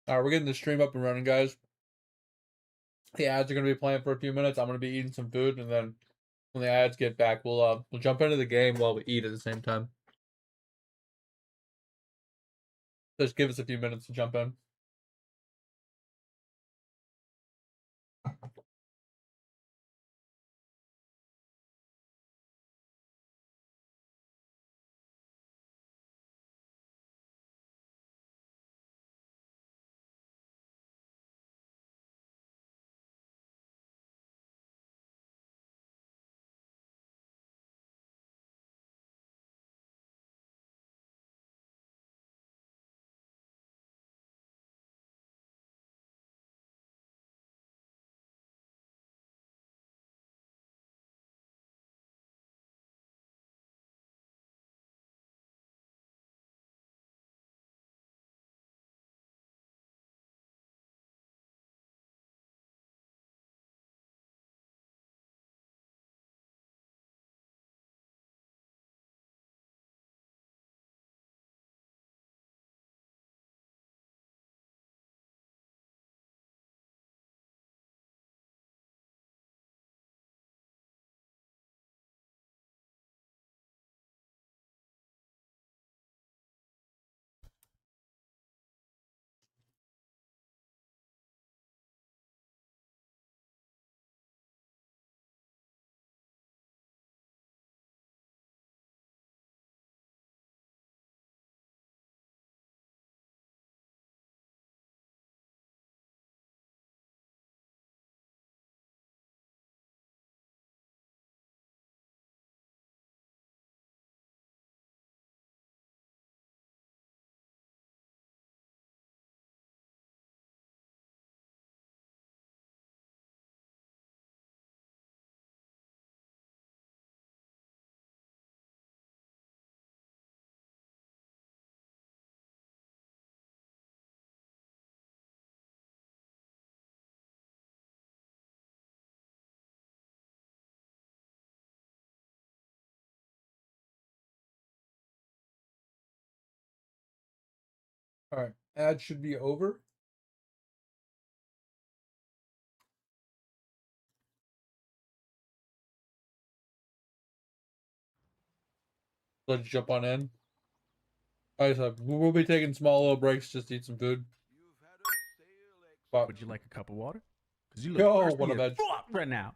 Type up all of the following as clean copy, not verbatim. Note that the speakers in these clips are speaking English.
All right, we're getting the stream up and running, guys. The ads are going to be playing for a few minutes. I'm going to be eating some food, and then when the ads get back, we'll jump into the game while we eat at the same time. Just give us a few minutes to jump in. All right, ads should be over. Let's jump on in. All right, so we'll be taking small little breaks just to eat some food. But Would you like a cup of water? Because you look yo, thirsty what a as veg. fuck right now.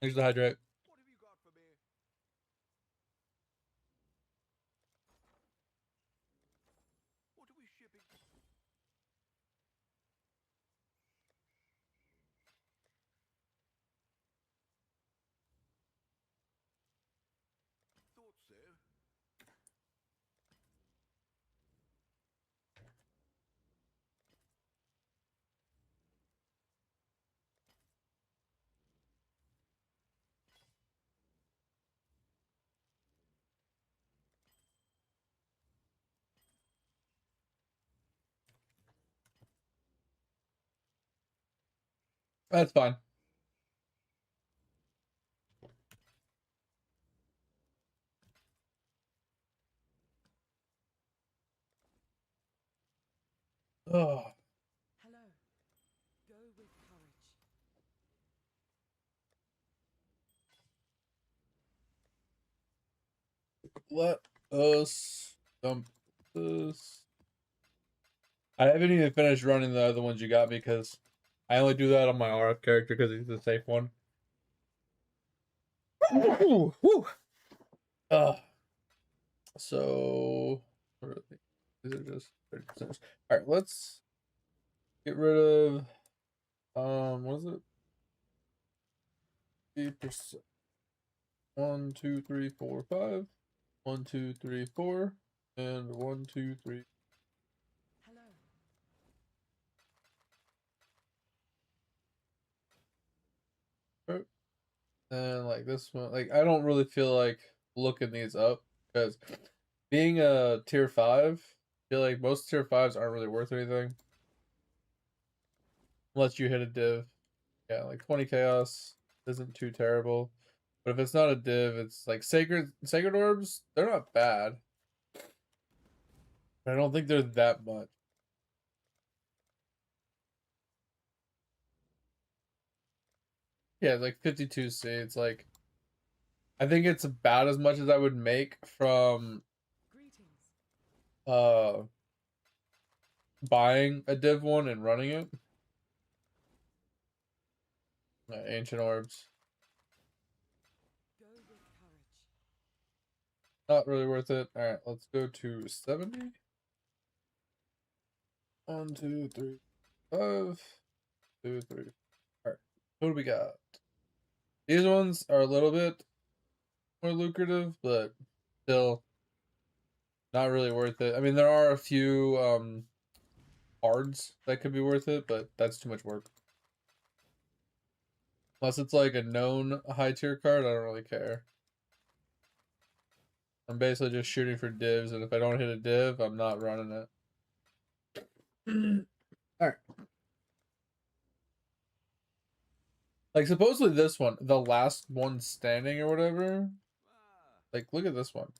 Thanks to hydrate. That's fine. Oh, Hello. Go with courage. let us dump this. I haven't even finished running the other ones you got me because I only do that on my RF character because he's the safe one. Ooh, whew. So these are just 30%. All right, let's get rid of what is it? 8%. 1, 2, 3, 4, 5. 1, 2, 3, 4, and 1, 2, 3. Hello. And like this one, like I don't really feel like looking these up because being a tier 5, I feel like most tier 5s aren't really worth anything unless you hit a div. Yeah, like 20 chaos isn't too terrible. But if it's not a div, it's like sacred orbs, they're not bad. I don't think they're that much. Yeah, it's like 52C. It's like, I think it's about as much as I would make from Greetings. buying a div one and running it. Ancient orbs. Go with courage. Not really worth it. Alright, let's go to 70. 1, 2, 3, 5, 2, 3. Alright, what do we got? These ones are a little bit more lucrative, but still not really worth it. I mean, there are a few cards that could be worth it, but that's too much work. Unless it's like a known high tier card, I don't really care. I'm basically just shooting for divs, and if I don't hit a div, I'm not running it. Alright. Like, supposedly this one, the last one standing or whatever. Like, look at this one.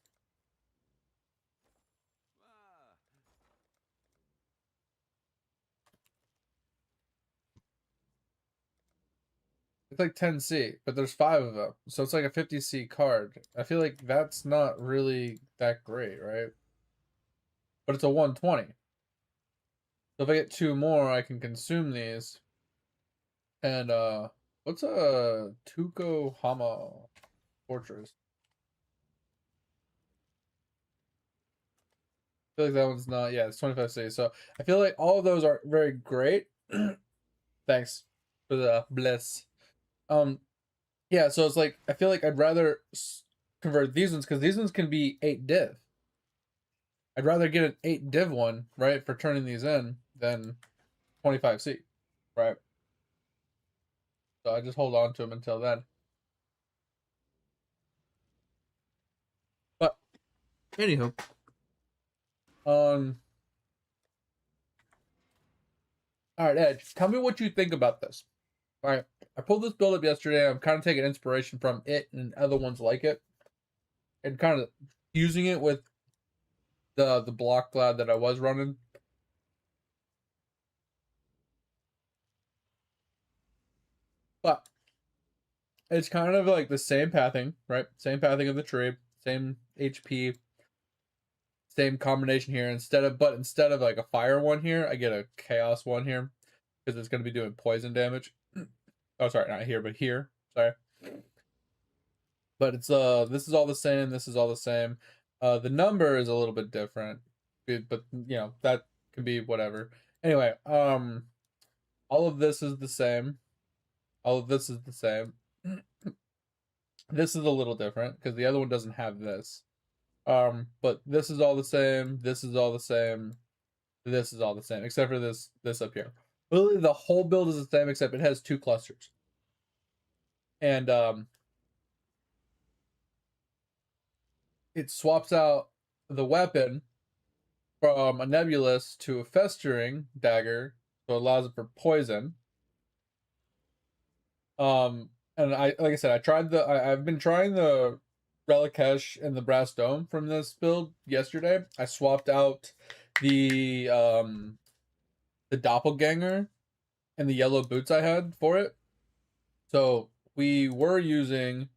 It's like 10C, but there's 5 of them. So it's like a 50C card. I feel like that's not really that great, right? But it's a 120. So if I get 2 more, I can consume these. And, what's a Tuco Hama Fortress? I feel like that one's not, yeah, it's 25C. So I feel like all of those are very great. Thanks for the bliss. Yeah, so it's like, I feel like I'd rather convert these ones because these ones can be 8 div. I'd rather get an 8 div one, right, for turning these in than 25C, right? So I just hold on to them until then. But, anywho. Alright, Edge, tell me what you think about this. Alright, I pulled this build up yesterday. I'm kind of taking inspiration from it and other ones like it. And kind of using it with the block glad that I was running. But it's kind of like the same pathing, right? Same pathing of the tree, same HP, same combination here. Instead of like a fire one here, I get a chaos one here because it's going to be doing poison damage. Oh, sorry, not here, but here. Sorry. But it's this is all the same. This is all the same. The number is a little bit different, but you know that could be whatever. Anyway, all of this is the same. All of this is the same. This is a little different because the other one doesn't have this. But this is all the same. This is all the same. This is all the same, except for this up here. Literally, the whole build is the same, except it has 2 clusters. And it swaps out the weapon from a nebulous to a festering dagger, so it allows it for poison. And like I said, I've been trying the Relicash and the Brass Dome from this build yesterday. I swapped out the doppelganger and the yellow boots I had for it. So we were using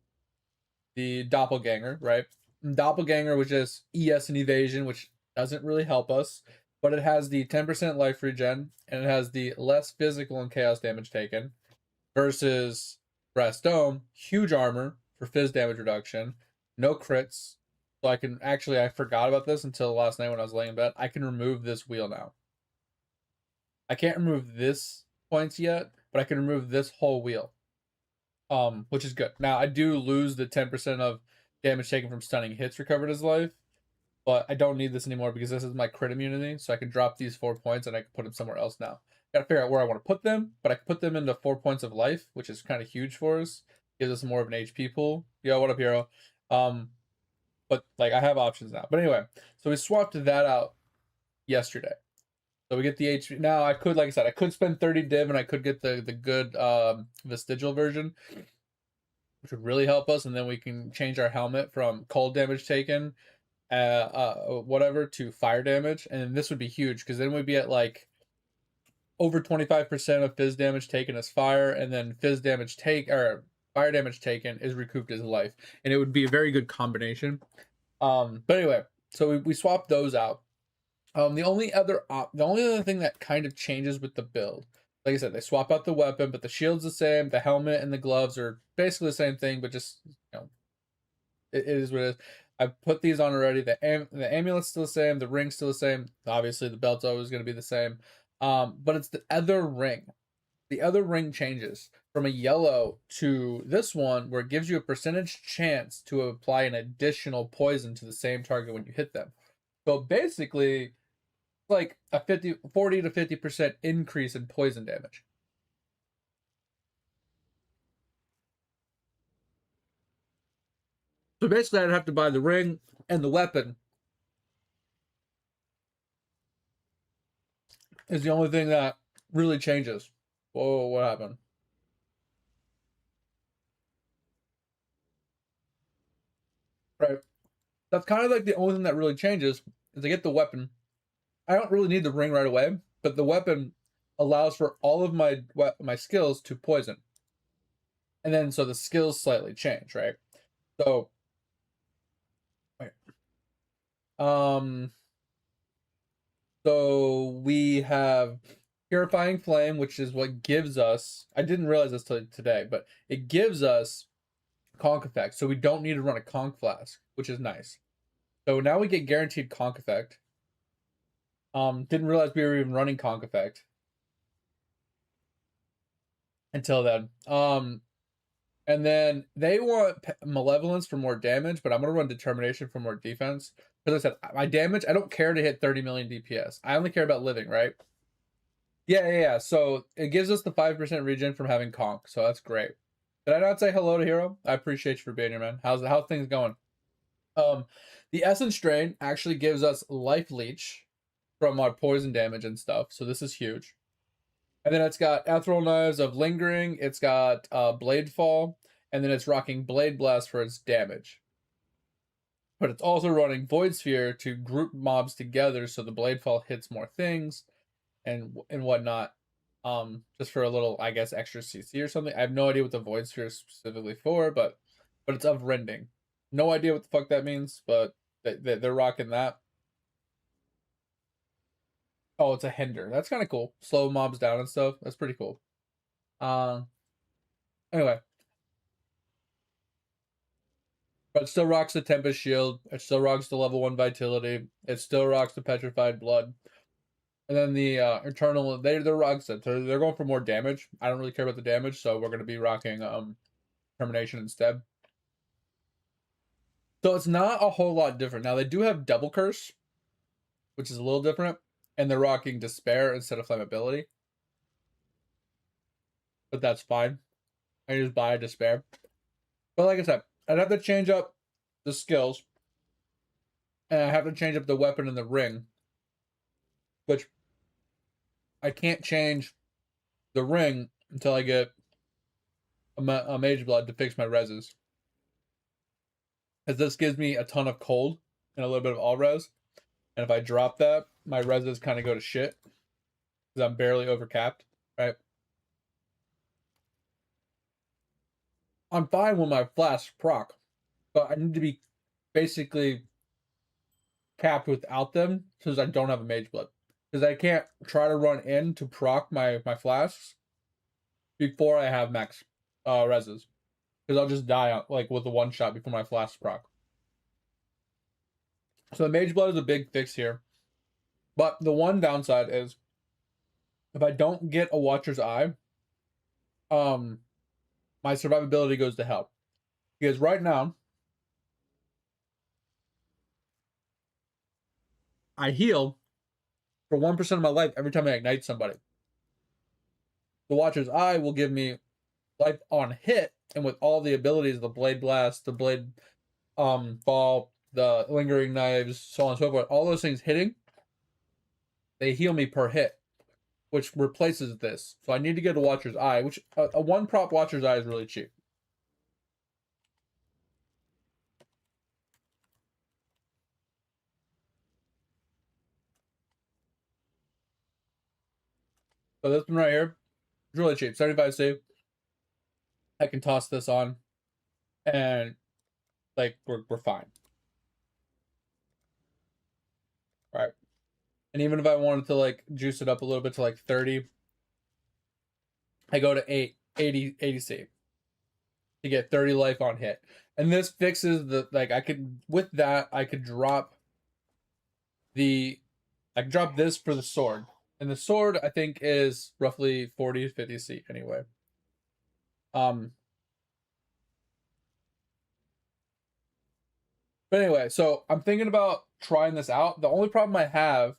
the doppelganger, right? And doppelganger, which is ES and evasion, which doesn't really help us, but it has the 10% life regen and it has the less physical and chaos damage taken versus Brass Dome, huge armor for fizz damage reduction, no crits. So I can actually, I forgot about this until last night when I was laying in bed. I can remove this wheel now. I can't remove this points yet, but I can remove this whole wheel. Which is good. Now I do lose the 10% of damage taken from stunning hits recovered as life, but I don't need this anymore because this is my crit immunity, so I can drop these 4 points and I can put them somewhere else now. Gotta figure out where I want to put them, but I can put them into 4 points of life, which is kind of huge for us. Gives us more of an HP pool. Yo, what up, hero? But like I have options now. But anyway, so we swapped that out yesterday. So we get the HP. Now I could, like I said, I could spend 30 div and I could get the good vestigial version, which would really help us, and then we can change our helmet from cold damage taken whatever to fire damage, and this would be huge because then we'd be at like over 25% of fizz damage taken as fire, and then fizz damage or fire damage taken is recouped as life, and it would be a very good combination. But anyway, so we swapped those out. The only other thing that kind of changes with the build, like I said, they swap out the weapon, but the shield's the same. The helmet and the gloves are basically the same thing, but just it is what it is. I put these on already. The amulet's still the same. The ring's still the same. Obviously, the belt's always going to be the same. But it's the other ring. The other ring changes from a yellow to this one, where it gives you a percentage chance to apply an additional poison to the same target when you hit them. So basically, like a 40 to 50% increase in poison damage. So basically, I'd have to buy the ring and the weapon. Is the only thing that really changes. Whoa, what happened? Right. That's kind of like the only thing that really changes is I get the weapon. I don't really need the ring right away, but the weapon allows for all of my skills to poison. And then so the skills slightly change, right? So wait. So we have Purifying Flame, which is what gives us, I didn't realize this till today, but it gives us conk effect. So we don't need to run a conk flask, which is nice. So now we get guaranteed conk effect. Didn't realize we were even running conk effect until then. And then they want Malevolence for more damage, but I'm gonna run Determination for more defense. Because I said, my damage, I don't care to hit 30 million DPS. I only care about living, right? Yeah. So it gives us the 5% regen from having conk, so that's great. Did I not say hello to Hero? I appreciate you for being here, man. How's things going? The Essence Drain actually gives us life leech from our poison damage and stuff, so this is huge. And then it's got Ethereal Knives of Lingering, it's got Blade Fall, and then it's rocking Blade Blast for its damage. But it's also running Void Sphere to group mobs together so the Blade Fall hits more things and whatnot. Just for a little, I guess, extra CC or something. I have no idea what the Void Sphere is specifically for, but it's of rending. No idea what the fuck that means, but they're rocking that. Oh, it's a hinder. That's kind of cool. Slow mobs down and stuff. That's pretty cool. Anyway. But it still rocks the Tempest Shield. It still rocks the level 1 Vitality. It still rocks the Petrified Blood. And then the Eternal, they're rocks it. They're going for more damage. I don't really care about the damage, so we're going to be rocking Termination instead. So it's not a whole lot different. Now, they do have Double Curse, which is a little different. And they're rocking Despair instead of Flammability. But that's fine. I just buy Despair. But like I said, I'd have to change up the skills. And I have to change up the weapon and the ring. Which I can't change the ring until I get a Mage Blood to fix my reses. Because this gives me a ton of cold and a little bit of all res. And if I drop that, my reses kind of go to shit. Because I'm barely overcapped, right? I'm fine with my flash proc. But I need to be basically capped without them since I don't have a Mage Blood. Because I can't try to run in to proc my flasks before I have max reses. Because I'll just die like with a one shot before my flask proc. So the Mage Blood is a big fix here. But the one downside is if I don't get a Watcher's Eye, my survivability goes to hell. Because right now, I heal for 1% of my life every time I ignite somebody. The Watcher's Eye will give me life on hit, and with all the abilities, the Blade Blast, the Blade Fall, the Lingering Knives, so on and so forth, all those things hitting, they heal me per hit, which replaces this. So I need to get a Watcher's Eye, which a one prop Watcher's Eye is really cheap. So this one right here, it's really cheap, 75C. I can toss this on, and like we're fine. All right. And even if I wanted to like juice it up a little bit to like 30, I go to 80C to get 30 life on hit. And this fixes the, like, I could, with that, I could drop this for the sword. And the sword, I think, is roughly 40 to 50C anyway. But anyway, so I'm thinking about trying this out. The only problem I have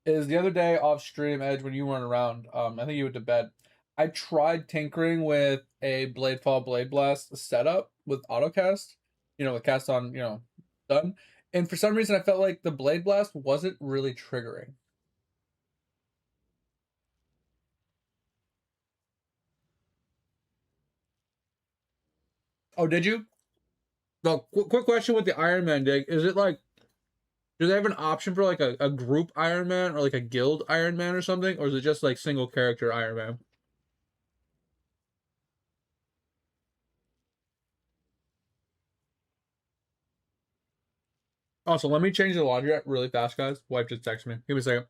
is the other day off stream, Edge, when you weren't around, I think you went to bed. I tried tinkering with a Bladefall Blade Blast setup with autocast, with cast on, done. And for some reason, I felt like the Blade Blast wasn't really triggering. Oh, did you? No, quick question with the Iron Man dig. Is it like, do they have an option for like a group Iron Man or like a guild Iron Man or something? Or is it just like single character Iron Man? Also, let me change the laundry really fast, guys. Wife just texted me. Give me a second.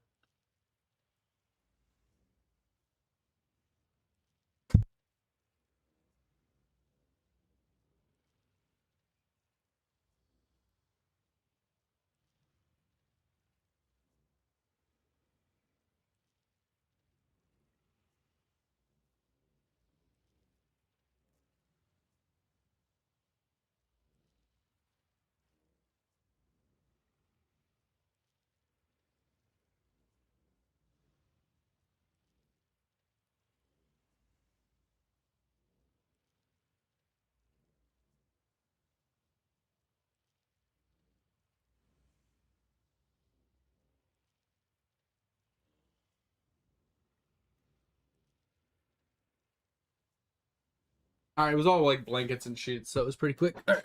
All right, it was all like blankets and sheets, so it was pretty quick. All right.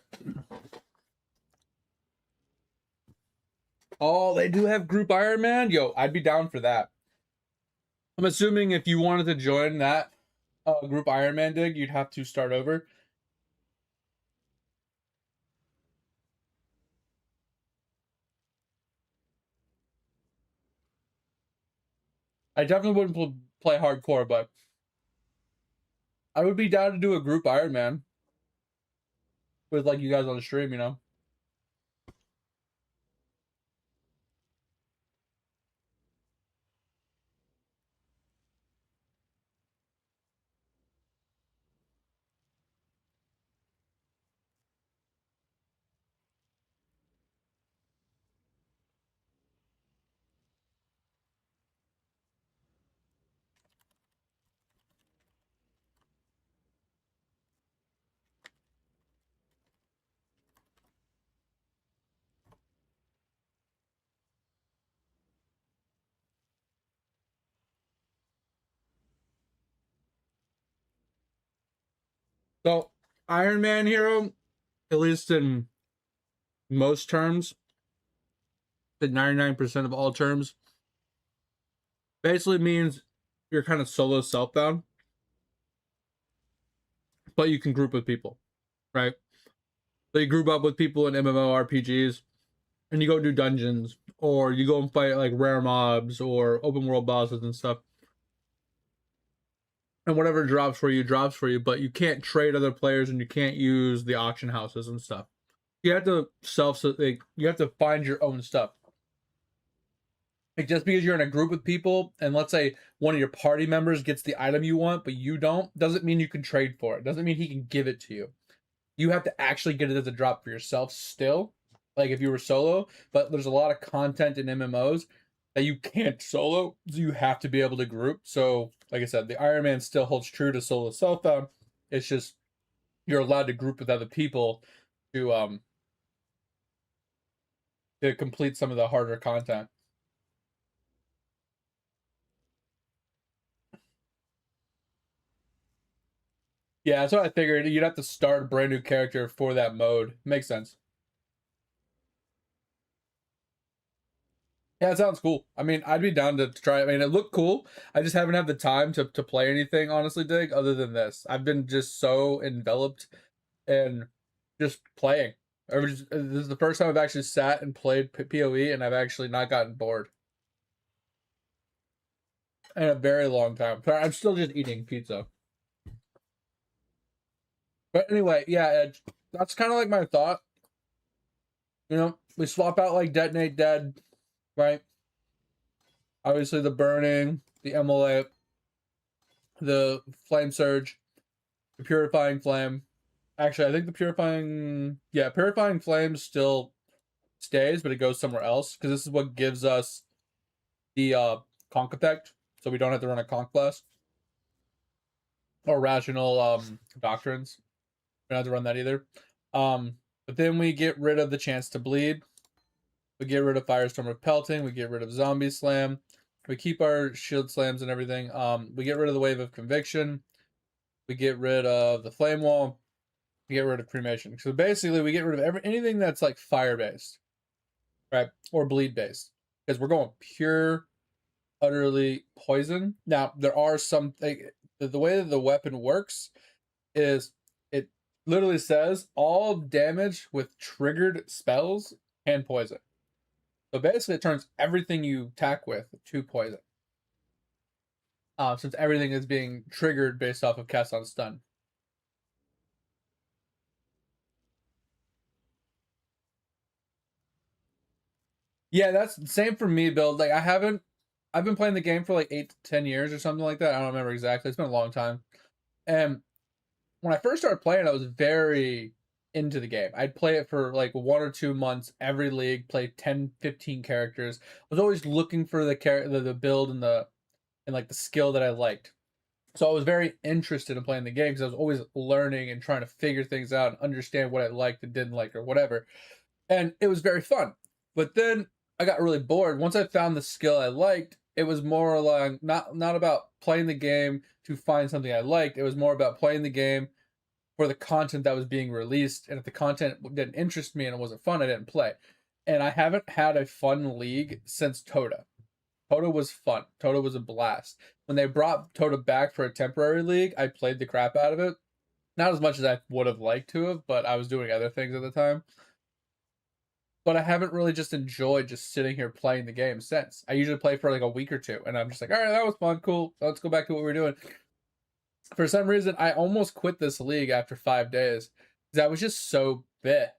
Oh, they do have group Iron Man? Yo, I'd be down for that. I'm assuming if you wanted to join that group Iron Man dig, you'd have to start over. I definitely wouldn't play hardcore, but I would be down to do a group Iron Man with like you guys on the stream. So, Iron Man hero, at least in most terms, the 99% of all terms, basically means you're kind of solo self-bound, but you can group with people, right? So you group up with people in MMORPGs, and you go do dungeons, or you go and fight like rare mobs or open world bosses and stuff. And whatever drops for you, but you can't trade other players and you can't use the auction houses and stuff. You have to you have to find your own stuff. Like just because you're in a group with people and let's say one of your party members gets the item you want, but you don't, doesn't mean you can trade for it. Doesn't mean he can give it to you. You have to actually get it as a drop for yourself still, like if you were solo, but there's a lot of content in MMOs that you can't solo, so you have to be able to group. So, like I said, the Iron Man still holds true to solo self-found. It's just you're allowed to group with other people to complete some of the harder content. Yeah, that's what I figured. You'd have to start a brand new character for that mode. Makes sense. Yeah, it sounds cool. I mean, I'd be down to try it. I mean, it looked cool. I just haven't had the time to play anything, honestly, Dig, other than this. I've been just so enveloped in just playing. This is the first time I've actually sat and played PoE, and I've actually not gotten bored in a very long time. Sorry, I'm still just eating pizza. But anyway, yeah, that's kind of like my thought. You know, we swap out like Detonate Dead, right? Obviously, the Burning, the Immolate, the Flame Surge, the Purifying Flame. Actually, I think the Purifying Flame still stays, but it goes somewhere else because this is what gives us the conk effect, so we don't have to run a conk blast or rational doctrines. We don't have to run that either. But then we get rid of the chance to bleed. We get rid of Firestorm of Pelting. We get rid of Zombie Slam. We keep our shield slams and everything. We get rid of the Wave of Conviction. We get rid of the Flame Wall. We get rid of Cremation. So basically, we get rid of anything that's like fire based, right, or bleed based, because we're going pure, utterly poison. Now there are some the way that the weapon works is it literally says all damage with triggered spells can poison. So basically, it turns everything you attack with to poison. Since everything is being triggered based off of cast on stun. Yeah, that's the same for me, Bill. Like I've been playing the game for like 8 to 10 years or something like that. I don't remember exactly. It's been a long time. And when I first started playing, I was very into the game. I'd play it for like 1 or 2 months every league, play 10, 15 characters. I was always looking for the build and like the skill that I liked. So I was very interested in playing the game because I was always learning and trying to figure things out and understand what I liked and didn't like or whatever. And it was very fun. But then I got really bored. Once I found the skill I liked, it was more like not about playing the game to find something I liked. It was more about playing the game for the content that was being released. And if the content didn't interest me and it wasn't fun, I didn't play. And I haven't had a fun league since Toda. Toda was fun. Toda was a blast. When they brought Toda back for a temporary league, I played the crap out of it. Not as much as I would have liked to have, but I was doing other things at the time. But I haven't really just enjoyed just sitting here playing the game since. I usually play for like a week or two, and I'm just like, all right, that was fun, cool. Let's go back to what we were doing. For some reason, I almost quit this league after 5 days because I was just so bit.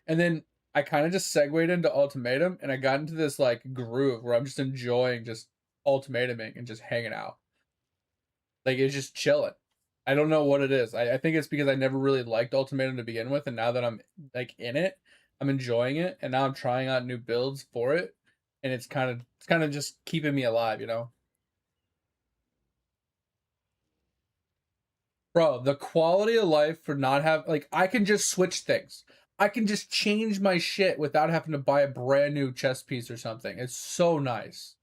And then I kind of just segued into Ultimatum, and I got into this like groove where I'm just enjoying just ultimatuming and just hanging out. Like it's just chilling. I don't know what it is. I think it's because I never really liked Ultimatum to begin with, and now that I'm like in it, I'm enjoying it, and now I'm trying out new builds for it, and it's kind of just keeping me alive, you know. Bro, the quality of life for not have like I can just switch things. I can just change my shit without having to buy a brand new chess piece or something. It's so nice.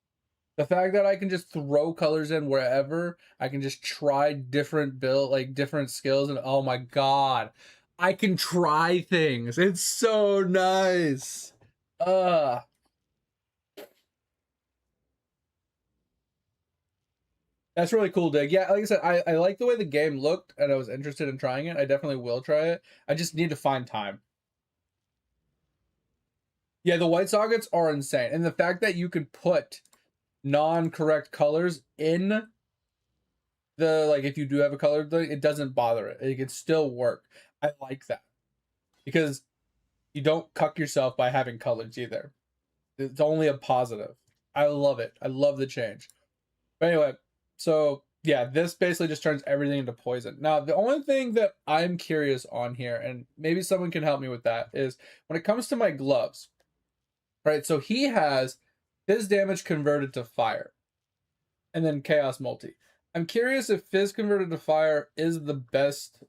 The fact that I can just throw colors in wherever, I can just try different build, like different skills, and oh my god, I can try things. It's so nice. Uh that's really cool, Dig. Yeah, like I said, I like the way the game looked and I was interested in trying it. I definitely will try it. I just need to find time. Yeah, the white sockets are insane. And the fact that you could put non-correct colors in the like if you do have a colored thing, it doesn't bother it. It can still work. I like that. Because you don't cuck yourself by having colors either. It's only a positive. I love it. I love the change. But anyway, so yeah, this basically just turns everything into poison. Now, the only thing that I'm curious on here, and maybe someone can help me with that, is when it comes to my gloves, right? So he has his damage converted to fire and then chaos multi. I'm curious if fizz converted to fire is the best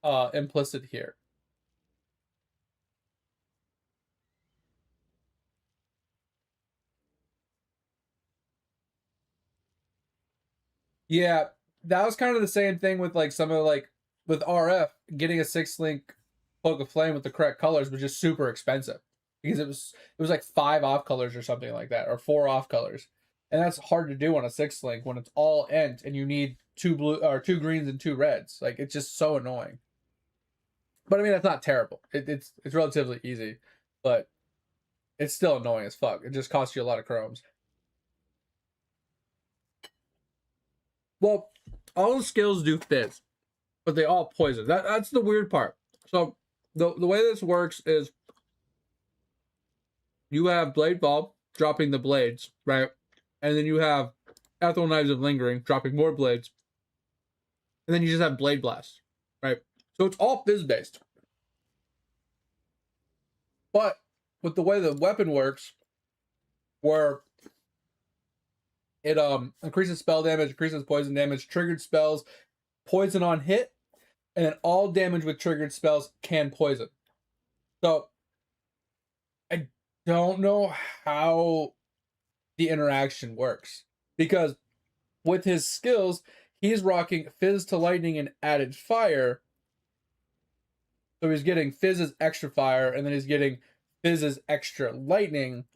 implicit here. Yeah, that was kind of the same thing with like some of like with RF getting a 6 link cloak of flame with the correct colors was just super expensive. because it was like 5 off colors or something like that, or 4 off colors, and that's hard to do on a 6 link when it's all ent and you need 2 blue or 2 greens and 2 reds. Like, it's just so annoying. But I mean, that's not terrible. It's relatively easy, but it's still annoying as fuck. It just costs you a lot of chromes. Well, all the skills do fizz, but they all poison. That's the weird part. So the way this works is you have Blade Fall dropping the blades, right? And then you have Ethereal Knives of Lingering dropping more blades. And then you just have Blade Blast, right? So it's all fizz based. But with the way the weapon works, where it increases spell damage, increases poison damage, triggered spells, poison on hit, and then all damage with triggered spells can poison. So I don't know how the interaction works, because with his skills, he's rocking Fizz to Lightning and added fire. So he's getting Fizz's extra fire, and then he's getting Fizz's extra lightning.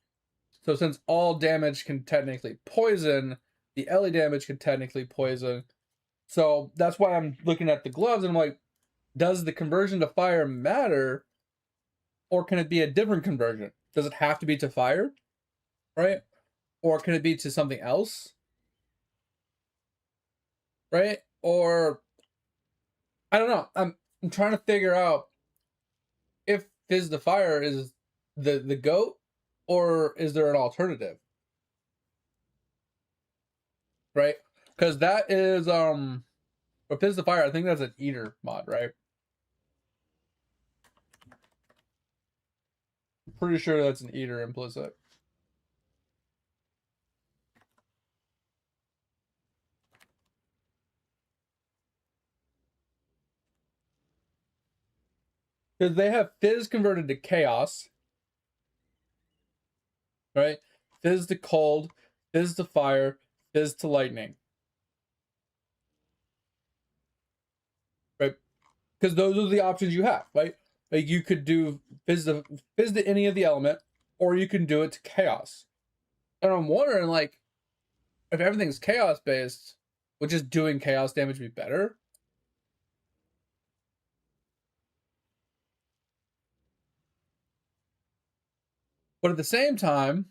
So since all damage can technically poison, the Ellie damage can technically poison. So that's why I'm looking at the gloves and I'm like, does the conversion to fire matter? Or can it be a different conversion? Does it have to be to fire? Right? Or can it be to something else? Right? Or I don't know. I'm trying to figure out if Fizz the Fire is the GOAT, or is there an alternative? Right? Because that is or Fizz the Fire, I think that's an eater mod, right? I'm pretty sure that's an eater implicit. Because they have Fizz converted to Chaos, right? Fizz to Cold, Fizz to Fire, Fizz to Lightning. Right? Because those are the options you have, right? Like, you could do Fizz to any of the element, or you can do it to Chaos. And I'm wondering, like, if everything's Chaos based, would just doing Chaos damage be better? But at the same time,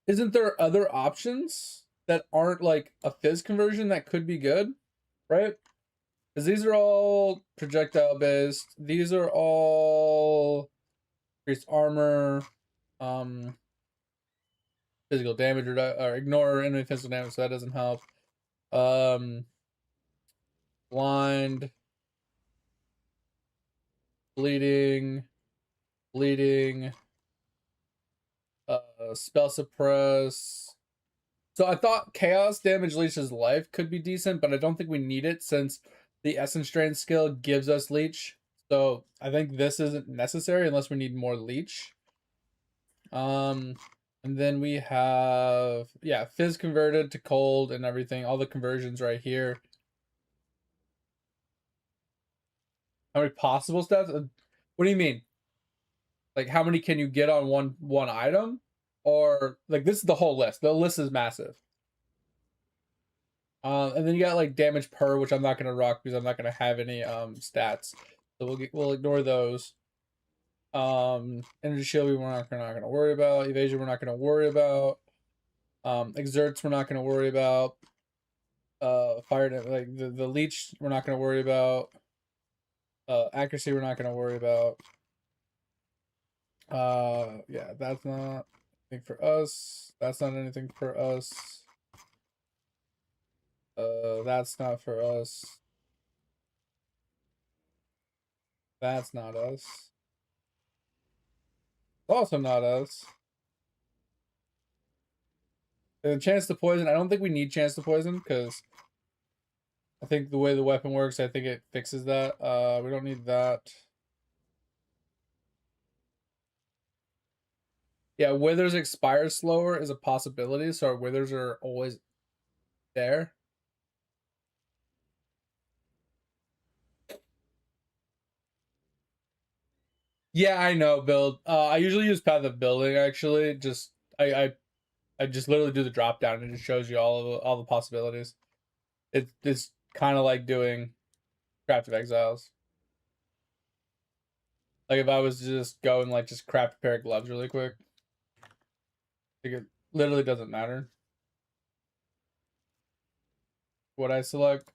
isn't there other options that aren't like a Fizz conversion that could be good, right? Because these are all projectile based. These are all increased armor, physical damage, or ignore enemy physical damage, so that doesn't help. Blind, bleeding, spell suppress. So I thought Chaos damage leeches life could be decent, but I don't think we need it since the Essence Drain skill gives us leech. So I think this isn't necessary unless we need more leech. And then we have, yeah, Fizz converted to cold and everything. All the conversions right here. How many possible stats? What do you mean? Like, how many can you get on one item? Or like, this is the whole list. The list is massive. And then you got like damage per, which I'm not gonna rock because I'm not gonna have any stats. So we'll ignore those. Energy shield we're not gonna worry about. Evasion we're not gonna worry about. Exerts we're not gonna worry about. Fire, like the leech we're not gonna worry about. Accuracy we're not gonna worry about. Yeah, that's not anything for us. That's not anything for us. That's not for us. That's not us. Also not us. And chance to poison, I don't think we need chance to poison because I think the way the weapon works, I think it fixes that. We don't need that. Yeah, withers expire slower is a possibility, so our withers are always there. Yeah, I know build. I usually use Path of Building actually. Just I just literally do the drop down and it just shows you all the possibilities. It's kind of like doing Craft of Exiles. Like if I was to just go and like just craft a pair of gloves really quick, like it literally doesn't matter what I select.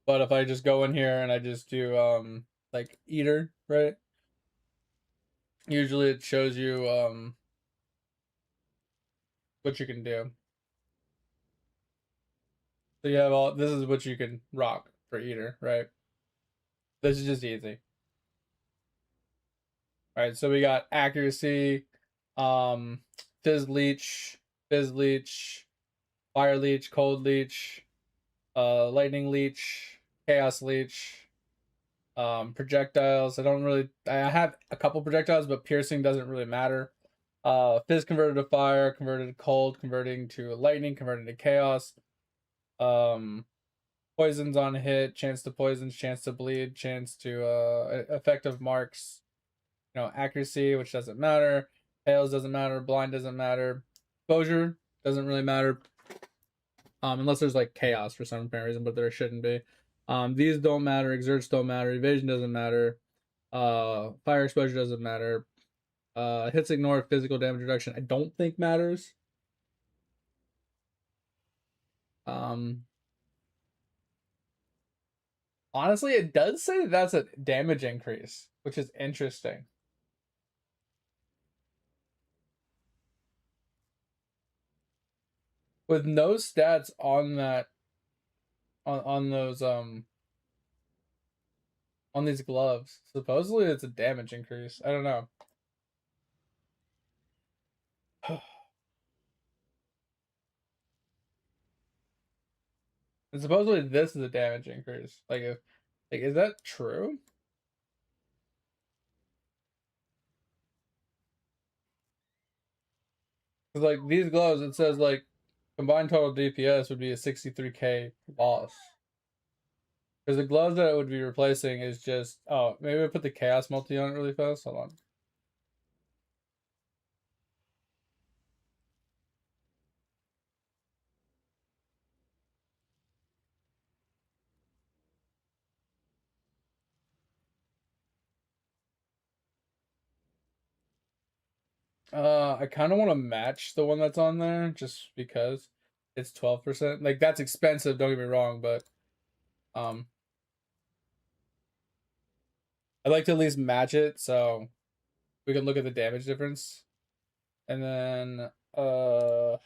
But if I just go in here and I just do like Eater, right? Usually it shows you what you can do. So you have all this is what you can rock for Eater, right? This is just easy. All right, so we got accuracy, um, fizz leech, fire leech, cold leech, lightning leech, chaos leech, projectiles. I have a couple projectiles, but piercing doesn't really matter. Fizz converted to fire, converted to cold, converting to lightning, converted to chaos. Um, poisons on hit, chance to poisons, chance to bleed, chance to effective marks. You know, accuracy, which doesn't matter. Hails doesn't matter. Blind doesn't matter. Exposure doesn't really matter. Unless there's like chaos for some apparent reason, but there shouldn't be. These don't matter. Exerts don't matter. Evasion doesn't matter. Fire exposure doesn't matter. Hits ignore, physical damage reduction I don't think matters. Um, honestly, it does say that's a damage increase, which is interesting. With no stats on that on those on these gloves. Supposedly it's a damage increase. I don't know. And supposedly this is a damage increase. Like is that true? Cuz like these gloves it says like combined total DPS would be a 63k loss. Because the gloves that it would be replacing is just oh, maybe I put the chaos multi on it really fast. Hold on. I kind of want to match the one that's on there just because it's 12%. Like that's expensive, don't get me wrong, but um I'd like to at least match it so we can look at the damage difference. And then so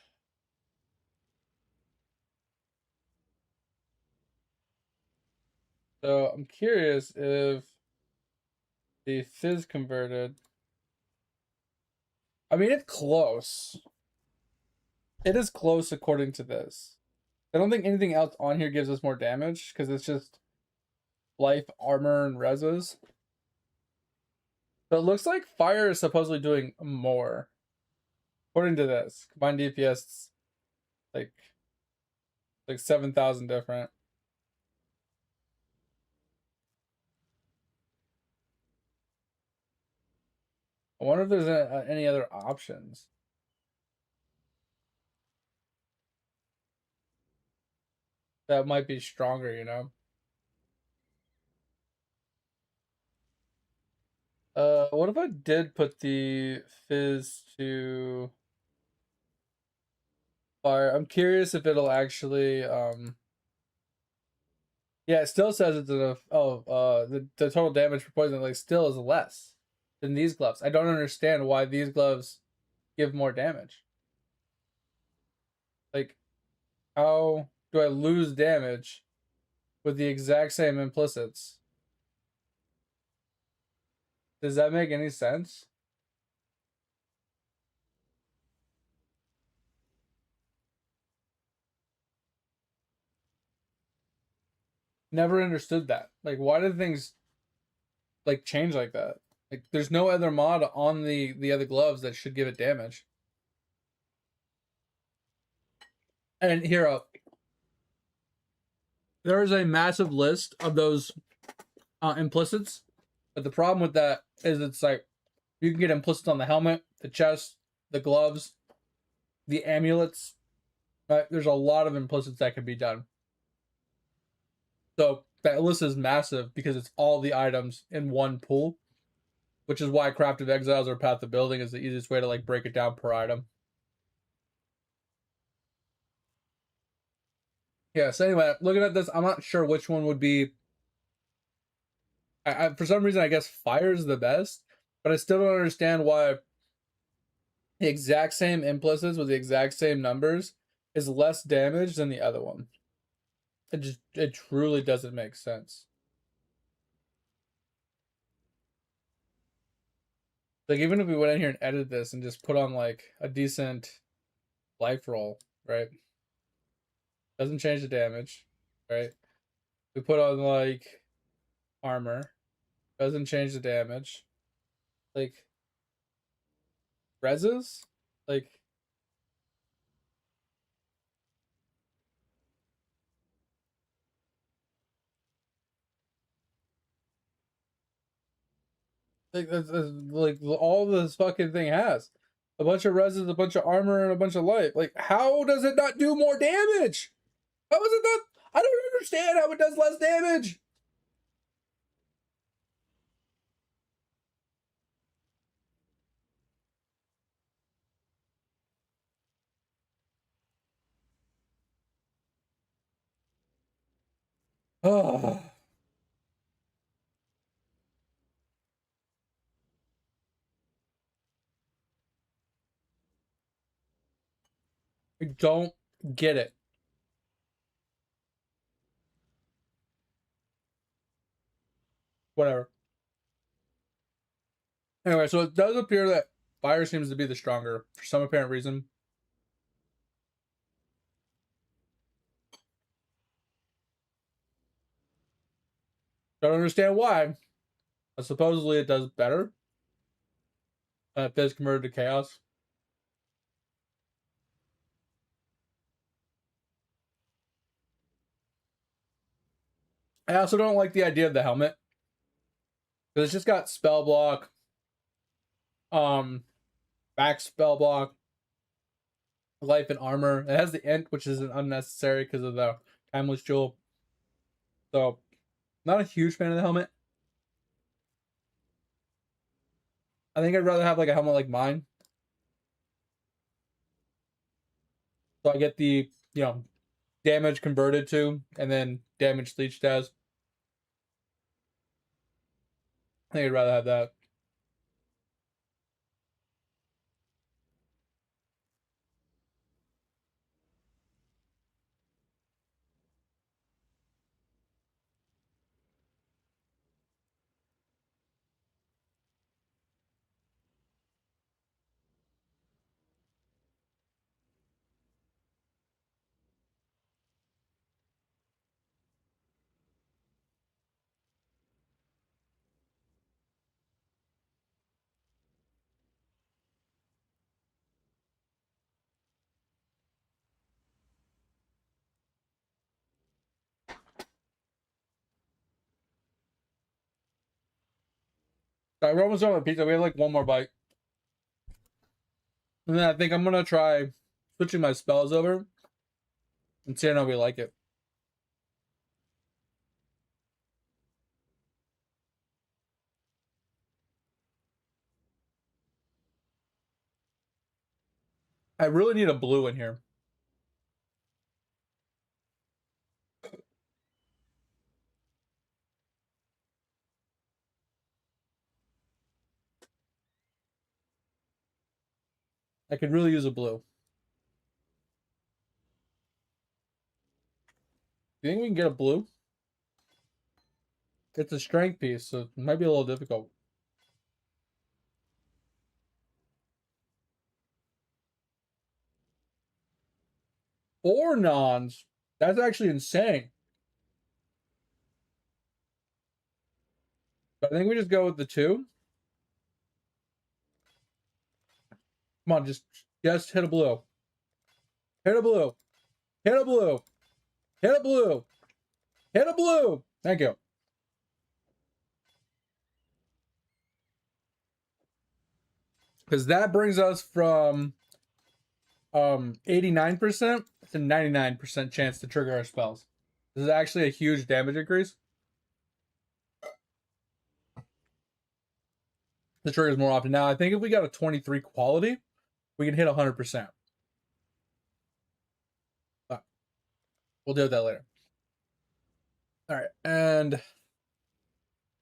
I'm curious if the fizz converted. I mean it's close. It is close according to this. I don't think anything else on here gives us more damage because it's just life, armor, and reses. But it looks like fire is supposedly doing more. According to this. Combined DPS like 7,000 different. I wonder if there's any other options. That might be stronger, you know. What if I did put the fizz to fire? I'm curious if it'll actually yeah, it still says it's a the total damage for poison like still is less than these gloves. I don't understand why these gloves give more damage. Like how do I lose damage with the exact same implicits? Does that make any sense? Never understood that. Like, why did things like change like that? Like, there's no other mod on the other gloves that should give it damage. And here, there is a massive list of those implicits But the problem with that is it's like you can get implicits on the helmet, the chest, the gloves, the amulets. Right? There's a lot of implicits that can be done. So that list is massive because it's all the items in one pool, which is why Craft of Exiles or Path of Building is the easiest way to like break it down per item. Yeah, so anyway, looking at this, I'm not sure which one would be. For some reason, I guess fire is the best, but I still don't understand why the exact same implicits with the exact same numbers is less damage than the other one. It truly doesn't make sense. Like even if we went in here and edited this and just put on like a decent life roll, right? Doesn't change the damage, right? We put on like armor, doesn't change the damage. Like reses, like all this fucking thing has a bunch of reses, a bunch of armor, and a bunch of life. Like how does it not do more damage? How is it not? I don't understand how it does less damage. Oh, I don't get it. Whatever. Anyway, so it does appear that fire seems to be the stronger for some apparent reason. Don't understand why. But supposedly it does better. If it's converted to chaos. I also don't like the idea of the helmet. Because it's just got spell block, back spell block, life and armor. It has the int, which is unnecessary because of the timeless jewel. So, not a huge fan of the helmet. I think I'd rather have like a helmet like mine. So I get the, damage converted to, and then damage leech does. I think I'd rather have that. All right, we're almost done with pizza. We have like one more bite. And then I think I'm going to try switching my spells over and seeing how we like it. I really need a blue in here. I could really use a blue. Do you think we can get a blue? It's a strength piece, so it might be a little difficult. Four nons. That's actually insane. But I think we just go with the two. Come on, just hit a blue. Hit a blue. Hit a blue. Hit a blue. Hit a blue. Thank you. because that brings us from 89% to 99% chance to trigger our spells. This is actually a huge damage increase. The triggers more often. Now, I think if we got a 23 quality, we can hit 100%. But we'll deal with that later. All right, and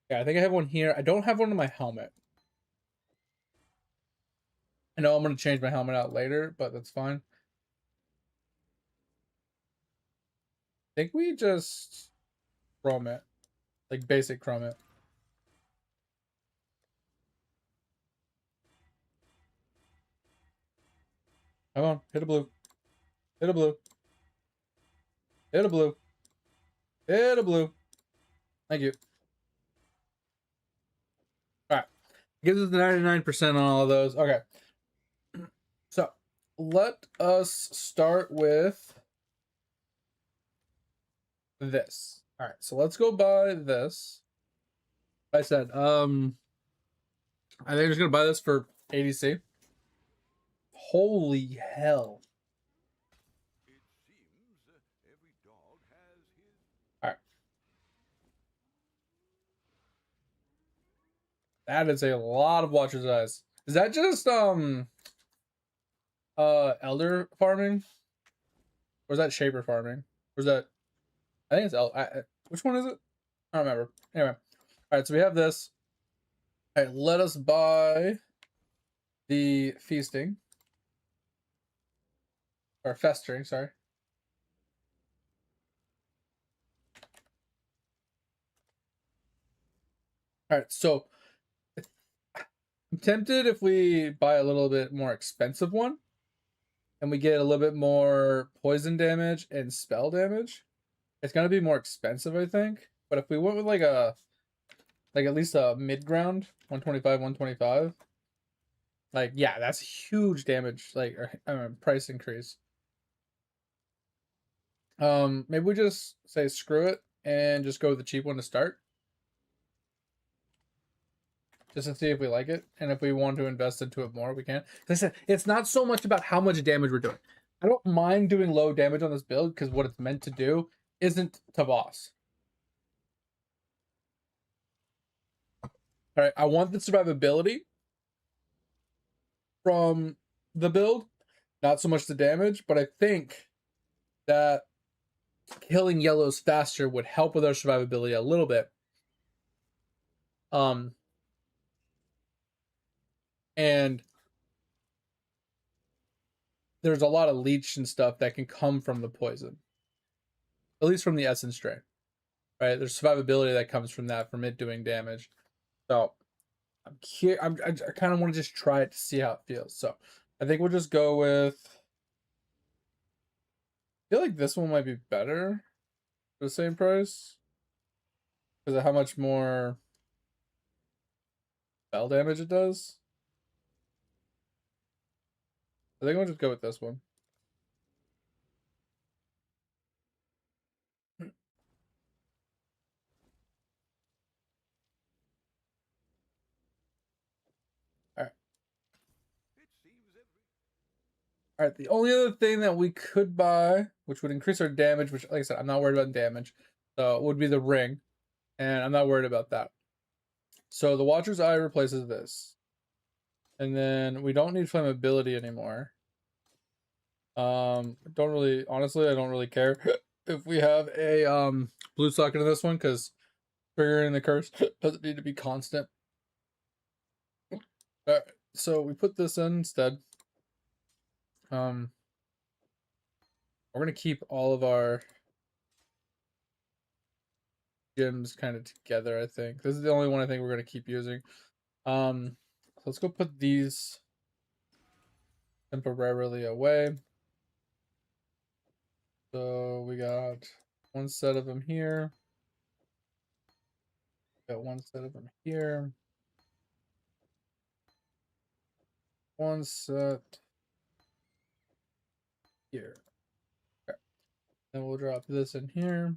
yeah, I think I have one here. I don't have one in my helmet. I know I'm going to change my helmet out later, but that's fine. I think we just chrome it, like basic chrome it. Come on, hit a blue. Hit a blue. Hit a blue. Hit a blue. Thank you. All right. Gives us the 99% on all of those. Okay. So let us start with this. All right. So let's go buy this. I said, I think I'm just gonna buy this for ADC. Holy hell. All right. That is a lot of Watcher's Eyes. Is that just Elder farming? Or is that Shaper farming? Or is that, I think it's which one is it? I don't remember. Anyway. Alright, so we have this. Alright, let us buy the feasting. Or festering, sorry. Alright, so I'm tempted if we buy a little bit more expensive one and we get a little bit more poison damage and spell damage. It's gonna be more expensive, I think. But if we went with like at least a mid ground, 125, 125, like yeah, that's huge damage, like price increase. Maybe we just say screw it and just go with the cheap one to start. Just to see if we like it. And if we want to invest into it more, we can. Like I said, it's not so much about how much damage we're doing. I don't mind doing low damage on this build because what it's meant to do isn't to boss. Alright, I want the survivability from the build. Not so much the damage, but I think that killing yellows faster would help with our survivability a little bit. And there's a lot of leech and stuff that can come from the poison. At least from the essence strain. Right? There's survivability that comes from that, from it doing damage. So I kind of want to just try it to see how it feels. So I think we'll just go with, I feel like this one might be better for the same price. Because of how much more spell damage it does. I think we'll just go with this one. Alright. Alright, the only other thing that we could buy, which would increase our damage, which, like I said, I'm not worried about damage, would be the ring. And I'm not worried about that. So the Watcher's Eye replaces this. And then we don't need flammability anymore. Honestly, I don't really care if we have a blue socket in this one, because triggering the curse doesn't need to be constant. Alright, so we put this in instead. We're gonna keep all of our gems kind of together, I think. This is the only one I think we're gonna keep using. Let's go put these temporarily away. So we got one set of them here. Got one set of them here. One set here. Okay. Then we'll drop this in here.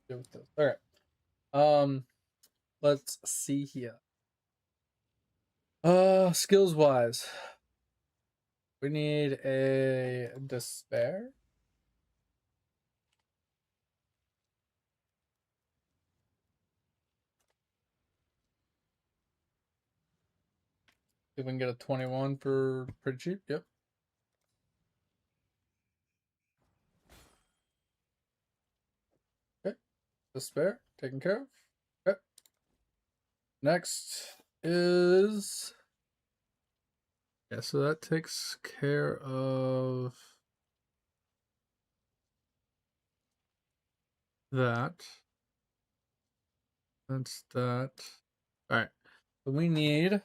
Deal with this. All right. Let's see here. Skills wise, we need a despair. If we can get a 21 for pretty cheap, yep. Okay, despair taken care of. Okay. Next is so that takes care of that. That's that. All right. So we need.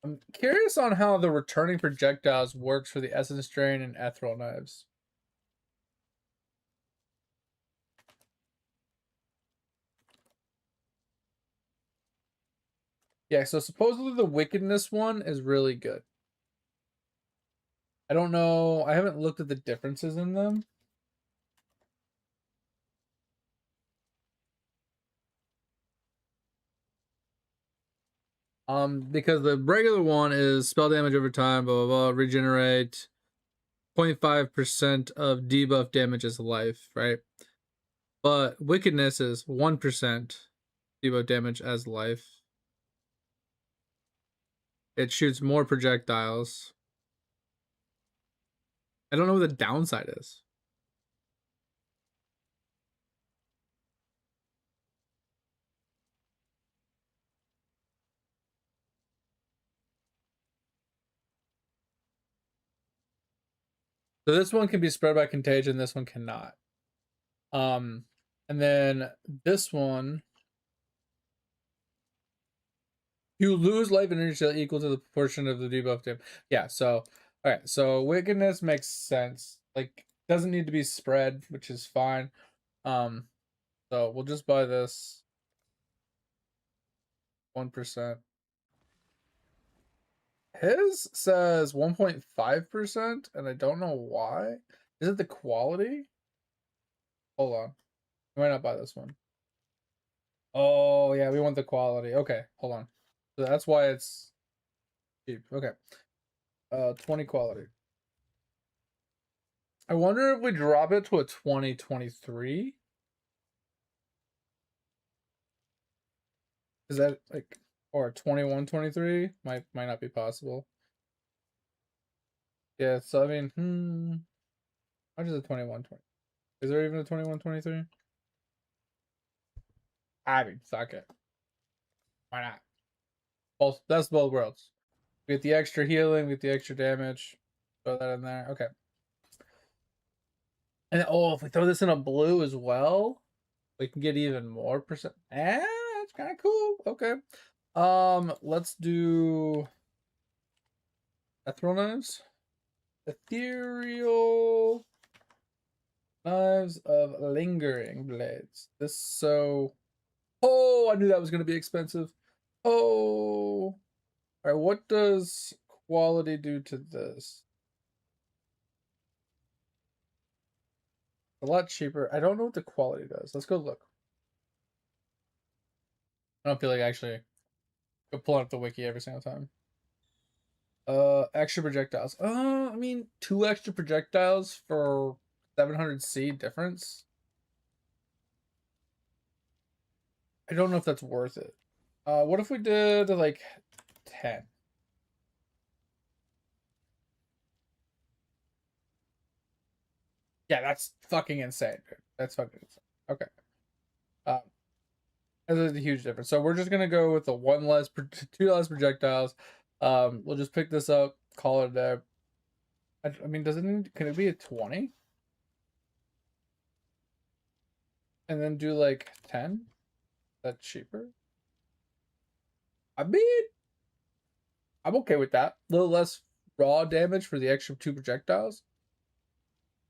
I'm curious on how the returning projectiles works for the essence drain and ethereal knives. Yeah, so supposedly the wickedness one is really good. I don't know. I haven't looked at the differences in them. Because the regular one is spell damage over time, blah blah blah, regenerate 0.5% of debuff damage as life, right? But wickedness is 1% debuff damage as life. It shoots more projectiles. I don't know what the downside is. So this one can be spread by contagion, this one cannot. And then this one, you lose life and energy equal to the proportion of the debuff damage. Yeah, so all right, so wickedness makes sense. Like doesn't need to be spread, which is fine. So we'll just buy this 1%. His says 1.5%, and I don't know why. Is it the quality? Hold on. I might not buy this one. Oh, yeah, we want the quality. Okay, hold on. So that's why it's cheap. Okay. 20 quality. I wonder if we drop it to a 2023. Is that like or 2123? Might not be possible. Yeah, so I mean, how much is a 2120? Is there even a 2123? I mean, fuck it. Why not? Both that's both worlds. We get the extra healing, we get the extra damage. Throw that in there. Okay. And if we throw this in a blue as well, we can get even more percent. It's kind of cool. Okay. Let's do ethereal knives. Ethereal knives of lingering blades. Oh, I knew that was gonna be expensive. Oh. Alright, what does quality do to this? A lot cheaper. I don't know what the quality does. Let's go look. I don't feel like actually pulling up the wiki every single time. Extra projectiles. I mean, 2 extra projectiles for 700C difference. I don't know if that's worth it. What if we did like 10? Yeah, that's fucking insane, dude. That's fucking insane. Okay. That's a huge difference. So we're just gonna go with the 2 less projectiles. We'll just pick this up, call it a day. I mean, can it be a 20? And then do like 10? That's cheaper. I mean, I'm okay with that. A little less raw damage for the extra 2 projectiles.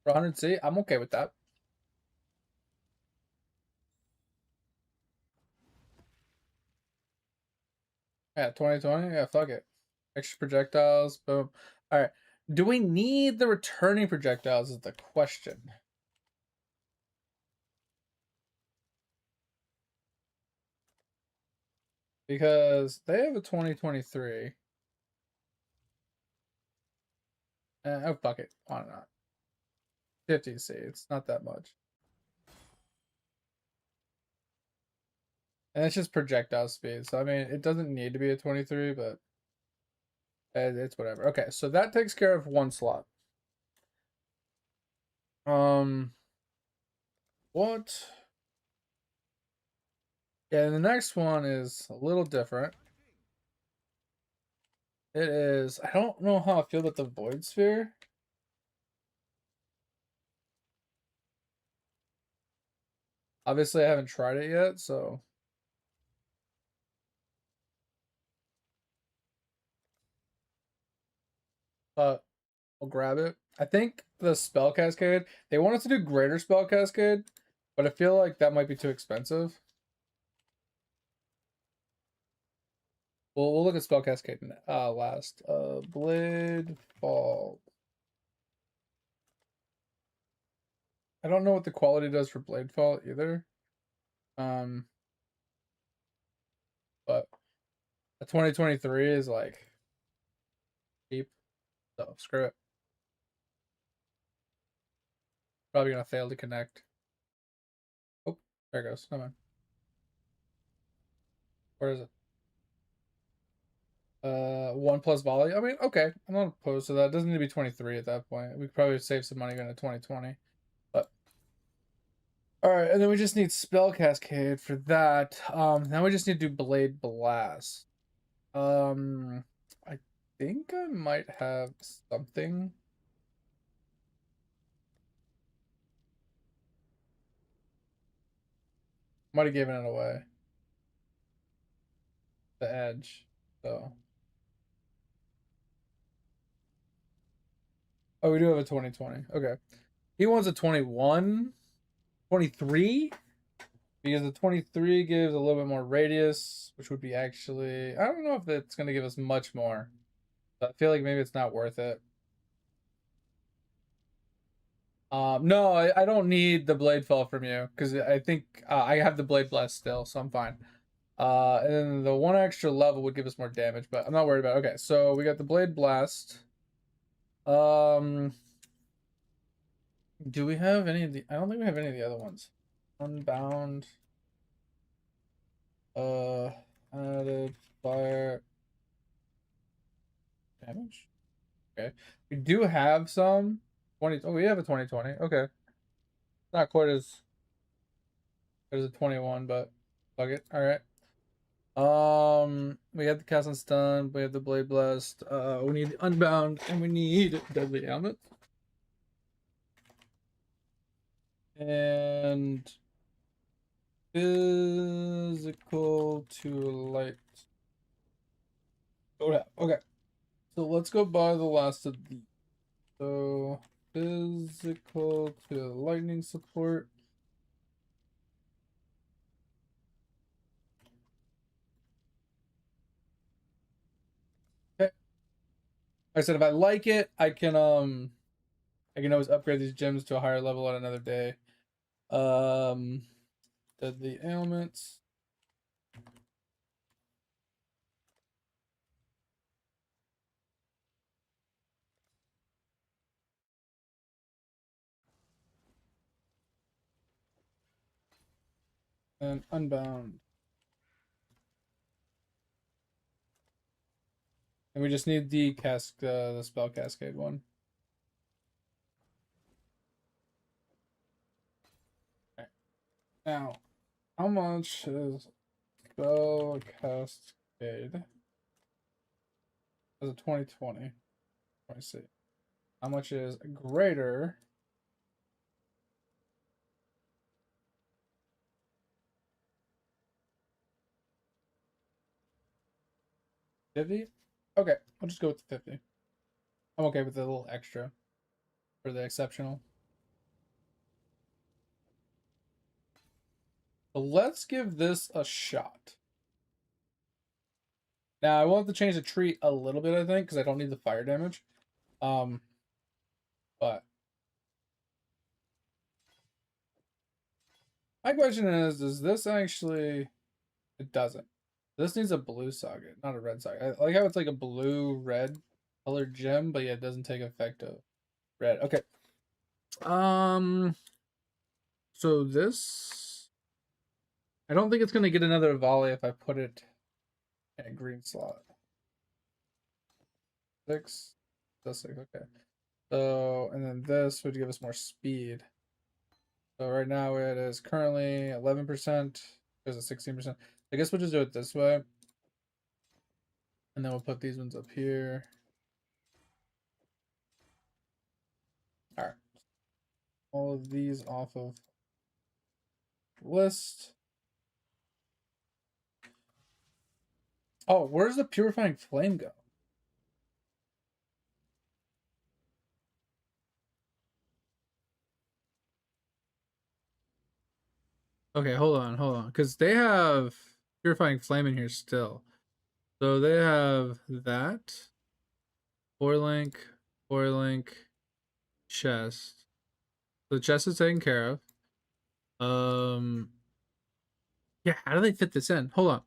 For 100C, I'm okay with that. Yeah, 2020. Yeah, fuck it. Extra projectiles. Boom. All right. Do we need the returning projectiles? Is the question. Because they have a 2023. Oh, fuck it. Why not? 50 C. It's not that much. And it's just projectile speed. So, I mean, it doesn't need to be a 23, but it's whatever. Okay, so that takes care of one slot. What? Yeah, and the next one is a little different. It is, I don't know how I feel about the Void Sphere. Obviously, I haven't tried it yet, so. But I'll grab it. I think the Spell Cascade, they want us to do Greater Spell Cascade, but I feel like that might be too expensive. We'll look at Spell Cascade last. Blade Fall. I don't know what the quality does for Blade Fall either. But the 2023 is like cheap, so screw it. Probably gonna fail to connect. Oh, there it goes. Come on. Where is it? 1+ volley. I mean, okay, I'm not opposed to that. It doesn't need to be 23 at that point. We could probably save some money going to 2020. But all right, and then we just need Spell Cascade for that. Now we just need to do Blade Blast. I think I might have something. Might have given it away. The edge. So. Oh, we do have a 2020. Okay. He wants a 21. 23? Because the 23 gives a little bit more radius, which would be actually, I don't know if it's going to give us much more. I feel like maybe it's not worth it. No, I don't need the Blade Fall from you because I think I have the Blade Blast still, so I'm fine. And then the one extra level would give us more damage, but I'm not worried about it. Okay, so we got the Blade Blast. Do we have any of the? I don't think we have any of the other ones. Unbound. Added fire damage. Okay, we do have some 20. Oh, we have a 2020. Okay, not quite as good as a 21, but fuck it. All right. We have the cast and stun. We have the blade blast. We need the unbound, and we need deadly ailment. And physical to light. Oh, yeah. Okay. So let's go by the last of these. So physical to lightning support. Okay. I said if I like it, I can always upgrade these gems to a higher level on another day. The ailments. And unbound. And we just need the the spell cascade one. Okay. Now, how much is spell cascade? As a 2020. Let me see. How much is greater? $50? Okay, I'll just go with the 50. I'm okay with a little extra for the exceptional. So let's give this a shot. Now I will have to change the tree a little bit, I think, because I don't need the fire damage. But my question is, does this actually? It doesn't. This needs a blue socket, not a red socket. I like how it's like a blue-red colored gem, but yeah, it doesn't take effect of red. Okay. So this, I don't think it's gonna get another volley if I put it in a green slot. 6, that's 6, okay. So, and then this would give us more speed. So right now it is currently 11%. There's a 16%. I guess we'll just do it this way. And then we'll put these ones up here. All right. All of these off of list. Oh, where's the purifying flame go? Okay, hold on. Because they have purifying flame in here still. So they have that. Four link, chest. So the chest is taken care of. Yeah, how do they fit this in? Hold on.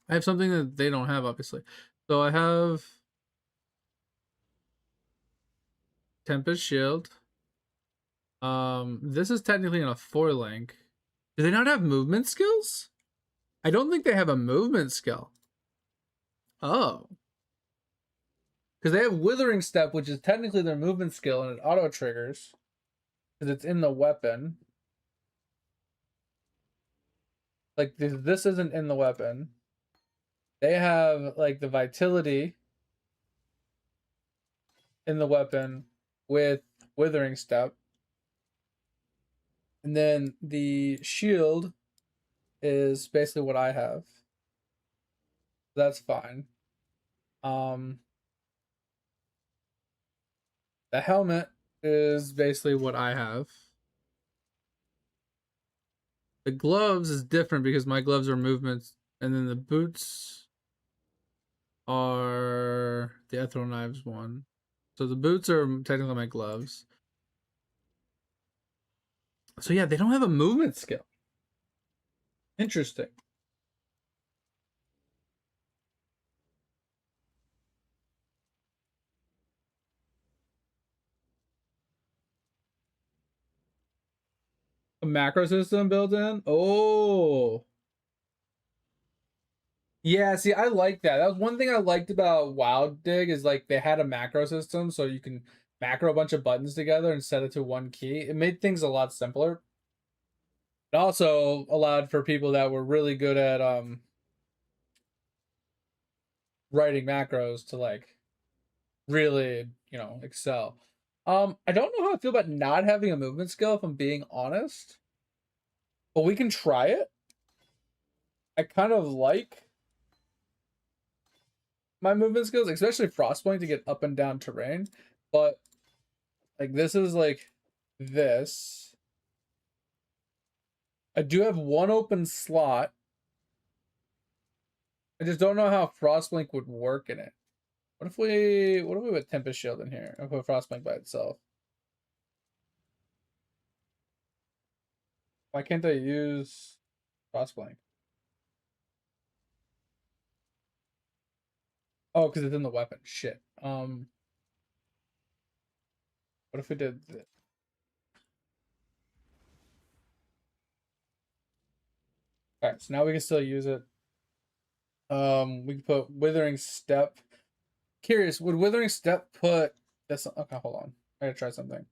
I have something that they don't have, obviously. So I have Tempest Shield. This is technically in a 4-link. Do they not have movement skills? I don't think they have a movement skill. Oh. Because they have Withering Step, which is technically their movement skill, and it auto triggers. Because it's in the weapon. Like, this isn't in the weapon. They have, like, the Vitality in the weapon with Withering Step. And then the shield is basically what I have. That's fine. The helmet is basically what I have. The gloves is different because my gloves are movements, and then the boots are the Ethereal Knives one. So the boots are technically my gloves. So yeah, they don't have a movement skill. Interesting. A macro system built in? Oh. Yeah, see, I like that. That was one thing I liked about WoW Dig is like they had a macro system so you can macro a bunch of buttons together and set it to one key. It made things a lot simpler. It also allowed for people that were really good at writing macros to like really, excel. I don't know how I feel about not having a movement skill if I'm being honest. But we can try it. I kind of like my movement skills, especially Frostpoint to get up and down terrain. But like this is like this. I do have one open slot. I just don't know how Frostblink would work in it. What if we put Tempest Shield in here and put Frostblink by itself? Why can't I use Frostblink? Oh, because it's in the weapon. Shit. What if we did this? Alright, so now we can still use it. We can put Withering Step. Curious, would Withering Step put this? Okay, hold on. I gotta try something.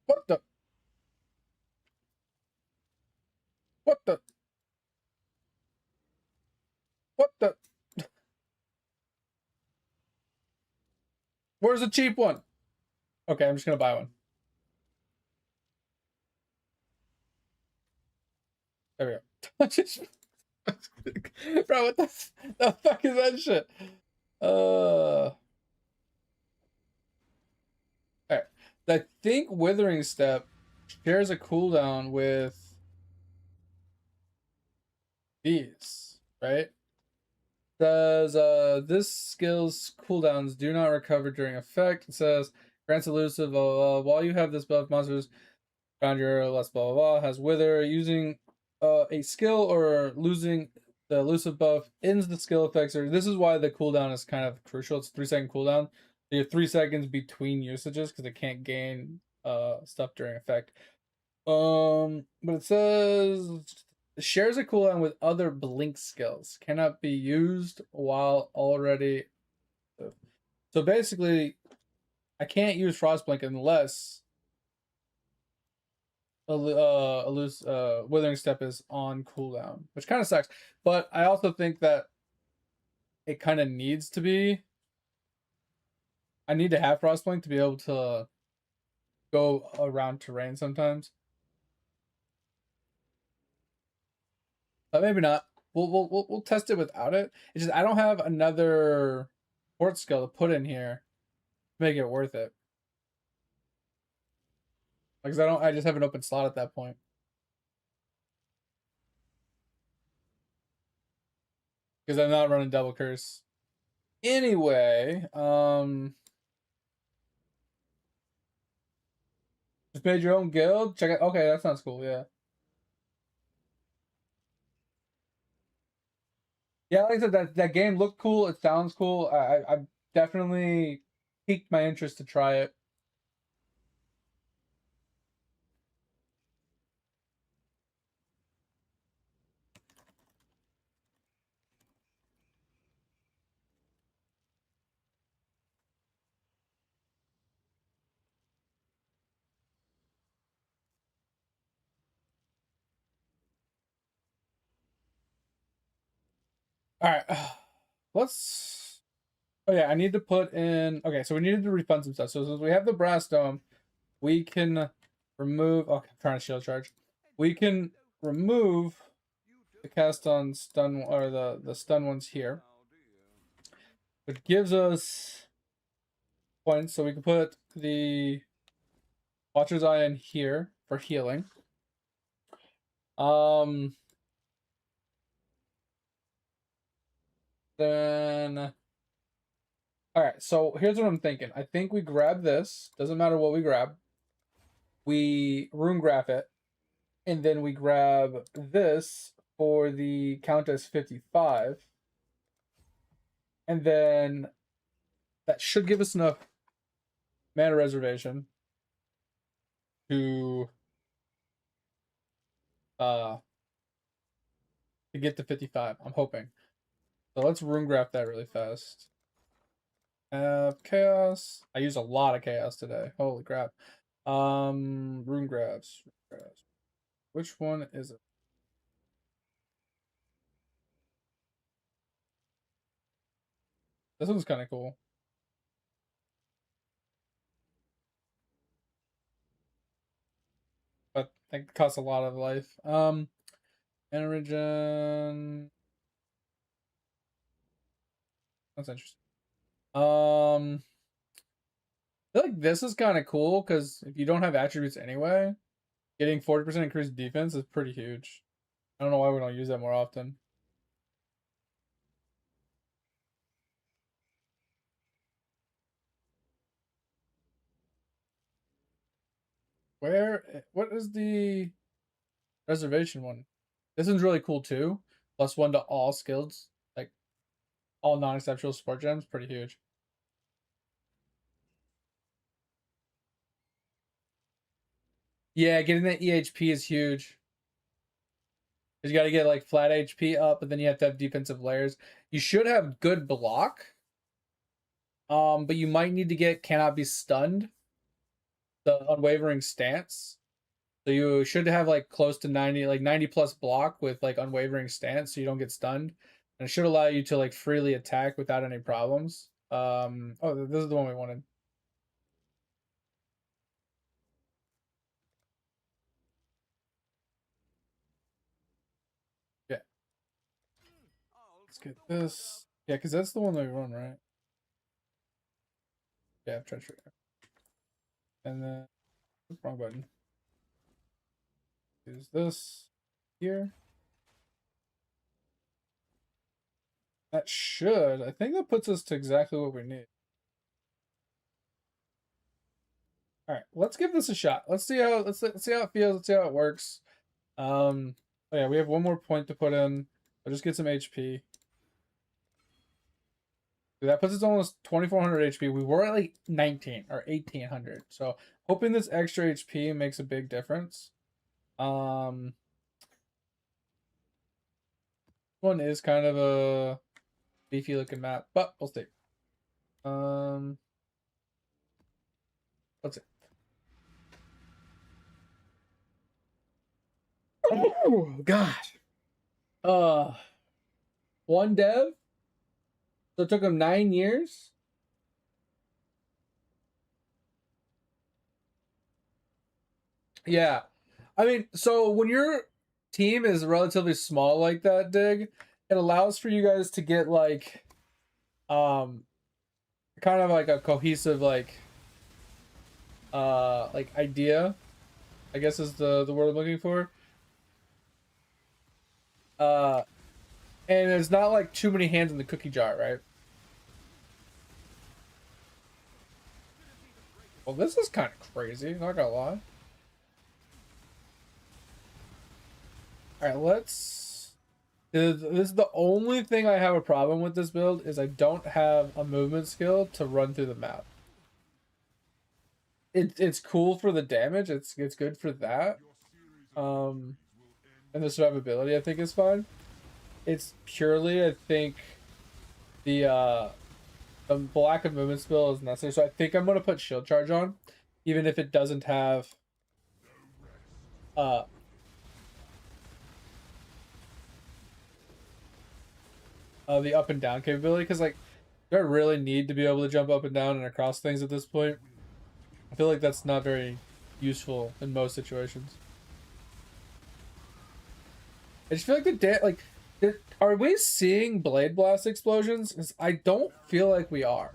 What the? What the? What the? Where's the cheap one? Okay, I'm just gonna buy one. There we go. Just... Bro, what the fuck is that shit? Alright. I think Withering Step shares a cooldown with these, right? Says this skill's cooldowns do not recover during effect. It says grants elusive while you have this buff, monsters around your less blah blah blah has wither. Using a skill or losing the elusive buff ends the skill effects. Or this is why the cooldown is kind of crucial. It's a 3-second cooldown. You have 3 seconds between usages because it can't gain stuff during effect. But it says shares a cooldown with other blink skills. Cannot be used while already. So basically, I can't use Frostblink unless a loose Withering Step is on cooldown, which kind of sucks. But I also think that it kind of needs to be. I need to have Frostblink to be able to go around terrain sometimes. But maybe not. We'll test it without it. It's just I don't have another port skill to put in here to make it worth it. Because I just have an open slot at that point. Because I'm not running double curse. Anyway, just made your own guild. Check it. Okay, that sounds cool. Yeah. Yeah, like I said, that game looked cool. It sounds cool. I definitely piqued my interest to try it. All right, let's. Oh yeah, I need to put in. Okay, so we needed to refund some stuff. So since we have the brass dome, we can remove. Okay, I'm trying to shield charge. We can remove the cast on stun or the stun ones here. It gives us points, so we can put the Watcher's Eye in here for healing. Then all right, so here's what I'm thinking. I think we grab this. Doesn't matter what we grab. We rune graph it, and then we grab this for the Countess 55. And then that should give us enough mana reservation to uh to get to 55. I'm hoping. So let's rune graph that really fast. Chaos. I used a lot of chaos today. Holy crap. Rune grabs. Which one is it? This one's kind of cool. But it costs a lot of life. Energen. That's interesting. I feel like this is kind of cool because if you don't have attributes anyway, getting 40% increased defense is pretty huge. I don't know why we don't use that more often. What is the reservation one? This one's really cool too. +1 to all skills, like all non-exceptional support gems, pretty huge. Yeah, getting that EHP is huge. Because you got to get like flat HP up, but then you have to have defensive layers. You should have good block. But you might need to get cannot be stunned, the unwavering stance. So you should have like close to 90, like 90 plus block with like unwavering stance so you don't get stunned. And it should allow you to like freely attack without any problems. Oh, this is the one we wanted. Yeah. Let's get this. Yeah, because that's the one that we run, right? Yeah, treachery. And then wrong button. Use this here. That should. I think that puts us to exactly what we need. All right, let's give this a shot. Let's see how let's see how it feels. Let's see how it works. Oh yeah, we have one more point to put in. I'll just get some HP. That puts us almost 2400 HP. We were at like 19 or 1800. So hoping this extra HP makes a big difference. One is kind of a beefy looking map, but we'll see. Let's see. Oh gosh. One dev. So it took him 9 years. Yeah. I mean, so when your team is relatively small like that, Dig, it allows for you guys to get like kind of like a cohesive like idea, I guess is the word I'm looking for. And there's not like too many hands in the cookie jar, right? Well, this is kind of crazy, not gonna lie. All right, let's. This is the only thing I have a problem with this build is I don't have a movement skill to run through the map. It's cool for the damage. It's good for that. And the survivability I think is fine. It's purely I think the lack of movement skill is necessary. So I think I'm gonna put shield charge on, even if it doesn't have the up and down capability, because like do I really need to be able to jump up and down and across things at this point? I feel like that's not very useful in most situations. I just feel like are we seeing blade blast explosions? 'Cause I don't feel like we are.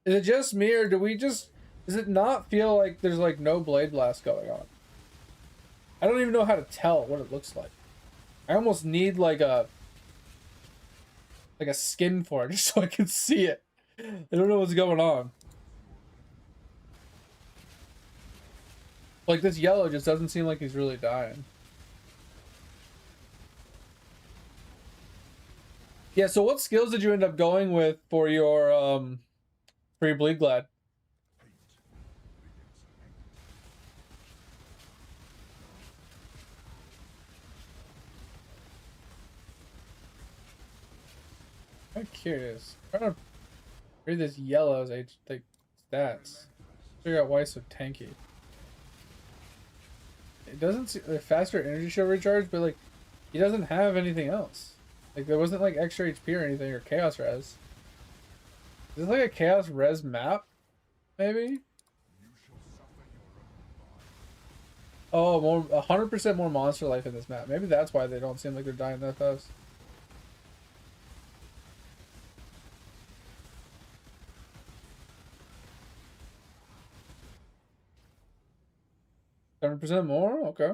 Is it just me, or does it not feel like there's like no blade blast going on? I don't even know how to tell what it looks like. I almost need like a skin for it just so I can see it. I don't know what's going on. Like this yellow just doesn't seem like he's really dying. Yeah, so what skills did you end up going with for your Bleed Glad? I'm curious. I'm trying to read this yellow's age like stats. Figure out why it's so tanky. It doesn't see a faster energy shield recharge, but like he doesn't have anything else. Like there wasn't like extra HP or anything or chaos res. Is this like a chaos res map? Maybe? Oh, 100% more monster life in this map. Maybe that's why they don't seem like they're dying that fast. %7 more? Okay.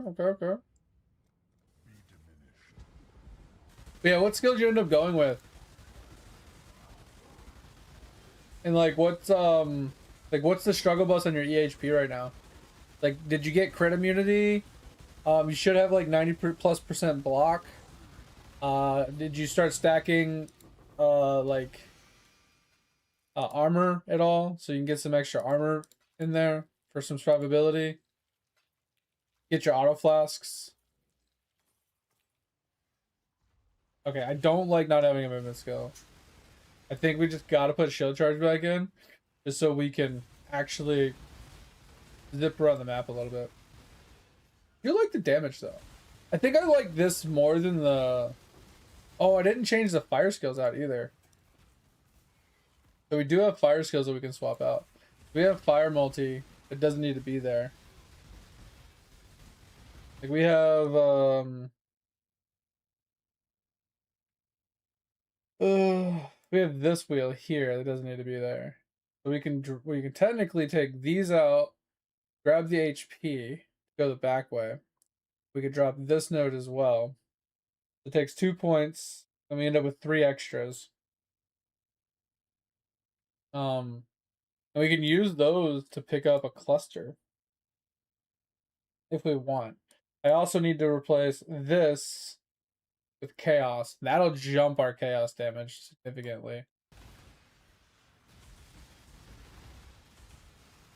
But yeah, what skills you end up going with? And like what's the struggle bus on your EHP right now? Like did you get crit immunity? You should have like 90+% block. Did you start stacking armor at all so you can get some extra armor in there for some survivability? Get your auto flasks. Okay, I don't like not having a movement skill. I think we just gotta put shield charge back in just so we can actually zip around the map a little bit. You like the damage though. I think I like this more than the... Oh, I didn't change the fire skills out either. So we do have fire skills that we can swap out. We have fire multi. It doesn't need to be there. Like we have we have this wheel here that doesn't need to be there. So we can technically take these out, grab the HP, go the back way. We could drop this node as well. It takes 2 points, and we end up with 3 extras. And we can use those to pick up a cluster if we want. I also need to replace this with chaos. That'll jump our chaos damage significantly.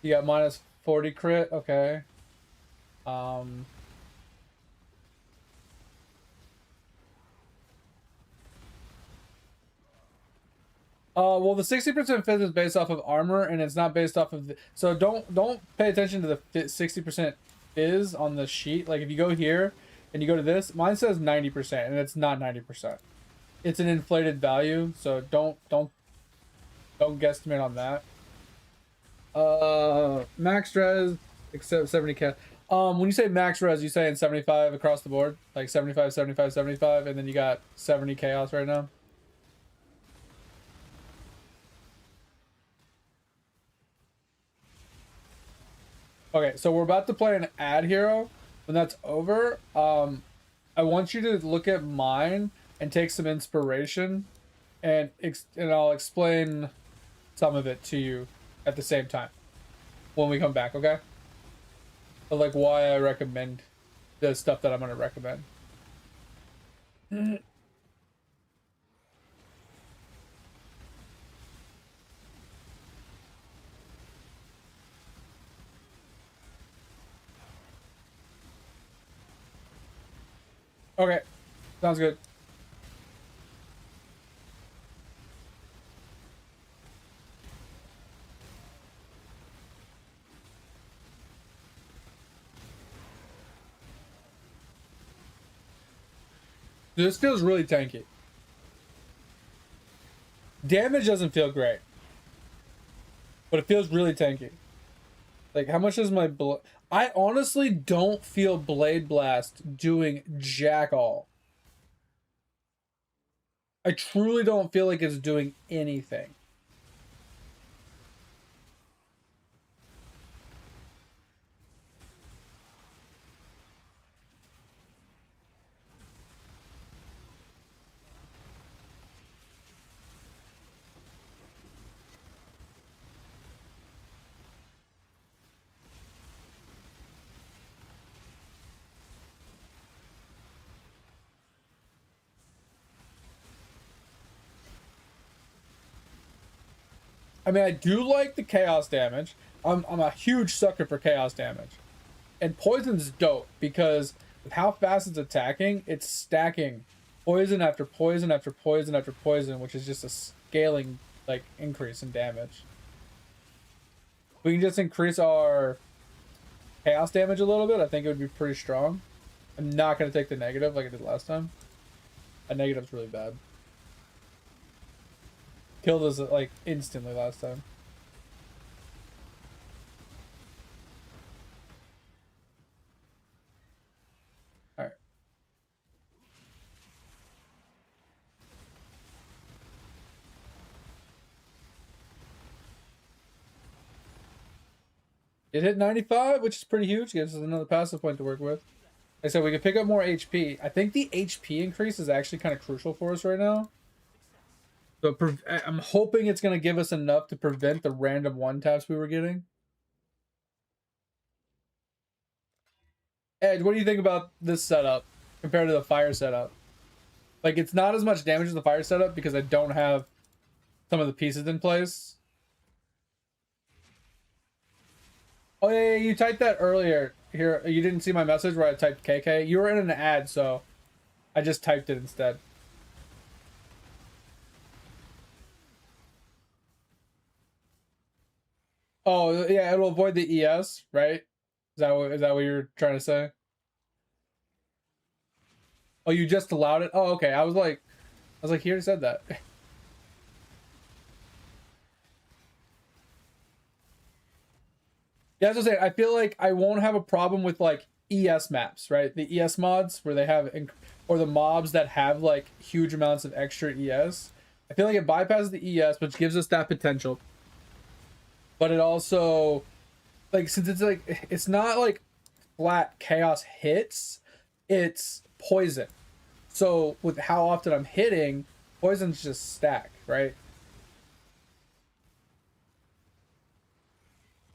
You got minus 40 crit, okay. Well, the 60% fizz is based off of armor, and it's not based off of so don't pay attention to the 60% fizz on the sheet. Like if you go here and you go to this, mine says 90%, and it's not 90%. It's an inflated value, so don't guesstimate on that. Max res except 70k. When you say max res, you saying 75 across the board, like 75, 75, 75, and then you got 70 chaos right now. Okay, so we're about to play an ad hero. When that's over, I want you to look at mine and take some inspiration, and I'll explain some of it to you at the same time when we come back, okay? But like why I recommend the stuff that I'm gonna recommend. Okay, sounds good. This feels really tanky. Damage doesn't feel great, but it feels really tanky. Like, how much is my blood? I honestly don't feel Blade Blast doing jack all. I truly don't feel like it's doing anything. I mean, I do like the chaos damage. I'm a huge sucker for chaos damage. And poison's dope because with how fast it's attacking, it's stacking poison after poison after poison after poison, which is just a scaling like increase in damage. We can just increase our chaos damage a little bit. I think it would be pretty strong. I'm not going to take the negative like I did last time. A negative's really bad. Killed us like instantly last time. Alright. It hit 95, which is pretty huge. Gives us another passive point to work with. Like I said, we can pick up more HP. I think the HP increase is actually kind of crucial for us right now. So I'm hoping it's going to give us enough to prevent the random one taps we were getting. Edge, what do you think about this setup compared to the fire setup? Like, it's not as much damage as the fire setup because I don't have some of the pieces in place. Oh, yeah, you typed that earlier. Here, you didn't see my message where I typed KK? You were in an ad, so I just typed it instead. Oh, yeah, it'll avoid the ES, right? Is that what you're trying to say? Oh, you just allowed it? Oh, okay. I was like, he already said that. Yeah, as I was saying, I feel like I won't have a problem with like ES maps, right? The ES mods where they have, or the mobs that have like huge amounts of extra ES. I feel like it bypasses the ES, which gives us that potential. but it also, like, since it's like, it's not like flat chaos hits, it's poison. So with how often I'm hitting, poisons just stack, right?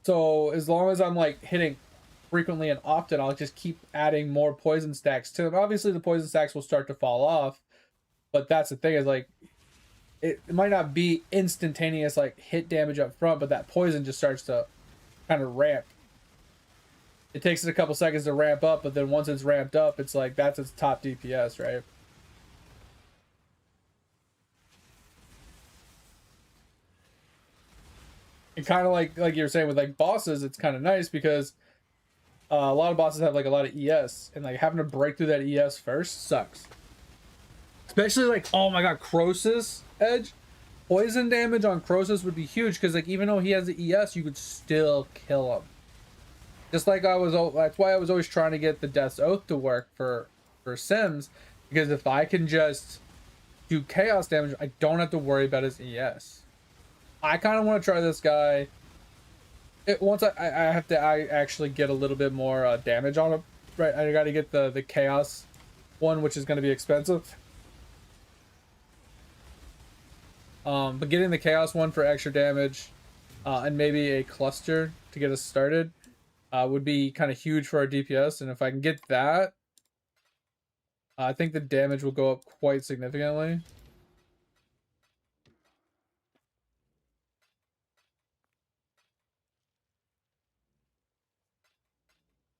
So as long as I'm like hitting frequently and often, I'll just keep adding more poison stacks to them. Obviously the poison stacks will start to fall off, but that's the thing, is like, it might not be instantaneous like hit damage up front, but that poison just starts to kind of ramp. It takes it a couple seconds to ramp up, but then once it's ramped up, it's like, that's its top DPS, right? And kind of like you were saying with like bosses, it's kind of nice because a lot of bosses have like a lot of ES, and like having to break through that ES first sucks. Especially like, oh my god, Croesus Edge. Poison damage on Croesus would be huge because like even though he has the ES, you could still kill him. Just like that's why I was always trying to get the Death's Oath to work for Sims, because if I can just do chaos damage, I don't have to worry about his ES. I kind of want to try this guy. Once I have to actually get a little bit more damage on him, right? I got to get the chaos one, which is going to be expensive. But getting the chaos one for extra damage, and maybe a cluster to get us started, would be kind of huge for our DPS. And if I can get that, I think the damage will go up quite significantly.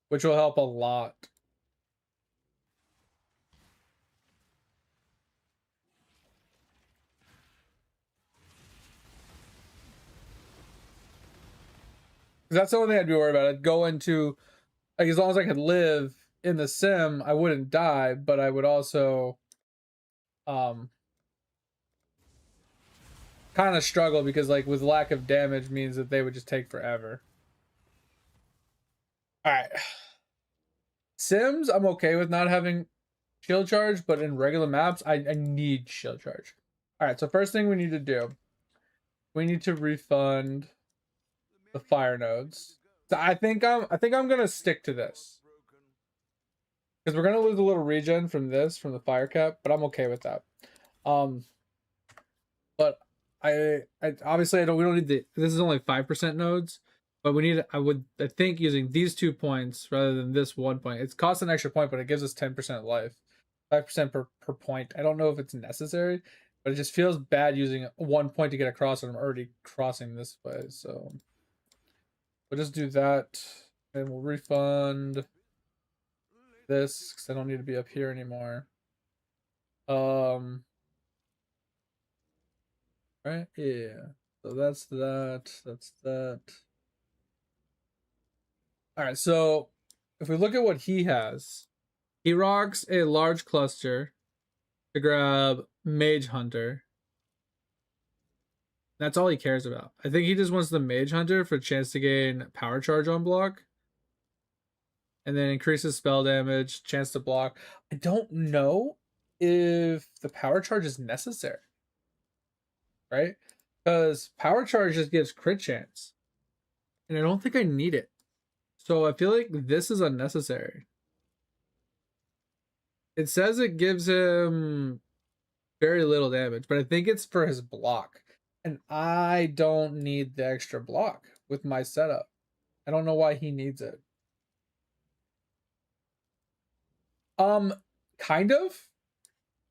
Which will help a lot. That's the only thing I'd be worried about. I'd go into, like, as long as I could live in the sim, I wouldn't die, but I would also kind of struggle because like with lack of damage means that they would just take forever. All right. Sims, I'm okay with not having shield charge, but in regular maps, I need shield charge. All right, so first thing we need to do, we need to refund the fire nodes. So I think I'm gonna stick to this because we're gonna lose a little regen from the fire cap, but I'm okay with that. But I obviously we don't need this is only 5% nodes, but we need, I think using these 2 points rather than this 1 point. It costs an extra point, but it gives us 10% life, 5% per point. I don't know if it's necessary, but it just feels bad using 1 point to get across, and I'm already crossing this way. So we'll just do that, and we'll refund this because I don't need to be up here anymore. Right, yeah. So that's that. All right, so if we look at what he has, he rocks a large cluster to grab Mage Hunter. That's all he cares about. I think he just wants the Mage Hunter for a chance to gain power charge on block. And then increases spell damage, chance to block. I don't know if the power charge is necessary. Right? Because power charge just gives crit chance. And I don't think I need it. So I feel like this is unnecessary. It says it gives him very little damage, but I think it's for his block. And I don't need the extra block with my setup. I don't know why he needs it. Kind of.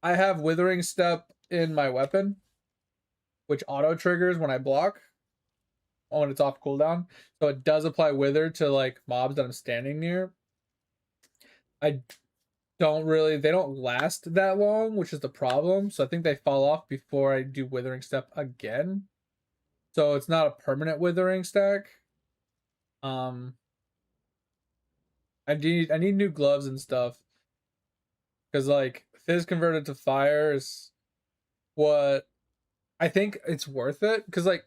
I have Withering Step in my weapon, which auto triggers when I block when it's off cooldown. So it does apply Wither to like mobs that I'm standing near. They don't last that long, which is the problem. So I think they fall off before I do Withering Step again. So it's not a permanent Withering stack. I need new gloves and stuff. Because like Fizz converted to fire is what I think it's worth it. Because like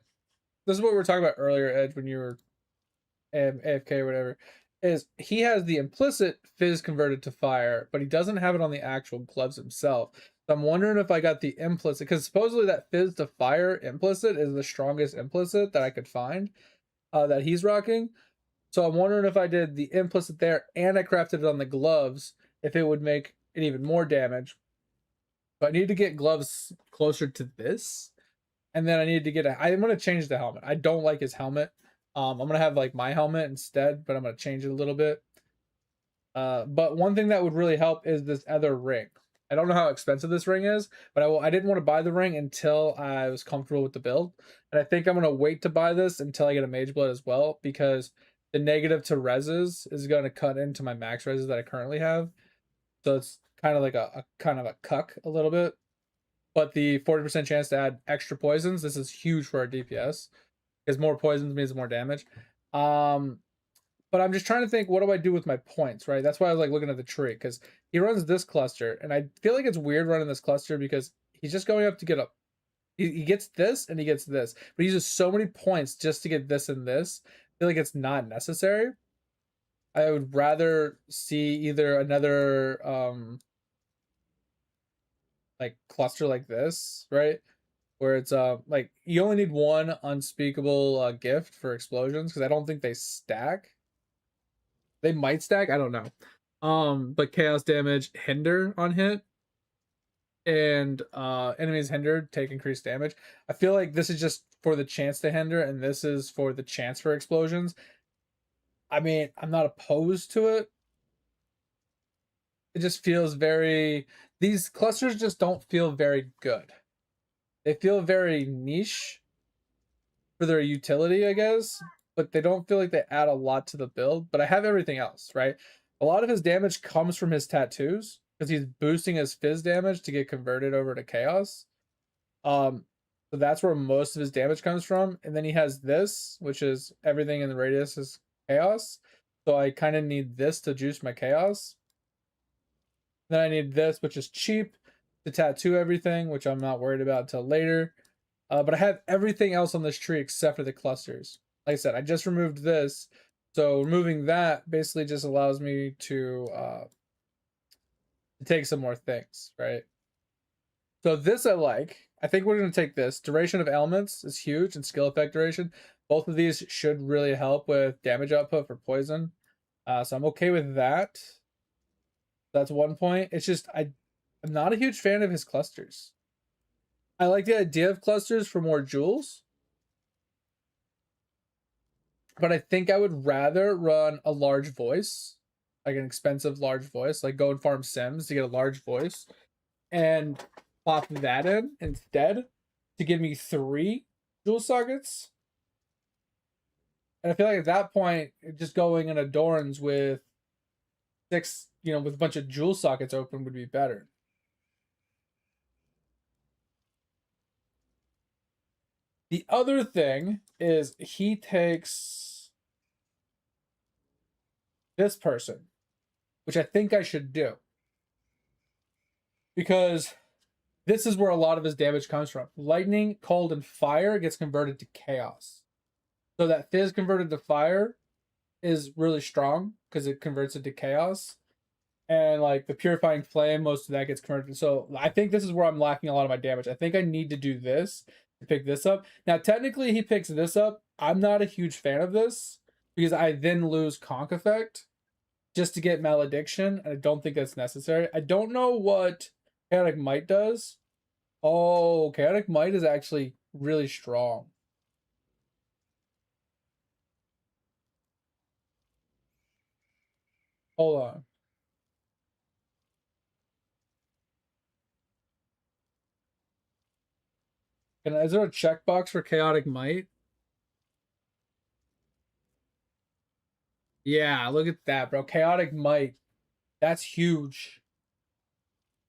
this is what we were talking about earlier, Edge, when you were AFK or whatever, is he has the implicit Fizz converted to fire, but he doesn't have it on the actual gloves himself. So I'm wondering if I got the implicit, because supposedly that Fizz to fire implicit is the strongest implicit that I could find. that he's rocking. So I'm wondering if I did the implicit there and I crafted it on the gloves, if it would make it even more damage. But I need to get gloves closer to this. And then I need to get I'm going to change the helmet. I don't like his helmet. I'm going to have like my helmet instead, but I'm going to change it a little bit. But one thing that would really help is this other ring. I don't know how expensive this ring is, but I didn't want to buy the ring until I was comfortable with the build. And I think I'm going to wait to buy this until I get a Mage Blood as well, because the negative to reses is going to cut into my max reses that I currently have. So it's kind of like a kind of a cuck a little bit. But the 40% chance to add extra poisons, this is huge for our DPS, because more poisons means more damage. But I'm just trying to think, what do I do with my points, right? That's why I was like looking at the tree, because he runs this cluster, and I feel like it's weird running this cluster because he's just going up to get up. He gets this and he gets this, but he uses so many points just to get this and this. I feel like it's not necessary. I would rather see either another like cluster like this, right? Where it's like you only need one unspeakable gift for explosions, because I don't think they stack. They might stack, I don't know. But chaos damage hinder on hit, and enemies hindered take increased damage. I feel like this is just for the chance to hinder, and this is for the chance for explosions. I mean, I'm not opposed to it. It just feels very, these clusters just don't feel very good. They feel very niche for their utility, I guess, but they don't feel like they add a lot to the build. But I have everything else, right? A lot of his damage comes from his tattoos, because he's boosting his fizz damage to get converted over to chaos. So that's where most of his damage comes from. And then he has this, which is everything in the radius is chaos. So I kind of need this to juice my chaos. Then I need this, which is cheap, to tattoo everything, which I'm not worried about until later. But I have everything else on this tree except for the clusters. Like I said, I just removed this. So removing that basically just allows me to take some more things, right? So this I like. I think we're going to take this. Duration of elements is huge, and skill effect duration. Both of these should really help with damage output for poison. So I'm okay with that. That's one point. It's just I'm not a huge fan of his clusters. I like the idea of clusters for more jewels, but I think I would rather run a large voice, like an expensive large voice, like go and farm Sims to get a large voice, and pop that in instead to give me 3 jewel sockets. And I feel like at that point, just going in Adorns with 6, with a bunch of jewel sockets open would be better. The other thing is he takes this person, which I think I should do, because this is where a lot of his damage comes from. Lightning, cold, and fire gets converted to chaos. So that fizz converted to fire is really strong because it converts it to chaos. And like the purifying flame, most of that gets converted. So I think this is where I'm lacking a lot of my damage. I think I need to do this to pick this up. Now, technically, he picks this up. I'm not a huge fan of this because I then lose Conk Effect just to get Malediction, and I don't think that's necessary. I don't know what Chaotic Might does. Oh, Chaotic Might is actually really strong. Hold on. Is there a checkbox for Chaotic Might? Yeah, look at that, bro. Chaotic Might. That's huge.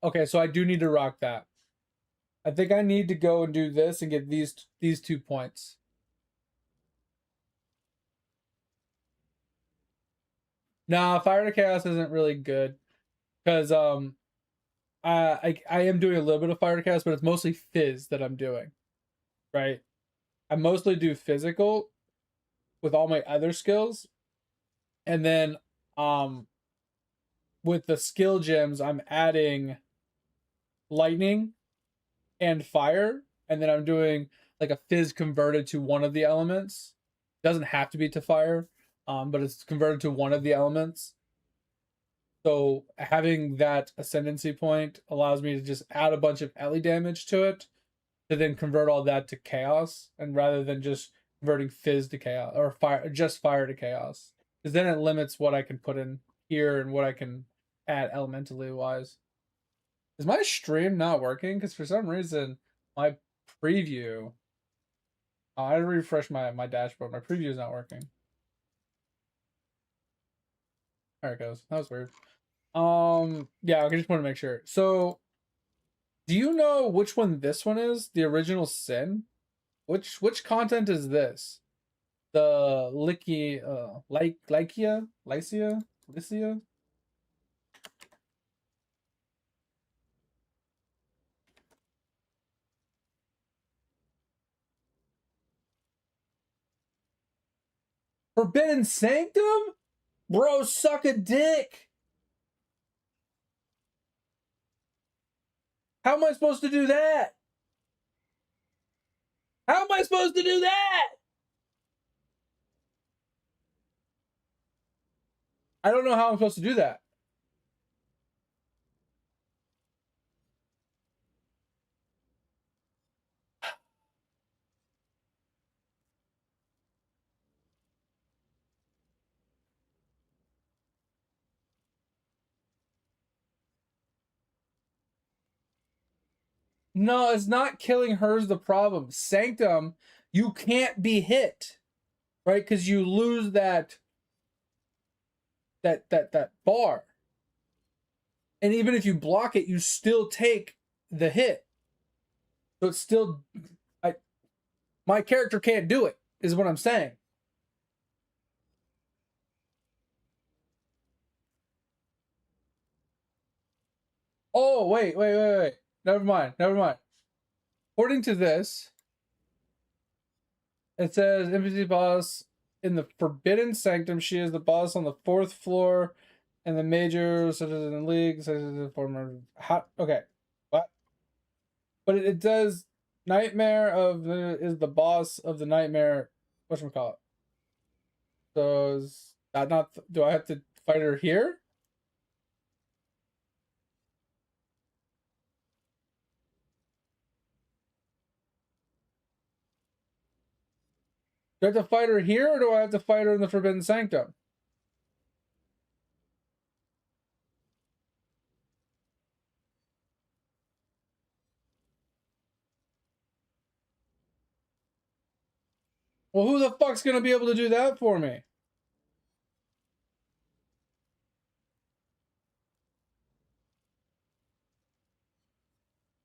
Okay, so I do need to rock that. I think I need to go and do this and get these 2 points. Nah, Fire to Chaos isn't really good because I am doing a little bit of Fire to Chaos, but it's mostly Fizz that I'm doing, right? I mostly do physical with all my other skills, and then with the skill gems I'm adding lightning and fire, and then I'm doing like a Fizz converted to one of the elements Doesn't have to be to fire, but it's converted to one of the elements. So having that ascendancy point allows me to just add a bunch of ele damage to it, to then convert all that to chaos, and rather than just converting fizz to chaos or fire, just fire to chaos, because then it limits what I can put in here and what I can add elementally wise. Is my stream not working? Because for some reason my preview, I had to refresh my dashboard. My preview is not working. There it goes. That was weird. Yeah, I just want to make sure. So, do you know which one this one is? The original sin? Which content is this? The Lycia? Forbidden Sanctum? Bro, suck a dick. How am I supposed to do that? How am I supposed to do that? I don't know how I'm supposed to do that. No, it's not killing her's the problem. Sanctum, you can't be hit, right? Because you lose that bar. And even if you block it, you still take the hit. So it's still, my character can't do it, is what I'm saying. Oh, wait. Never mind. According to this, it says NPC boss in the Forbidden Sanctum. She is the boss on the 4th floor, and the major, such as in the league, such as the former. Okay, what? But it does. Nightmare is the boss of the nightmare. Whatchamacallit? So is that not? Do I have to fight her here? Do I have to fight her here, or do I have to fight her in the Forbidden Sanctum? Well, who the fuck's gonna be able to do that for me?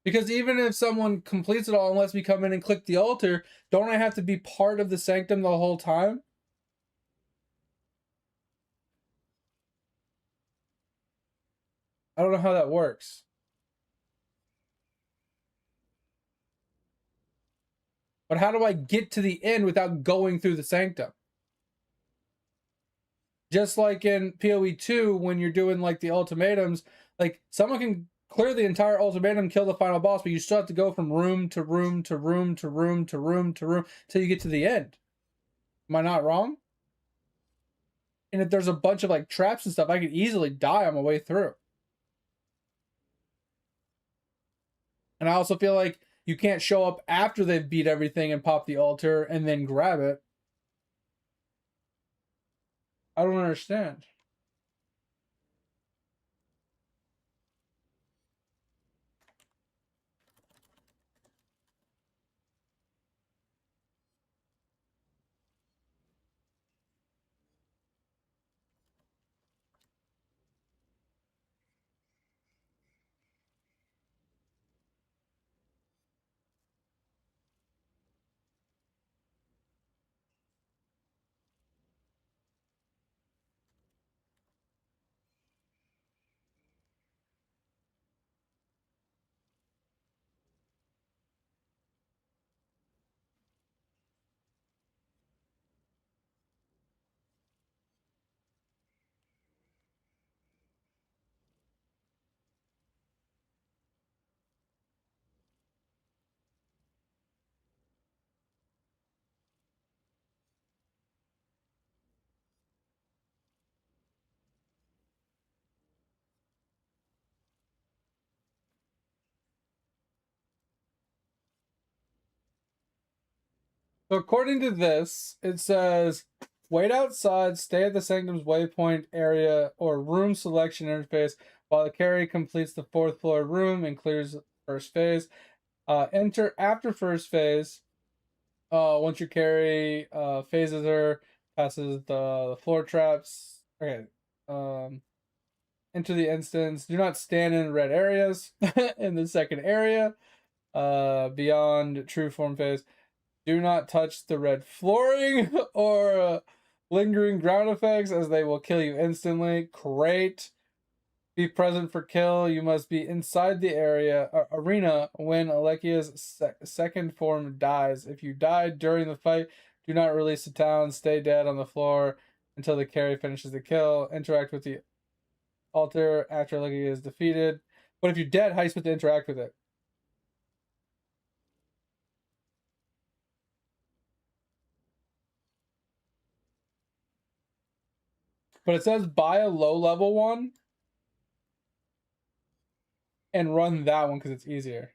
Because even if someone completes it all and lets me come in and click the altar, don't I have to be part of the sanctum the whole time? I don't know how that works. But how do I get to the end without going through the sanctum? Just like in PoE 2, when you're doing like the ultimatums, like someone can clear the entire ultimatum, kill the final boss, but you still have to go from room to room to room to room to room to room till you get to the end. Am I not wrong? And if there's a bunch of like traps and stuff, I could easily die on my way through. And I also feel like you can't show up after they've beat everything and pop the altar and then grab it. I don't understand. So according to this, it says wait outside, stay at the sanctum's waypoint area or room selection interface while the carry completes the 4th floor room and clears first phase. Enter after first phase. Once your carry phases her, passes the floor traps. Okay. Enter the instance. Do not stand in red areas in the second area. Beyond true form phase. Do not touch the red flooring or lingering ground effects as they will kill you instantly. Great. Be present for kill. You must be inside the arena when Alekia's second form dies. If you die during the fight, do not release the town. Stay dead on the floor until the carry finishes the kill. Interact with the altar after Alekia is defeated. But if you're dead, how are you supposed to interact with it? But it says buy a low level one and run that one because it's easier.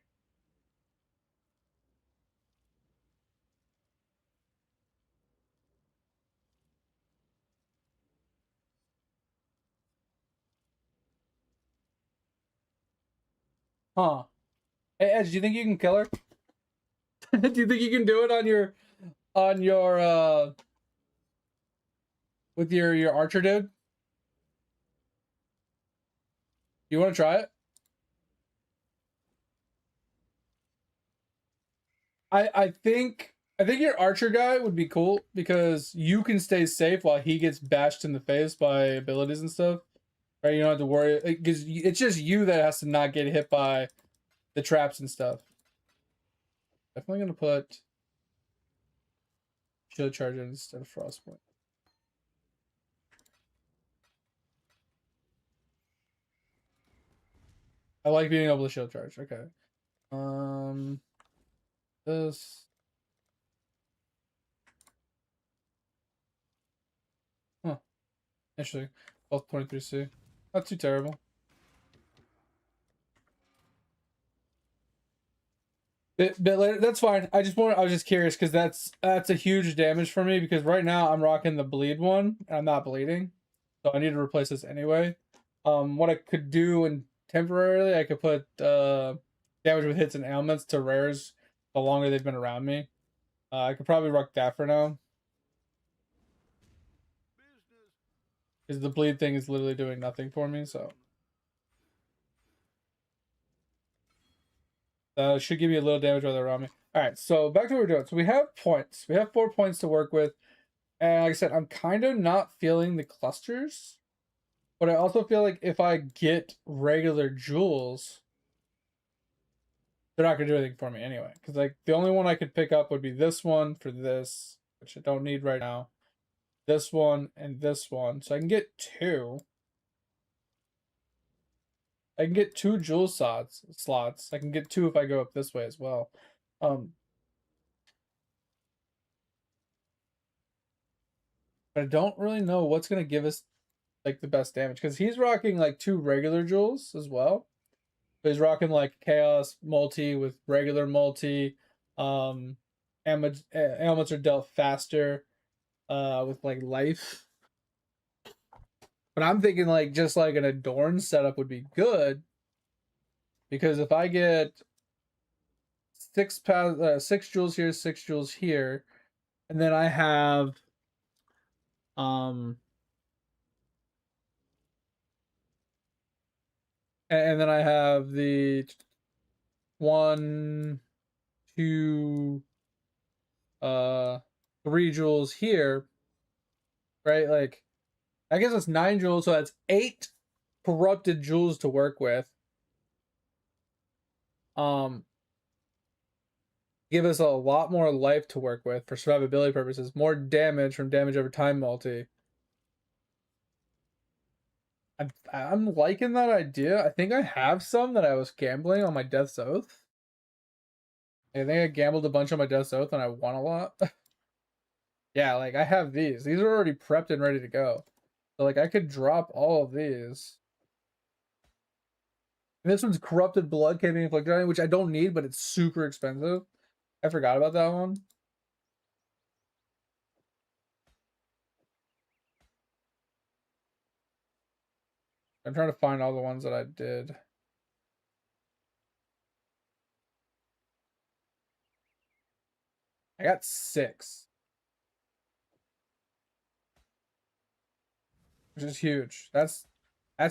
Huh. Hey Edge, do you think you can kill her? Do you think you can do it on your with your archer dude? You want to try it? I think your archer guy would be cool because you can stay safe while he gets bashed in the face by abilities and stuff. Right? You don't have to worry because it's just you that has to not get hit by the traps and stuff. Definitely gonna put shield charge instead of frostpoint. I like being able to shield charge. Okay. This. Huh. Interesting. Both 23C. Not too terrible. Bit later. That's fine. I was just curious because that's a huge damage for me because right now I'm rocking the bleed one and I'm not bleeding. So I need to replace this anyway. What I could do and temporarily, I could put damage with hits and ailments to rares the longer they've been around me. I could probably rock that for now. Because the bleed thing is literally doing nothing for me, so. Should give me a little damage while they're around me. Alright, so back to what we're doing. So we have points. We have 4 points to work with. And like I said, I'm kind of not feeling the clusters. But I also feel like if I get regular jewels, they're not going to do anything for me anyway. Because like the only one I could pick up would be this one for this, which I don't need right now. This one and this one. So I can get 2. I can get 2 jewel slots. I can get 2 if I go up this way as well. But I don't really know what's going to give us like the best damage because he's rocking like 2 regular jewels as well. So he's rocking like chaos multi with regular multi. Ailments are dealt faster with like life. But I'm thinking like just like an adorn setup would be good because if I get 6 jewels here, 6 jewels here, and then I have and then I have the 1, 2, 3 jewels here, right? Like, I guess it's 9 jewels, so that's 8 corrupted jewels to work with. Give us a lot more life to work with for survivability purposes. More damage from damage over time multi. I'm liking that idea. I think I have some that I was gambling on my Death's Oath. I think I gambled a bunch on my Death's Oath and I won a lot. Yeah, like I have these. These are already prepped and ready to go. So like I could drop all of these. And this one's Corrupted Blood Caving Inflicted, which I don't need, but it's super expensive. I forgot about that one. I'm trying to find all the ones that I did. I got 6. Which is huge. That's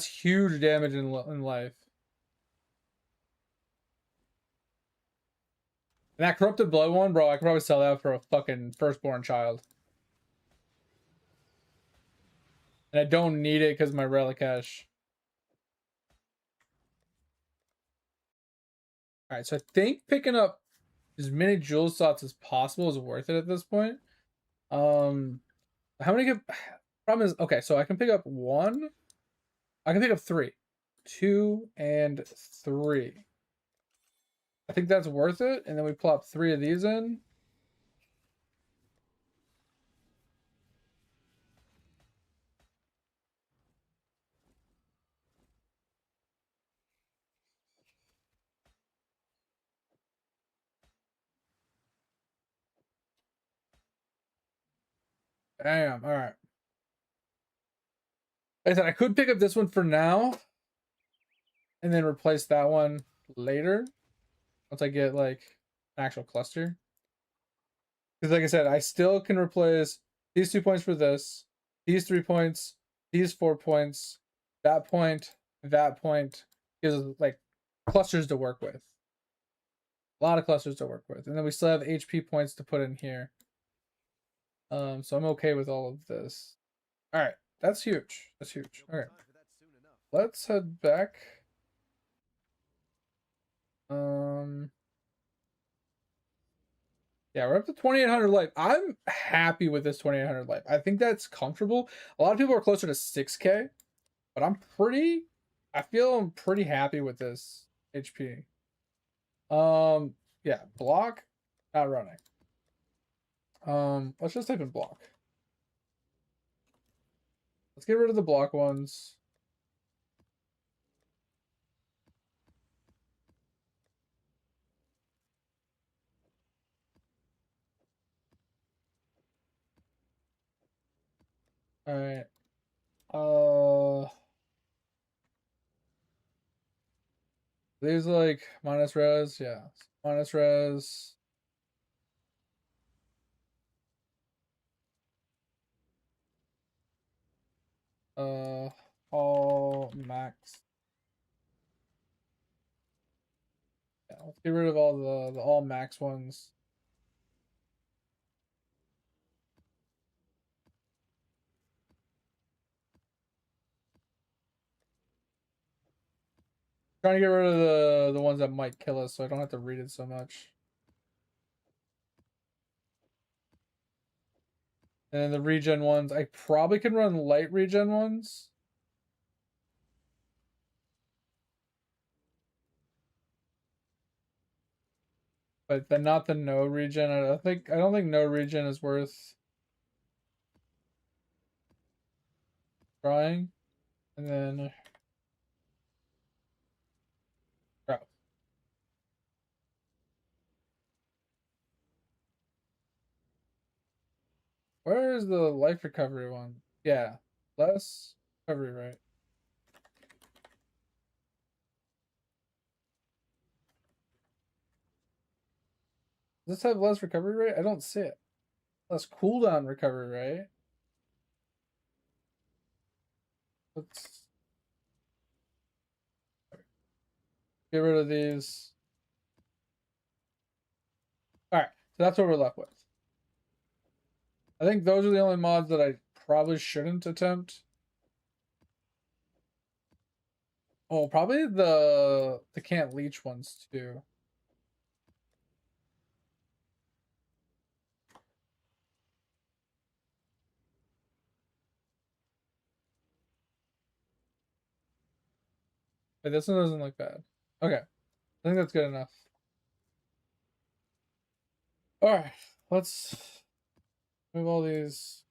huge damage in life. And that corrupted blood one, bro, I could probably sell that for a fucking firstborn child. And I don't need it because my relic cache. Alright, so I think picking up as many jewel slots as possible is worth it at this point. How many problem is, okay, so I can pick up 1. I can pick up 3. 2 and 3. I think that's worth it, and then we plop 3 of these in. Damn, alright. Like I said, I could pick up this one for now, and then replace that one later, once I get, like, an actual cluster. Because, like I said, I still can replace these 2 points for this, these 3 points, these 4 points, that point, gives us, like, clusters to work with. A lot of clusters to work with. And then we still have HP points to put in here. So I'm okay with all of this. Alright, that's huge. That's huge. Okay. Let's head back. Yeah, we're up to 2800 life. I'm happy with this 2800 life. I think that's comfortable. A lot of people are closer to 6k, but I feel I'm pretty happy with this HP. Yeah, block, not running. Let's just type in block. Let's get rid of the block ones. All right. These like minus res, yeah. Minus res. All max. Yeah, let's get rid of all the all max ones. Trying to get rid of the ones that might kill us, so I don't have to read it so much. And then the regen ones, I probably can run light regen ones. But then not the no regen. I don't think no regen is worth trying. And then oh. Where is the life recovery one? Yeah. Less recovery rate. Does this have less recovery rate? I don't see it. Less cooldown recovery rate. Let's get rid of these. Alright, so that's what we're left with. I think those are the only mods that I probably shouldn't attempt. Oh, probably the can't leech ones too. But this one doesn't look bad. Okay. I think that's good enough. Alright, let's move all these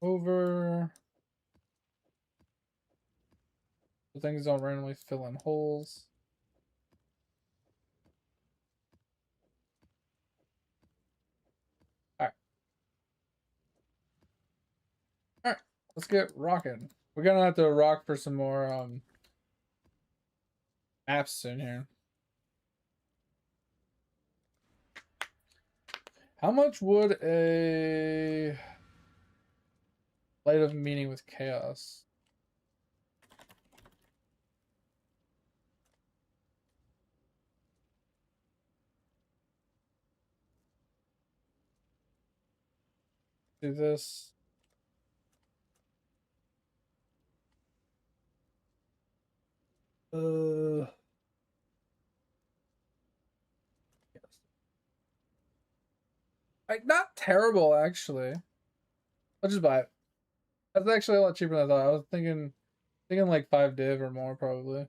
over. So things don't randomly fill in holes. Alright. Alright, let's get rocking. We're gonna have to rock for some more maps soon here. How much would a Light of Meaning with Chaos? Do this. Yes. Like, not terrible, actually. I'll just buy it. That's actually a lot cheaper than I thought. I was thinking like 5 div or more, probably. It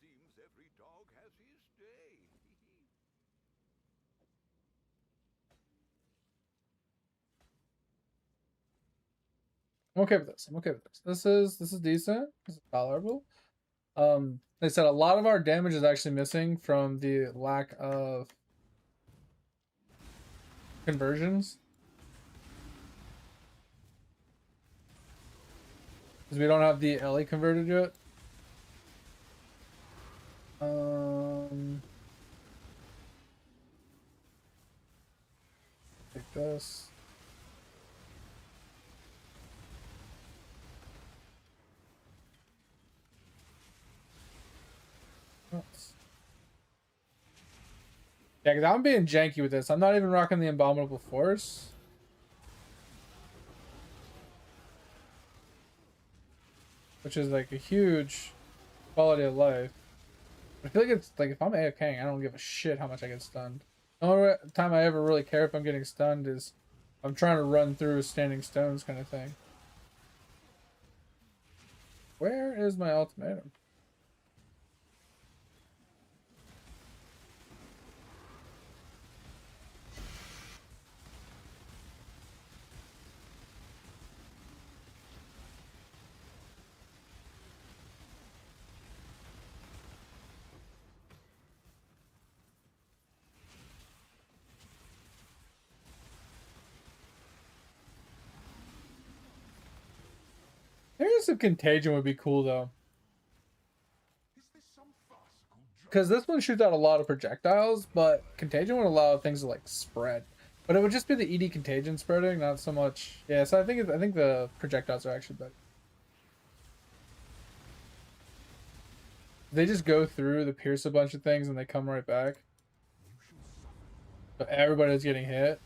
seems every dog has his day. I'm okay with this. I'm okay with this. This is decent. This is tolerable. They said a lot of our damage is actually missing from the lack of conversions. Because we don't have the LE converted yet. Take this. Yeah, because I'm being janky with this. I'm not even rocking the Abominable Force. Which is like a huge quality of life. I feel like it's like if I'm AFKing, I don't give a shit how much I get stunned. The only time I ever really care if I'm getting stunned is I'm trying to run through standing stones kind of thing. Where is my ultimatum? Maybe some contagion would be cool though. Because this one shoots out a lot of projectiles, but contagion would allow things to like spread. But it would just be the ED contagion spreading, not so much. Yeah, so I think the projectiles are actually better. They just go through the pierce a bunch of things and they come right back. So everybody's getting hit.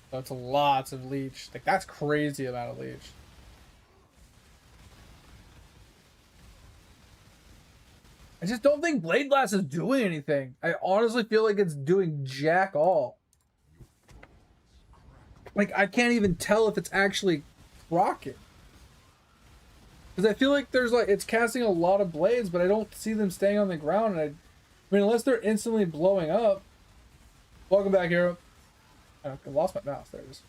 So it's lots of leech. Like that's crazy amount of leech. I just don't think Blade Blast is doing anything. I honestly feel like it's doing jack all. Like, I can't even tell if it's actually rocking. Because I feel like there's like, it's casting a lot of blades, but I don't see them staying on the ground. And I mean, unless they're instantly blowing up. Welcome back, hero. I lost my mouse. There it is.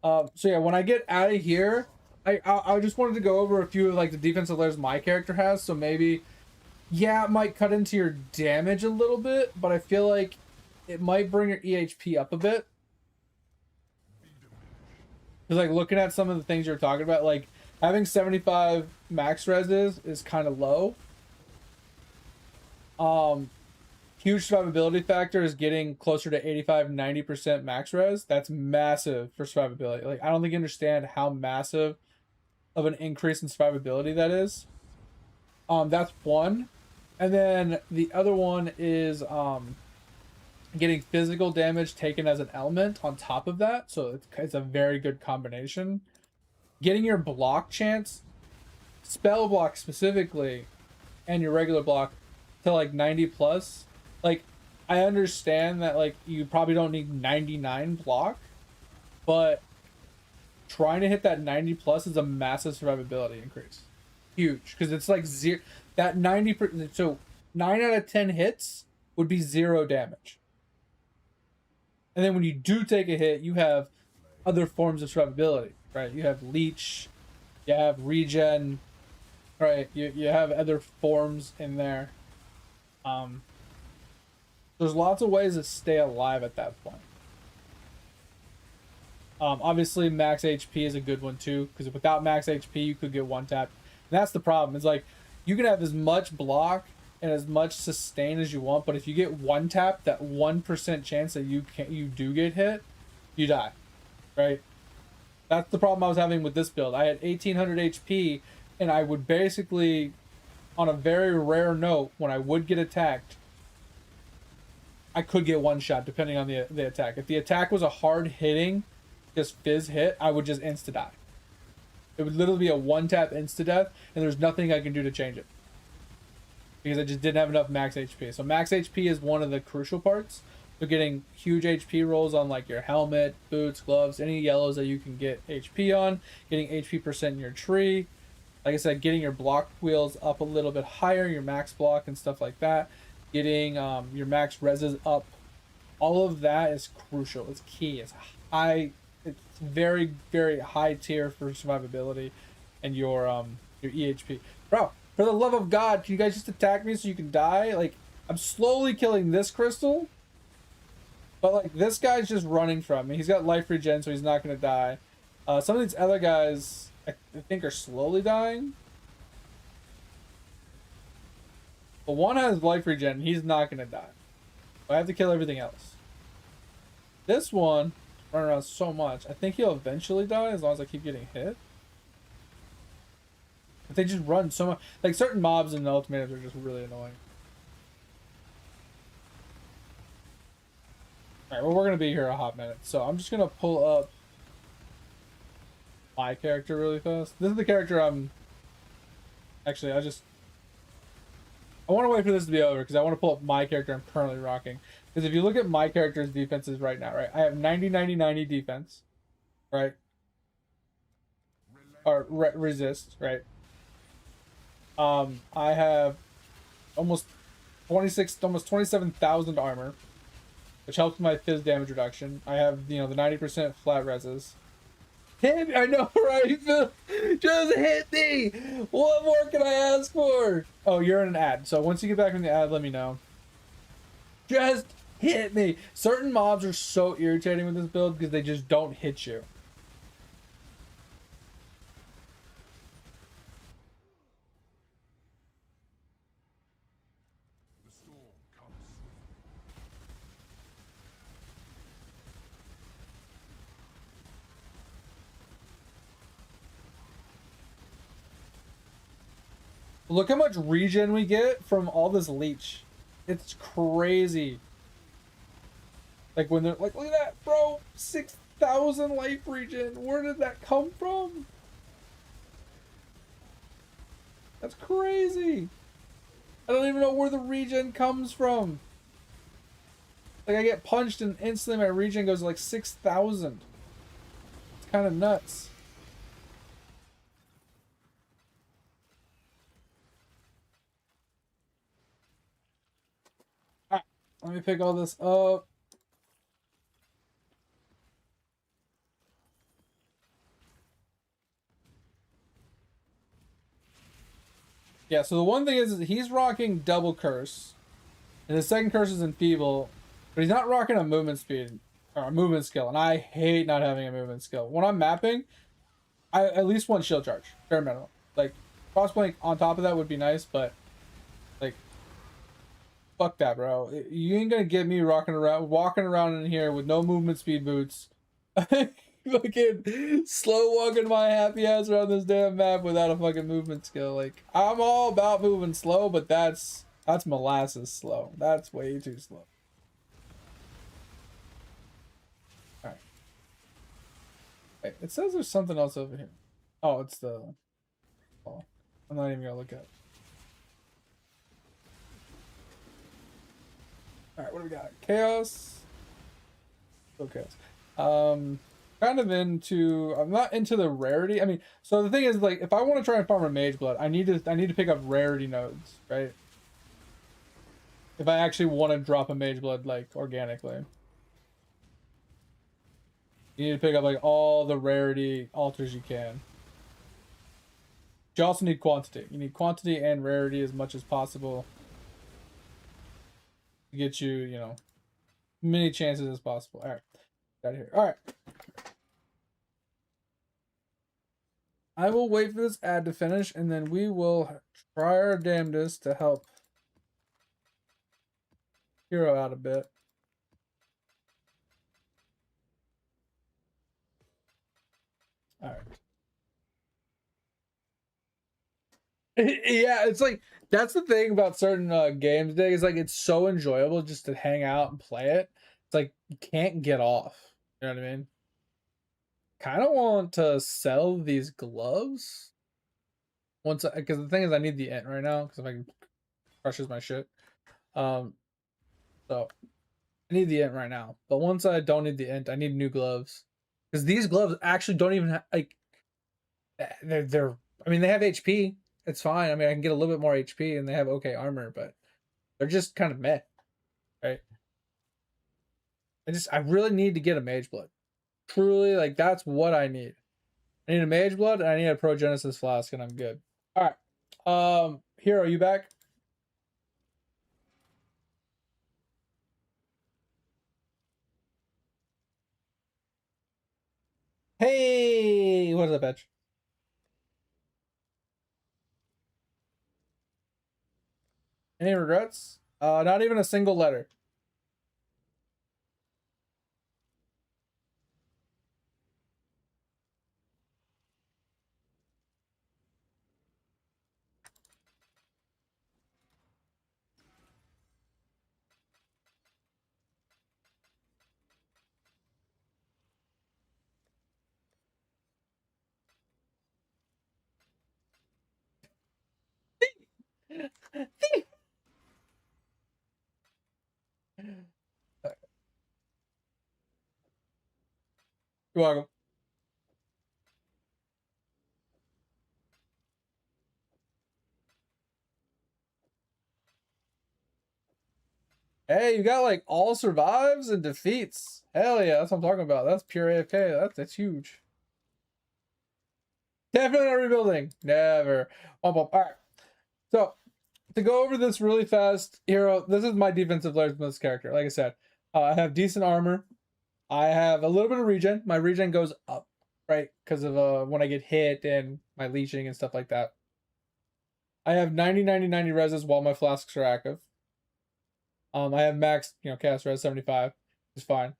So yeah, when I get out of here, I just wanted to go over a few of like the defensive layers my character has. So maybe, yeah, it might cut into your damage a little bit, but I feel like it might bring your EHP up a bit. Because like looking at some of the things you're talking about, like having 75 max res is kind of low. Huge survivability factor is getting closer to 85-90% max res. That's massive for survivability. Like I don't think you understand how massive of an increase in survivability that is. That's one. And then the other one is getting physical damage taken as an element on top of that. So it's a very good combination. Getting your block chance, spell block specifically, and your regular block to like 90 plus. Like, I understand that like you probably don't need 99 block, but trying to hit that 90 plus is a massive survivability increase. Huge, because it's like zero. That 90%, so 9 out of 10 hits would be 0 damage. And then when you do take a hit, you have other forms of survivability, right? You have leech, you have regen, right? You have other forms in there. There's lots of ways to stay alive at that point. Obviously, max HP is a good one too, because without max HP, you could get one tapped. And that's the problem. It's like you can have as much block and as much sustain as you want, but if you get one tap, that 1% chance that you do get hit, you die, right? That's the problem I was having with this build. I had 1800 HP, and I would basically, on a very rare note, when I would get attacked, I could get one shot depending on the attack. If the attack was a hard hitting, just fizz hit, I would just insta die. It would literally be a one tap insta death, and there's nothing I can do to change it because I just didn't have enough max HP. So max HP is one of the crucial parts. So getting huge HP rolls on like your helmet, boots, gloves, any yellows that you can get HP on, getting HP percent in your tree. Like I said, getting your block wheels up a little bit higher, your max block and stuff like that. Getting your max reses up. All of that is crucial. It's key. It's high. It's very, very high tier for survivability and your EHP. Bro, for the love of God, can you guys just attack me so you can die? Like, I'm slowly killing this crystal, but like this guy's just running from me. He's got life regen, so he's not gonna die. Some of these other guys, I think, are slowly dying. But one has life regen, he's not gonna die. I have to kill everything else. This one run around so much. I think he'll eventually die as long as I keep getting hit. But they just run so much. Like certain mobs in the ultimatums are just really annoying. Alright, well, we're going to be here a hot minute. So I'm just going to pull up my character really fast. This is the character I'm... Actually, I want to wait for this to be over because I want to pull up my character I'm currently rocking. Because if you look at my character's defenses right now, right? I have 90-90-90 defense, right? Or resist, right? I have almost 27,000 armor, which helps my fizz damage reduction. I have, the 90% flat reses. Hit me! I know, right? Just hit me! What more can I ask for? Oh, you're in an ad. So once you get back from the ad, let me know. Just hit me! Certain mobs are so irritating with this build because they just don't hit you. Look how much regen we get from all this leech. It's crazy. Like when they're like, look at that, bro. 6,000 life regen. Where did that come from? That's crazy. I don't even know where the regen comes from. Like I get punched and instantly my regen goes to like 6,000. It's kind of nuts. Let me pick all this up. Yeah, so the one thing is he's rocking double curse. And his second curse is enfeeble. But he's not rocking a movement speed or a movement skill. And I hate not having a movement skill. When I'm mapping, I at least want shield charge. Bare minimum. Like, crossblink on top of that would be nice, but like, fuck that, bro. You ain't gonna get me walking around in here with no movement speed boots. Fucking slow walking my happy ass around this damn map without a fucking movement skill. Like, I'm all about moving slow, but that's molasses slow. That's way too slow. Alright. Hey, it says there's something else over here. Oh, it's the... Oh, I'm not even gonna look at it. Alright, what do we got? Chaos. Okay. Kind of into... I'm not into the rarity. I mean, so the thing is, like, if I want to try and farm a mage blood, I need to pick up rarity nodes, right? If I actually want to drop a mage blood, like, organically. You need to pick up, like, all the rarity altars you can. You also need quantity. You need quantity and rarity as much as possible. to get you, you know, many chances as possible. All right, got here. All right. I will wait for this ad to finish, and then we will try our damnedest to help Hero out a bit. All right. Yeah, it's like that's the thing about certain games days. Like it's so enjoyable just to hang out and play it. It's like you can't get off. You know what I mean? Kind of want to sell these gloves once, because the thing is, I need the int right now because if I can crushes my shit. So I need the int right now. But once I don't need the int, I need new gloves because these gloves actually don't even like they're. I mean, they have HP. It's fine. I mean, I can get a little bit more HP and they have okay armor, but they're just kind of meh, right? I really need to get a Mage Blood. Truly, like that's what I need. I need a Mage Blood and I need a Pro Genesis Flask, and I'm good. All right. Hero, you back? Hey, what is up, bitch? Any regrets? Not even a single letter. You're welcome. Hey, you got like all survives and defeats. Hell yeah, that's what I'm talking about. That's pure AFK. That's huge. Definitely not rebuilding. Never. All right. So to go over this really fast, Hero, this is my defensive layers with this character. Like I said, I have decent armor. I have a little bit of regen. My regen goes up, right? Because of when I get hit and my leeching and stuff like that. I have 90, 90, 90 reses while my flasks are active. I have max, cast res 75. It's fine.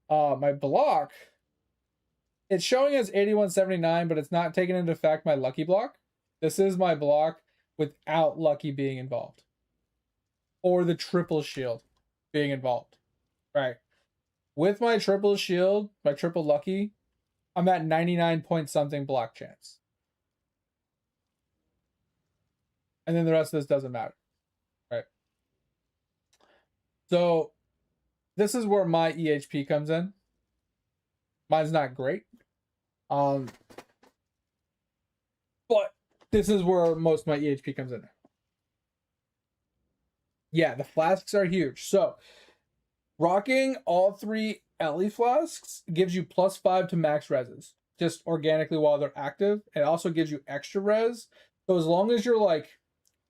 My block, it's showing as 8179, but it's not taking into effect my lucky block. This is my block without lucky being involved. Or the triple shield being involved. Right. With my triple shield, my triple lucky, I'm at 99 point something block chance. And then the rest of this doesn't matter. Right. So this is where my EHP comes in. Mine's not great. But this is where most of my EHP comes in. Yeah, the flasks are huge. So rocking all 3 Ellie flasks gives you +5 to max reses, just organically while they're active. It also gives you extra res. So as long as you're like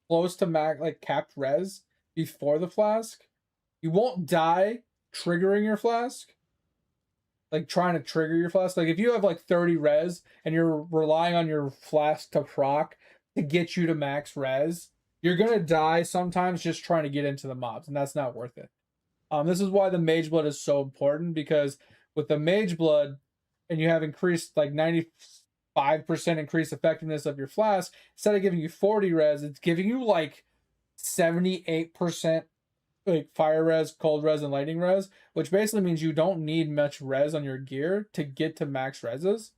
close to max, like capped res before the flask, you won't die triggering your flask. Like trying to trigger your flask. Like if you have like 30 res and you're relying on your flask to proc to get you to max res, you're gonna die sometimes just trying to get into the mobs, and that's not worth it. This is why the Mage Blood is so important, because with the Mage Blood, and you have increased like 95% increased effectiveness of your flask, instead of giving you 40 res, it's giving you like 78% like fire res, cold res, and lightning res, which basically means you don't need much res on your gear to get to max reses.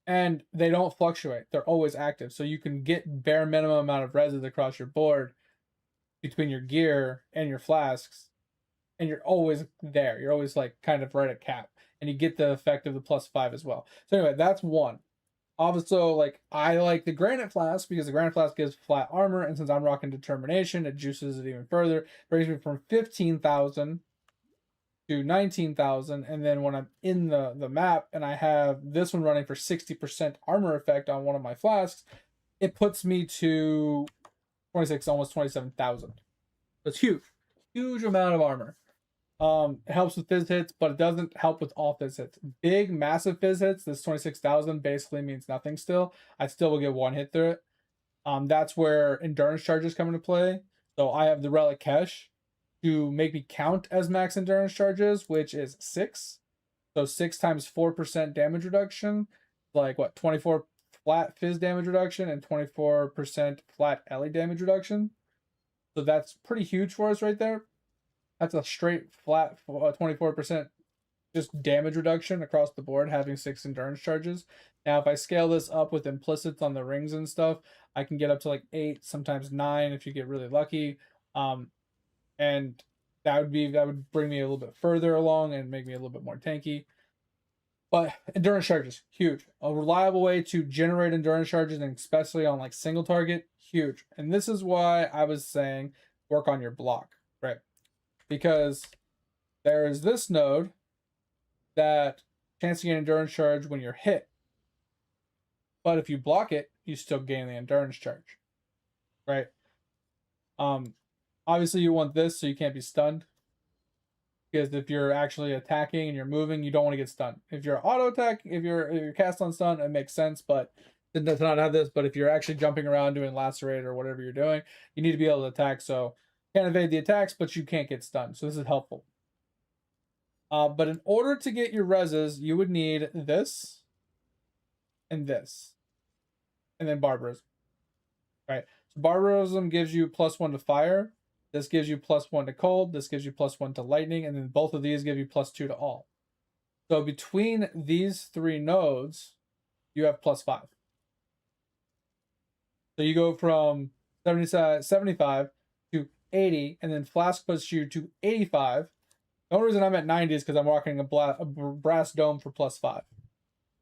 And they don't fluctuate. They're always active. So you can get bare minimum amount of reses across your board between your gear and your flasks. And you're always there. You're always like kind of right at cap. And you get the effect of the +5 as well. So anyway, that's one. Also, like I like the Granite Flask because the Granite Flask gives flat armor, and since I'm rocking Determination, it juices it even further. Brings me from 15,000 to 19,000, and then when I'm in the map and I have this one running for 60% armor effect on one of my flasks, it puts me to 26, almost 27,000. That's huge, huge amount of armor. It helps with fizz hits, but it doesn't help with all fizz hits. Big, massive fizz hits, this 26,000 basically means nothing still. I still will get one hit through it. That's where endurance charges come into play. So I have the Relic Kesh to make me count as max endurance charges, which is 6. So 6 times 4% damage reduction, like what, 24 flat fizz damage reduction and 24% flat Ellie damage reduction. So that's pretty huge for us right there. That's a straight flat 24% just damage reduction across the board, having 6 endurance charges. Now, if I scale this up with implicits on the rings and stuff, I can get up to like 8, sometimes 9 if you get really lucky. And that would bring me a little bit further along and make me a little bit more tanky. But endurance charges, huge. A reliable way to generate endurance charges, and especially on like single target, huge. And this is why I was saying work on your block, right? Because there is this node that chance to gain endurance charge when you're hit. But if you block it, you still gain the endurance charge, right? Obviously you want this so you can't be stunned. Because if you're actually attacking and you're moving, you don't want to get stunned. If you're auto attack, if you're cast on stun, it makes sense, but it does not have this. But if you're actually jumping around doing lacerate or whatever you're doing, you need to be able to attack. So you can't evade the attacks, but you can't get stunned. So this is helpful. But in order to get your reses, you would need this and this. And then barbarism. Right? So barbarism gives you +1 to fire. This gives you +1 to cold. This gives you +1 to lightning. And then both of these give you +2 to all. So between these 3 nodes, you have +5. So you go from 75 to 80, and then Flask puts you to 85. The only reason I'm at 90 is because I'm rocking a brass dome for +5.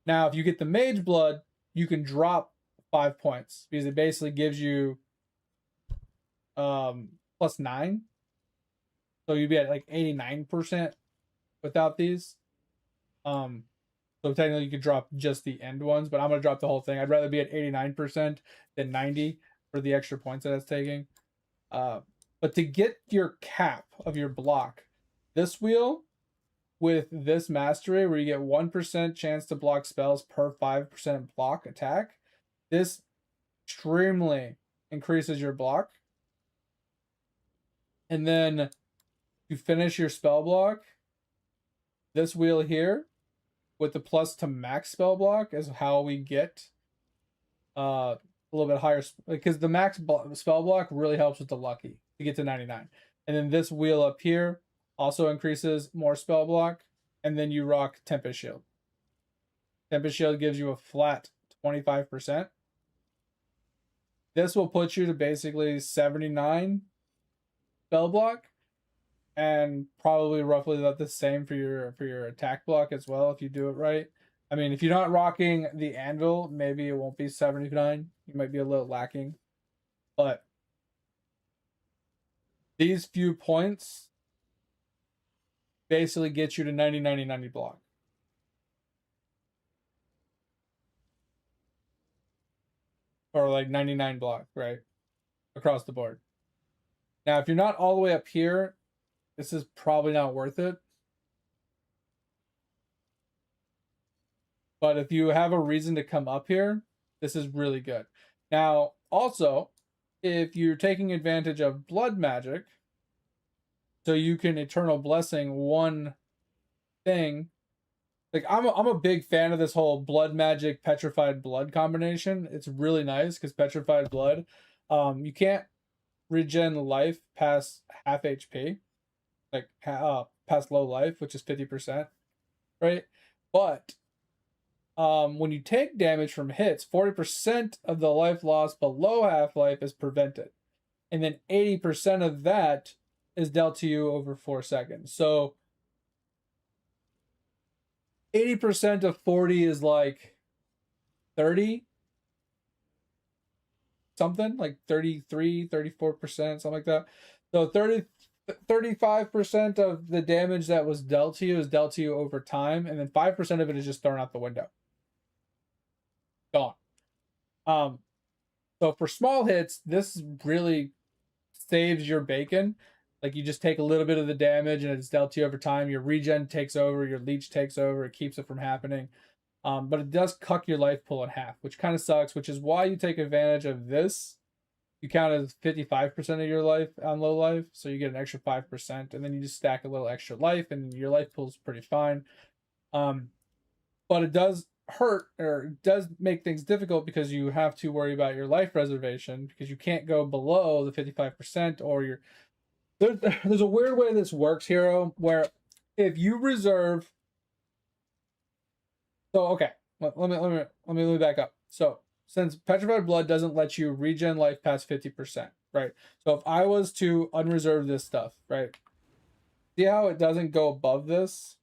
Now, if you get the Mage Blood, you can drop 5 points because it basically gives you +9. So you'd be at like 89% without these. So technically you could drop just the end ones, but I'm going to drop the whole thing. I'd rather be at 89% than 90 for the extra points that it's taking. But to get your cap of your block, this wheel with this mastery where you get 1% chance to block spells per 5% block attack, this extremely increases your block. And then you finish your spell block, this wheel here with the plus to max spell block is how we get a little bit higher, because the max spell block really helps with the lucky to get to 99. And then this wheel up here also increases more spell block, and then you rock Tempest Shield. Tempest Shield gives you a flat 25%. This will put you to basically 79 spell block, and probably roughly the same for your attack block as well if you do it right. I mean, if you're not rocking the anvil, maybe it won't be 79. You might be a little lacking. But these few points basically get you to 90, 90, 90 block. Or like 99 block, right? Across the board. Now, if you're not all the way up here, this is probably not worth it. But if you have a reason to come up here, this is really good. Now, also, if you're taking advantage of blood magic, so you can Eternal Blessing one thing. Like, I'm a big fan of this whole blood magic, petrified blood combination. It's really nice because petrified blood, you can't regen life past half HP, like past low life, which is 50%, right? But when you take damage from hits, 40% of the life loss below half-life is prevented. And then 80% of that is dealt to you over 4 seconds. So 80% of 40 is like 30 something, like 33, 34%, something like that. So 35% of the damage that was dealt to you is dealt to you over time, and then 5% of it is just thrown out the window. Gone. So for small hits, this really saves your bacon. Like you just take a little bit of the damage and it's dealt to you over time. Your regen takes over, your leech takes over, it keeps it from happening. But it does cuck your life pool in half, which kind of sucks, which is why you take advantage of this. You count as 55% of your life on low life, so you get an extra 5%, and then you just stack a little extra life, and your life pool's pretty fine. But it does hurt, or it does make things difficult because you have to worry about your life reservation because you can't go below the 55%, or your there's a weird way this works, Hero, where if you reserve. So okay, let me back up. So since Petrified Blood doesn't let you regen life past 50%, right? So if I was to unreserve this stuff, right? See how it doesn't go above this,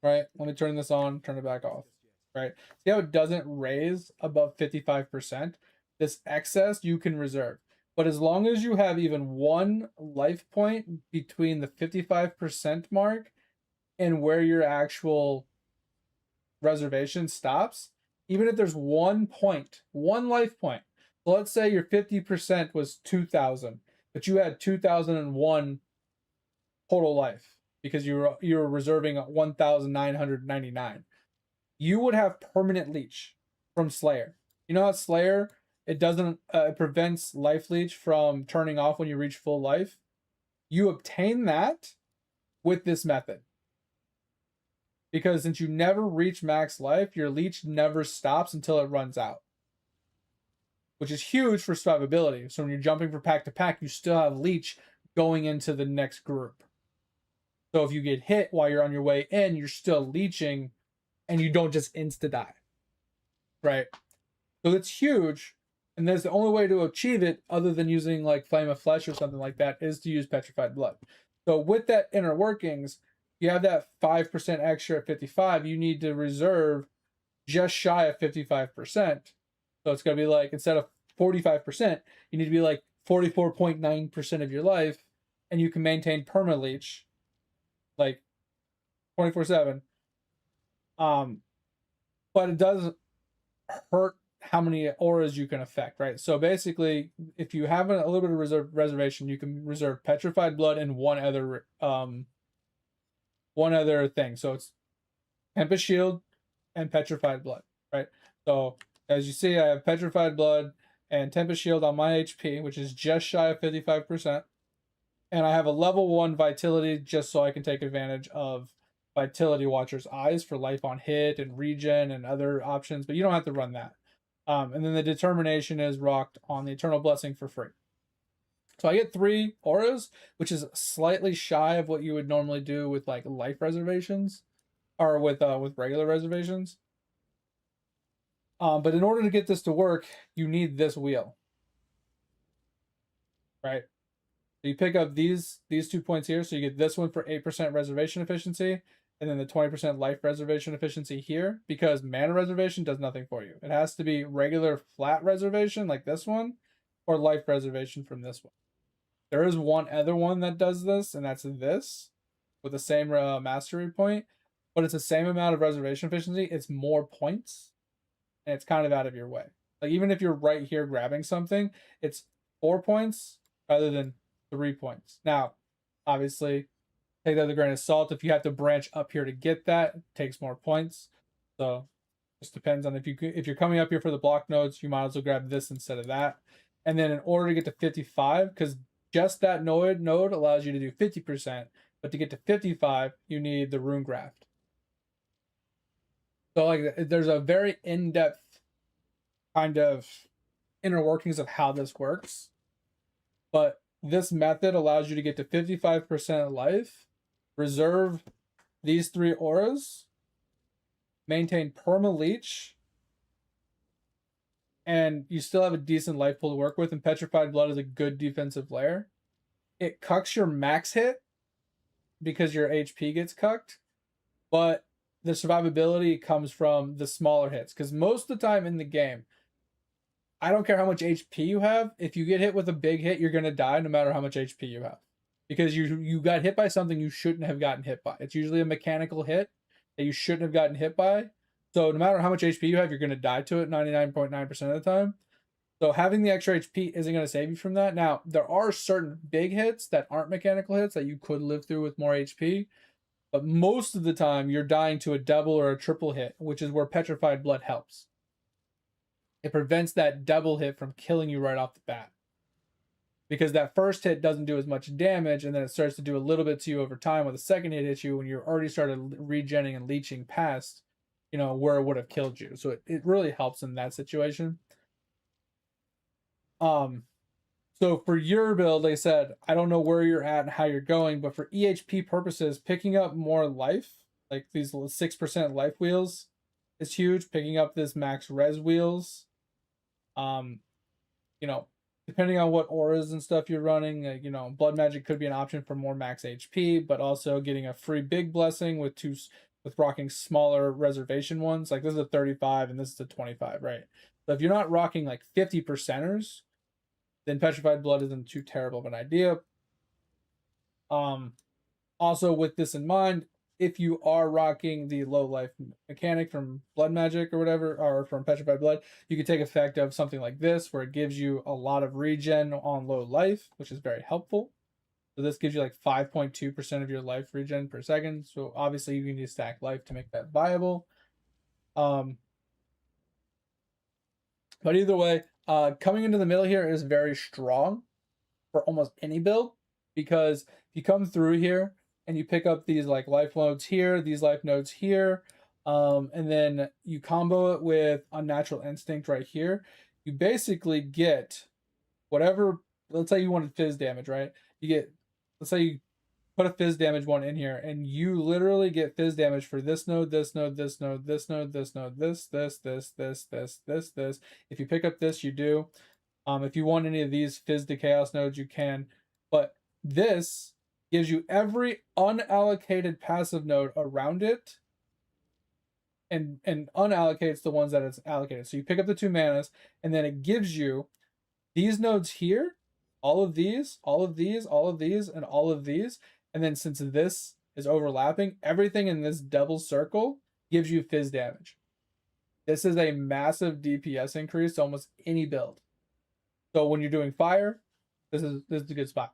right? Let me turn this on, turn it back off, right? See how it doesn't raise above 55%? This excess you can reserve. But as long as you have even one life point between the 55% mark and where your actual reservation stops, even if there's 1 point, one life point. So let's say your 50% was 2,000, but you had 2,001 total life because you were reserving 1,999. You would have permanent leech from Slayer. You know how Slayer, it doesn't it prevents life leech from turning off when you reach full life. You obtain that with this method. Because since you never reach max life, your leech never stops until it runs out. Which is huge for survivability. So when you're jumping from pack to pack, you still have leech going into the next group. So if you get hit while you're on your way in, you're still leeching and you don't just insta-die. Right? So it's huge. And there's the only way to achieve it other than using like Flame of Flesh or something like that is to use Petrified Blood. So with that inner workings, you have that 5% extra at 55, you need to reserve just shy of 55%. So it's going to be like, instead of 45%, you need to be like 44.9% of your life, and you can maintain perma-leech, like 24/7. But it does hurt how many auras you can affect, right? So basically, if you have a little bit of reservation, you can reserve Petrified Blood and one other thing. So it's Tempest Shield and Petrified Blood, right? So as you see, I have Petrified Blood and Tempest Shield on my HP, which is just shy of 55%. And I have a level 1 Vitality just so I can take advantage of Vitality Watcher's Eyes for life on hit and regen and other options, but you don't have to run that. And then the Determination is rocked on the Eternal Blessing for free. So I get 3 auras, which is slightly shy of what you would normally do with like life reservations, or with regular reservations. But in order to get this to work, you need this wheel, right? So you pick up these 2 points here, so you get this one for 8% reservation efficiency, and then the 20% life reservation efficiency here, because mana reservation does nothing for you. It has to be regular flat reservation like this one, or life reservation from this one. There is one other one that does this, and that's this, with the same mastery point, but it's the same amount of reservation efficiency. It's more points, and it's kind of out of your way. Like, even if you're right here grabbing something, it's 4 points rather than 3 points. Now, obviously, take that with a grain of salt. If you have to branch up here to get that, it takes more points. So, just depends on if you're coming up here for the block nodes, you might as well grab this instead of that. And then in order to get to 55, because just that node allows you to do 50%, but to get to 55, you need the Rune Graft. So like, there's a very in-depth kind of inner workings of how this works. But this method allows you to get to 55% life, reserve these 3 auras, maintain perma leech, and you still have a decent life pool to work with, and Petrified Blood is a good defensive layer. It cucks your max hit because your HP gets cucked, but the survivability comes from the smaller hits, because most of the time in the game, I don't care how much HP you have, if you get hit with a big hit, you're going to die no matter how much HP you have, because you got hit by something you shouldn't have gotten hit by. It's usually a mechanical hit that you shouldn't have gotten hit by. So no matter how much HP you have, you're going to die to it 99.9% of the time. So having the extra HP isn't going to save you from that. Now, there are certain big hits that aren't mechanical hits that you could live through with more HP. But most of the time, you're dying to a double or a triple hit, which is where Petrified Blood helps. It prevents that double hit from killing you right off the bat. Because that first hit doesn't do as much damage, and then it starts to do a little bit to you over time when the second hit hits you when you're already started regenning and leeching past, where it would have killed you. So it really helps in that situation. So for your build, like I said, I don't know where you're at and how you're going, but for EHP purposes, picking up more life, like these 6% life wheels, is huge. Picking up this max res wheels, depending on what auras and stuff you're running, blood magic could be an option for more max HP, but also getting a free big blessing with rocking smaller reservation ones. Like this is a 35 and this is a 25, right? So if you're not rocking like 50%ers, then Petrified Blood isn't too terrible of an idea. Also with this in mind, if you are rocking the low life mechanic from blood magic or whatever, or from Petrified Blood, you can take effect of something like this, where it gives you a lot of regen on low life, which is very helpful. So this gives you like 5.2% of your life regen per second. So obviously you need to stack life to make that viable. But either way, coming into the middle here is very strong for almost any build, because if you come through here and you pick up these like life nodes here, these life nodes here, and then you combo it with Unnatural Instinct right here, you basically get whatever. Let's say you wanted fizz damage, right? Let's say you put a fizz damage one in here, and you literally get fizz damage for this node, this node, this node, this node, this node, this. If you pick up this, you do. If you want any of these fizz to chaos nodes, you can. But this gives you every unallocated passive node around it, and unallocates the ones that it's allocated. So you pick up the 2 manas, and then it gives you these nodes here, all of these, all of these, all of these, and all of these. And then since this is overlapping, everything in this double circle gives you fizz damage. This is a massive DPS increase to almost any build. So when you're doing fire, this is a good spot.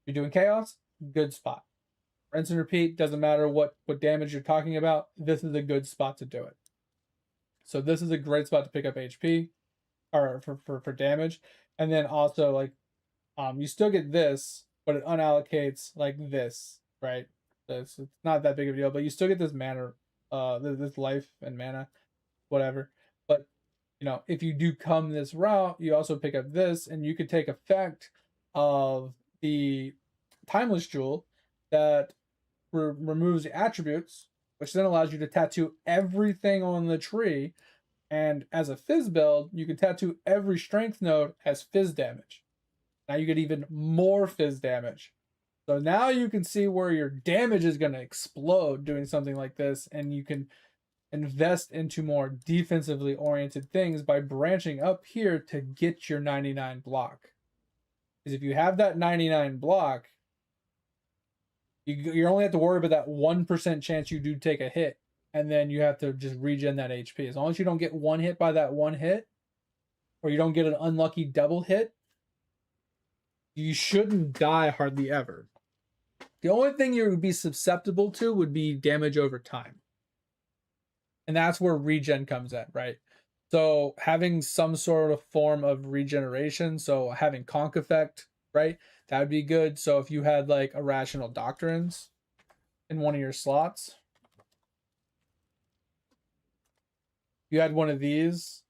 If you're doing chaos, good spot. Rinse and repeat, doesn't matter what damage you're talking about, this is a good spot to do it. So this is a great spot to pick up HP, or for damage. And then also, like, you still get this, but it unallocates like this, right? So it's not that big of a deal, but you still get this mana, this life and mana, whatever. But if you do come this route, you also pick up this, and you could take effect of the Timeless Jewel that removes the attributes, which then allows you to tattoo everything on the tree. And as a fizz build, you can tattoo every strength node as fizz damage. Now you get even more fizz damage. So now you can see where your damage is going to explode doing something like this, and you can invest into more defensively oriented things by branching up here to get your 99 block. Because if you have that 99 block, you only have to worry about that 1% chance you do take a hit, and then you have to just regen that HP. As long as you don't get one hit by that one hit, or you don't get an unlucky double hit, you shouldn't die hardly ever. The only thing you would be susceptible to would be damage over time. And that's where regen comes in, right? So having some sort of form of regeneration, so having Conk Effect, right? That would be good. So if you had like Irrational Doctrines in one of your slots, you had one of these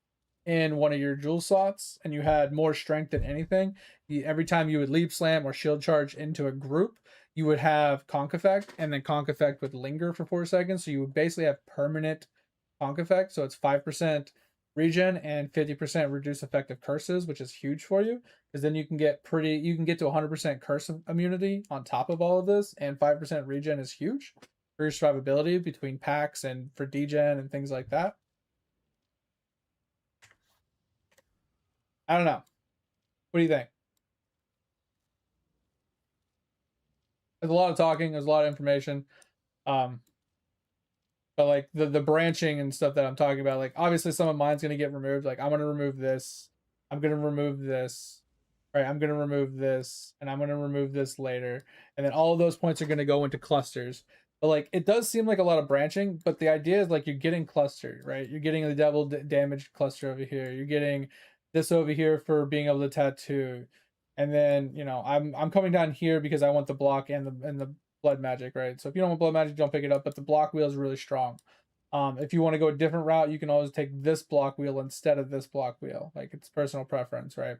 in one of your jewel slots, and you had more strength than anything, every time you would leap slam or shield charge into a group, you would have Conk Effect, and then Conk Effect would linger for 4 seconds. So you would basically have permanent Conk Effect. So it's 5% regen and 50% reduce effective curses, which is huge for you, because then you can get to 100% curse immunity on top of all of this, and 5% regen is huge for your survivability between packs and for degen and things like that. I don't know. What do you think? There's a lot of talking. There's a lot of information. But like the branching and stuff that I'm talking about, like obviously some of mine's going to get removed. Like I'm going to remove this. I'm gonna remove this. Right, I'm gonna remove this, and I'm gonna remove this later, and then all of those points are gonna go into clusters. But like, it does seem like a lot of branching, but the idea is like you're getting clustered, right? You're getting the devil damage cluster over here. You're getting this over here for being able to tattoo, and then I'm coming down here because I want the block and the blood magic, right? So if you don't want blood magic, don't pick it up. But the block wheel is really strong. If you want to go a different route, you can always take this block wheel instead of this block wheel. Like, it's personal preference, right?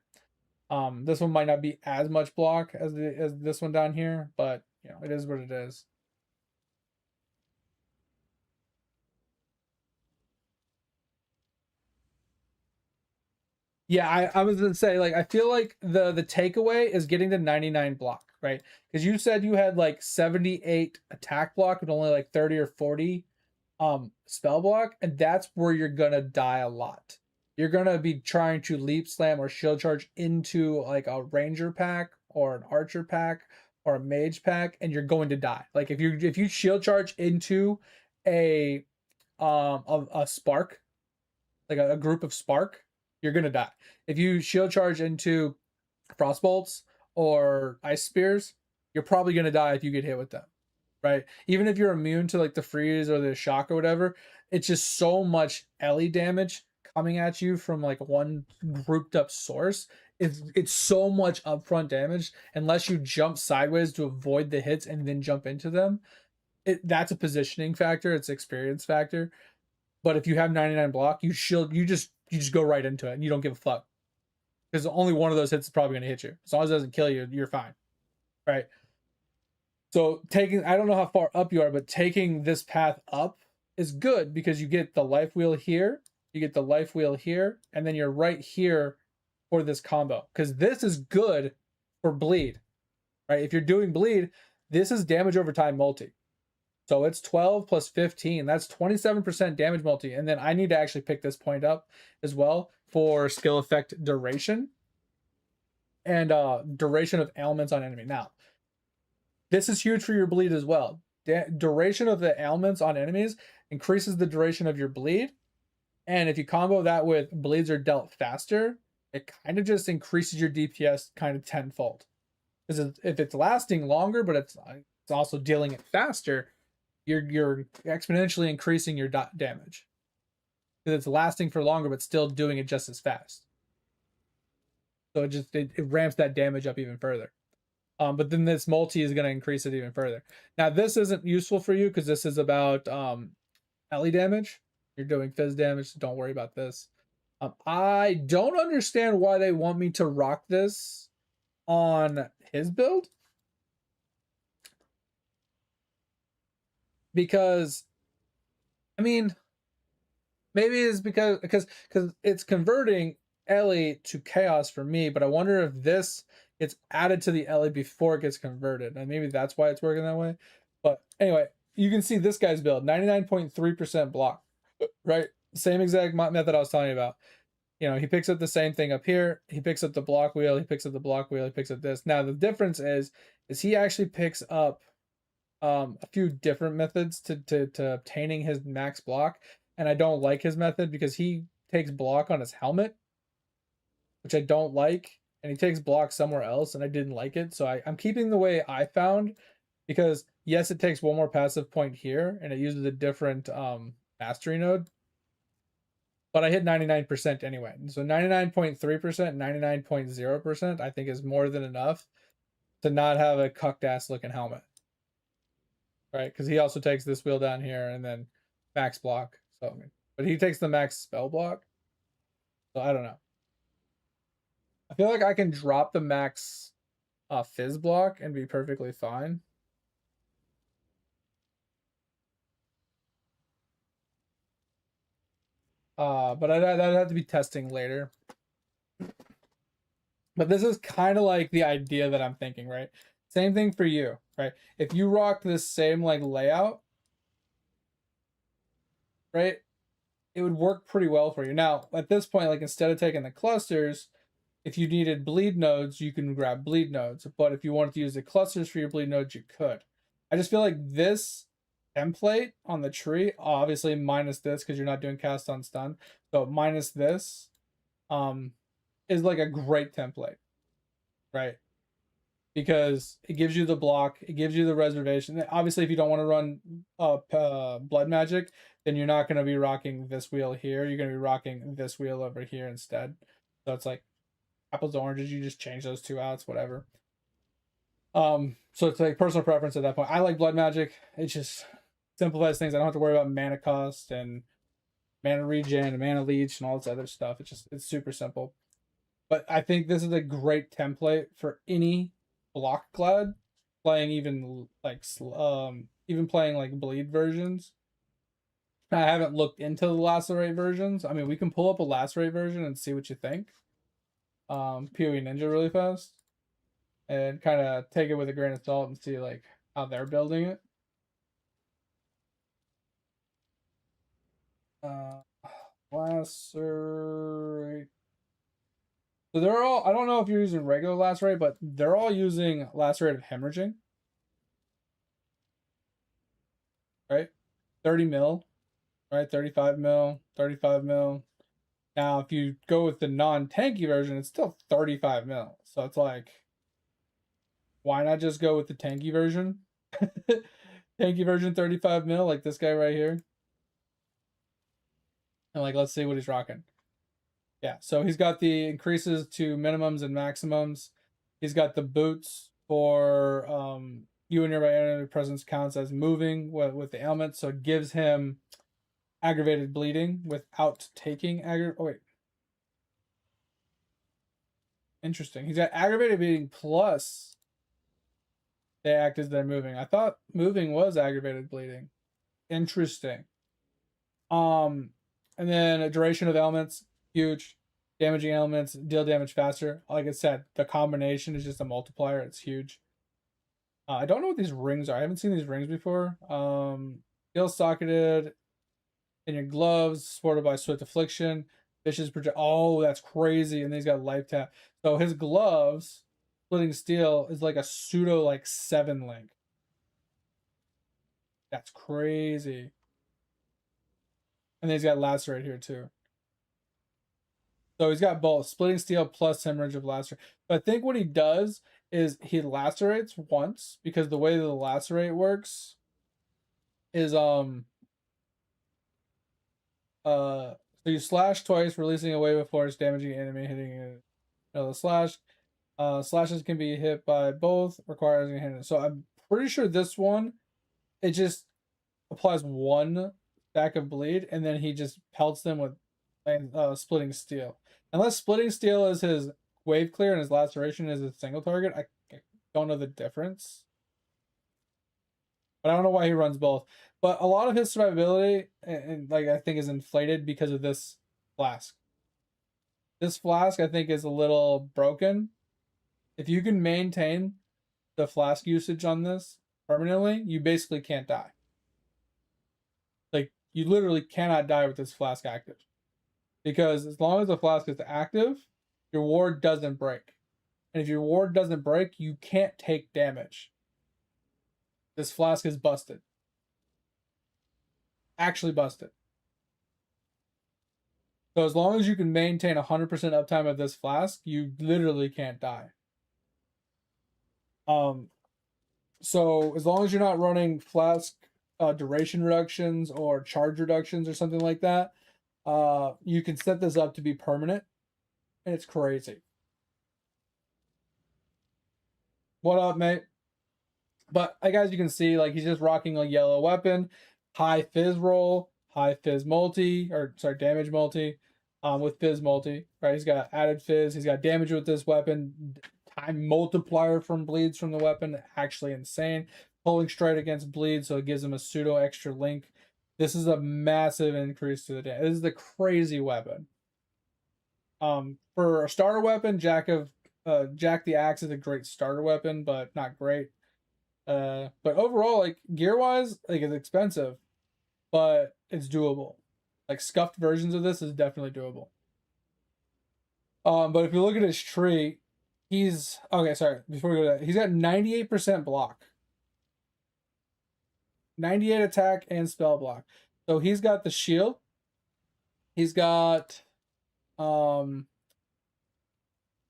This one might not be as much block as this one down here, but it is what it is. Yeah, I was gonna say, like, I feel like the takeaway is getting the 99 block, right? Because you said you had like 78 attack block and only like 30 or 40 spell block, and that's where you're gonna die a lot. You're gonna be trying to leap slam or shield charge into like a ranger pack or an archer pack or a mage pack, and you're going to die. Like, if you shield charge into a spark, like a group of spark, you're gonna die. If you shield charge into frostbolts or ice spears, you're probably gonna die if you get hit with them, right? Even if you're immune to like the freeze or the shock or whatever, it's just so much Ellie damage coming at you from like one grouped up source. It's so much upfront damage unless you jump sideways to avoid the hits and then jump into them. That's a positioning factor. It's experience factor. But if you have 99 block, you just go right into it and you don't give a fuck. Because only one of those hits is probably going to hit you. As long as it doesn't kill you, you're fine. Right? So I don't know how far up you are, but taking this path up is good because you get the life wheel here, you get the life wheel here, and then you're right here for this combo. Because this is good for bleed. Right? If you're doing bleed, this is damage over time multi. So it's 12 plus 15. That's 27% damage multi. And then I need to actually pick this point up as well for skill effect duration and duration of ailments on enemy. Now, this is huge for your bleed as well. Duration of the ailments on enemies increases the duration of your bleed. And if you combo that with bleeds are dealt faster, it kind of just increases your DPS kind of tenfold. Because if it's lasting longer, but it's also dealing it faster, you're exponentially increasing your damage because it's lasting for longer but still doing it just as fast. So it ramps that damage up even further. But then this multi is going to increase it even further. Now this isn't useful for you because this is about Ellie damage. You're doing fizz damage, so don't worry about this. I don't understand why they want me to rock this on his build. Because, I mean, maybe it's because it's converting Ellie to chaos for me, but I wonder if this gets added to the Ellie before it gets converted, and maybe that's why it's working that way. But anyway, you can see this guy's build, 99.3% block, right? Same exact method I was telling you about. He picks up the same thing up here. He picks up the block wheel. He picks up the block wheel. He picks up this. Now the difference is he actually picks up a few different methods to obtaining his max block, and I don't like his method because he takes block on his helmet, which I don't like, and he takes block somewhere else, and I didn't like it. So I'm keeping the way I found, because yes, it takes one more passive point here, and it uses a different mastery node, but I hit 99% anyway. So 99.3%, 99.0%, I think is more than enough to not have a cucked ass looking helmet. Right, because he also takes this wheel down here and then max block. So, but he takes the max spell block. So I don't know. I feel like I can drop the max fizz block and be perfectly fine. But I'd have to be testing later. But this is kind of like the idea that I'm thinking, right? Same thing for you, right? If you rock this same like layout, right, it would work pretty well for you. Now, at this point, like, instead of taking the clusters, if you needed bleed nodes, you can grab bleed nodes. But if you wanted to use the clusters for your bleed nodes, you could. I just feel like this template on the tree, obviously minus this because you're not doing cast on stun. So minus this, is like a great template, right? Because it gives you the block, it gives you the reservation. Obviously, if you don't want to run blood magic, then you're not going to be rocking this wheel here. You're going to be rocking this wheel over here instead. So it's like apples to oranges. You just change those two outs, whatever. So it's like personal preference at that point. I like blood magic. It just simplifies things. I don't have to worry about mana cost and mana regen and mana leech and all this other stuff. It's super simple. But I think this is a great template for any block glad playing, even like even playing like bleed versions. I haven't looked into the lacerate versions. I mean, we can pull up a lacerate version and see what you think. POE Ninja really fast and kind of take it with a grain of salt and see like how they're building it. Lacerate. So they're all, I don't know if you're using regular lacerate, but they're all using lacerated hemorrhaging. Right? 30 mil, right? 35 mil, 35 mil. Now, if you go with the non-tanky version, it's still 35 mil. So it's like, why not just go with the tanky version? Tanky version 35 mil, like this guy right here. And like, let's see what he's rocking. Yeah, so he's got the increases to minimums and maximums. He's got the boots for you and your enemy presence counts as moving with the ailment, so it gives him aggravated bleeding without taking oh wait. Interesting. He's got aggravated bleeding plus they act as they're moving. I thought moving was aggravated bleeding. Interesting. And then a duration of ailments. Huge. Damaging elements deal damage faster. Like I said, the combination is just a multiplier. It's huge. I don't know what these rings are. I haven't seen these rings before. Skill socketed in your gloves, supported by Swift Affliction. Vicious project. Oh, that's crazy. And then he's got life tap. So his gloves, Splitting Steel, is like a pseudo like 7 link. That's crazy. And then he's got Lacerate here too. So he's got both Splitting Steel plus Hemorrhage of Lacerate. But I think what he does is he lacerates once, because the way the lacerate works is so you slash twice, releasing a wave of force, damaging an enemy, hitting another slash. Slashes can be hit by both, requires a hit. So I'm pretty sure this one, it just applies one stack of bleed, and then he just pelts them with Splitting Steel. Unless Splitting Steel is his wave clear and his laceration is his single target, I don't know the difference. But I don't know why he runs both. But a lot of his survivability, and like, I think, is inflated because of this flask. This flask, I think, is a little broken. If you can maintain the flask usage on this permanently, you basically can't die. Like, you literally cannot die with this flask active. Because as long as the flask is active, your ward doesn't break. And if your ward doesn't break, you can't take damage. This flask is busted. Actually busted. So as long as you can maintain 100% uptime of this flask, you literally can't die. So as long as you're not running flask duration reductions or charge reductions or something like that, you can set this up to be permanent, and it's crazy. What up, mate? But like, as you can see, like, he's just rocking a yellow weapon, high fizz roll, high fizz multi, or sorry, damage multi, with fizz multi, right? He's got added fizz, he's got damage with this weapon, time multiplier from bleeds from the weapon, actually insane. Pulling straight against bleed, so it gives him a pseudo extra link. This is a massive increase to the damage. This is the crazy weapon. For a starter weapon, Jack the Axe is a great starter weapon, but not great. But overall, like, gear wise, like, it's expensive, but it's doable. Like, scuffed versions of this is definitely doable. But if you look at his tree, he's okay. Sorry, before we go to that, he's got 98% block, 98 attack and spell block. So he's got the shield. He's got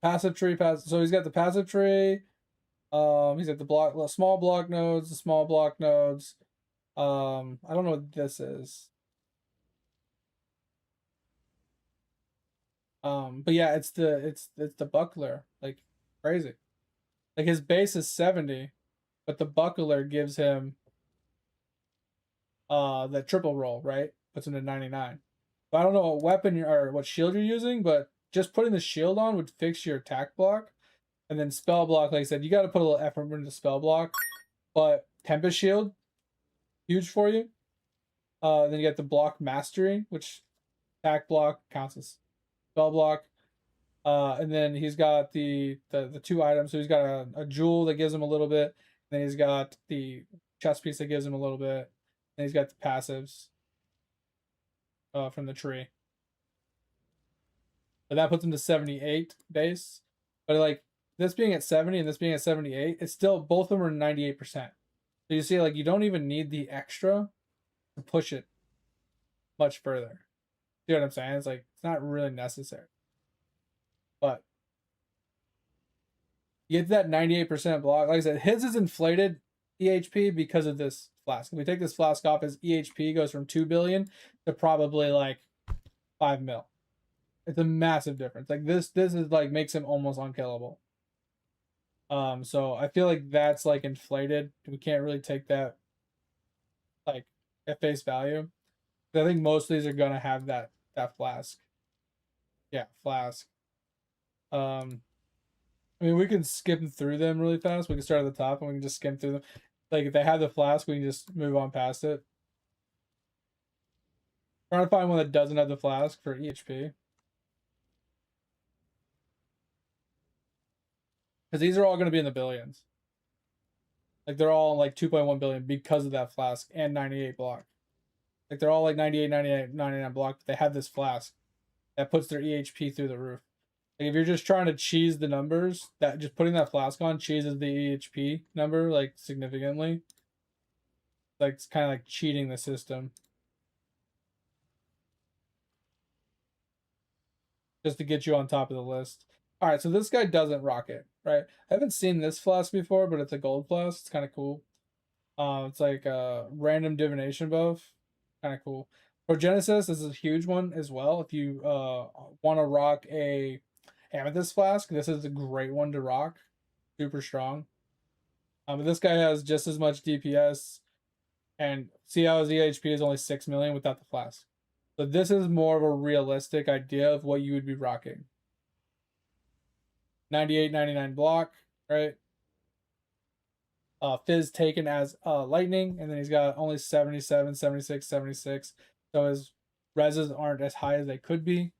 passive tree, so he's got the passive tree. He's got the small block nodes, the small block nodes. I don't know what this is. But yeah, it's the buckler, like crazy. Like his base is 70, but the buckler gives him the triple roll, right? Puts him to 99. But I don't know what weapon or what shield you're using, but just putting the shield on would fix your attack block. And then spell block, like I said, you got to put a little effort into spell block. But Tempest Shield, huge for you. Then you got the block mastery, which attack block counts as spell block. And then he's got the two items. So he's got a jewel that gives him a little bit. Then he's got the chest piece that gives him a little bit. And he's got the passives from the tree. But that puts him to 78 base. But like this being at 70 and this being at 78, it's still, both of them are 98%. So you see, like, you don't even need the extra to push it much further. See what I'm saying? It's like, it's not really necessary. But you get that 98% block. Like I said, his is inflated EHP because of this flask. If we take this flask off, his EHP goes from 2 billion to probably like 5 mil. It's a massive difference. Like this is like makes him almost unkillable. So I feel like that's like inflated. We can't really take that like at face value. I think most of these are gonna have that flask. Yeah, flask. I mean, we can skip through them really fast. We can start at the top and we can just skim through them. Like if they have the flask, we can just move on past it. Trying to find one that doesn't have the flask for EHP. Because these are all going to be in the billions. Like they're all like 2.1 billion because of that flask and 98 block. Like they're all like 98, 98, 99 block, but they have this flask that puts their EHP through the roof. Like if you're just trying to cheese the numbers, that just putting that flask on cheeses the EHP number like significantly. Like it's kind of like cheating the system. Just to get you on top of the list. All right, so this guy doesn't rock it, right? I haven't seen this flask before, but it's a gold flask. It's kind of cool. It's like a random divination buff. Kind of cool. Progenesis is a huge one as well. If you want to rock a amethyst flask, this is a great one to rock. Super strong. But this guy has just as much DPS, and see how his EHP is only 6 million without the flask. So this is more of a realistic idea of what you would be rocking. 98, 99 block, right? Fizz taken as lightning, and then he's got only 77, 76, 76. So his reses aren't as high as they could be.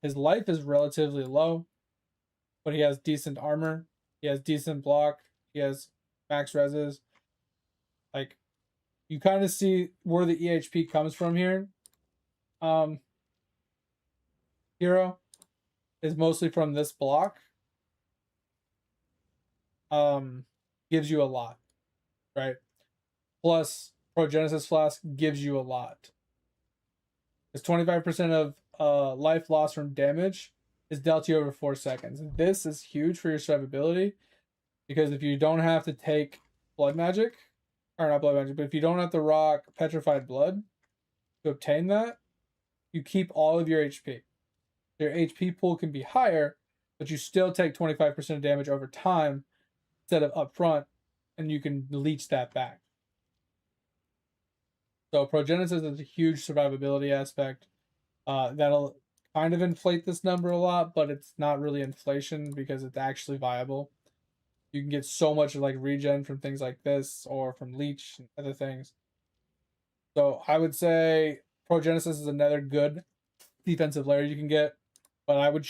His life is relatively low, but he has decent armor. He has decent block. He has max reses. Like, you kind of see where the EHP comes from here. Hero is mostly from this block. Gives you a lot, right? Plus, Progenesis Flask gives you a lot. It's 25% of life loss from damage is dealt to you over 4 seconds. This is huge for your survivability, because if you don't have to take blood magic, or not blood magic, but if you don't have to rock petrified blood to obtain that, you keep all of your HP. Your HP pool can be higher, but you still take 25% of damage over time instead of upfront, and you can leech that back. So Progenesis is a huge survivability aspect. That'll kind of inflate this number a lot, but it's not really inflation because it's actually viable. You can get so much like regen from things like this, or from leech and other things. So I would say Progenesis is another good defensive layer you can get, but I would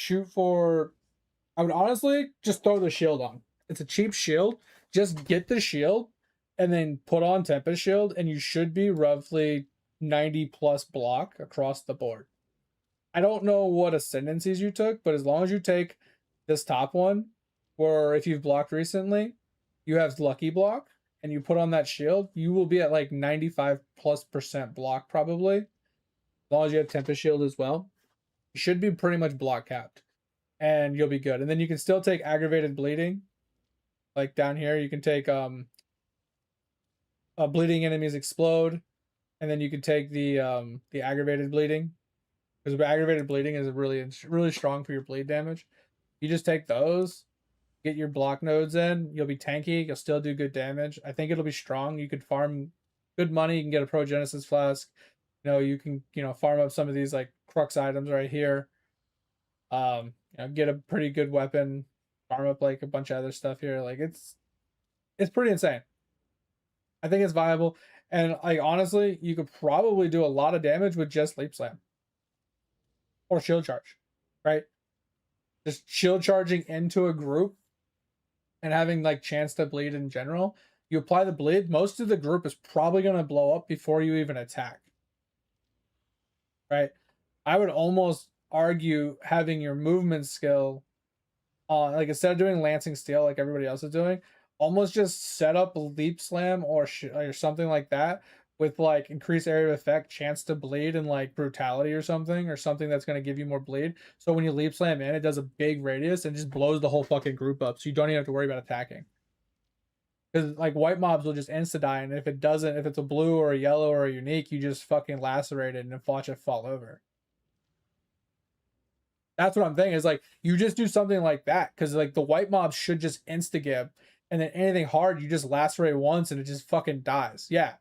honestly just throw the shield on. It's a cheap shield. Just get the shield and then put on Tempest Shield, and you should be roughly 90 plus block across the board. I don't know what ascendancies you took, but as long as you take this top one, or if you've blocked recently, you have lucky block, and you put on that shield, you will be at like 95+% block probably. As long as you have Tempest Shield as well. You should be pretty much block capped. and you'll be good. And then you can still take aggravated bleeding. Like down here, you can take bleeding enemies explode, and then you can take the aggravated bleeding, because aggravated bleeding is really strong for your bleed damage. You just take those, get your block nodes in, you'll be tanky, you'll still do good damage. I think it'll be strong. You could farm good money, you can get a Pro Genesis flask. You can, farm up some of these like crux items right here. Get a pretty good weapon, farm up like a bunch of other stuff here. Like it's pretty insane. I think it's viable. And like honestly, you could probably do a lot of damage with just Leap Slam. Or shield charge. Right? Just shield charging into a group and having like chance to bleed in general. You apply the bleed, most of the group is probably gonna blow up before you even attack. Right? I would almost argue having your movement skill on, like, instead of doing Lancing Steel like everybody else is doing, almost just set up a Leap Slam or something like that with like increased area of effect, chance to bleed, and like brutality or something that's going to give you more bleed. So when you Leap Slam in, it does a big radius and just blows the whole fucking group up. So you don't even have to worry about attacking. Because like white mobs will just insta die, and if it's a blue or a yellow or a unique, you just fucking lacerate it and watch it fall over. That's what I'm thinking, is like you just do something like that, because like the white mobs should just insta-gib, and then anything hard you just lacerate once and it just fucking dies. Yeah,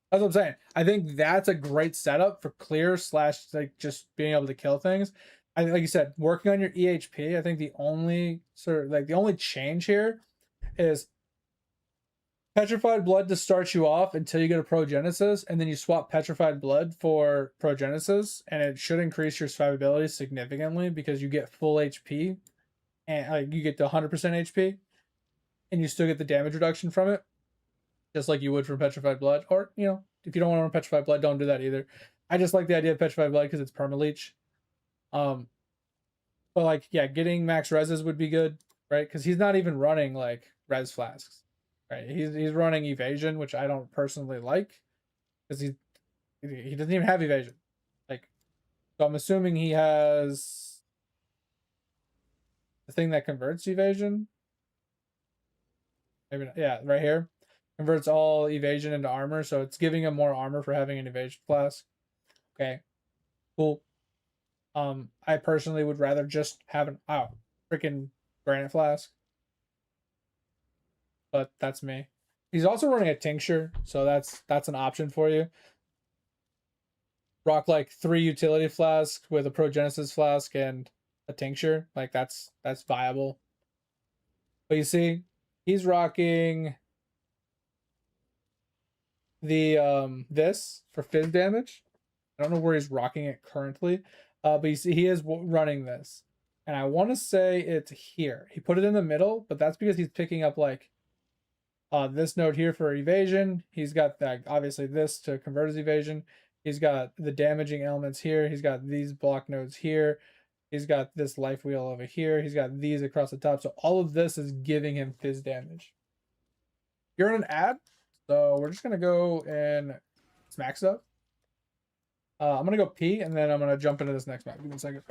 that's what I'm saying. I think that's a great setup for clear / like just being able to kill things. I think, like you said, working on your EHP. I think the only change here is Petrified Blood to start you off until you get a Pro Genesis, and then you swap Petrified Blood for Pro Genesis, and it should increase your survivability significantly because you get full HP, and you get the 100% HP, and you still get the damage reduction from it, just like you would from Petrified Blood. Or, if you don't want to run Petrified Blood, don't do that either. I just like the idea of Petrified Blood because it's permaleech. But like, yeah, getting max reses would be good, right? Because he's not even running like res flasks. Right, he's running evasion, which I don't personally like, because he doesn't even have evasion. Like, so I'm assuming he has the thing that converts evasion. Maybe not. Yeah, right here converts all evasion into armor, so it's giving him more armor for having an evasion flask. Okay, cool. I personally would rather just have an freaking granite flask. But that's me. He's also running a tincture, so that's an option for you. Rock like 3 utility flasks with a Pro Genesis flask and a tincture. Like that's viable. But you see, he's rocking the this for fizz damage. I don't know where he's rocking it currently. But you see he is running this. And I want to say it's here. He put it in the middle, but that's because he's picking up like this node here for evasion. He's got that, obviously, this to convert his evasion. He's got the damaging elements here. He's got these block nodes here. He's got this life wheel over here. He's got these across the top. So all of this is giving him fizz damage. You're in an ad, so we're just gonna go and smack stuff. I'm gonna go pee, and then I'm gonna jump into this next map. Give me a second.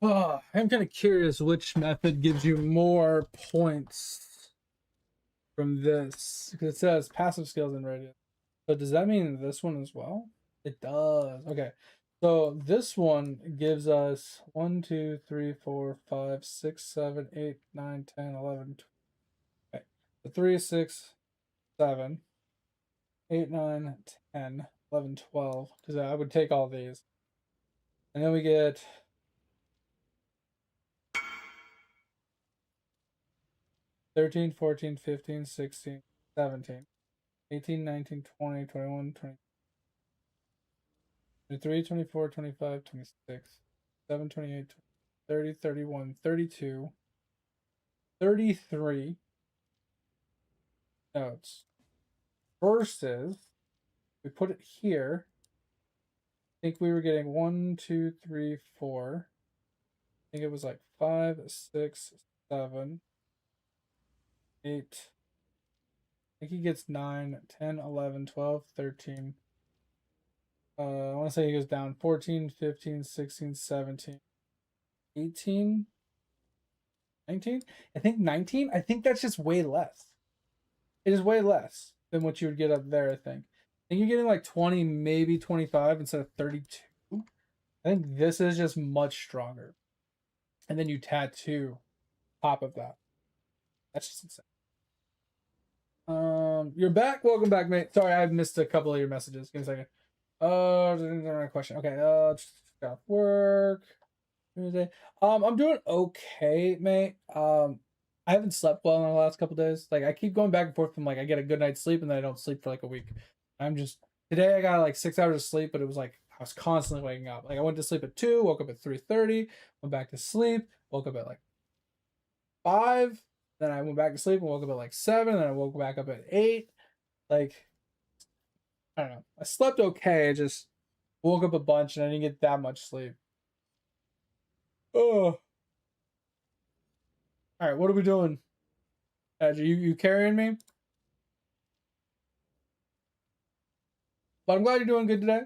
I'm kind of curious which method gives you more points from this, because it says passive skills and radius. But does that mean this one as well? It does. Okay. So this one gives us 1, 2, 3, 4, 5, 6, 7, 8, 9, 10, 11, 12. Okay. So 3, 6, 7, 8, 9, 10. 11, 12, because I would take all these. And then we get 13, 14, 15, 16, 17, 18, 19, 20, 21, 23, 24, 25, 26, 27, 28, 30, 31, 32, 33 notes versus we put it here. I think we were getting 1, 2, 3, 4. I think it was like 5, 6, 7, 8. I think he gets 9, 10, 11, 12, 13. I want to say he goes down 14, 15, 16, 17, 18, 19. I think 19. I think that's just way less. It is way less than what you would get up there, I think. I think you're getting like 20, maybe 25 instead of 32. I think this is just much stronger. And then you tattoo top of that. That's just insane. You're back. Welcome back, mate. Sorry, I've missed a couple of your messages. Give me a second. Question. Okay. Got work. Tuesday. I'm doing okay, mate. I haven't slept well in the last couple days. Like I keep going back and forth from like I get a good night's sleep and then I don't sleep for like a week. Today I got like 6 hours of sleep, but it was like I was constantly waking up. Like I went to sleep at 2, woke up at 3:30, went back to sleep, woke up at like 5, then I went back to sleep and woke up at like 7, then I woke back up at 8. Like I don't know. I slept okay, I just woke up a bunch and I didn't get that much sleep. Oh. All right, what are we doing? Are you carrying me? But I'm glad you're doing good today.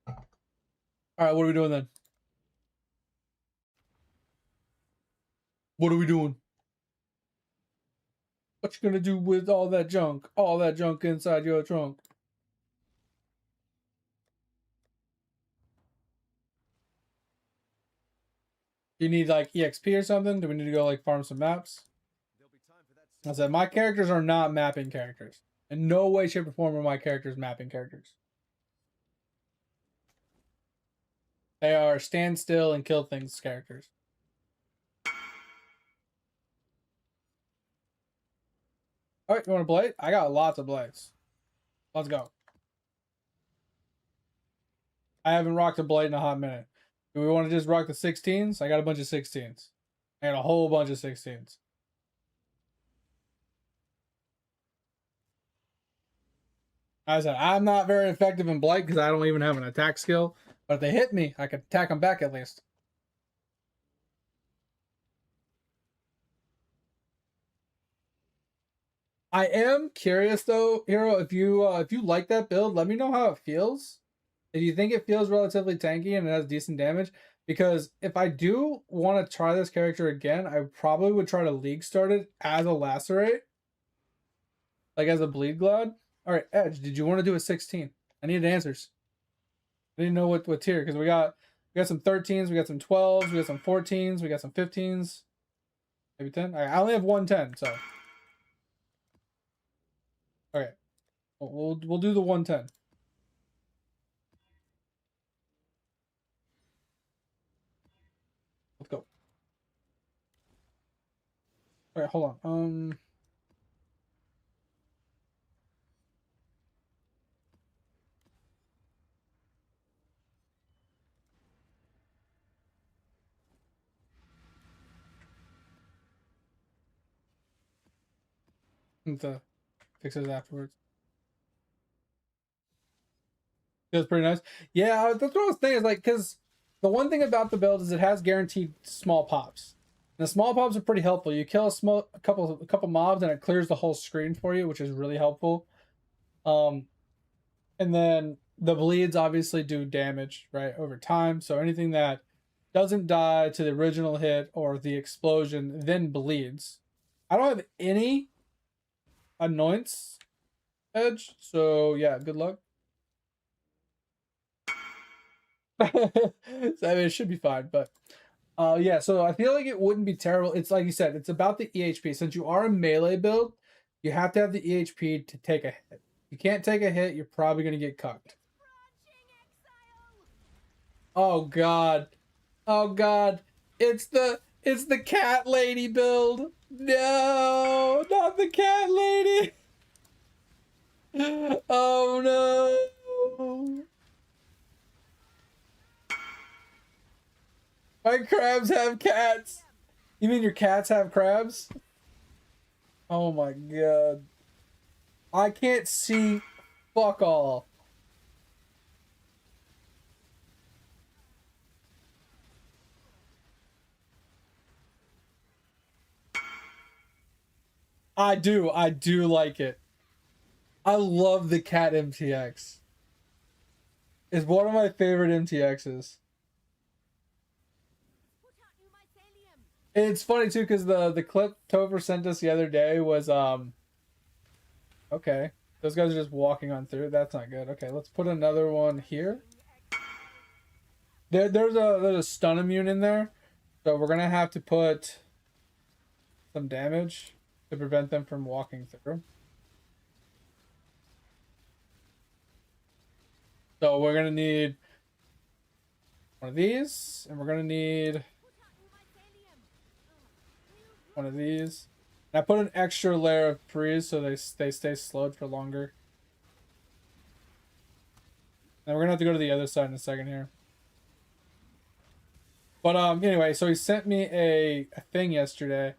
All right, what are we doing then? What are we doing? What you gonna do with all that junk? All that junk inside your trunk? Do you need like EXP or something? Do we need to go like farm some maps? I said my characters are not mapping characters. In no way, shape, or form are my characters mapping characters. They are stand still and kill things characters. All right, you want a blade? I got lots of blades. Let's go. I haven't rocked a blade in a hot minute. Do we want to just rock the 16s? I got a bunch of 16s. I got a whole bunch of 16s. As I said, I'm not very effective in Blight because I don't even have an attack skill. But if they hit me, I can attack them back at least. I am curious though, Hero, if you like that build, let me know how it feels. If you think it feels relatively tanky and it has decent damage, because if I do want to try this character again, I probably would try to league start it as a lacerate, like as a bleed glad. All right, Edge, did you want to do a 16? I need answers. I didn't know what tier because we got some 13s, we got some 12s, we got some 14s, we got some 15s, maybe 10. All right, I only have one 10, so. Okay, we'll do the 110. Let's go. All right, hold on. To fix it afterwards. Feels pretty nice. Yeah, that's what I was thinking. Like, because the one thing about the build is it has guaranteed small pops. And the small pops are pretty helpful. You kill a couple mobs and it clears the whole screen for you, which is really helpful. And then the bleeds obviously do damage, right, over time. So anything that doesn't die to the original hit or the explosion then bleeds. I don't have any annoyance Edge, so yeah, good luck. So, I mean, it should be fine, but yeah, so I feel like it wouldn't be terrible. It's like you said, it's about the EHP. Since you are a melee build, You have to have the EHP to take a hit. You can't take a hit, you're probably gonna get cucked. Oh god. Oh god. It's the cat lady build. No, not the cat lady. Oh no. My crabs have cats. You mean your cats have crabs? Oh my god. I can't see fuck all. I do like it. I love the cat MTX. It's one of my favorite MTXs. And it's funny too because the clip Topher sent us the other day was okay. Those guys are just walking on through. That's not good. Okay, let's put another one here. There's a stun immune in there, so we're gonna have to put some damage to prevent them from walking through. So we're gonna need one of these, and we're gonna need one of these. And I put an extra layer of freeze so they stay slowed for longer. And we're gonna have to go to the other side in a second here. But anyway, so he sent me a thing yesterday,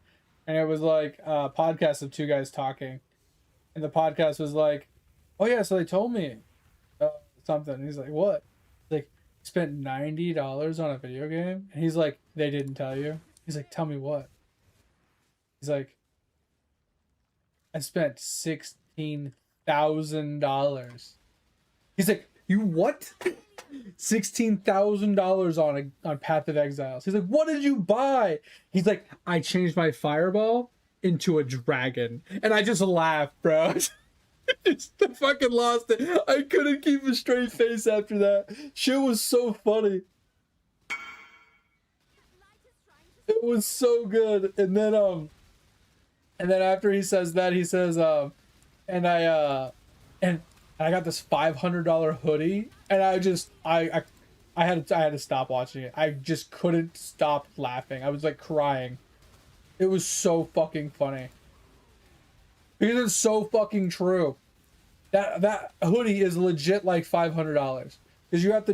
and it was like a podcast of two guys talking, and the podcast was like, "Oh yeah, so they told me something." And he's like, "What?" Like, spent $90 on a video game, and he's like, "They didn't tell you?" He's like, "Tell me what?" He's like, "I spent $16,000." He's like, "You what?" $16,000 on Path of Exiles. He's like, "What did you buy?" He's like, "I changed my fireball into a dragon," and I just laughed, bro. I fucking lost it. I couldn't keep a straight face after that. Shit was so funny. It was so good. And then after he says that, he says and I got this $500 hoodie, and I had to stop watching it. I just couldn't stop laughing. I was like crying. It was so fucking funny. Because it's so fucking true. That hoodie is legit like $500. Because you have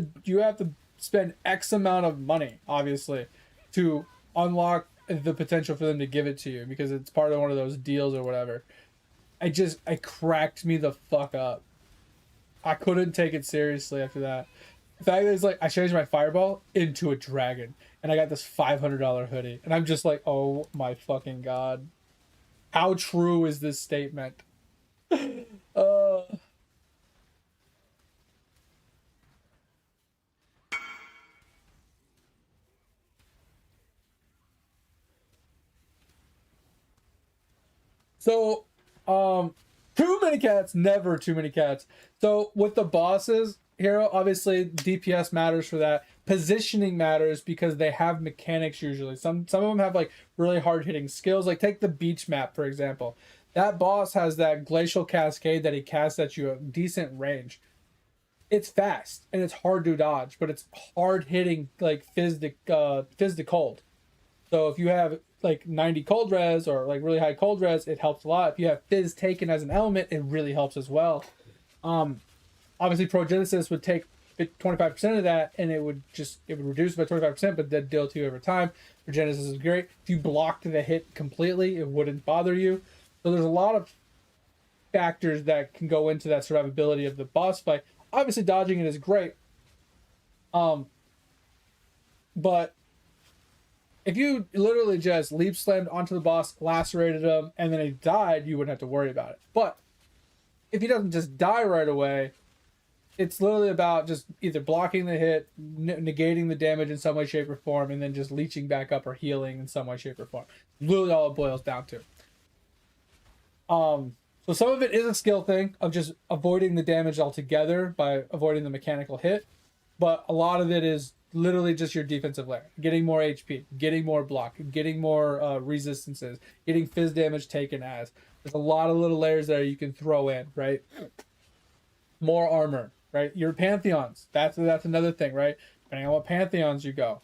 to spend X amount of money, obviously, to unlock the potential for them to give it to you, because it's part of one of those deals or whatever. I cracked me the fuck up. I couldn't take it seriously after that. The fact that it's like I changed my fireball into a dragon, and I got this $500 hoodie, and I'm just like, oh my fucking god, how true is this statement? So, too many cats, never too many cats. So with the bosses, hero, obviously DPS matters for that. Positioning matters because they have mechanics usually. Some of them have like really hard hitting skills. Like take the beach map, for example. That boss has that glacial cascade that he casts at you at decent range. It's fast and it's hard to dodge, but it's hard hitting, like fizz to cold. So if you have like 90 cold res or like really high cold res, it helps a lot. If you have fizz taken as an element, it really helps as well. Obviously Pro Genesis would take 25% of that, and it would reduce by 25%, but that'd deal to you over time. Pro Genesis is great. If you blocked the hit completely, it wouldn't bother you. So there's a lot of factors that can go into that survivability of the boss fight. Obviously dodging it is great. But if you literally just leap slammed onto the boss, lacerated him, and then he died, you wouldn't have to worry about it. But if he doesn't just die right away, it's literally about just either blocking the hit, negating the damage in some way, shape, or form, and then just leeching back up or healing in some way, shape, or form. Literally all it boils down to. So some of it is a skill thing of just avoiding the damage altogether by avoiding the mechanical hit, but a lot of it is literally just your defensive layer. Getting more HP, getting more block, getting more resistances, getting fizz damage taken as. There's a lot of little layers there you can throw in, right? More armor, right? Your pantheons. That's another thing, right? Depending on what pantheons you go.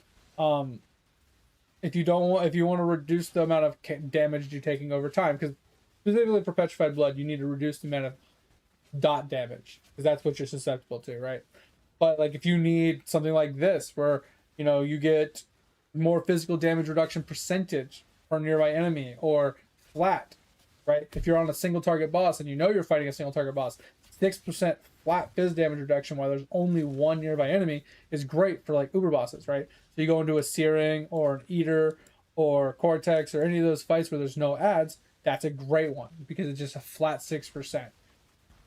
If you want to reduce the amount of damage you're taking over time, because specifically for Petrified Blood, you need to reduce the amount of dot damage, because that's what you're susceptible to, right? But like if you need something like this, where you get more physical damage reduction percentage for a nearby enemy, or flat, right? If you're on a single target boss and you're fighting a single target boss, 6% flat fizz damage reduction while there's only one nearby enemy is great for like uber bosses, right? So you go into a Searing or an Eater or Cortex or any of those fights where there's no adds, that's a great one because it's just a flat 6%.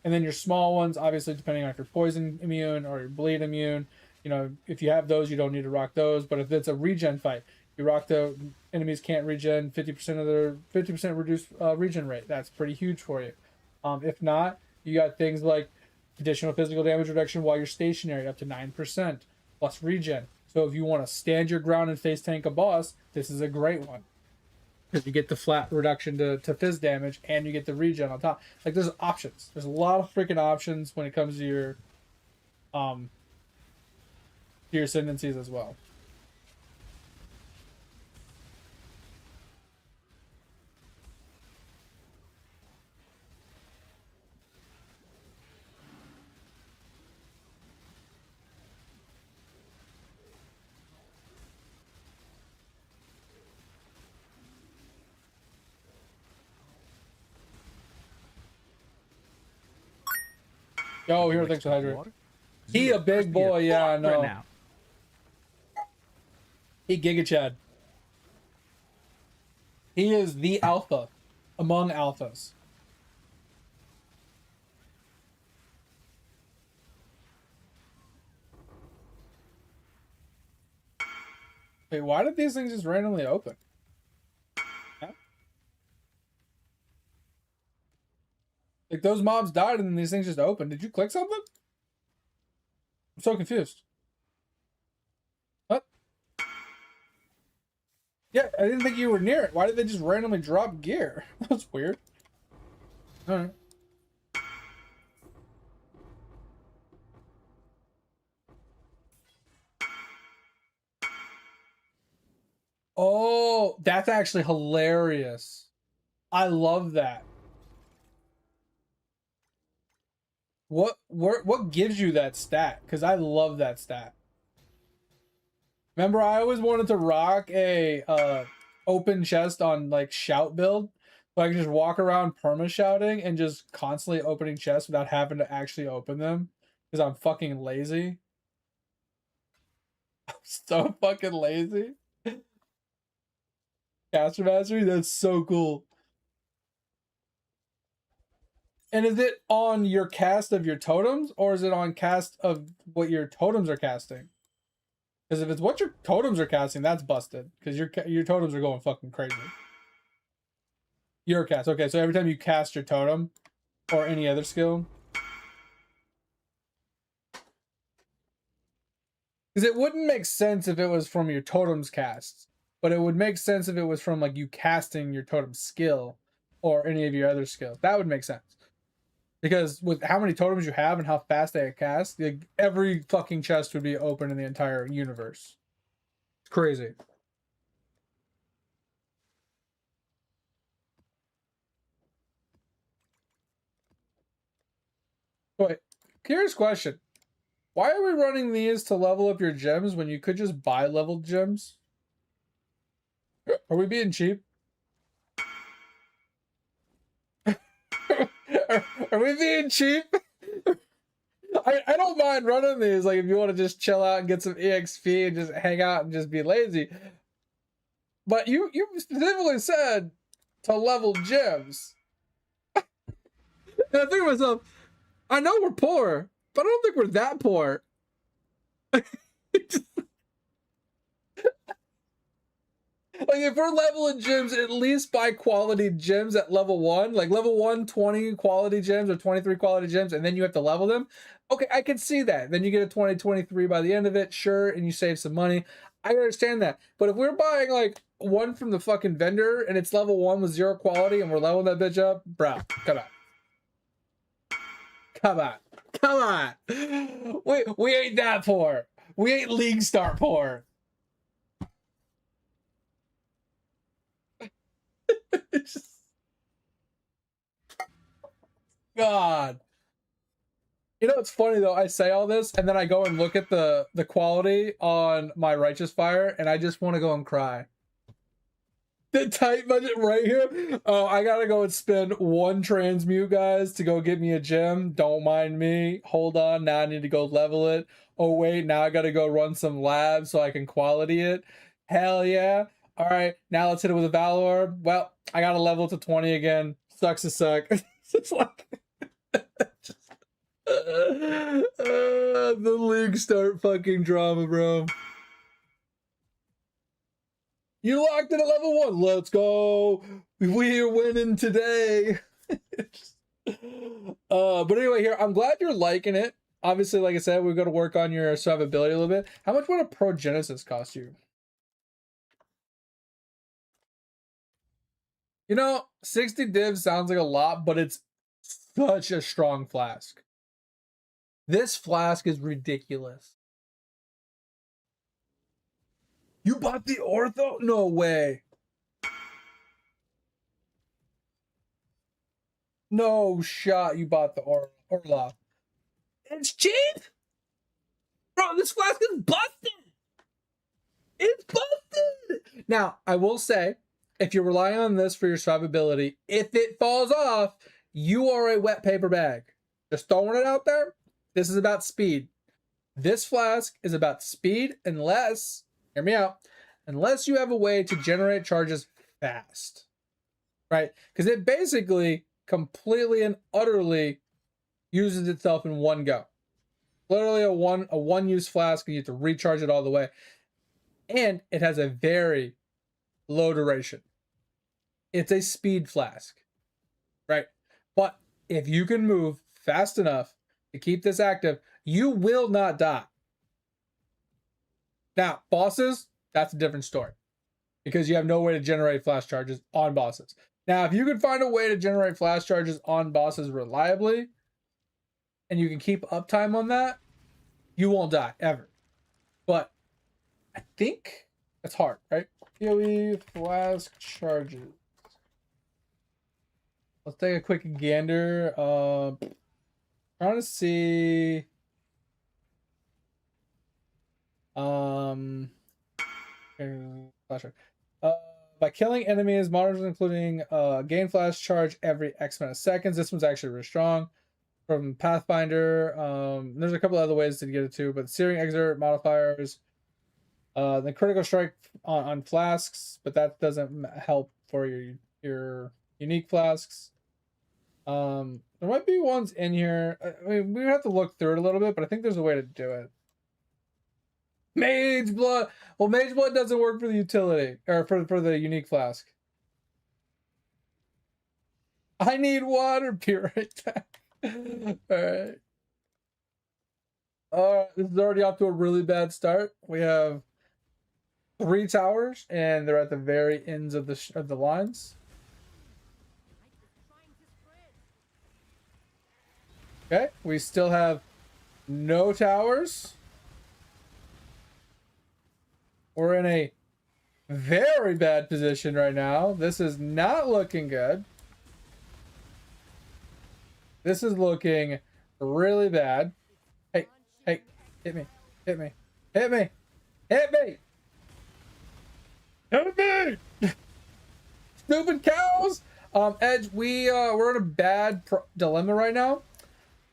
And then your small ones, obviously, depending on if you're poison immune or you're bleed immune, if you have those, you don't need to rock those. But if it's a regen fight, you rock the enemies can't regen 50% of their 50% reduced regen rate. That's pretty huge for you. If not, you got things like additional physical damage reduction while you're stationary, up to 9% plus regen. So if you want to stand your ground and face tank a boss, this is a great one. Because you get the flat reduction to fizz damage and you get the regen on top. Like there's options. There's a lot of freaking options when it comes to your ascendancies as well. Yo, here, thanks for hydrate. He a big boy, yeah, I know. Right now. He Giga Chad. He is the alpha among alphas. Wait, why did these things just randomly open? Huh? Like those mobs died and then these things just opened. Did you click something? I'm so confused. What? Yeah, I didn't think you were near it. Why did they just randomly drop gear? That's weird. Alright. Oh, that's actually hilarious. I love that. What gives you that stat? Because I love that stat. Remember, I always wanted to rock a open chest on like shout build, so I can just walk around perma shouting and just constantly opening chests without having to actually open them because I'm fucking lazy. I'm so fucking lazy. Caster mastery, that's so cool. And is it on your cast of your totems, or is it on cast of what your totems are casting? Because if it's what your totems are casting, that's busted. Because your totems are going fucking crazy. Your cast. Okay, so every time you cast your totem or any other skill. Because it wouldn't make sense if it was from your totem's cast. But it would make sense if it was from like you casting your totem skill or any of your other skills. That would make sense. Because with how many totems you have and how fast they cast, like, every fucking chest would be open in the entire universe. It's crazy. Wait, curious question. Why are we running these to level up your gems when you could just buy leveled gems? Are we being cheap? Are we being cheap? I don't mind running these, like if you want to just chill out and get some EXP and just hang out and just be lazy. But you specifically said to level gems. And I think to myself, I know we're poor, but I don't think we're that poor. Like, if we're leveling gyms, at least buy quality gyms at level 1. Like, level 1, 20 quality gyms or 23 quality gyms, and then you have to level them. Okay, I can see that. Then you get a 2023 by the end of it, sure, and you save some money. I understand that. But if we're buying, like, one from the fucking vendor, and it's level 1 with 0 quality, and we're leveling that bitch up, bro, come on. Come on. Come on. We ain't that poor. We ain't League Start poor. God. You know, it's funny though, I say all this and then I go and look at the quality on my Righteous Fire and I just want to go and cry. The tight budget right here. Oh, I gotta go and spend 1 transmute, guys, to go get me a gem. Don't mind me. Hold on, now I need to go level it. Oh wait, now I gotta go run some labs so I can quality it. Hell yeah. All right, now let's hit it with a Valor. Well, I gotta level to 20 again. Sucks to suck. It's like the League Start fucking drama, bro. You locked in at level 1. Let's go. We're winning today. But anyway, here, I'm glad you're liking it. Obviously, like I said, we've got to work on your survivability a little bit. How much would a Pro Genesis cost you? You know, 60 divs sounds like a lot, but it's such a strong flask. This flask is ridiculous. You bought the Ortho? No way. No shot you bought the Orloff. It's cheap? Bro, this flask is busted. It's busted. Now, I will say, if you're relying on this for your survivability, if it falls off, you are a wet paper bag. Just throwing it out there. This is about speed. This flask is about speed unless, hear me out, unless you have a way to generate charges fast, right? Because it basically completely and utterly uses itself in one go. Literally a one use flask, and you have to recharge it all the way. And it has a very low duration. It's a speed flask, right? But if you can move fast enough to keep this active, you will not die. Now, bosses, that's a different story because you have no way to generate flash charges on bosses. Now, if you can find a way to generate flash charges on bosses reliably and you can keep uptime on that, you won't die ever. But I think it's hard, right? POE flask charges. Let's take a quick gander. Trying to see. By killing enemies, monsters including gain flash charge every X amount of seconds. This one's actually really strong. From Pathfinder. There's a couple other ways to get it to, but searing exert modifiers. The critical strike on flasks, but that doesn't help for your unique flasks. There might be ones in here. I mean, we have to look through it a little bit, but I think there's a way to do it. Mage blood. Well, mage blood doesn't work for the utility or for the unique flask. I need water. Purite. All right. This is already off to a really bad start. We have 3 towers, and they're at the very ends of the lines. Okay, we still have no towers. We're in a very bad position right now. This is not looking good. This is looking really bad. Hey, hey, hit me, hit me, hit me, hit me, hit me! Stupid cows! Edge, we're in a bad dilemma right now.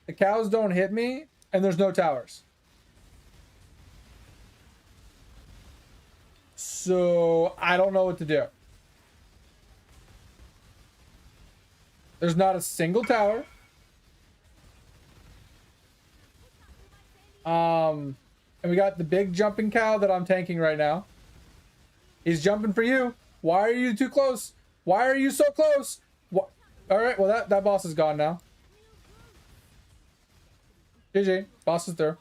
The cows don't hit me, and there's no towers. So I don't know what to do. There's not a single tower. And we got the big jumping cow that I'm tanking right now. He's jumping for you. Why are you too close? Why are you so close? What? All right, well that boss is gone now. GG, boss is through.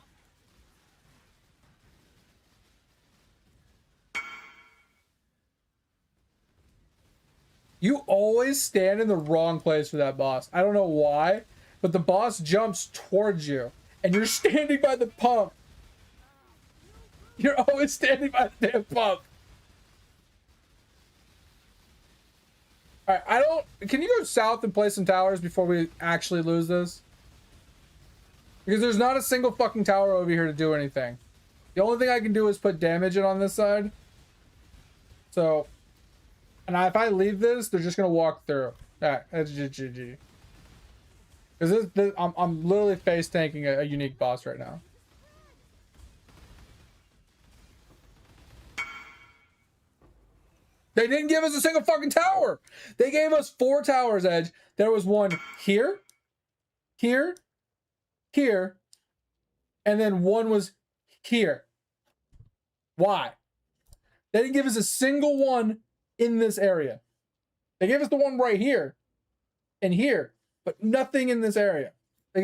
You always stand in the wrong place for that boss. I don't know why, but the boss jumps towards you and you're standing by the pump. You're always standing by the damn pump. All right, I don't. Can you go south and play some towers before we actually lose this? Because there's not a single fucking tower over here to do anything. The only thing I can do is put damage in on this side. So, and if I leave this, they're just gonna walk through. All right, that's GG. Because I'm literally face tanking a unique boss right now. They didn't give us a single fucking tower. They gave us 4 towers, Edge. There was one here, here, here, and then one was here. Why? They didn't give us a single one in this area. They gave us the one right here and here, but nothing in this area. I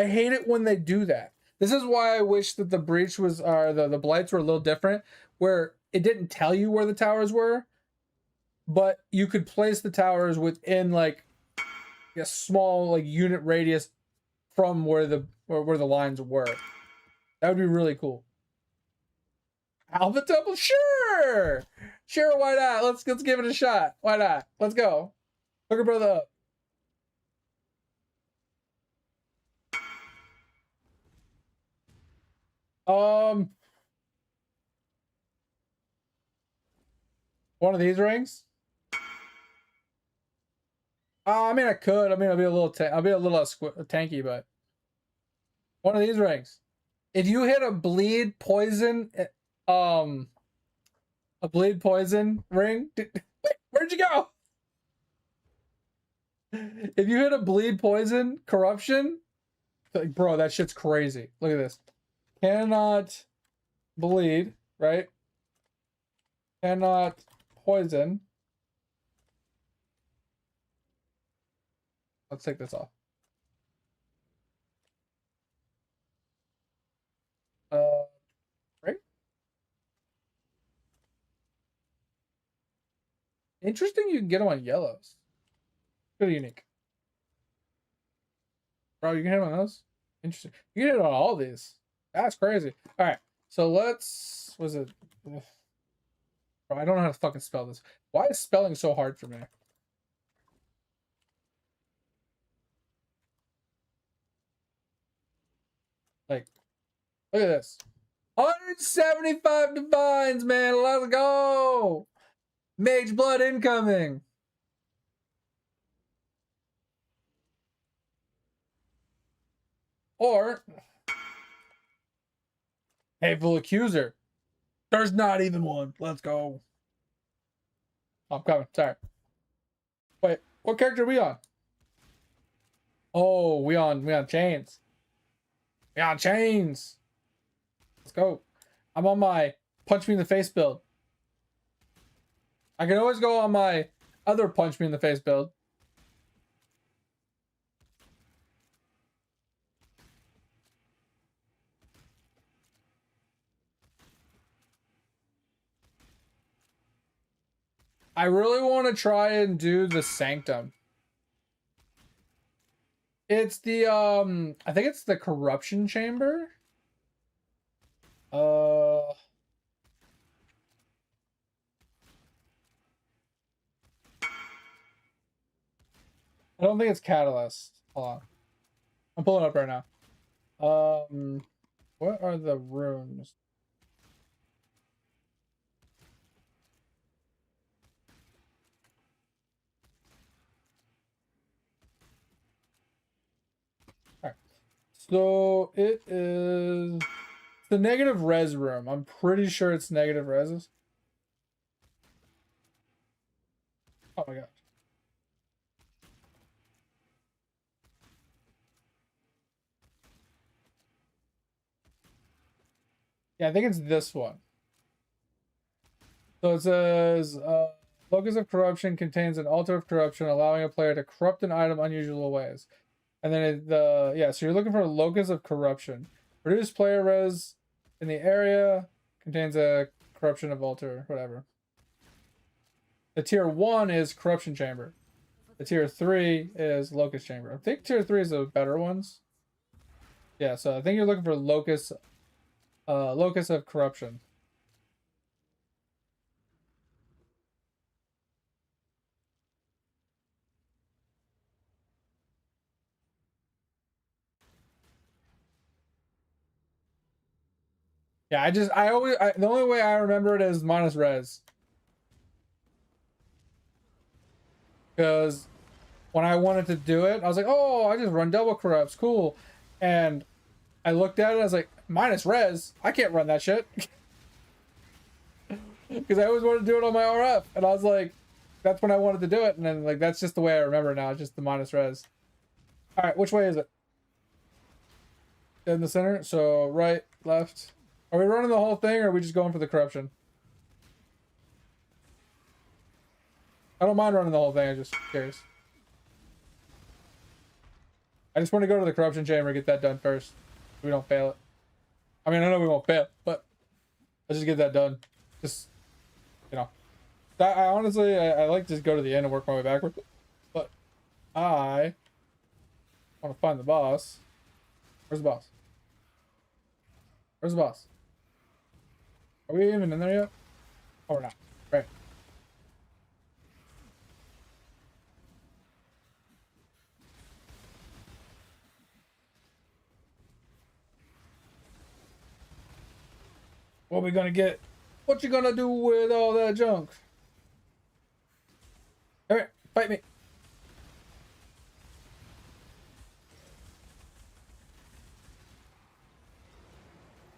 hate it when they do that. This is why I wish that the breach was, the blights were a little different, where it didn't tell you where the towers were, but you could place the towers within like a small like unit radius from where the lines were. That would be really cool. Alpha Temple, sure, why not? Let's give it a shot. Why not? Let's go. Hook a brother up. One of these rings. I mean, I could. I mean, I'll be a little tanky, but one of these rings. If you hit a bleed poison, ring. Wait, where'd you go? If you hit a bleed poison corruption, like, bro, that shit's crazy. Look at this. Cannot bleed, right? Cannot poison. Let's take this off. Right? Interesting, you can get them on yellows. Pretty unique. Bro, you can hit them on those? Interesting. You can hit it on all these. That's crazy. Alright, so let's... Was it... Bro, I don't know how to fucking spell this. Why is spelling so hard for me? Like, look at this. 175 divines, man. Let's go. Mage blood incoming. Or Hateful Accuser. There's not even one. Let's go. I'm coming. Sorry. Wait, what character are we on? Oh, we on chains. We on chains. Let's go. I'm on my punch me in the face build. I can always go on my other punch me in the face build. I really want to try and do the Sanctum. It's the I think it's the Corruption Chamber. I don't think it's Catalyst. Hold on. I'm pulling it up right now. What are the runes? All right. So it is the negative res room. I'm pretty sure it's negative reses. Oh my god. Yeah, I think it's this one. So it says, Locus of Corruption contains an altar of corruption, allowing a player to corrupt an item unusual ways. And then so you're looking for a Locus of Corruption. Reduce player res in the area, contains a corruption of altar, whatever. The tier 1 is Corruption Chamber. The tier 3 is Locus Chamber. I think tier 3 is the better ones. Yeah, so I think you're looking for Locus of Corruption. Yeah, the only way I remember it is minus res. Because when I wanted to do it, I was like, oh, I just run double corrupts, cool. And I looked at it, I was like, minus res? I can't run that shit. Because I always wanted to do it on my RF. And I was like, that's when I wanted to do it. And then, like, that's just the way I remember it now, just the minus res. Alright, which way is it? In the center? So, right, left. Are we running the whole thing, or are we just going for the corruption? I don't mind running the whole thing, I'm just curious. I just want to go to the corruption chamber and get that done first. So we don't fail it. I mean, I know we won't fail, but let's just get that done. Just, you know. I honestly, I like to just go to the end and work my way backwards. But I want to find the boss. Where's the boss? Where's the boss? Are we even in there yet? Oh, we're not. Right. What we gonna get? What you gonna do with all that junk? Alright, fight me.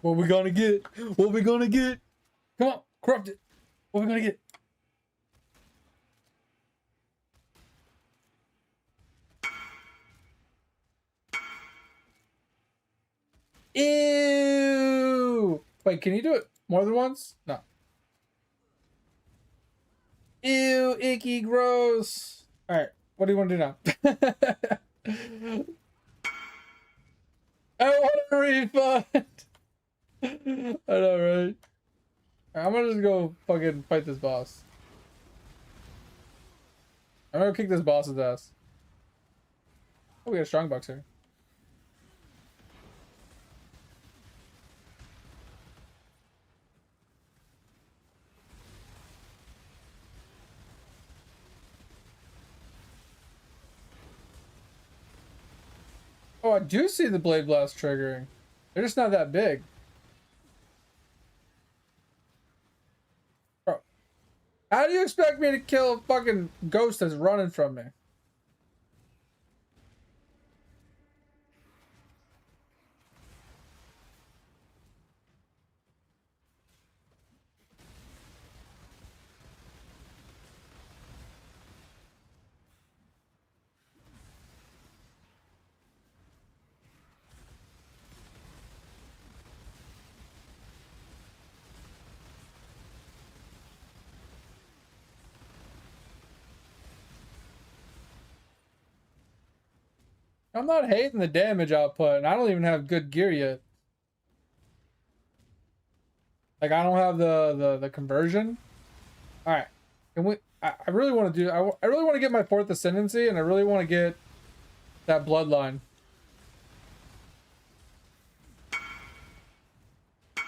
What we gonna get? What we gonna get? Come on, corrupt it. What we gonna get? Ew! Wait, can you do it more than once? No. Ew, icky, gross. Alright, what do you want to do now? I want a refund! I know, right? I'm gonna just go fucking fight this boss. I'm gonna kick this boss's ass. Oh, we got a strong box here. Oh, I do see the Blade Blast triggering. They're just not that big. Bro, how do you expect me to kill a fucking ghost that's running from me? I'm not hating the damage output, and I don't even have good gear yet. Like, I don't have the conversion. All right, can we? I really want to do. I really want to get my 4th ascendancy, and I really want to get that bloodline.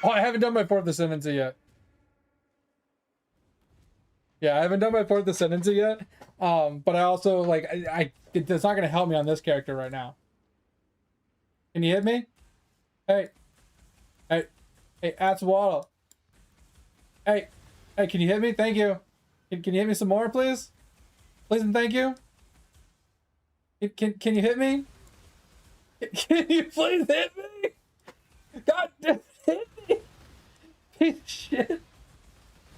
Oh, I haven't done my 4th ascendancy yet. Yeah, I haven't done my 4th ascendancy yet. But I also like it's not gonna help me on this character right now. Can you hit me? Hey, hey, hey, Atswaddle. Hey, hey, can you hit me? Thank you. Can you hit me some more, please? Please and thank you. Can you hit me? Can you please hit me? God damn, hit me! Piece of shit.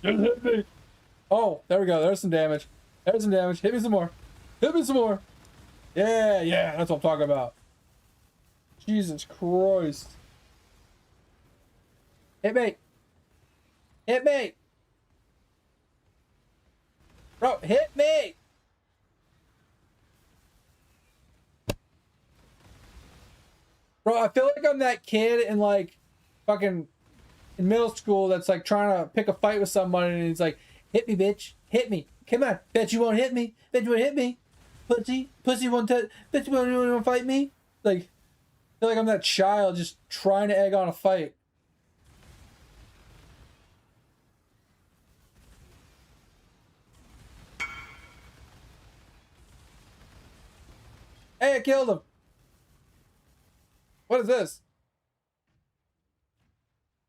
Just hit me. Oh, there we go. There's some damage. There's some damage. Hit me some more. Hit me some more. Yeah, yeah, that's what I'm talking about. Jesus Christ. Hit me. Hit me. Bro, hit me! Bro, I feel like I'm that kid in like fucking in middle school that's like trying to pick a fight with somebody and he's like, hit me, bitch. Hit me. Come on. Bet you won't hit me. Bet you won't hit me. Pussy. Pussy won't touch. Bet you won't fight me. Like, I feel like I'm that child just trying to egg on a fight. Hey, I killed him. What is this?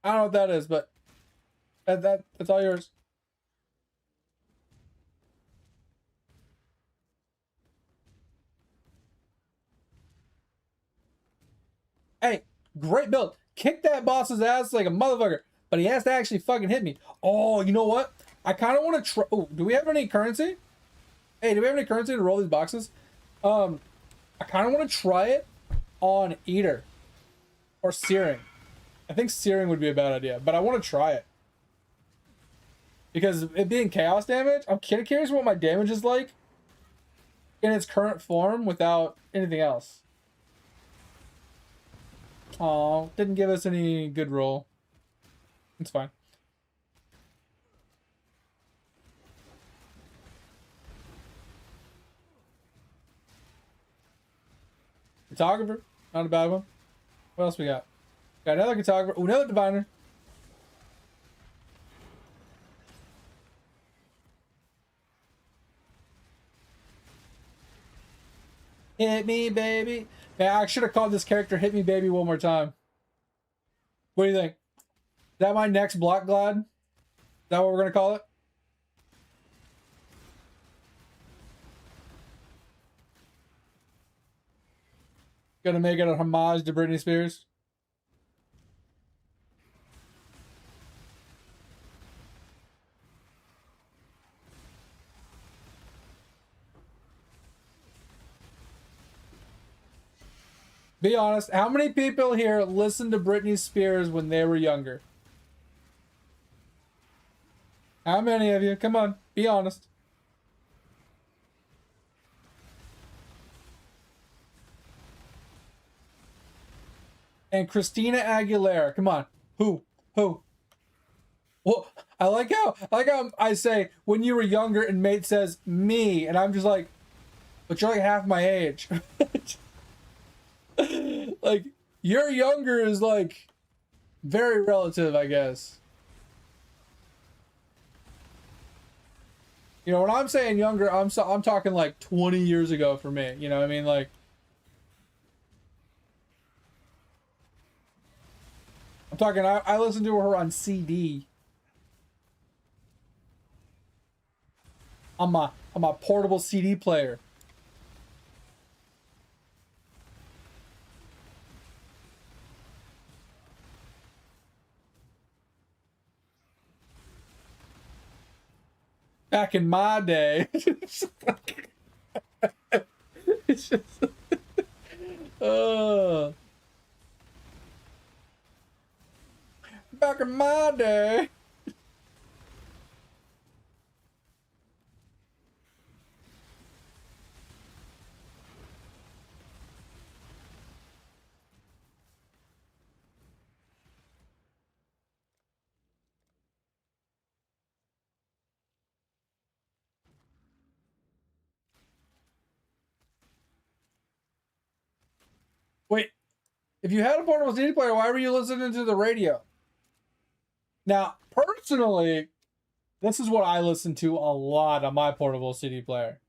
I don't know what that is, but that's all yours. Hey, great build. Kick that boss's ass like a motherfucker, but he has to actually fucking hit me. Oh, you know what? I kind of want to try. Oh, do we have any currency? Hey, do we have any currency to roll these boxes? I kind of want to try it on Eater or Searing. I think Searing would be a bad idea, but I want to try it. Because it being chaos damage, I'm kind of curious what my damage is like in its current form without anything else. Oh, didn't give us any good roll. It's fine. Photographer, not a bad one. What else we got? Got another photographer. Oh, another diviner. Hit me, baby. Yeah, I should have called this character Hit Me, Baby one more time. What do you think? Is that my next block glad? Is that what we're going to call it? Gonna make it a homage to Britney Spears? Be honest, how many people here listened to Britney Spears when they were younger? How many of you? Come on, be honest. And Christina Aguilera, come on. Who? Well, I like how I say when you were younger and mate says me, and I'm just like, but you're like half my age. Like, you're younger is like very relative, I guess. You know, when I'm saying younger, I'm talking like 20 years ago for me. You know what I mean? Like, I'm talking, I listened to her on CD. On my portable CD player. Back in my day. It's just back in my day. Wait, if you had a portable CD player, why were you listening to the radio? Now, personally, this is what I listen to a lot on my portable CD player.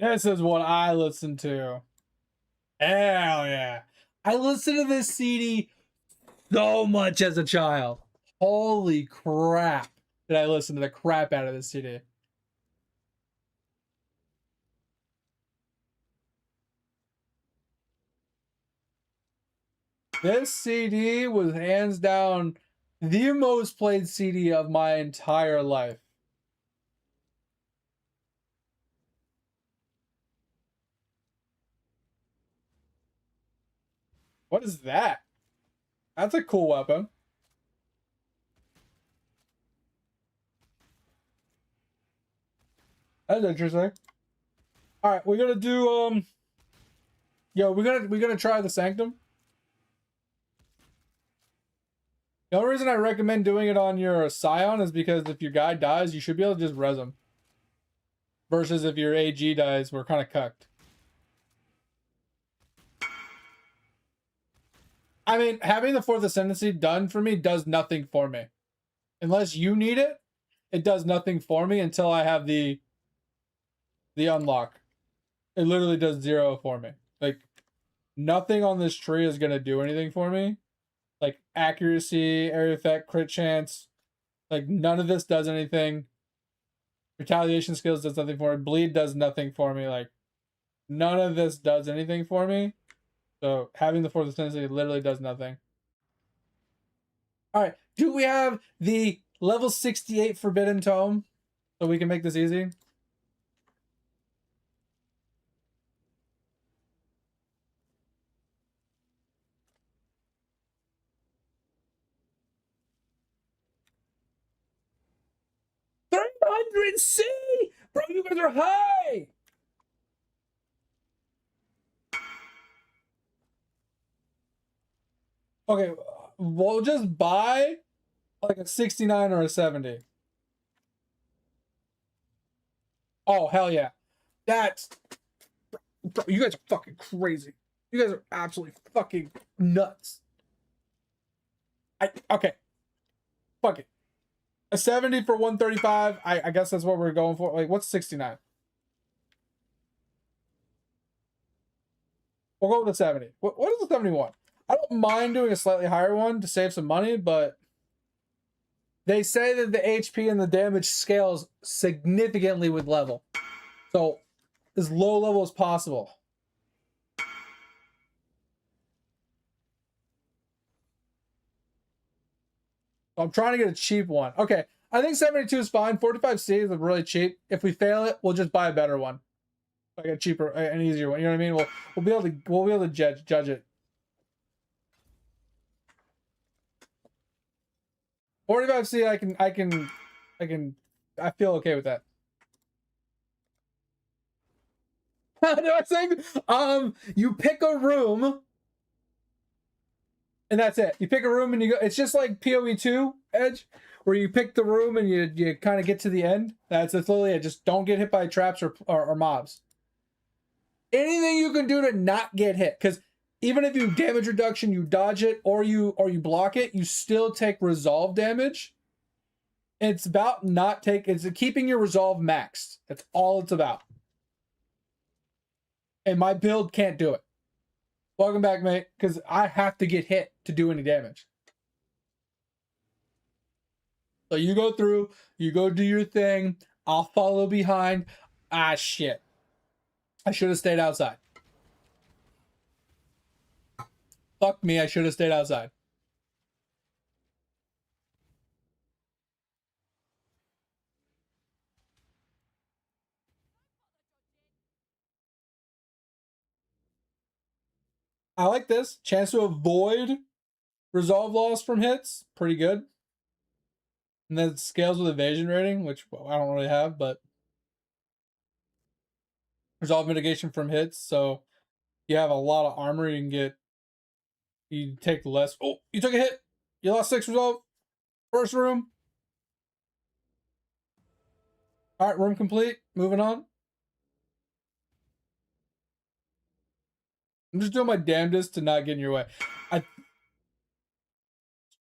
This is what I listen to. Hell yeah. I listened to this CD so much as a child. Holy crap. Did I listen to the crap out of this CD? This CD was hands down The most played CD of my entire life. What is that? That's a cool weapon. That's interesting. All right, we're gonna do yo, we're gonna try the Sanctum. The only reason I recommend doing it on your Scion is because if your guy dies, you should be able to just res him. Versus if your AG dies, we're kind of cucked. I mean, having the Fourth Ascendancy done for me does nothing for me. Unless you need it, it does nothing for me until I have the unlock. It literally does 0 for me. Like, nothing on this tree is going to do anything for me. Like, accuracy, area effect, crit chance. Like, none of this does anything. Retaliation skills does nothing for me. Bleed does nothing for me. Like, none of this does anything for me. So, having the Fourth Ascendancy literally does nothing. Alright, do we have the level 68 Forbidden Tome? So we can make this easy? $300C! Bro, you guys are high! Okay, we'll just buy like a 69 or a 70. Oh, hell yeah. That's... Bro, you guys are fucking crazy. You guys are absolutely fucking nuts. Okay. Fuck it. A 70 for 135. I guess that's what we're going for. Like, what's 69? We'll go with the 70. What is the 71? I don't mind doing a slightly higher one to save some money, but they say that the HP and the damage scales significantly with level. So, as low level as possible. I'm trying to get a cheap one. Okay, I think 72 is fine. 45C is really cheap. If we fail it, we'll just buy a better one, like a cheaper, an easier one. You know what I mean? We'll be able to judge it. 45C, I feel okay with that. No, I'm saying, you pick a room. And that's it. You pick a room and you go. It's just like POE 2 Edge, where you pick the room and you kind of get to the end. That's literally it. Just don't get hit by traps or mobs. Anything you can do to not get hit, because even if you damage reduction, you dodge it or you block it, you still take resolve damage. It's about it's keeping your resolve maxed. That's all it's about. And my build can't do it. Welcome back, mate, because I have to get hit to do any damage. So you go through, you go do your thing, I'll follow behind. Ah, shit. I should have stayed outside. Fuck me, I should have stayed outside. I like this. Chance to avoid resolve loss from hits. Pretty good. And then it scales with evasion rating, which I don't really have, but resolve mitigation from hits. So you have a lot of armor, you take less. Oh, you took a hit. You lost 6 resolve. First room. All right, room complete. Moving on. I'm just doing my damnedest to not get in your way.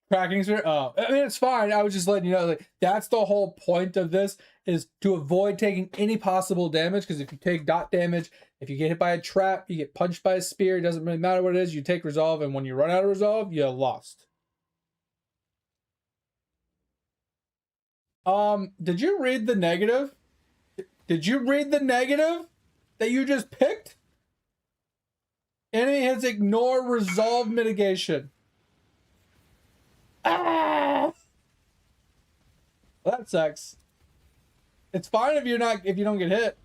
Cracking sphere? Oh, I mean, it's fine. I was just letting you know, like, that's the whole point of this, is to avoid taking any possible damage, because if you take dot damage, if you get hit by a trap, you get punched by a spear, it doesn't really matter what it is, you take resolve, and when you run out of resolve, you lost. Did you read the negative? Did you read the negative that you just picked? Enemy hits ignore resolve mitigation. Ah! Well, that sucks. It's fine if you don't get hit.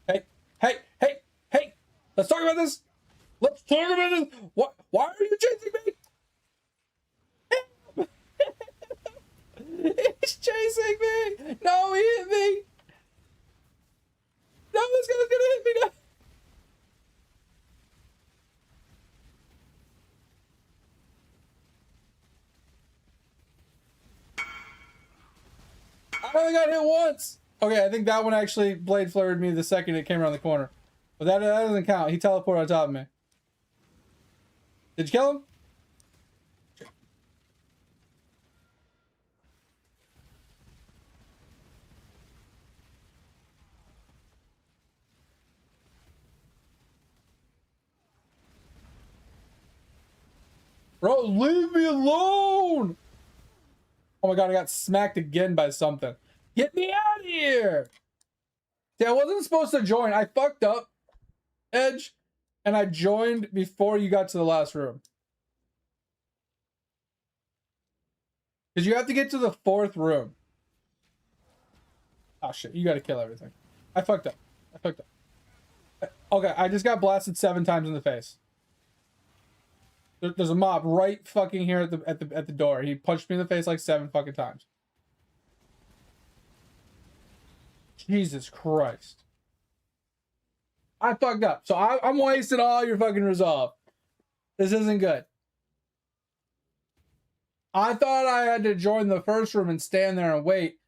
Hey, hey, hey, hey! Let's talk about this. Let's talk about this. What? Why are you chasing me? He's chasing me. No, he hit me. No, this guy's gonna hit me now. I only got hit once. Okay, I think that one actually blade flurried me the second it came around the corner. But that doesn't count. He teleported on top of me. Did you kill him? Bro, leave me alone! Oh my god, I got smacked again by something. Get me out of here! See, I wasn't supposed to join. I fucked up, Edge, and I joined before you got to the last room. Because you have to get to the 4th room. Oh shit, you gotta kill everything. I fucked up. I fucked up. Okay, I just got blasted 7 times in the face. There's a mob right fucking here at the door. He punched me in the face like 7 fucking times. Jesus Christ. I fucked up. So I'm wasting all your fucking resolve. This isn't good. I thought I had to join the first room and stand there and wait.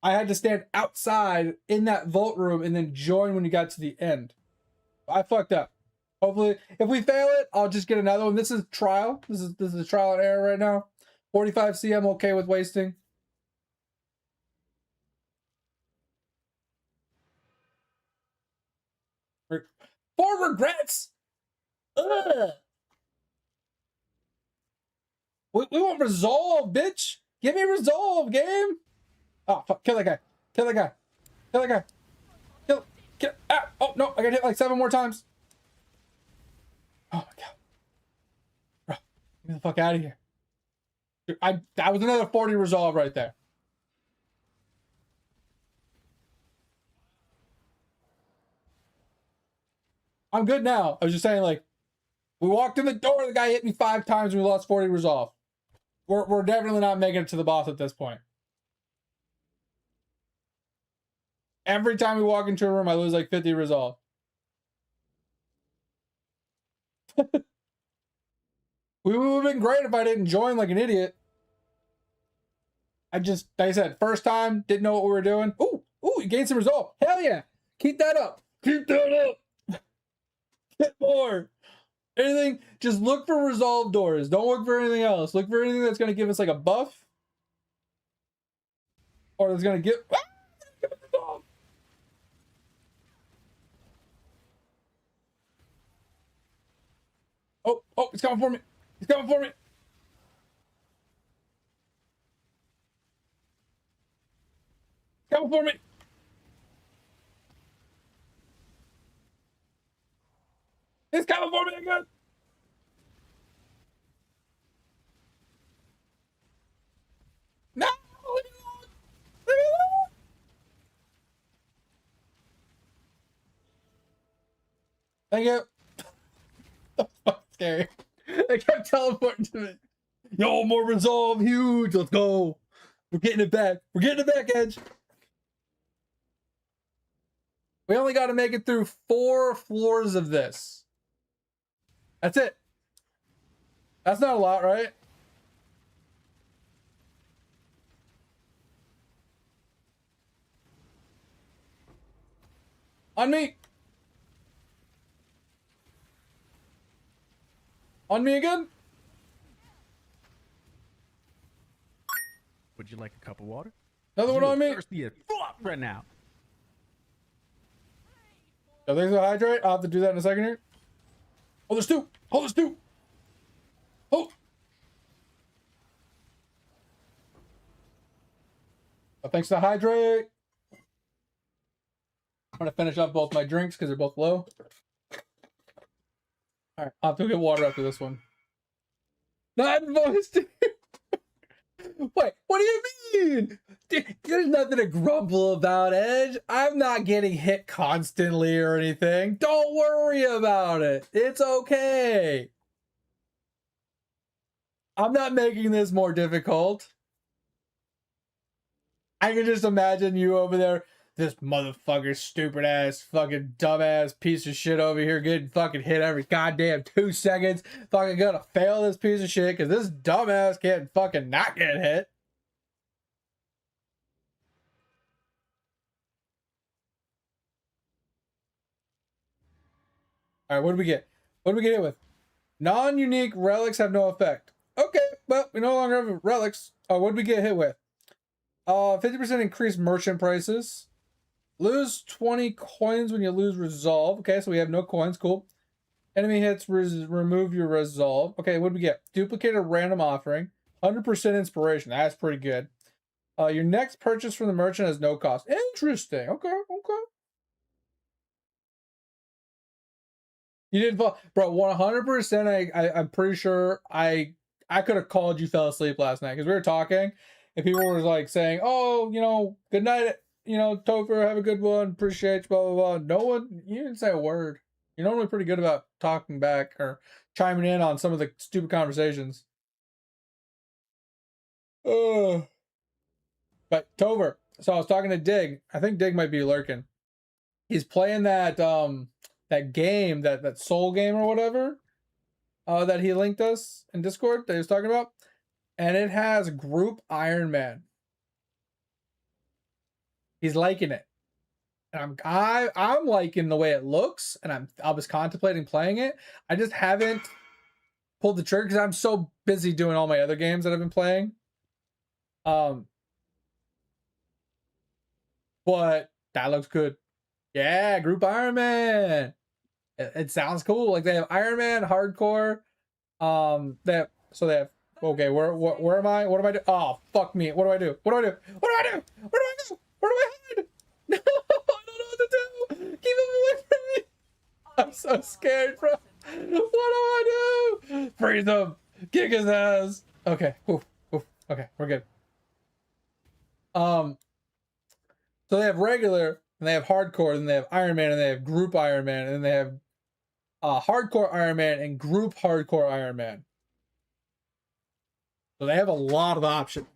I had to stand outside in that vault room and then join when you got to the end. I fucked up. Hopefully, if we fail it, I'll just get another one. This is trial. This is trial and error right now. 45 CM, okay with wasting. For regrets. Ugh. We want resolve, bitch. Give me resolve, game. Oh fuck! Kill that guy. Kill that guy. Kill that guy. Kill. Ah! Oh no! I got hit like 7 more times. Oh my god. Bro, get the fuck out of here. Dude, that was another 40 resolve right there. I'm good now. I was just saying, like, we walked in the door, the guy hit me 5 times, and we lost 40 resolve. We're definitely not making it to the boss at this point. Every time we walk into a room, I lose like 50 resolve. We would have been great if I didn't join like an idiot. I just, like I said, first time, didn't know what we were doing. Ooh, you gained some resolve. Hell yeah. Keep that up. Keep that up. Get more. Anything, just look for resolve doors. Don't look for anything else. Look for anything that's going to give us like a buff. Or that's going to give... Oh, it's coming for me. He's coming for me. Coming for me. He's coming for me again. No, leave me alone. Leave me alone. Thank you. That's fucking scary. They kept teleporting to me. Yo, more resolve, huge. Let's go. We're getting it back. We're getting it back, Edge. We only got to make it through 4 floors of this. That's it. That's not a lot, right? On me. On me again? Would you like a cup of water? Another one on me? Thirsty as fuck right now. Oh, there's a hydrate. I'll have to do that in a second here. Oh, there's 2. Oh, there's 2. Oh. Oh, thanks to the hydrate. I'm going to finish off both my drinks because they're both low. All right, I'll have to get water after this one. Not voice team. Wait, what do you mean? There's nothing to grumble about, Edge. I'm not getting hit constantly or anything. Don't worry about it. It's okay. I'm not making this more difficult. I can just imagine you over there, this motherfucker, stupid ass, fucking dumbass piece of shit over here getting fucking hit every goddamn 2 seconds. Fucking gonna fail this piece of shit because this dumbass can't fucking not get hit. All right, what do we get? What do we get hit with? Non-unique relics have no effect. Okay, well, we no longer have relics. Oh, what did we get hit with? 50% increased merchant prices. Lose 20 coins when you lose resolve. Okay, so we have no coins. Cool. Enemy hits remove your resolve. Okay, what did we get? Duplicate a random offering. 100% inspiration. That's pretty good. Your next purchase from the merchant has no cost. Interesting. Okay, okay. You didn't fall, bro. 100%. I'm pretty sure I could have called you fell asleep last night because we were talking, and people were like saying, "Oh, you know, good night, you know, Topher, have a good one, appreciate you, blah blah blah." No one, you didn't say a word. You're normally pretty good about talking back or chiming in on some of the stupid conversations. But Topher, so I was talking to Dig. I think Dig might be lurking. He's playing that that game, that soul game or whatever, that he linked us in Discord that he was talking about, and it has group Iron Man. He's liking it, and I'm liking the way it looks, and I was contemplating playing it. I just haven't pulled the trigger because I'm so busy doing all my other games that I've been playing. But that looks good. Yeah, group Iron Man. It sounds cool. Like they have Iron Man, hardcore. They have okay, where am I? What am I doing? Oh, fuck me. What do I do? What do I do? What do I do? What do I do? Where do I hide? No, I don't know what to do. Keep him away from me. I'm so scared, bro. What do I do? Freeze him. Kick his ass. Okay. Oof, oof. Okay, we're good. So they have regular, and they have hardcore, and they have Iron Man, and they have group Iron Man, and they have hardcore Iron Man and group hardcore Iron Man. So they have a lot of options.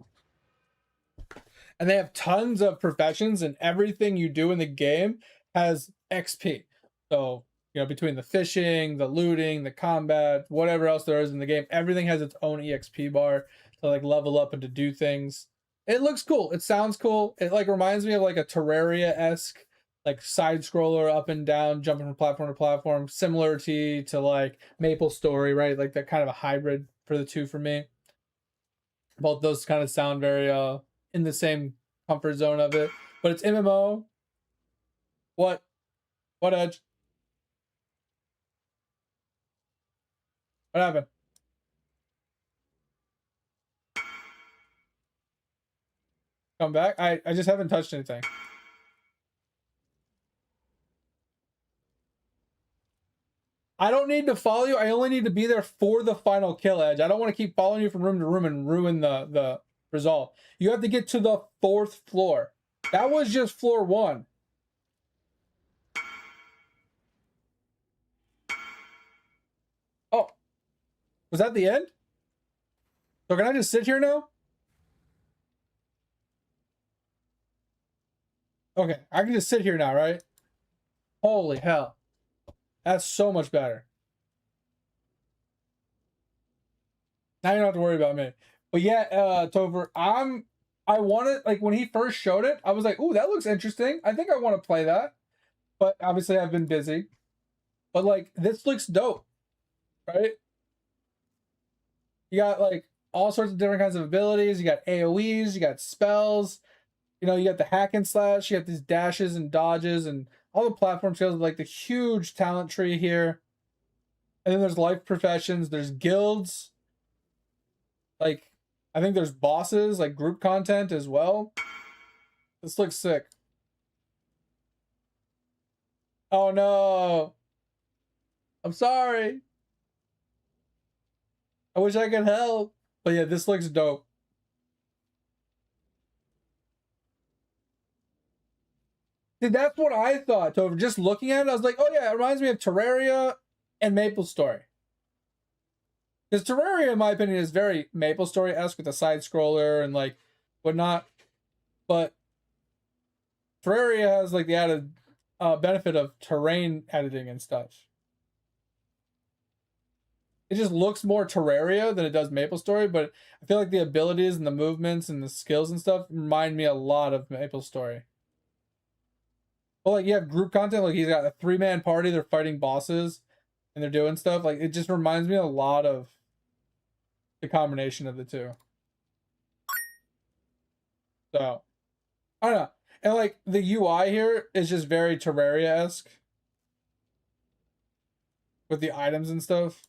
And they have tons of professions, and everything you do in the game has XP. So, you know, between the fishing, the looting, the combat, whatever else there is in the game, everything has its own EXP bar to like level up and to do things. It looks cool. It sounds cool. It like reminds me of like a Terraria-esque like side scroller up and down, jumping from platform to platform, similar to like Maple Story, right? Like that kind of a hybrid for the two for me. Both those kind of sound very in the same comfort zone of it. But it's MMO. What? What, Edge? What happened? Come back? I just haven't touched anything. I don't need to follow you. I only need to be there for the final kill, Edge. I don't want to keep following you from room to room and ruin the result. You have to get to the 4th floor. That was just floor 1. Oh. Was that the end? So can I just sit here now? Okay, I can just sit here now, right? Holy hell. That's so much better. Now you don't have to worry about me. But yeah, Topher, I wanted, like when he first showed it, I was like, ooh, that looks interesting. I think I want to play that. But obviously I've been busy. But like this looks dope. Right? You got like all sorts of different kinds of abilities. You got AoEs, you got spells, you know, you got the hack and slash, you got these dashes and dodges and all the platform skills, like the huge talent tree here. And then there's life professions, there's guilds. Like, I think there's bosses, like group content as well. This looks sick. Oh no. I'm sorry. I wish I could help. But yeah, this looks dope. Dude, that's what I thought, Tover. Just looking at it, I was like, oh yeah, it reminds me of Terraria and MapleStory. Because Terraria, in my opinion, is very MapleStory-esque with the side-scroller and like whatnot. But Terraria has like the added benefit of terrain editing and stuff. It just looks more Terraria than it does MapleStory, but I feel like the abilities and the movements and the skills and stuff remind me a lot of MapleStory. Well, like you have group content, like he's got a 3-man party, they're fighting bosses and they're doing stuff. Like it just reminds me a lot of the combination of the two. So I don't know. And like the UI here is just very Terraria-esque with the items and stuff.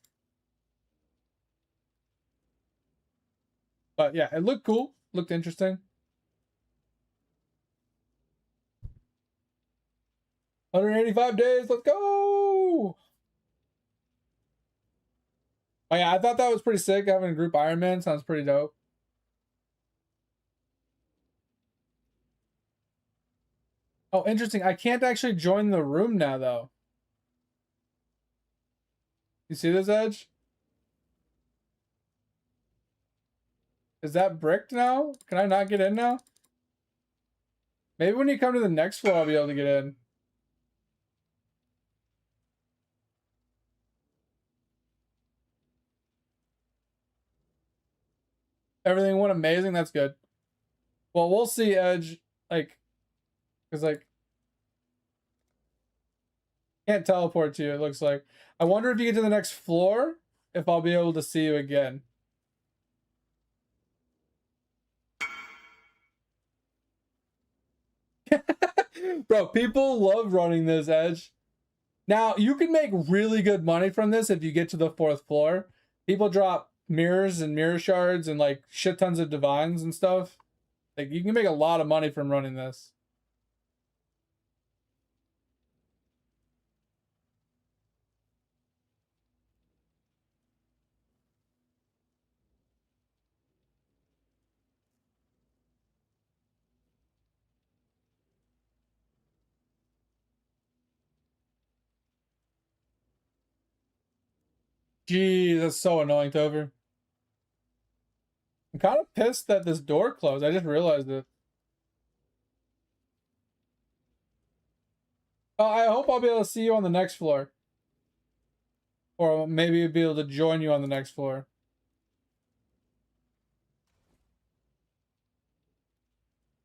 But yeah, it looked cool. Looked interesting. 185 days. Let's go. Oh yeah, I thought that was pretty sick. Having a group Iron Man sounds pretty dope. Oh, interesting. I can't actually join the room now, though. You see this, Edge? Is that bricked now? Can I not get in now? Maybe when you come to the next floor, I'll be able to get in. Everything went amazing. That's good. Well, we'll see, Edge. Like, because, like, can't teleport to you, it looks like. I wonder if you get to the next floor, if I'll be able to see you again. Bro, people love running this, Edge. Now, you can make really good money from this if you get to the 4th floor. People drop mirrors and mirror shards and like shit tons of divines and stuff. Like you can make a lot of money from running this. Gee, that's so annoying, Tover. I'm kind of pissed that this door closed. I just realized it. I hope I'll be able to see you on the next floor. Or maybe be able to join you on the next floor.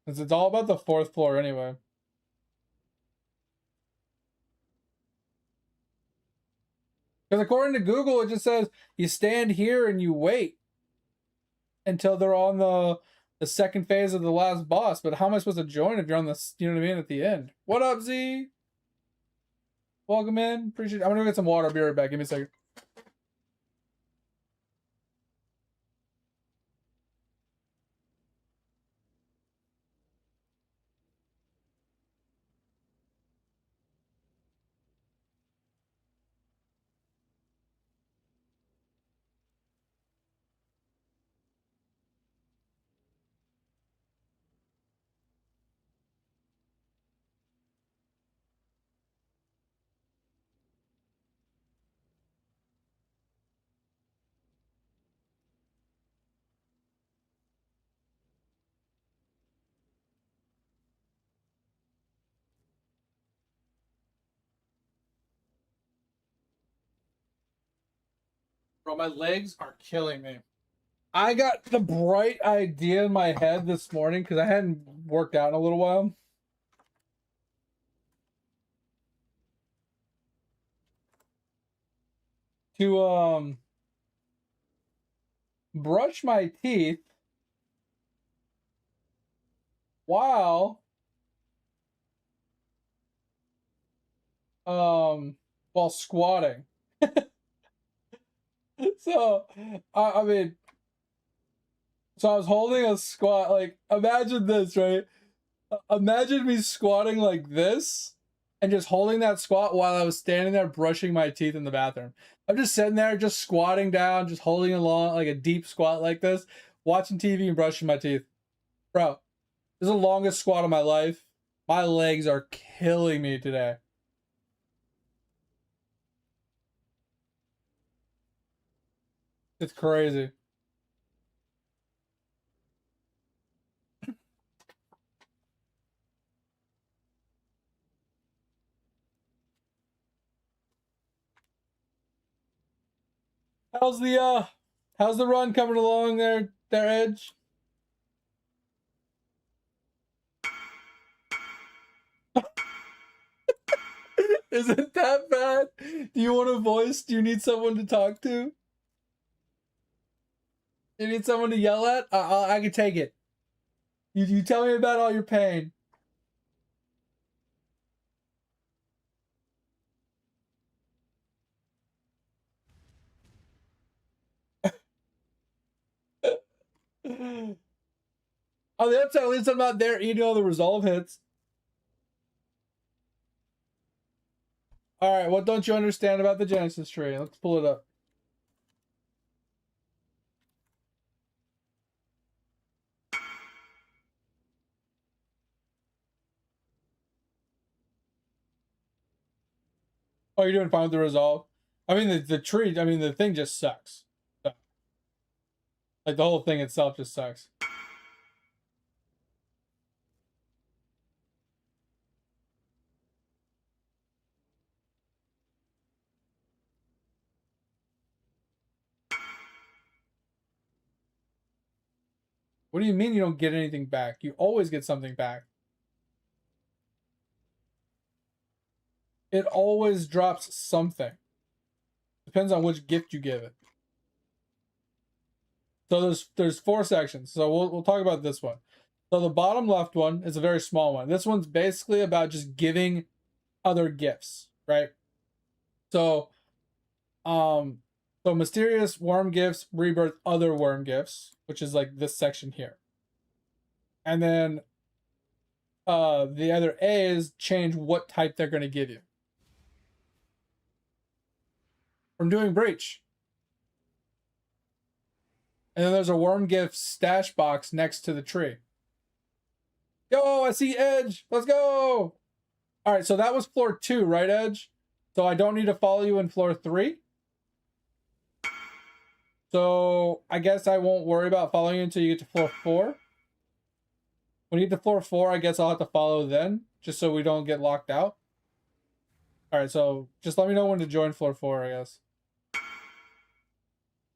Since it's all about the 4th floor anyway. Because according to Google, it just says you stand here and you wait until they're on the 2nd phase of the last boss. But how am I supposed to join if you're on the, you know what I mean, at the end? What up, Z? Welcome in. Appreciate it. I'm gonna go get some water. I'll be right back. Give me a second. Bro, my legs are killing me. I got the bright idea in my head this morning because I hadn't worked out in a little while. To brush my teeth while while squatting. So I mean, so I was holding a squat, like imagine this, right? Imagine me squatting like this and just holding that squat while I was standing there brushing my teeth in the bathroom. I'm just sitting there, just squatting down, just holding along like a deep squat like this, watching TV and brushing my teeth. Bro, this is the longest squat of my life. My legs are killing me today. It's crazy. How's the run coming along there, Edge? Is it that bad? Do you want a voice? Do you need someone to talk to? You need someone to yell at? I can take it. You tell me about all your pain. On the upside, at least I'm not there eating all the resolve hits. Alright, what don't you understand about the Genesis tree? Let's pull it up. Oh, you're doing fine with the resolve? I mean, the tree, I mean, the thing just sucks. Like, the whole thing itself just sucks. What do you mean you don't get anything back? You always get something back. It always drops something. Depends on which gift you give it. So there's 4 sections. So we'll talk about this one. So the bottom left one is a very small one. This one's basically about just giving other gifts, right? So mysterious worm gifts, rebirth other worm gifts, which is like this section here. And then the other A is change what type they're going to give you. From doing breach. And then there's a worm gift stash box next to the tree. Yo, I see Edge. Let's go. All right, so that was floor 2, right, Edge? So I don't need to follow you in floor 3. So I guess I won't worry about following you until you get to floor 4. When you get to floor 4, I guess I'll have to follow then, just so we don't get locked out. All right, so just let me know when to join floor 4, I guess.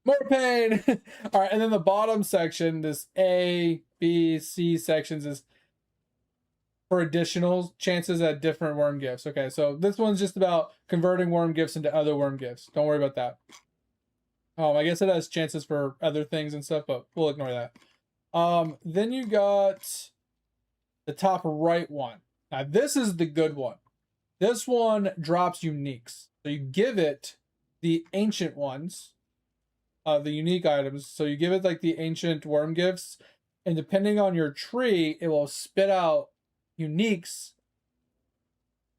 More pain. All right, and then the bottom section, this A, B, C sections is for additional chances at different worm gifts. Okay, so this one's just about converting worm gifts into other worm gifts. Don't worry about that. I guess it has chances for other things and stuff, but we'll ignore that. Then you got the top right one. Now this is the good one. This one drops uniques. So you give it the ancient ones, the unique items. So you give it like the ancient worm gifts, and depending on your tree, it will spit out uniques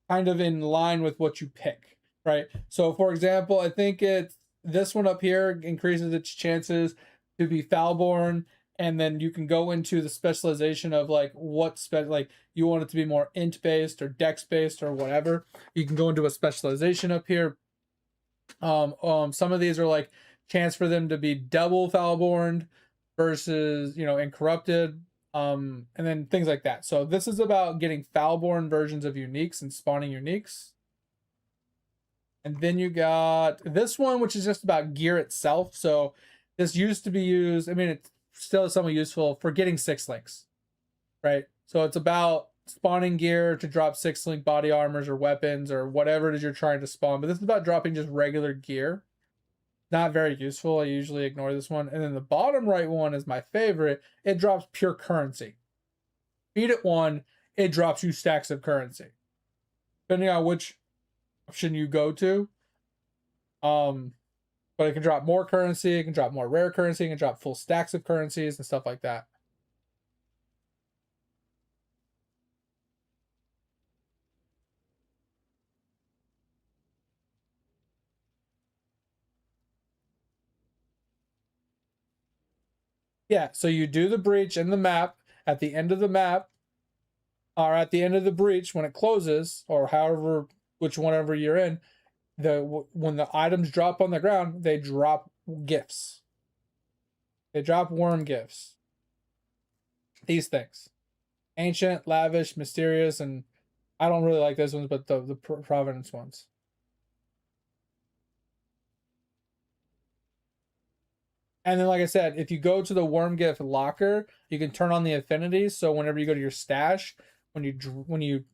kind of in line with what you pick, right? So for example, I think it's this one up here increases its chances to be Foulborn, and then you can go into the specialization of like like you want it to be more int based or dex based or whatever. You can go into a specialization up here. Some of these are like chance for them to be double Foulborn versus, you know, incorrupted, and then things like that. So this is about getting Foulborn versions of uniques and spawning uniques. And then you got this one, which is just about gear itself. So this used to be used, I mean, it's still somewhat useful for getting 6 links, right? So it's about spawning gear to drop 6 link body armors or weapons or whatever it is you're trying to spawn. But this is about dropping just regular gear. Not very useful. I usually ignore this one. And then the bottom right one is my favorite. It drops pure currency. Beat it 1, it drops you stacks of currency. Depending on which option you go to. But it can drop more currency, it can drop more rare currency, it can drop full stacks of currencies and stuff like that. Yeah, so you do the breach in the map at the end of the map, or at the end of the breach when it closes, or however, which whenever you're in. When the items drop on the ground, they drop gifts. They drop worm gifts. These things, ancient, lavish, mysterious, and I don't really like those ones, but the providence ones. And then, like I said, if you go to the worm gift locker, you can turn on the affinities. So whenever you go to your stash, when you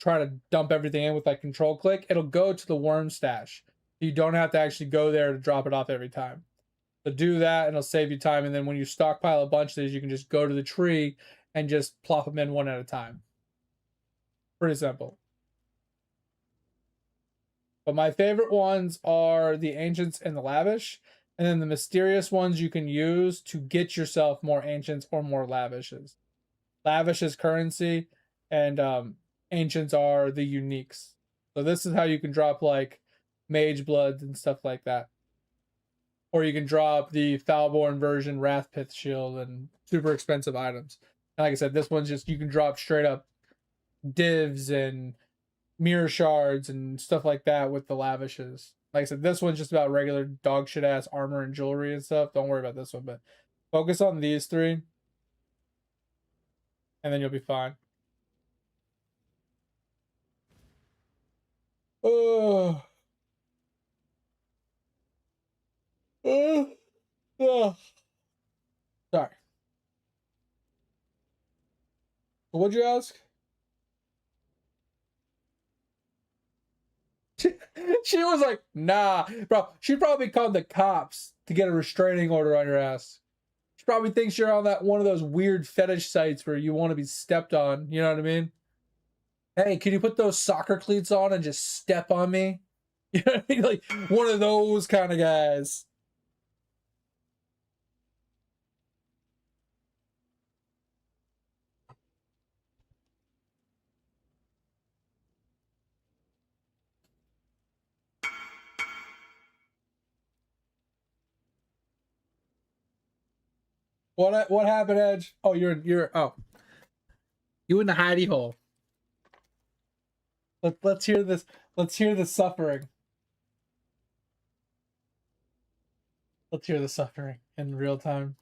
try to dump everything in with that control click, it'll go to the worm stash. You don't have to actually go there to drop it off every time. So do that, and it'll save you time. And then when you stockpile a bunch of these, you can just go to the tree and just plop them in one at a time. Pretty simple. But my favorite ones are the ancients and the lavish. And then the mysterious ones you can use to get yourself more ancients or more lavishes. Lavish is currency, and ancients are the uniques. So this is how you can drop like mage bloods and stuff like that. Or you can drop the Foulborn version Wrathpith shield and super expensive items. And like I said, this one's just, you can drop straight up divs and mirror shards and stuff like that with the lavishes. Like I said, this one's just about regular dog shit ass armor and jewelry and stuff. Don't worry about this one, but focus on these three, and then you'll be fine. Oh. Oh. Sorry. What'd you ask? She was like, nah, bro. She probably called the cops to get a restraining order on your ass. She probably thinks you're on that one of those weird fetish sites where you want to be stepped on. You know what I mean? Hey, can you put those soccer cleats on and just step on me? You know what I mean? Like one of those kind of guys. What happened, Edge? Oh, you're you in the hidey hole. Let's hear this. Let's hear the suffering. Let's hear the suffering in real time.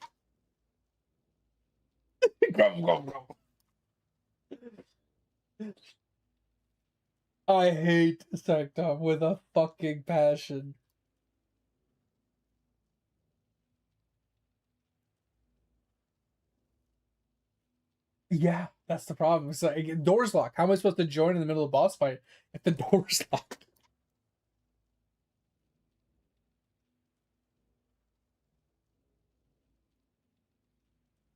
I hate Sectom with a fucking passion. Yeah, that's the problem. It's like doors locked. How am I supposed to join in the middle of the boss fight if the door's locked?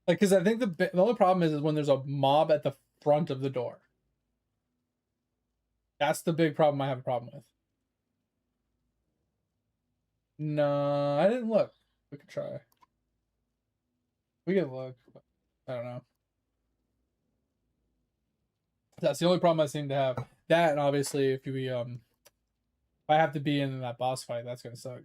Like, because I think the only problem is when there's a mob at the front of the door. That's the big problem I have a problem with. No, I didn't look. We could try. We could look. But I don't know. That's the only problem I seem to have. That, and obviously if if I have to be in that boss fight, that's gonna suck.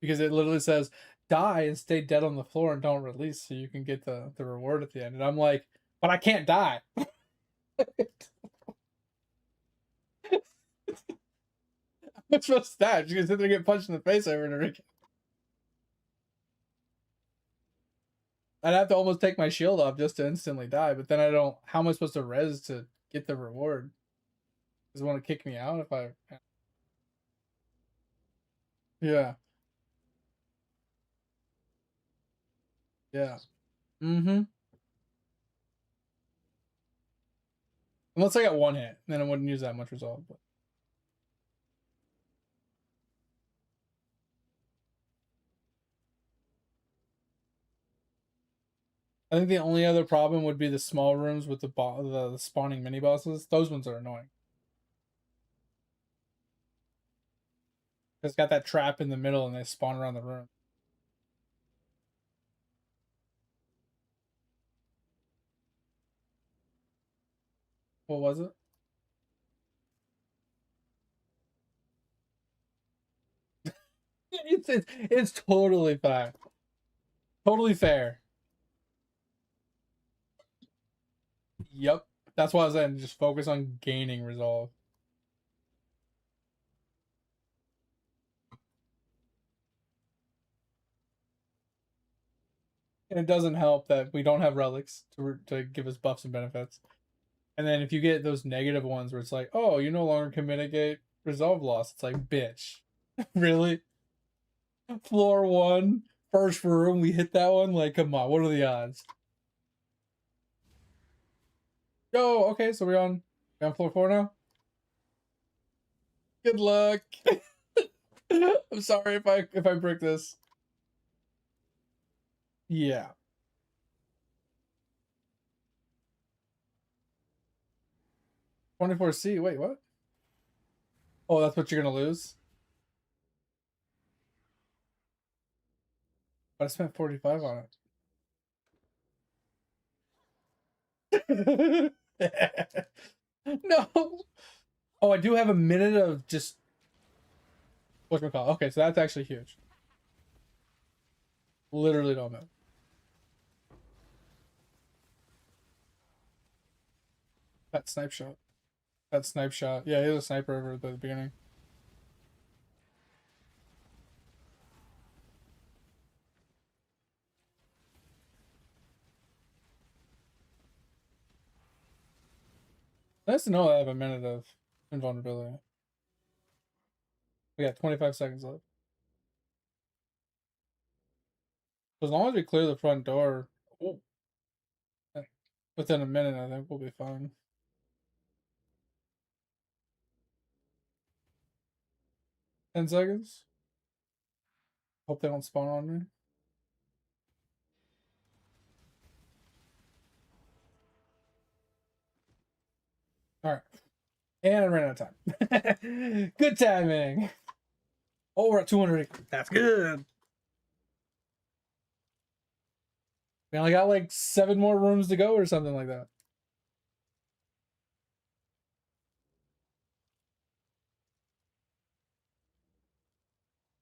Because it literally says die and stay dead on the floor and don't release so you can get the reward at the end. And I'm like, but I can't die. What's supposed to die? She's gonna sit there and get punched in the face over and over again. I'd have to almost take my shield off just to instantly die, but then I don't. How am I supposed to res to get the reward? Does it want to kick me out if I? Yeah. Yeah. Mm-hmm. Unless I got one hit, then I wouldn't use that much resolve. But I think the only other problem would be the small rooms with the spawning mini bosses. Those ones are annoying. It's got that trap in the middle and they spawn around the room. What was it? it's totally fine. Totally fair. Yep. That's why I was saying just focus on gaining resolve. And it doesn't help that we don't have relics to give us buffs and benefits. And then if you get those negative ones where it's like, oh, you no longer can mitigate resolve loss, it's like, bitch. Really? Floor 1, first room, we hit that one? Like, come on, what are the odds? Yo, okay, so we're on floor 4 now? Good luck. I'm sorry if I brick this. Yeah. 24C, wait, what? Oh, that's what you're gonna lose? But I spent 45 on it. No. Oh, I do have a minute of just whatchamacallit. Okay, so that's actually huge. Literally don't know. That snipe shot. That snipe shot. Yeah, he was a sniper over at the beginning. Nice to know I have a minute of invulnerability. We got 25 seconds left. As long as we clear the front door, within a minute, I think we'll be fine. 10 seconds. Hope they don't spawn on me. All right. And I ran out of time. Good timing. Oh, we're at 200. That's good. We only got like 7 more rooms to go or something like that.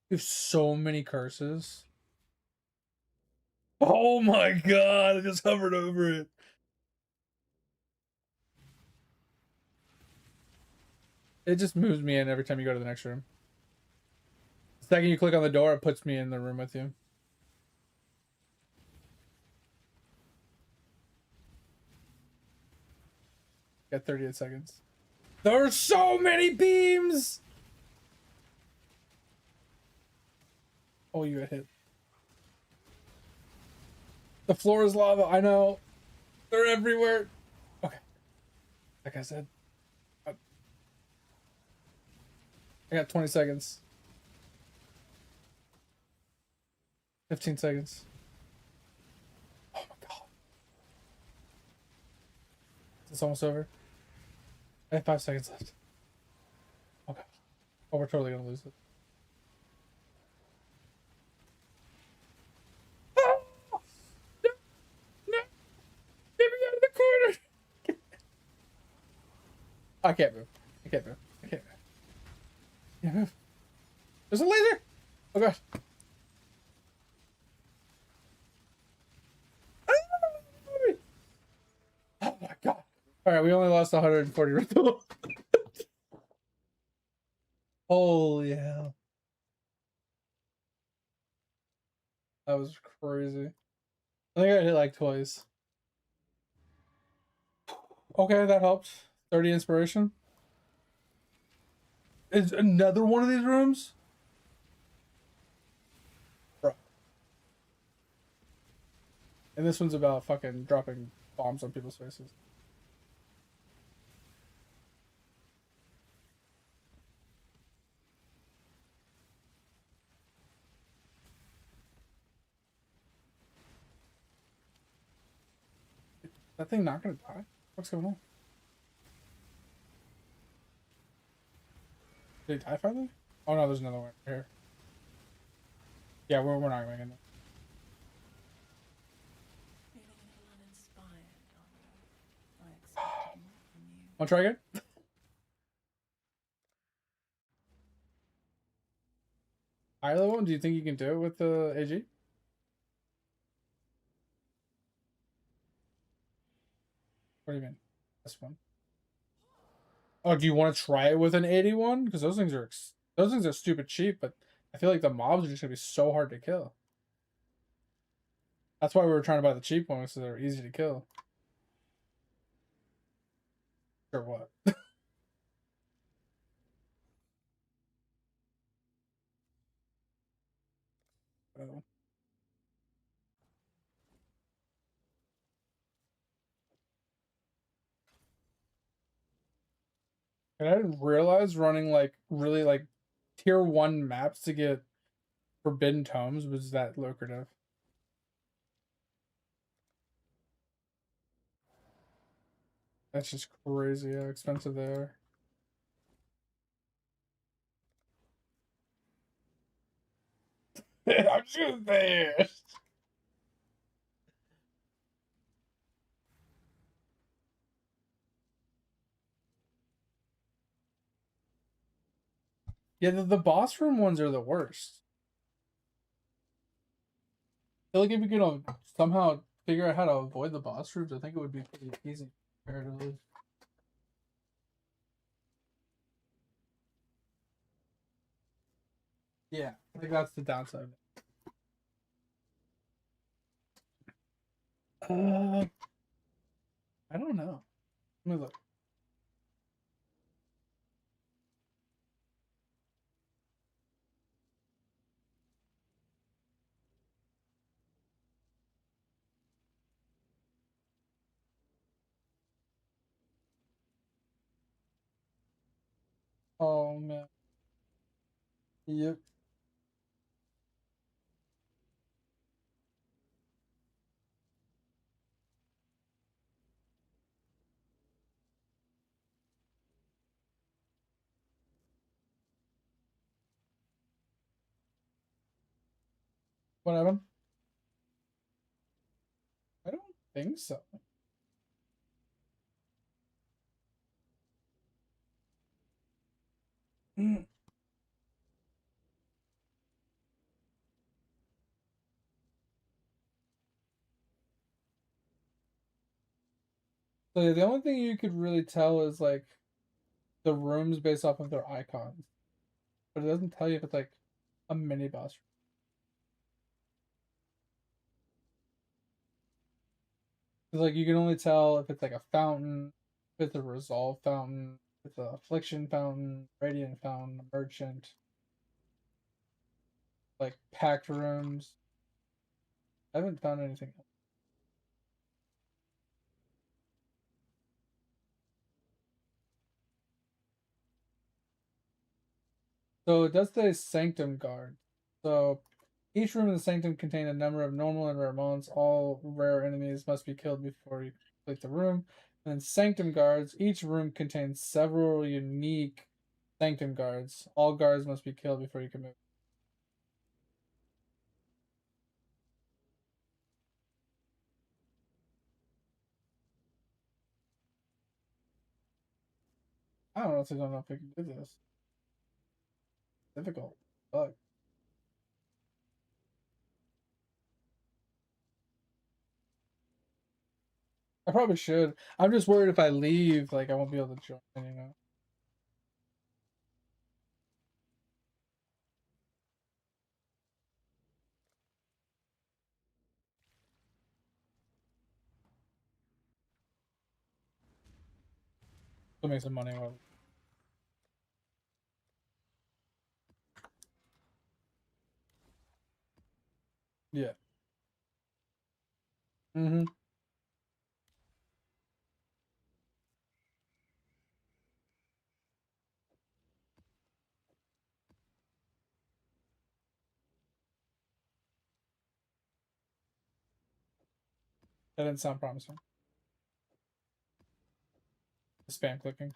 There's so many curses. Oh my god, I just hovered over it. It just moves me in every time you go to the next room. The second you click on the door, it puts me in the room with you. Got 38 seconds. There are so many beams! Oh, you got hit. The floor is lava, I know. They're everywhere. Okay. Like I said. I got 20 seconds. 15 seconds. Oh my god. It's almost over. I have 5 seconds left. Okay. Oh, we're totally gonna lose it. Oh! No! No! Get me out of the corner! I can't move. I can't move. I can't move. I can't move. There's a laser! Oh god. Oh my god. Alright, we only lost 140 ritual. Holy hell. That was crazy. I think I hit like twice. Okay, that helped. 30 inspiration. Is another one of these rooms? Bro. And this one's about fucking dropping bombs on people's faces. That thing not gonna die? What's going on? Did he die finally? Oh no, there's another one here. Yeah, we're not going in there. Feeling a little uninspired, are you? I expected more from you. Wanna try again? higher level one? Do you think you can do it with the AG? What do you mean? This one. Oh, do you want to try it with an 81? Because those things are stupid cheap, but I feel like the mobs are just gonna be so hard to kill. That's why we were trying to buy the cheap ones, so they're easy to kill. Or what? Oh. And I didn't realize running like really like tier 1 maps to get forbidden tomes was that lucrative. That's just crazy how expensive they are. I'm just there. Yeah, the boss room ones are the worst. I feel like if you could somehow figure out how to avoid the boss rooms, I think it would be pretty easy comparatively. Yeah, I think that's the downside. I don't know. Let me look. Oh man. Yep. What happened? I don't think so. Mm. So yeah, the only thing you could really tell is like the rooms based off of their icons, but it doesn't tell you if it's like a mini boss. Because like you can only tell if it's like a fountain, if it's a resolve fountain, if it's a affliction fountain, radiant fountain, merchant, like packed rooms. I haven't found anything else. So it does say sanctum guard. So each room in the sanctum contain a number of normal and rare mons. All rare enemies must be killed before you complete the room. And then sanctum guards. Each room contains several unique sanctum guards. All guards must be killed before you can move. I don't honestly don't know if we can do this. Difficult. But I probably should. I'm just worried if I leave, like I won't be able to join, you know. To make some money while yeah. Mm-hmm. That didn't sound promising. Spam clicking.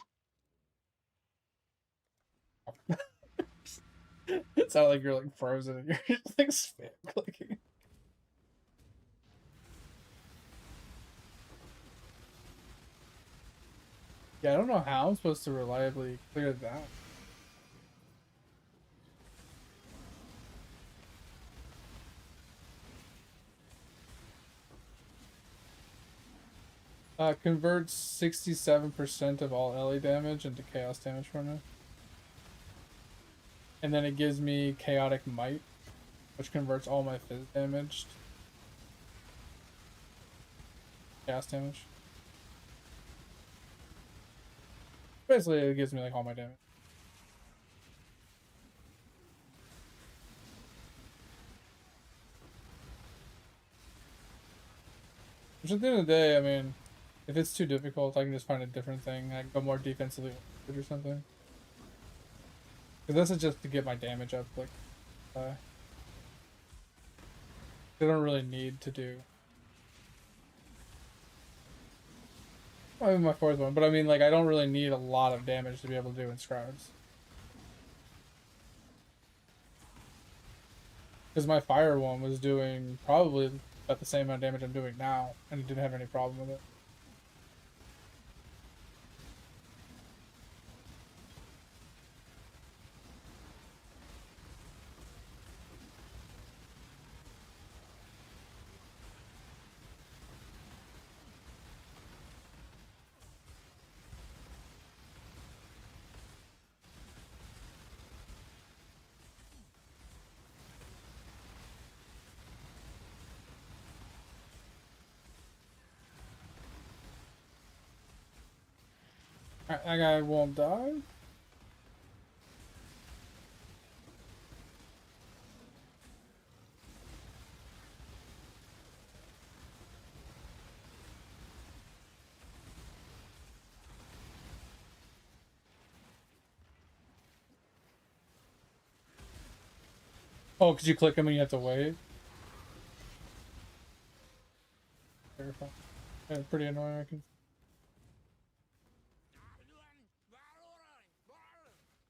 It sounded like you're like frozen and you're just like spam clicking. Yeah, I don't know how I'm supposed to reliably clear that. Converts 67% of all LA damage into chaos damage for me. And then it gives me chaotic might, which converts all my fizz damage to chaos damage. Basically, it gives me like all my damage. Which at the end of the day, I mean, if it's too difficult, I can just find a different thing. I can go more defensively or something. Because this is just to get my damage up, like, I don't really need to do. Well, maybe my fourth one, but I mean, like, I don't really need a lot of damage to be able to do inscribes. Because my fire one was doing probably about the same amount of damage I'm doing now, and it didn't have any problem with it. Alright, that guy won't die. Oh, could you click him and you have to wait? Terrifying. Yeah, pretty annoying, I can.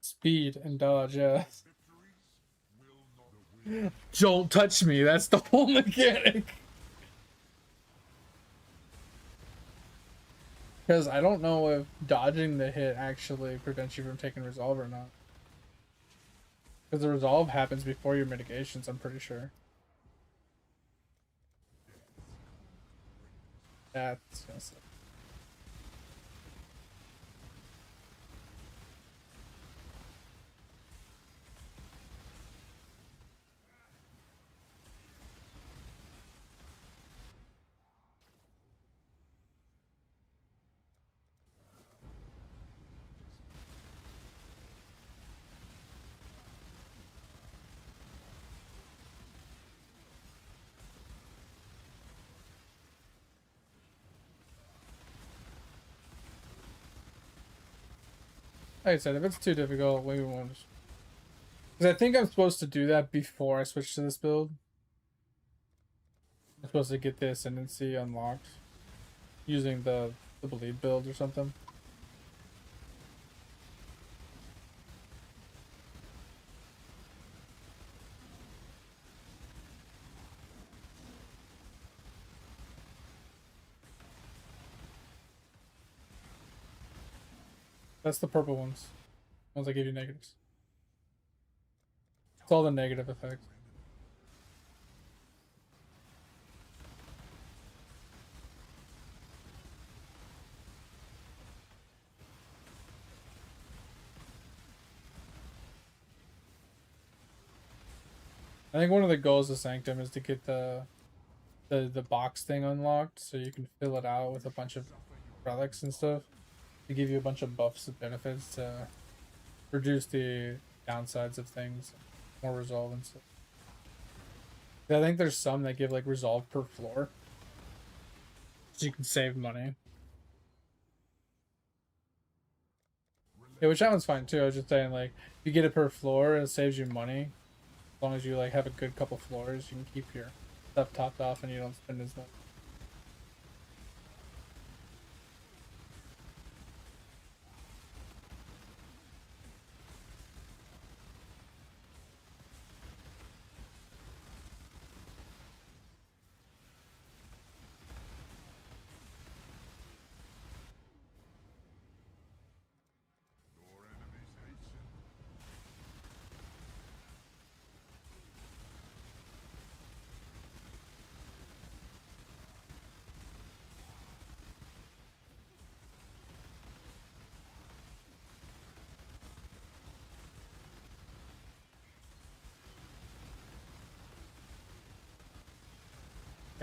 Speed and dodge, yeah. Don't touch me, that's the whole mechanic. Because I don't know if dodging the hit actually prevents you from taking resolve or not. Because the resolve happens before your mitigations, I'm pretty sure. That's gonna suck. Like I said, if it's too difficult, maybe one. Because I think I'm supposed to do that before I switch to this build. I'm supposed to get this Ascendancy unlocked using the bleed build or something. That's the purple ones. Ones that give you negatives. It's all the negative effects. I think one of the goals of Sanctum is to get the box thing unlocked so you can fill it out with a bunch of relics and stuff to give you a bunch of buffs and benefits to reduce the downsides of things, more resolve and stuff. I think there's some that give like resolve per floor, so you can save money. Yeah, which that one's fine too. I was just saying, like, if you get it per floor, it saves you money. As long as you like have a good couple floors, you can keep your stuff topped off and you don't spend as much.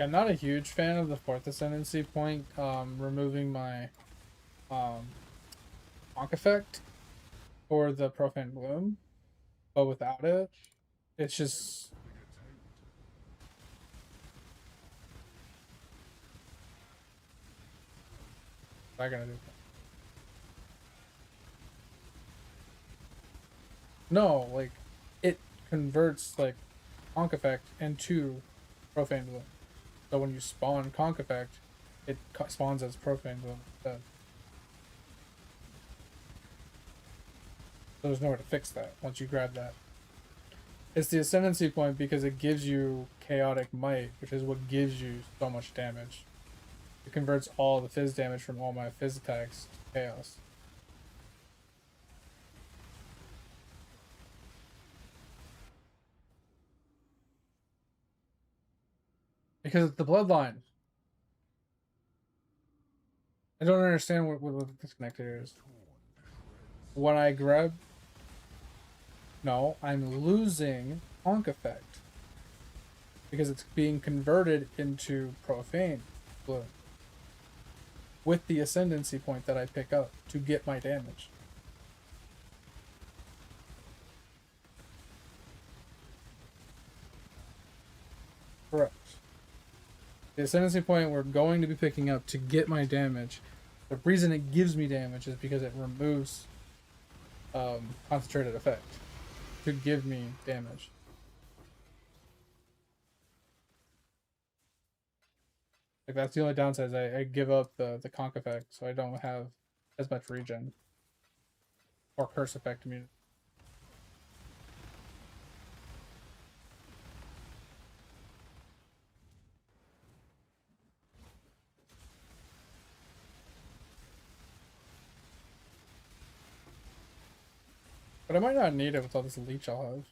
I'm not a huge fan of the fourth ascendancy point, removing my Conk effect for the Profane Bloom, but without it, it's just not gonna do. No, like it converts like Conk effect into Profane Bloom. So when you spawn Conk effect, it spawns as Profane Bloom instead. So there's nowhere to fix that once you grab that. It's the ascendancy point because it gives you chaotic might, which is what gives you so much damage. It converts all the fizz damage from all my fizz attacks to chaos. Because it's the bloodline. I don't understand what the disconnect here is. When I grab... No, I'm losing Honk effect. Because it's being converted into Profane Bloom. With the ascendancy point that I pick up to get my damage. Correct. The ascendancy point we're going to be picking up to get my damage. The reason it gives me damage is because it removes concentrated effect to give me damage. Like that's the only downside is I give up the conk effect, so I don't have as much regen or curse effect immunity. But I might not need it with all this leech I'll have.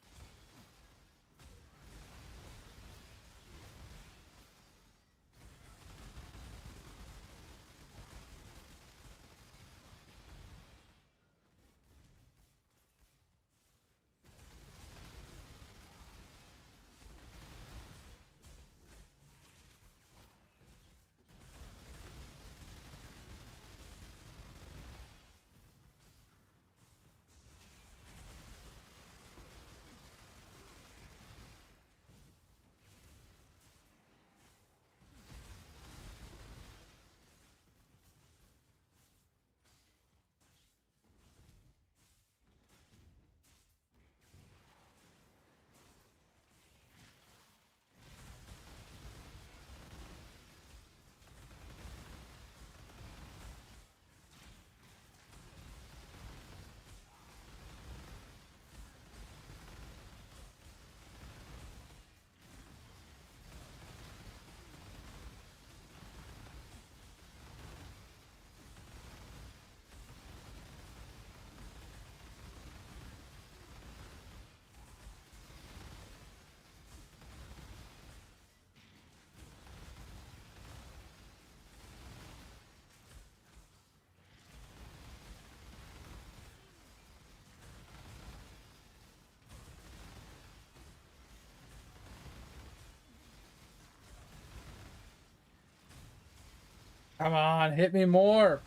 Come on, hit me more.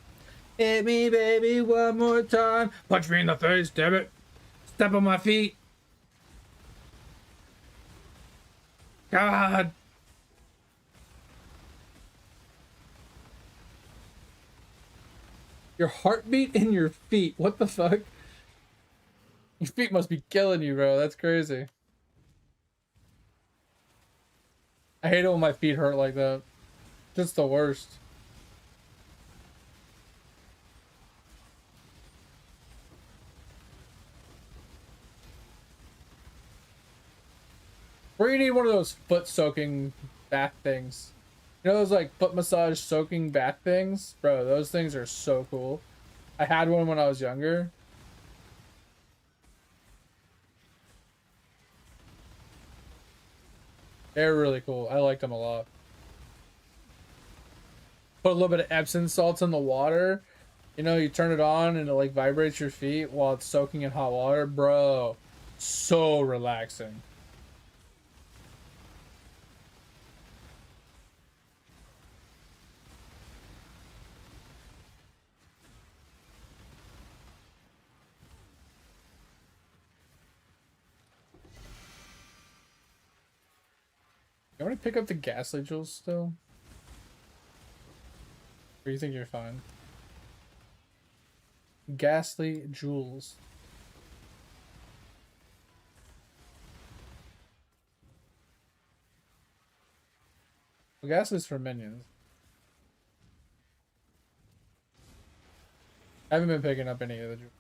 Hit me, baby, one more time. Punch me in the face, damn it. Step on my feet. God. Your heartbeat in your feet. What the fuck? Your feet must be killing you, bro. That's crazy. I hate it when my feet hurt like that. Just the worst. Where you need one of those foot soaking bath things. You know those like foot massage soaking bath things? Bro, those things are so cool. I had one when I was younger. They're really cool. I liked them a lot. Put a little bit of Epsom salts in the water. You know, you turn it on and it like vibrates your feet while it's soaking in hot water. Bro, so relaxing. You want to pick up the ghastly jewels still? Or you think you're fine? Ghastly jewels. Well, ghastly's for minions. I haven't been picking up any of the jewels.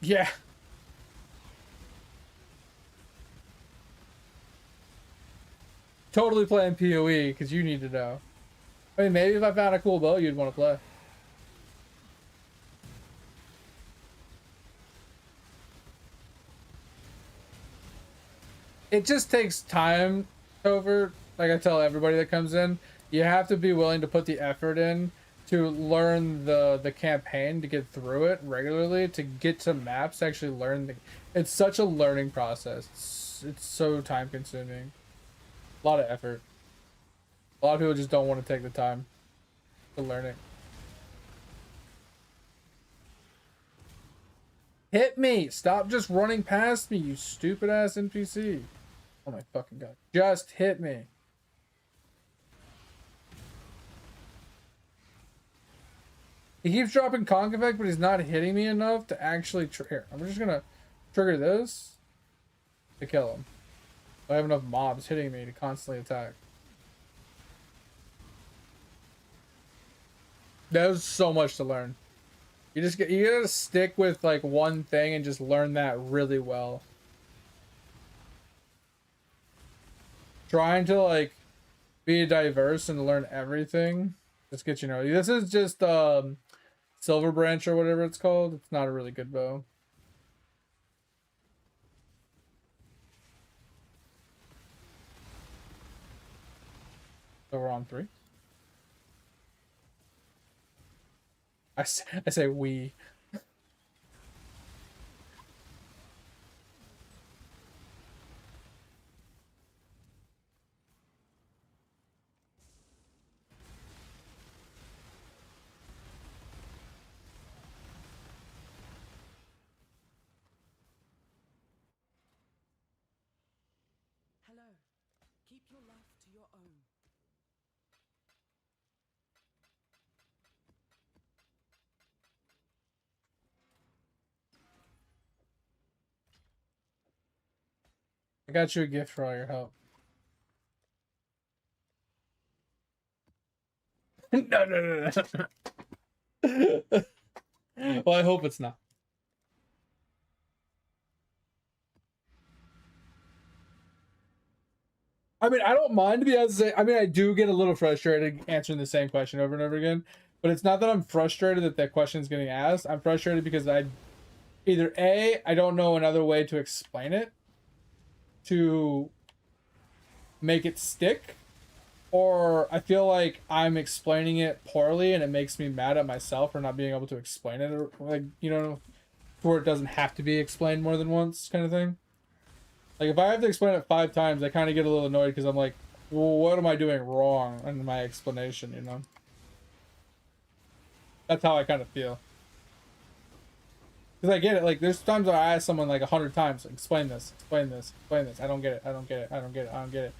Yeah. Totally playing POE because you need to know. I mean, maybe if I found a cool bow, you'd want to play. It just takes time over. Like I tell everybody that comes in, you have to be willing to put the effort in to learn the campaign, to get through it regularly, to get to maps, to actually learn the. It's such a learning process. It's so time consuming. A lot of effort. A lot of people just don't want to take the time to learn it. Hit me! Stop just running past me, you stupid ass NPC. Oh my fucking god. Just hit me. He keeps dropping conk effect, but he's not hitting me enough to actually here. I'm just gonna trigger this to kill him. I have enough mobs hitting me to constantly attack. There's so much to learn. You gotta stick with like one thing and just learn that really well. Trying to like be diverse and learn everything just gets you know. This is just Silver Branch or whatever it's called. It's not a really good bow. So we're on 3. I say we. Hello. Keep your life to your own. I got you a gift for all your help. No. Well, I hope it's not. I mean, I don't mind to be honest. I mean, I do get a little frustrated answering the same question over and over again. But it's not that I'm frustrated that that question is getting asked. I'm frustrated because I don't know another way to explain it to make it stick, or I feel like I'm explaining it poorly and it makes me mad at myself for not being able to explain it, or like, you know, where it doesn't have to be explained more than once kind of thing. Like if I have to explain it 5 times, I kind of get a little annoyed because I'm like, well, what am I doing wrong in my explanation, you know? That's how I kind of feel. Because I get it, like there's times where I ask someone like 100 times, like, explain this, I don't get it, I don't get it.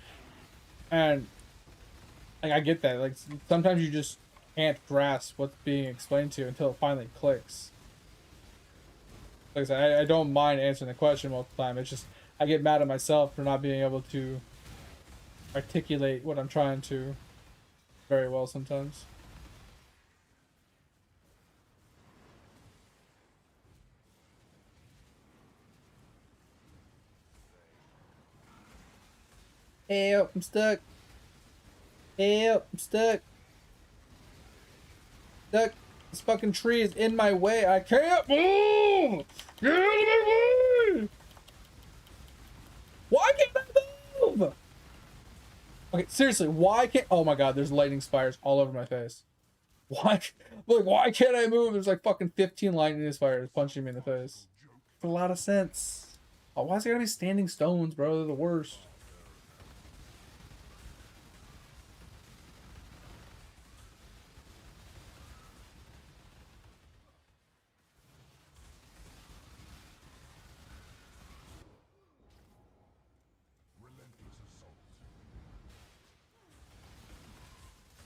And like I get that, like sometimes you just can't grasp what's being explained to you until it finally clicks. Like I said, I don't mind answering the question most of the time. It's just I get mad at myself for not being able to articulate what I'm trying to very well sometimes. Help, I'm stuck. Help, I'm stuck. Stuck. This fucking tree is in my way. I can't move! Get out of my way! Why can't I move? Okay, seriously, why can't... Oh my god, there's lightning spires all over my face. Why? Like, why can't I move? There's like fucking 15 lightning spires punching me in the face. Makes a lot of sense. Oh, why is there gotta be standing stones, bro? They're the worst.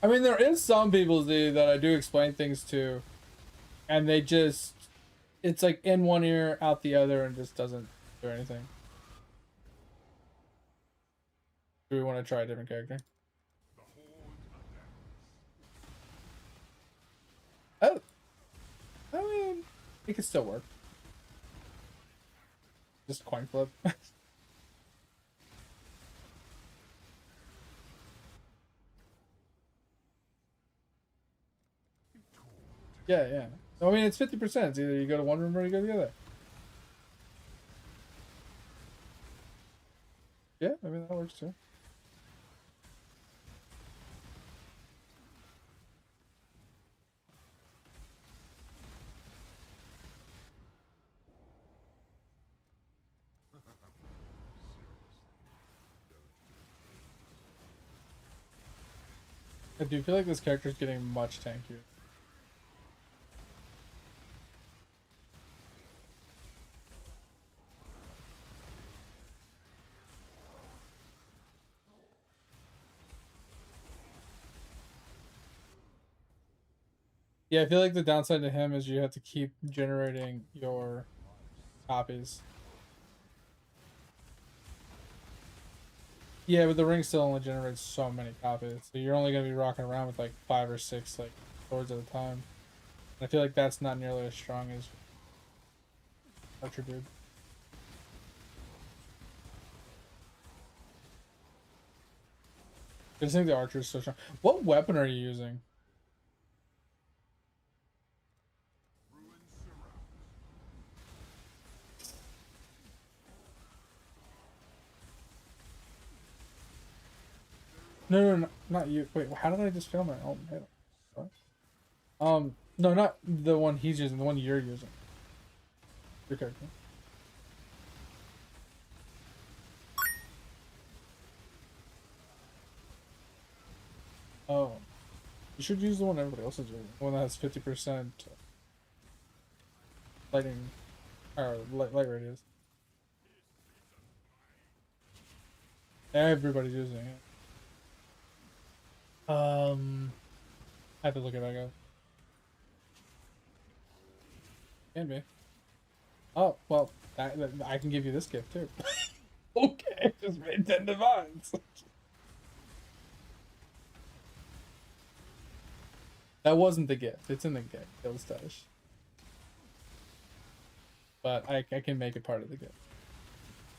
I mean, there is some people, Z, that I do explain things to, and they just, it's like in one ear, out the other, and just doesn't do anything. Do we want to try a different character? Oh, I mean, it could still work. Just coin flip. Yeah, yeah. I mean, it's 50%. It's either you go to one room or you go to the other. Yeah, I mean, that works too. I do feel like this character is getting much tankier. Yeah, I feel like the downside to him is you have to keep generating your copies. Yeah, but the ring still only generates so many copies, so you're only gonna be rocking around with like 5 or 6 like swords at a time. And I feel like that's not nearly as strong as Archer dude. I just think the Archer is so strong. What weapon are you using? No, not you. Wait, how did I just fail my own hit? What? No, not the one he's using, the one you're using. Your character. Oh. You should use the one everybody else is using. The one that has 50% lightning, or light radius. Everybody's using it. I have to look it back up. Can be. Oh, well, I can give you this gift too. Okay, just made 10 divines. That wasn't the gift. It's in the gift. It was stash. But I can make it part of the gift.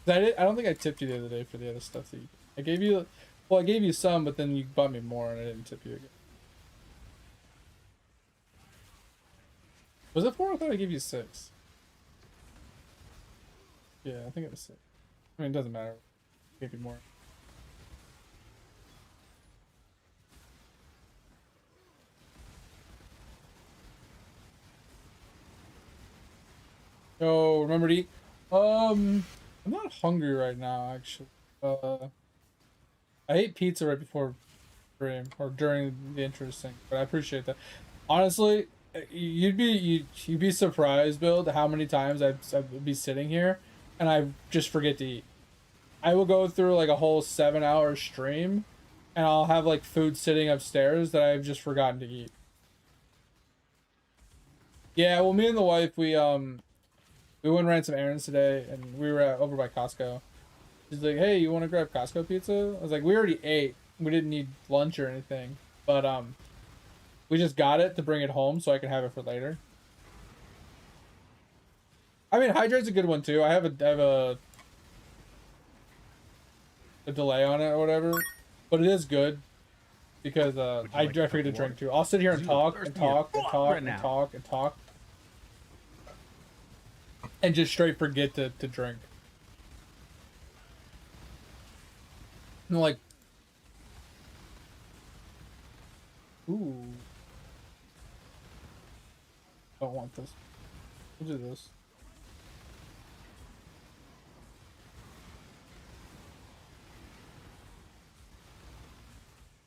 I don't think I tipped you the other day for the other stuff that you. I gave you. Well, I gave you some, but then you bought me more, and I didn't tip you again. Was it 4? I thought I gave you 6. Yeah, I think it was 6. I mean, it doesn't matter. I gave you more. Oh, remember to eat. I'm not hungry right now, actually. I ate pizza right before stream or during the interest thing, but I appreciate that. Honestly, you'd be surprised, Bill, how many times I'd be sitting here and I just forget to eat. I will go through like a whole 7-hour stream, and I'll have like food sitting upstairs that I've just forgotten to eat. Yeah, well, me and the wife, we went and ran some errands today, and we were over by Costco. She's like, "Hey, you want to grab Costco pizza?" I was like, "We already ate. We didn't need lunch or anything, but we just got it to bring it home so I can have it for later." I mean, hydrate's a good one too. I have a delay on it or whatever, but it is good because I forget to drink too. I'll sit here and talk and talk and talk and talk and talk and just straight forget to drink. And like, ooh, don't want this. We'll do this.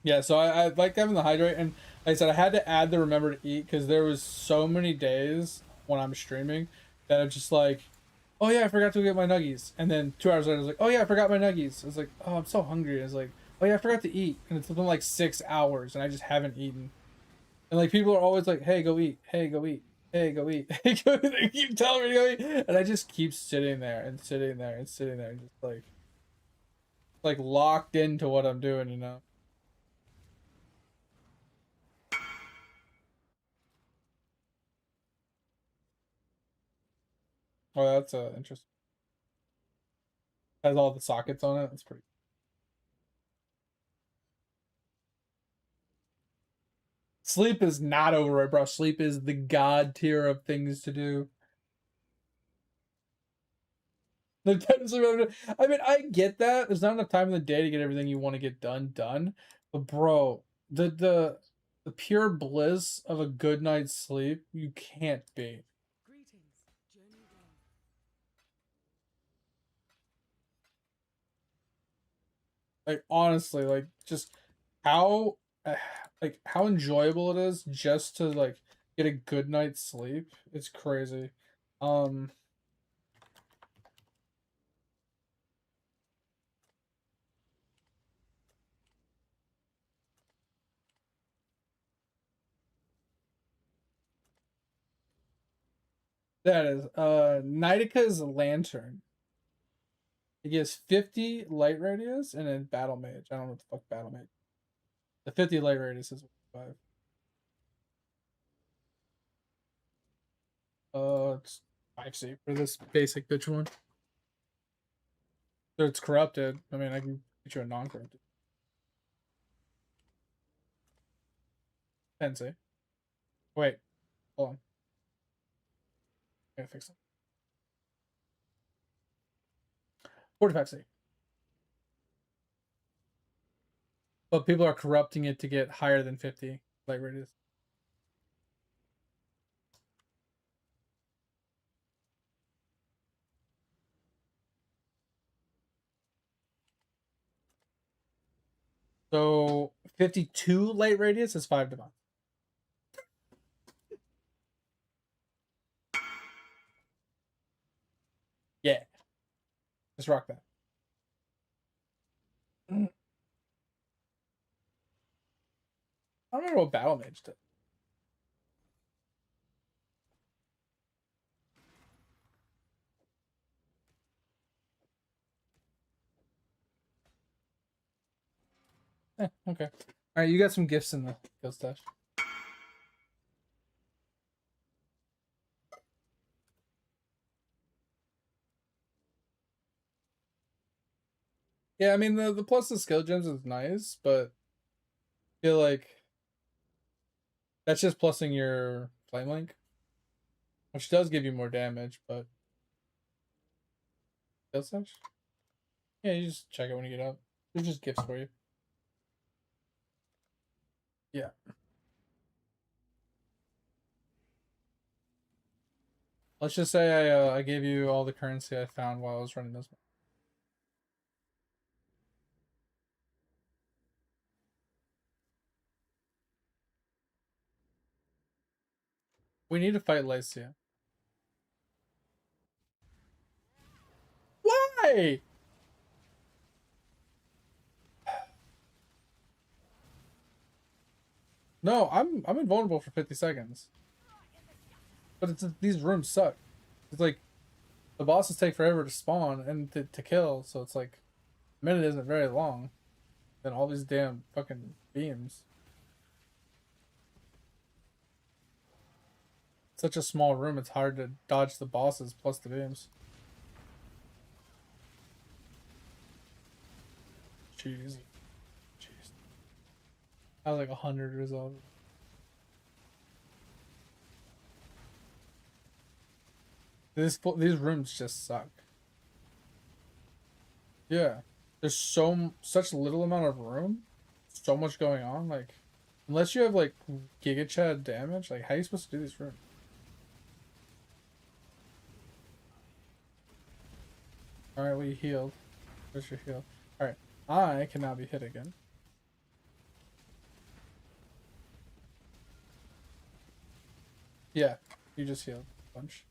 Yeah, so I like having the hydrate, and like I said, I had to add the remember to eat because there was so many days when I'm streaming that I'm just like, oh yeah, I forgot to get my nuggies, and then 2 hours later I was like, oh yeah, I forgot my nuggies. I was like, oh, I'm so hungry. I was like, Oh yeah, I forgot to eat, and it's been like 6 hours, and I just haven't eaten. And like people are always like, "Hey, go eat. Hey, go eat. Hey, go eat." Hey, go eat. They keep telling me to go eat, and I just keep sitting there and sitting there and sitting there, and just like locked into what I'm doing, you know. Oh, that's interesting. Has all the sockets on it. That's pretty. Sleep is not overrated, bro. Sleep is the god tier of things to do. I mean, I get that. There's not enough time in the day to get everything you want to get done. But bro, the pure bliss of a good night's sleep, you can't beat. Greetings, journey one. Like honestly, like just how like how enjoyable it is just to like get a good night's sleep. It's crazy. Um that is Nidika's lantern. It gives 50 light radius and then battle mage. I don't know what the fuck battle mage. The 50 light radius is 5. It's 5C for this basic bitch one. So it's corrupted. I mean, I can get you a non-corrupted. 10C. Wait, hold on. I gotta fix it. 45C. But people are corrupting it to get higher than 50 light radius. So 52 light radius is 5 divine. Yeah. Just rock that. I don't remember what battle mage did. Okay. All right, you got some gifts in the guild stash. Yeah, I mean the plus the skill gems is nice, but I feel like that's just plussing your flame link, which does give you more damage, but guild stash? Yeah, you just check it when you get up. There's just gifts for you. Yeah. Let's just say I gave you all the currency I found while I was running this. We need to fight Lycia. Why? No, I'm invulnerable for 50 seconds. But it's these rooms suck. It's like the bosses take forever to spawn and to kill, so it's like a minute isn't very long. Then all these damn fucking beams. Such a small room, it's hard to dodge the bosses plus the beams. Jeez. Jeez. I was like 100 resolve. These rooms just suck. Yeah. There's such little amount of room, so much going on, like unless you have like Giga Chad damage, like how are you supposed to do these rooms? Alright, we healed. Where's your heal? Alright. I can now be hit again. Yeah, you just healed a bunch.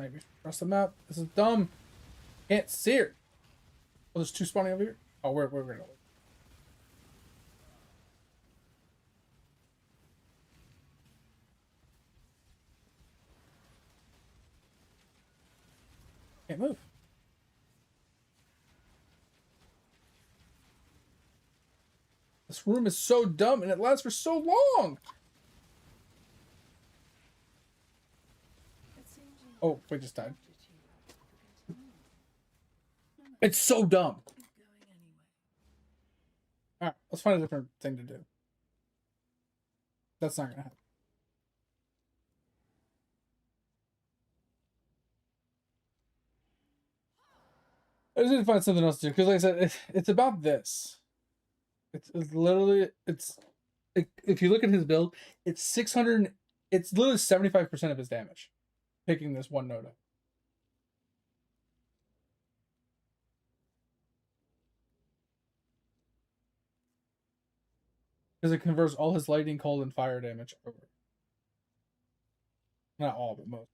maybe. Across the map. This is dumb. Can't see her. Oh, there's two spawning over here. Oh, we're gonna. Can't move. This room is so dumb and it lasts for so long. It seems you Oh, we just died. attitude. It's so dumb. Keep going anyway. Alright, let's find a different thing to do. That's not gonna happen. I just need to find something else to do because, like I said, it's about this. It's literally if you look at his build, it's 600. It's literally 75% of his damage, picking this one node up. Because it converts all his lightning, cold, and fire damage over. Not all, but most.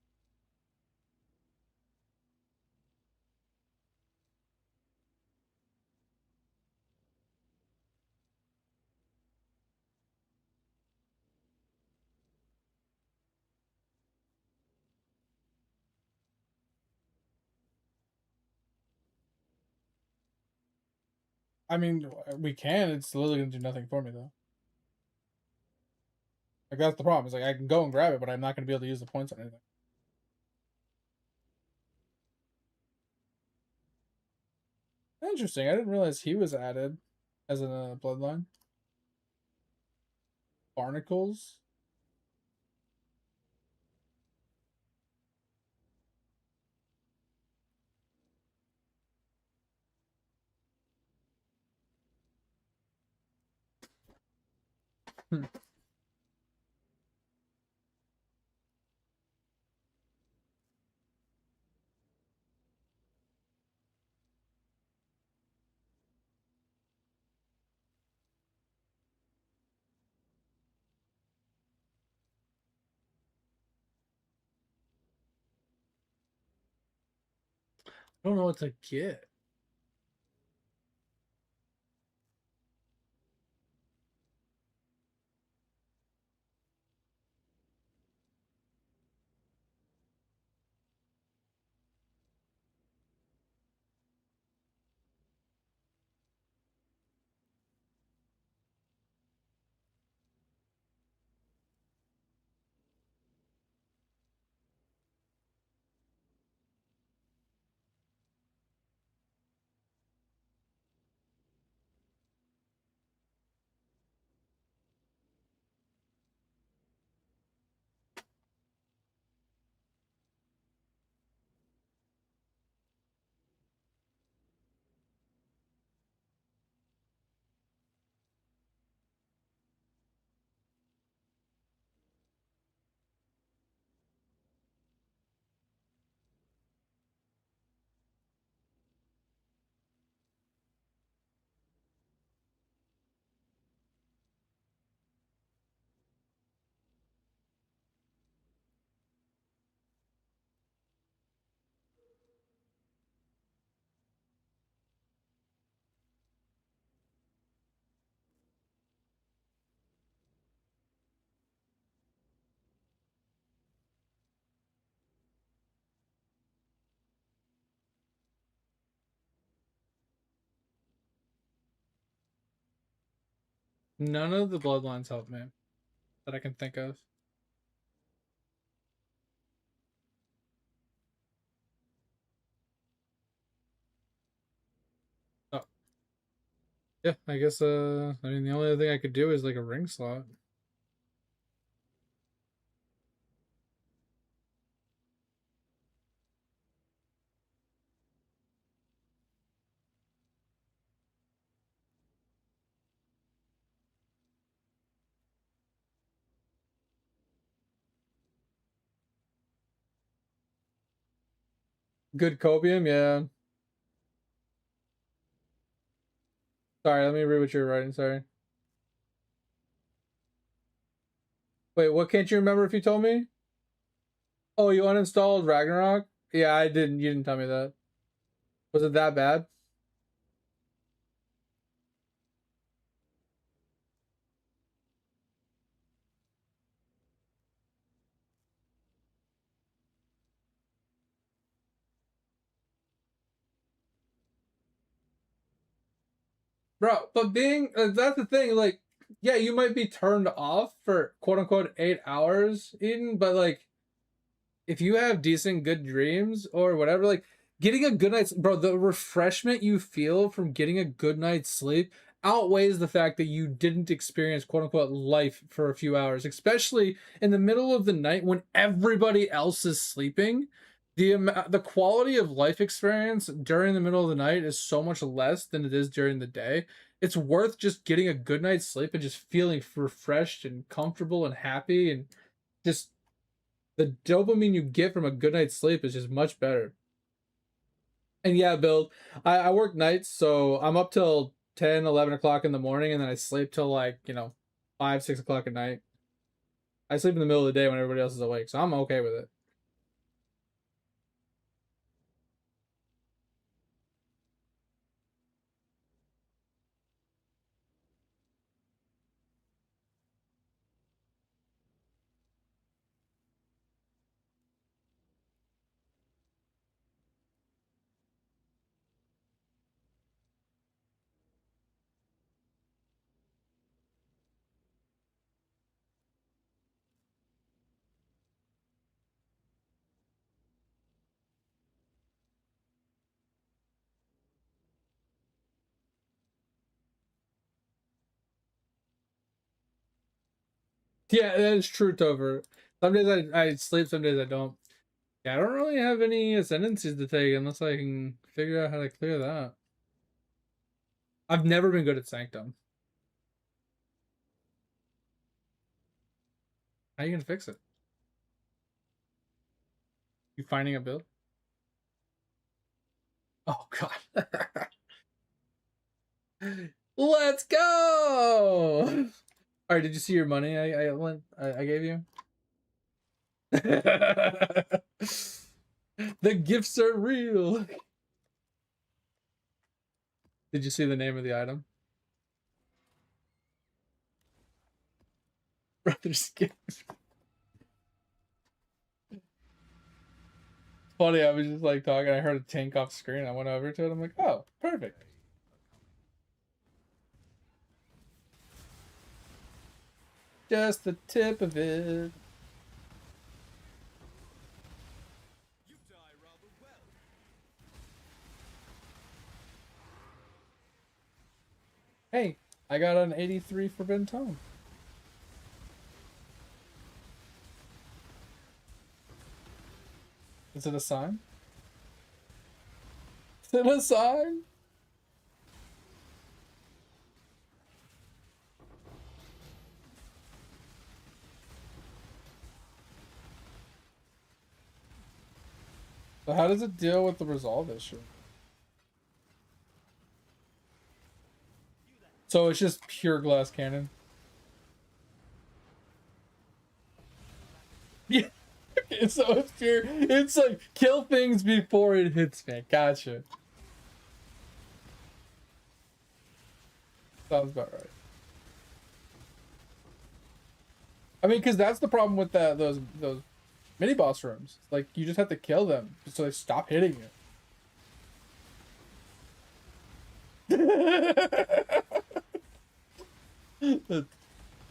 I mean, we can. It's literally gonna do nothing for me though. Like that's the problem. It's like I can go and grab it, but I'm not gonna be able to use the points on anything. Interesting. I didn't realize he was added as a bloodline. Barnacles. Hmm. I don't know what to get. None of the bloodlines help me that I can think of. Oh. Yeah, I guess I mean the only other thing I could do is like a ring slot. Good copium, yeah. Sorry, let me read what you're writing, sorry. Wait, what can't you remember if you told me? Oh, you uninstalled Ragnarok? Yeah, I didn't. You didn't tell me that. Was it that bad? Bro, but being that's the thing, like, yeah, you might be turned off for quote unquote 8 hours, Eden, but like if you have decent good dreams or whatever, like getting a good night's bro, the refreshment you feel from getting a good night's sleep outweighs the fact that you didn't experience quote unquote life for a few hours, especially in the middle of the night when everybody else is sleeping. The quality of life experience during the middle of the night is so much less than it is during the day. It's worth just getting a good night's sleep and just feeling refreshed and comfortable and happy, and just the dopamine you get from a good night's sleep is just much better. And yeah, Bill, I work nights, so I'm up till 10, 11 o'clock in the morning, and then I sleep till like, 5, 6 o'clock at night. I sleep in the middle of the day when everybody else is awake, so I'm okay with it. Yeah, that is true, Tover. Some days I sleep, some days I don't. Yeah, I don't really have any ascendancies to take unless I can figure out how to clear that. I've never been good at Sanctum. How are you gonna fix it? You finding a build? Oh god. Let's go! Alright, did you see your money I gave you? The gifts are real. Did you see the name of the item? Brother's gift. Funny, I was just like talking, I heard a tank off screen, I went over to it, I'm like, oh, perfect. Just the tip of it. You die rather well. Hey, I got an 83 for Benton. Is it a sign? Is it a sign? So how does it deal with the resolve issue? So it's just pure glass cannon. Yeah. So it's pure. It's like kill things before it hits me. Gotcha. Sounds about right. I mean, because that's the problem with those mini boss rooms. Like you just have to kill them so they stop hitting you.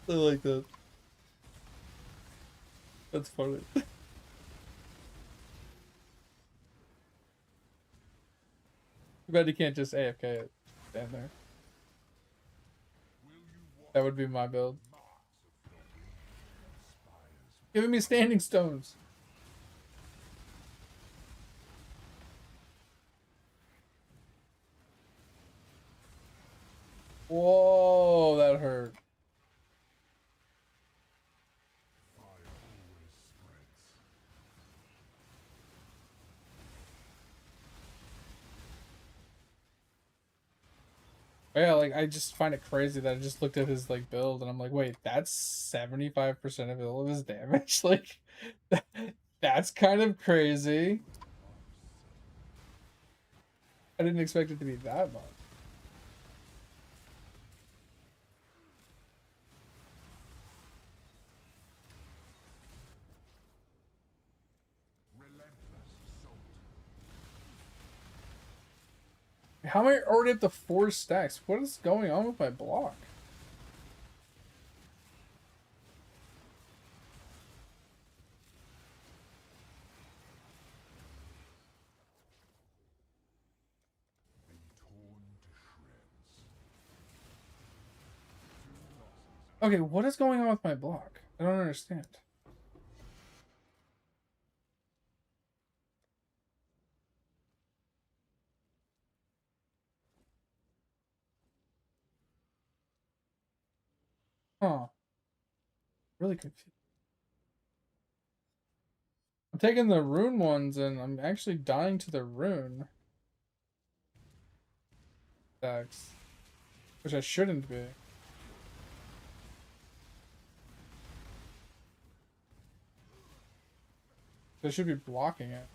I like that. That's funny. Too bad you can't just AFK it. Stand there. That would be my build. Giving me standing stones. Whoa, that hurt. Yeah, like I just find it crazy that I just looked at his like build and I'm like, wait, that's 75% of all of his damage. Like, that's kind of crazy. I didn't expect it to be that much. How am I already at the 4 stacks? What is going on with my block? Okay, what is going on with my block? I don't understand. Huh. Really confused. I'm taking the rune ones and I'm actually dying to the rune stacks, which I shouldn't be. I should be blocking it.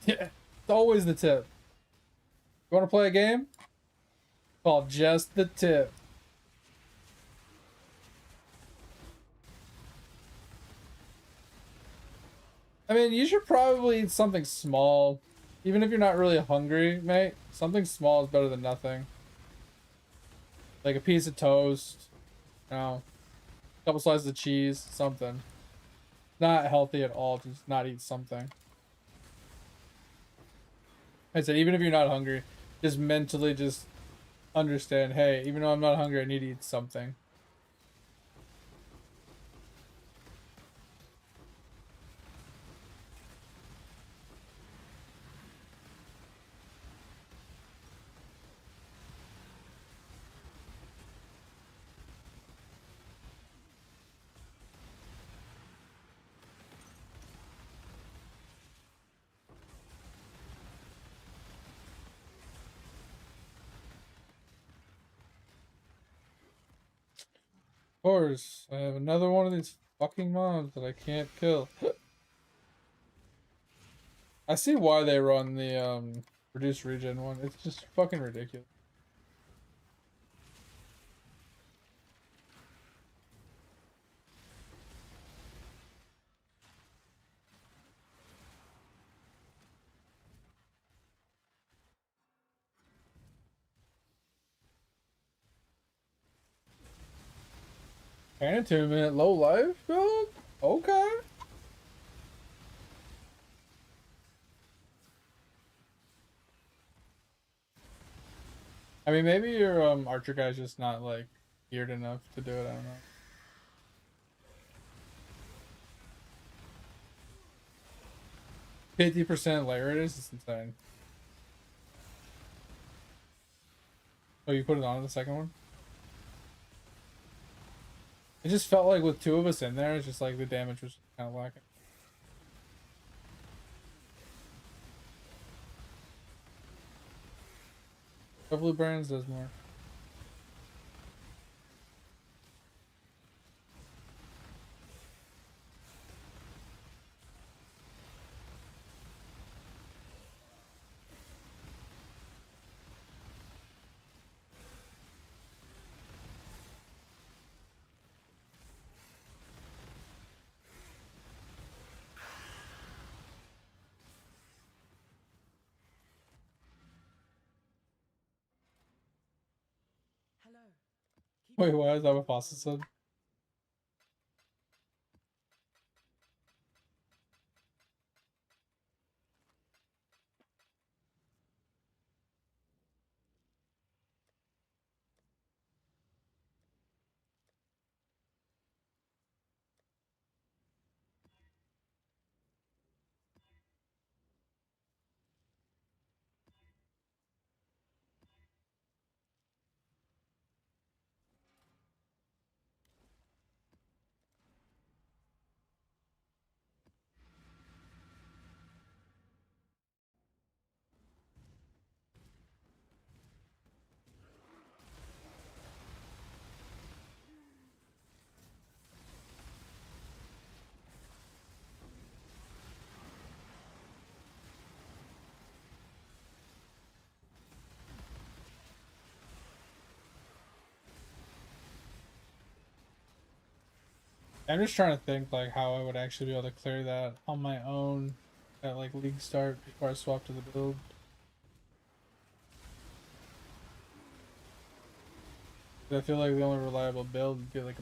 Yeah, it's always the tip. You want to play a game? Called Just the Tip. I mean, you should probably eat something small. Even if you're not really hungry, mate. Something small is better than nothing. Like a piece of toast. You know, a couple slices of cheese. Something. Not healthy at all to just not eat something. I said, even if you're not hungry, just mentally just understand, hey, even though I'm not hungry, I need to eat something. Of course, I have another one of these fucking mobs that I can't kill. I see why they run the reduced regen one. It's just fucking ridiculous. And a 2-minute low life build? Okay. I mean, maybe your archer guy's just not like geared enough to do it. I don't know. 50% layer it is. It's insane. Oh, you put it on the second one? It just felt like with 2 of us in there, it's just like the damage was kind of lacking. Hopefully Brands does more. Hello. Keep Wait, why is that what Fossa said? I'm just trying to think like how I would actually be able to clear that on my own at like league start before I swap to the build. I feel like the only reliable build would be like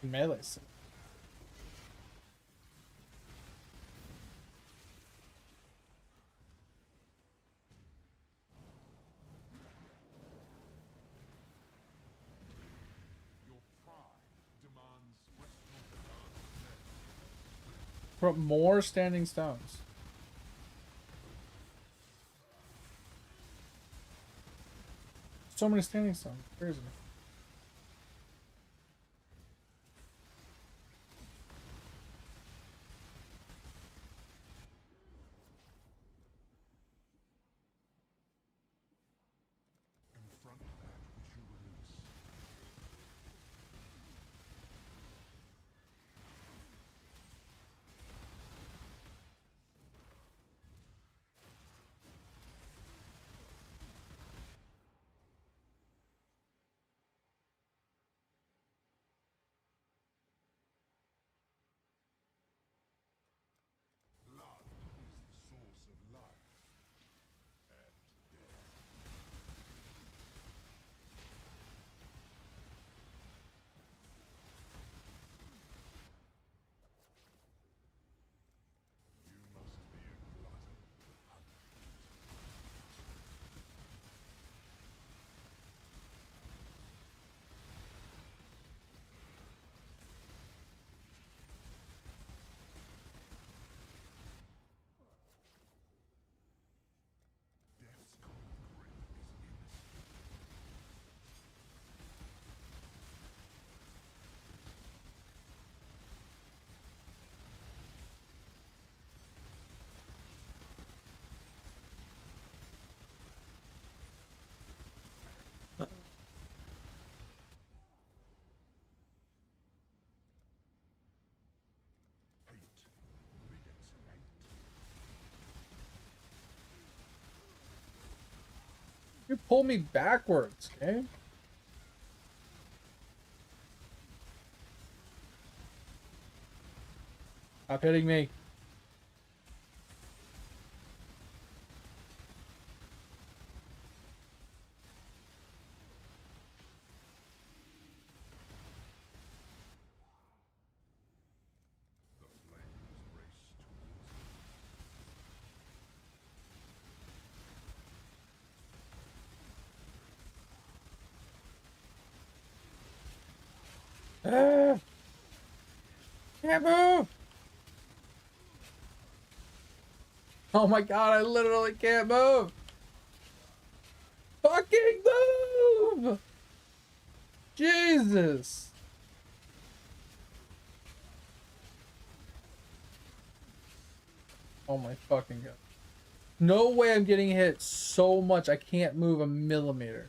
a melee set. Put more standing stones. So many standing stones. Crazy. You pull me backwards, okay? Stop hitting me. Ah, can't move. Oh my god, I literally can't move. Fucking move. Jesus. Oh my fucking god. No way I'm getting hit so much I can't move a millimeter.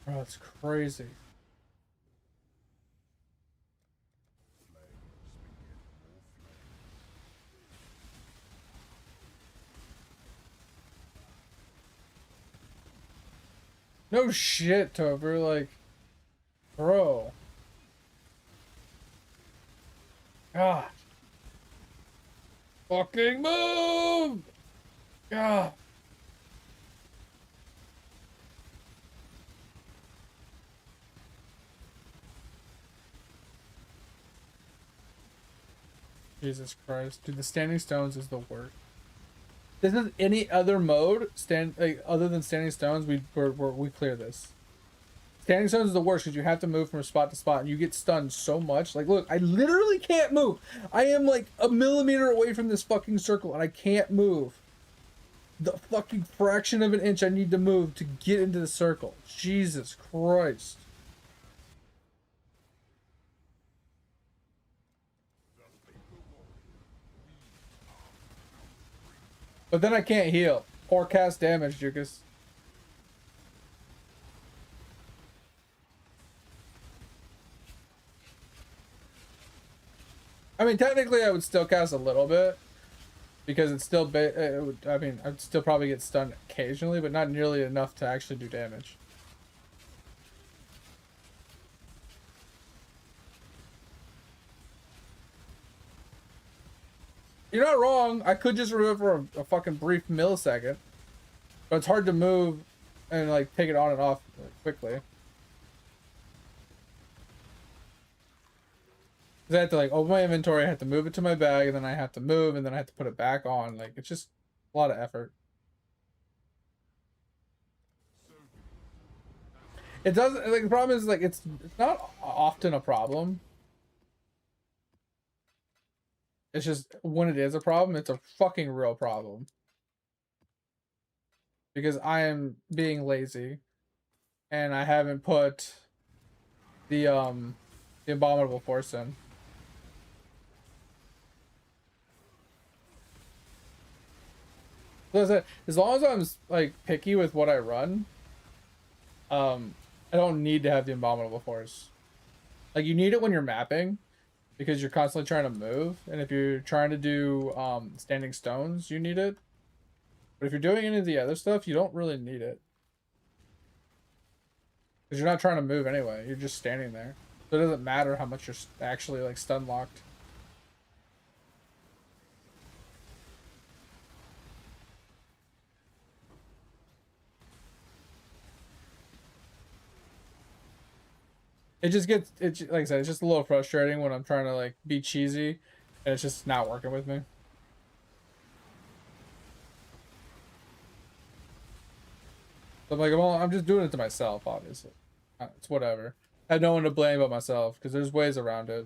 Oh, that's crazy. No shit, Tover, like, bro. God. Fucking move! God. Jesus Christ. Dude, the standing stones is the worst. This is any other mode, like, other than standing stones, we clear this. Standing stones is the worst because you have to move from spot to spot and you get stunned so much. Like, look, I literally can't move. I am like a millimeter away from this fucking circle and I can't move. The fucking fraction of an inch I need to move to get into the circle. Jesus Christ. But then I can't heal or cast damage, Jukas. I mean, technically I would still cast a little bit because it's still I mean, I'd still probably get stunned occasionally, but not nearly enough to actually do damage. You're not wrong. I could just remove it for a fucking brief millisecond, but it's hard to move and like take it on and off quickly. Cause I have to like open my inventory, I have to move it to my bag, and then I have to move, and then I have to put it back on. Like it's just a lot of effort. It doesn't like the problem is like it's not often a problem. It's just when it is a problem, it's a fucking real problem. Because I am being lazy and I haven't put the abominable force in. So as long as I'm like picky with what I run, I don't need to have the abominable force. Like you need it when you're mapping because you're constantly trying to move, and if you're trying to do standing stones, you need it. But if you're doing any of the other stuff, you don't really need it. Because you're not trying to move anyway, you're just standing there. So it doesn't matter how much you're actually like stun locked. It just gets, like I said, it's just a little frustrating when I'm trying to like be cheesy and it's just not working with me. So I'm like, well, I'm just doing it to myself, obviously. It's whatever. I have no one to blame but myself because there's ways around it.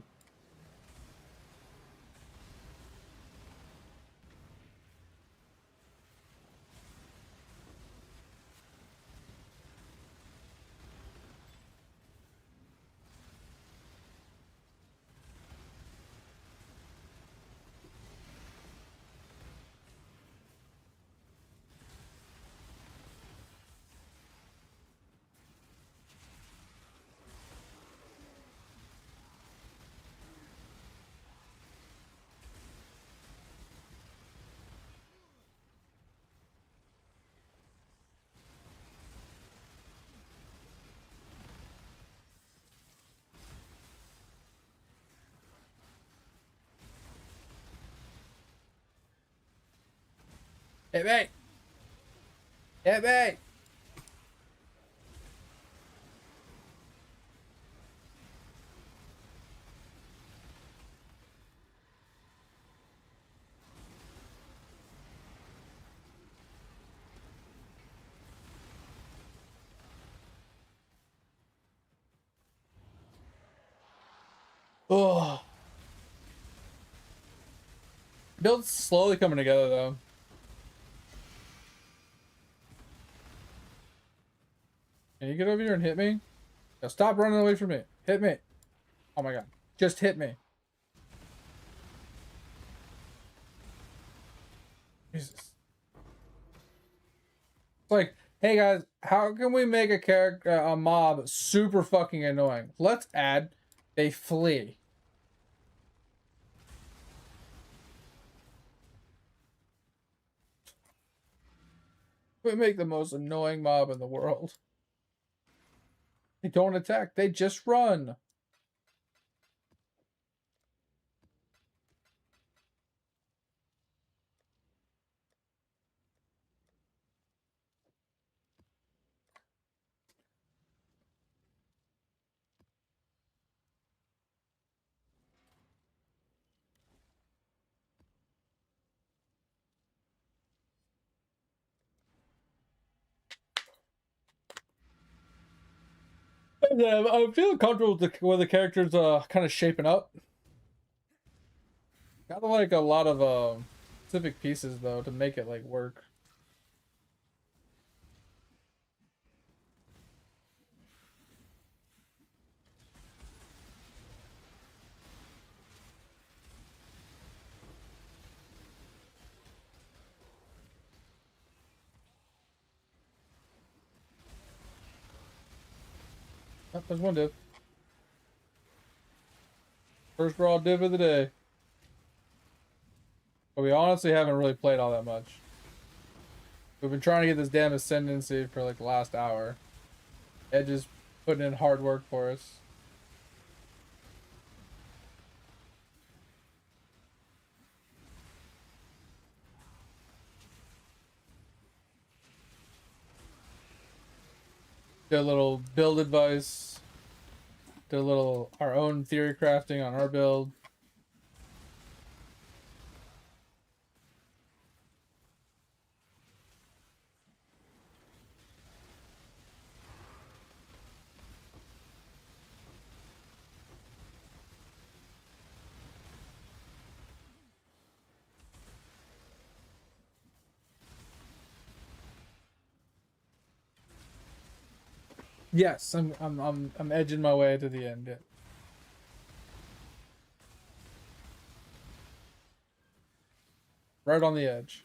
Hit me! Hit me! Oh. Build's slowly coming together though. Can you get over here and hit me? Now stop running away from me. Hit me. Oh my god. Just hit me. Jesus. It's like, hey guys, how can we make a character, a mob super fucking annoying? Let's add, they flee. We make the most annoying mob in the world. They don't attack, they just run. Yeah, I feel comfortable with the way the characters kind of shaping up. Kind of like a lot of specific pieces though to make it like work. Oh, there's one div. First raw div of the day. But we honestly haven't really played all that much. We've been trying to get this damn ascendancy for like the last hour. Edge is putting in hard work for us. Did a little build advice. Did a little our own theory crafting on our build. Yes, I'm edging my way to the end. Yeah. Right on the edge.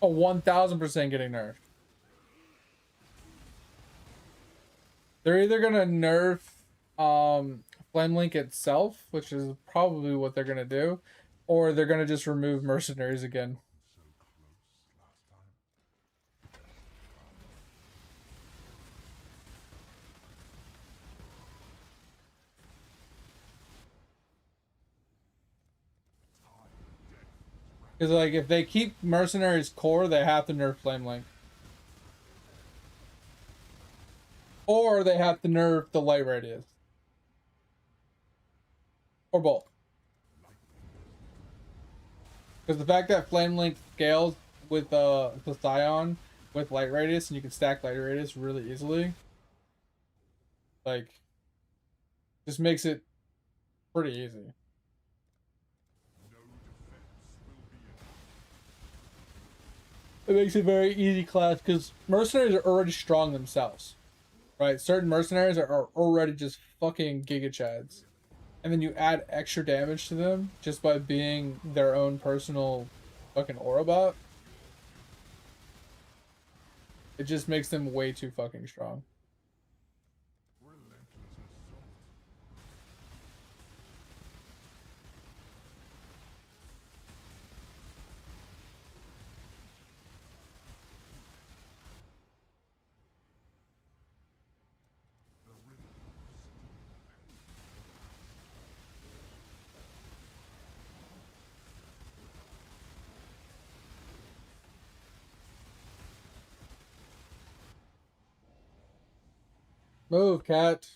Oh, 1000% getting nerfed. They're either gonna nerf Flame Link itself, which is probably what they're gonna do, or they're gonna just remove mercenaries again. Because like if they keep mercenaries core, they have to nerf Flame Link. Or they have to nerf the light radius. Or both. Because the fact that Flame Link scales with the Scion with light radius, and you can stack light radius really easily, like, just makes it pretty easy. It makes it very easy class because mercenaries are already strong themselves, right? Certain mercenaries are already just fucking giga chads, and then you add extra damage to them just by being their own personal fucking aura bot. It just makes them way too fucking strong. Move, cat.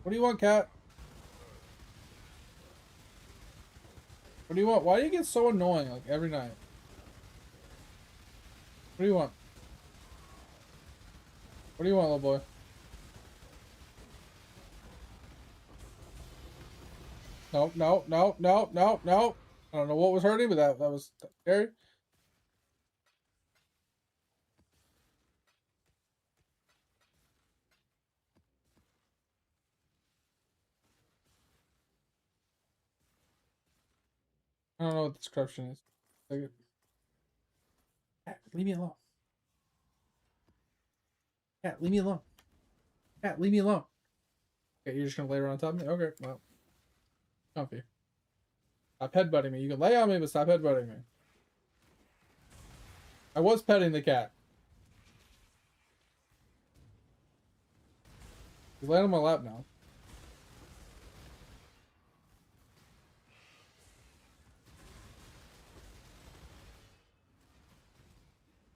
What do you want, cat? What do you want? Why do you get so annoying like every night? What do you want? What do you want, little boy? No, no, no, no, no, no. I don't know what was hurting, but that was scary. I don't know what this corruption is. Like, cat, leave me alone. Cat, leave me alone. Cat, leave me alone. Okay, you're just gonna lay around on top of me? Okay, well. Comfy. Stop headbutting me. You can lay on me, but stop headbutting me. I was petting the cat. He's laying on my lap now.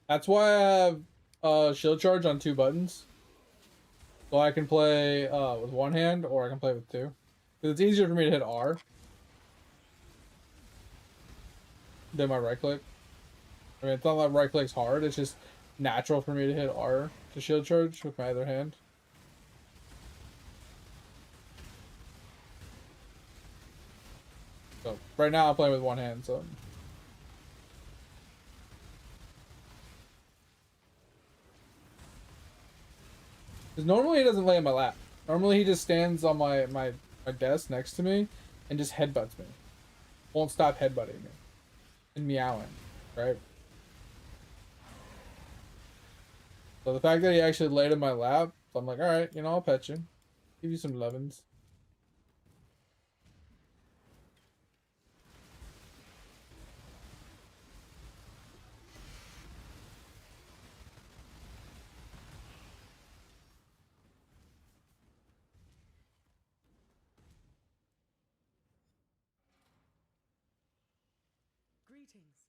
That's why I have shield charge on 2 buttons. So I can play with one hand or I can play with 2. 'Cause it's easier for me to hit R than my right click. I mean, it's not like right click's hard. It's just natural for me to hit R to shield charge with my other hand. So right now I'm playing with one hand, so. Because normally he doesn't lay in my lap. Normally he just stands on my desk next to me and just headbutts me. Won't stop headbutting me. And meowing, right? So the fact that he actually laid in my lap, I'm like, alright, you know, I'll pet you. Give you some lovin's. Greetings.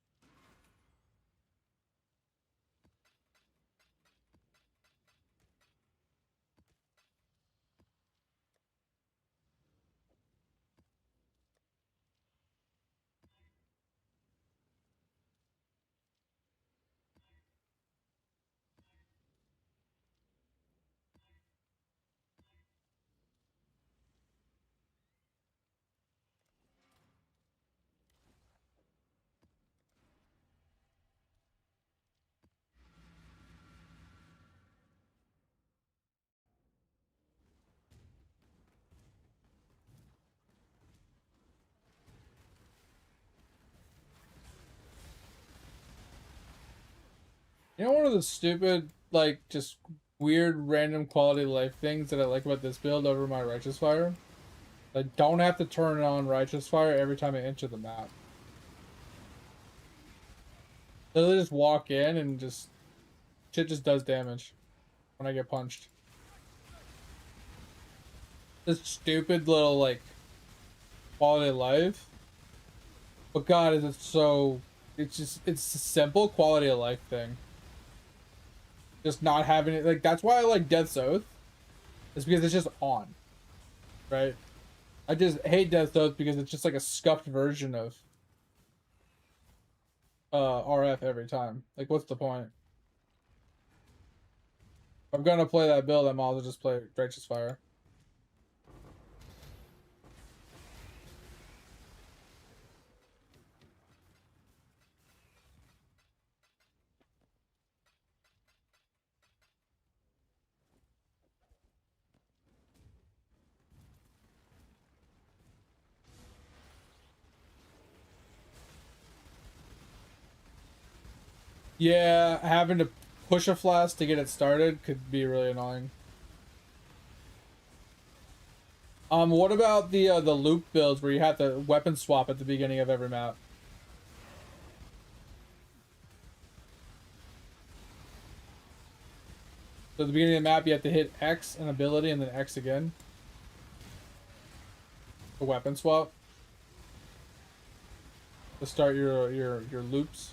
You know, one of the stupid, like, just weird random quality of life things that I like about this build over my Righteous Fire? I don't have to turn on Righteous Fire every time I enter the map. Literally just walk in and just shit just does damage when I get punched. This stupid little like quality of life. But God, is it so? It's a simple quality of life thing. Just not having it like that's why I like Death's Oath. It's because it's just on, right? I just hate Death's Oath because it's just like a scuffed version of RF every time. Like, what's the point? If I'm gonna play that build, I might as well just play Righteous Fire. Yeah, having to push a flask to get it started could be really annoying. What about the loop builds where you have to weapon swap at the beginning of every map? So at the beginning of the map, you have to hit X, an ability, and then X again. A weapon swap. To start your loops.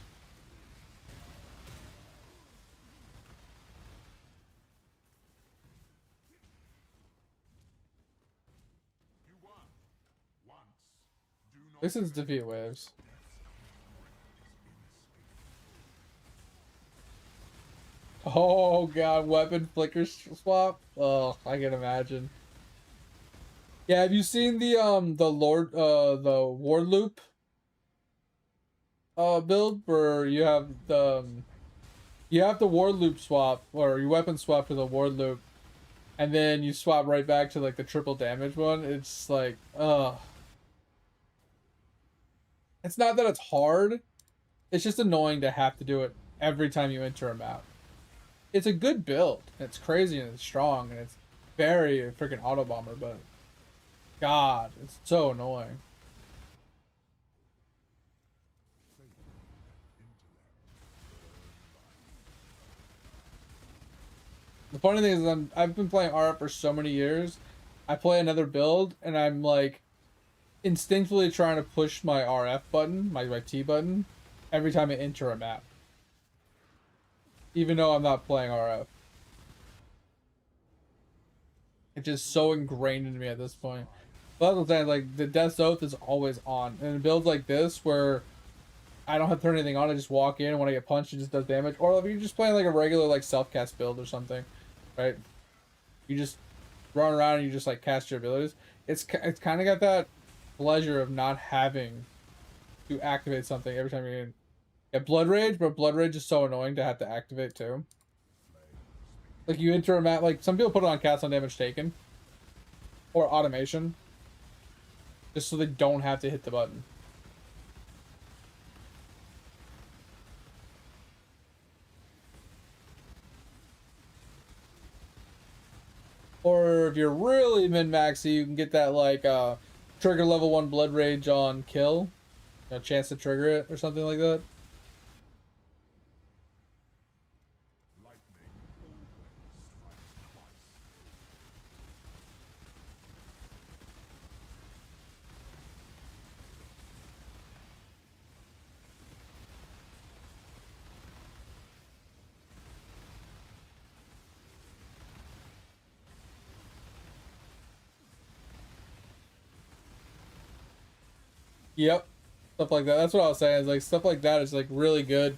This is defeat waves. Oh God, weapon flicker swap. Oh, I can imagine. Yeah, have you seen the Ward Loop build where you have the Ward Loop swap or you weapon swap to the Ward Loop and then you swap right back to like the triple damage one? It's like it's not that it's hard, it's just annoying to have to do it every time you enter a map. It's a good build, and it's crazy and it's strong and it's very freaking auto bomber, but God, it's so annoying. The funny thing is I've been playing RF for so many years. I play another build and I'm like instinctively trying to push my RF button, my T button, every time I enter a map. Even though I'm not playing RF. It's just so ingrained in me at this point. Well, that's what I'm saying. Like the Death's Oath is always on, and in builds like this where I don't have to turn anything on, I just walk in and when I get punched, it just does damage. Or if you're just playing like a regular like self cast build or something, right? You just run around and you just like cast your abilities. It's kind of got that pleasure of not having to activate something every time you're in. Yeah, Blood Rage, but Blood Rage is so annoying to have to activate too. Like you enter a map, like some people put it on cast on damage taken or automation, just so they don't have to hit the button. Or if you're really min-maxy, you can get that like trigger level 1 Blood Rage on kill. A chance to trigger it or something like that. Yep. Stuff like that. That's what I was saying. Is like stuff like that is like really good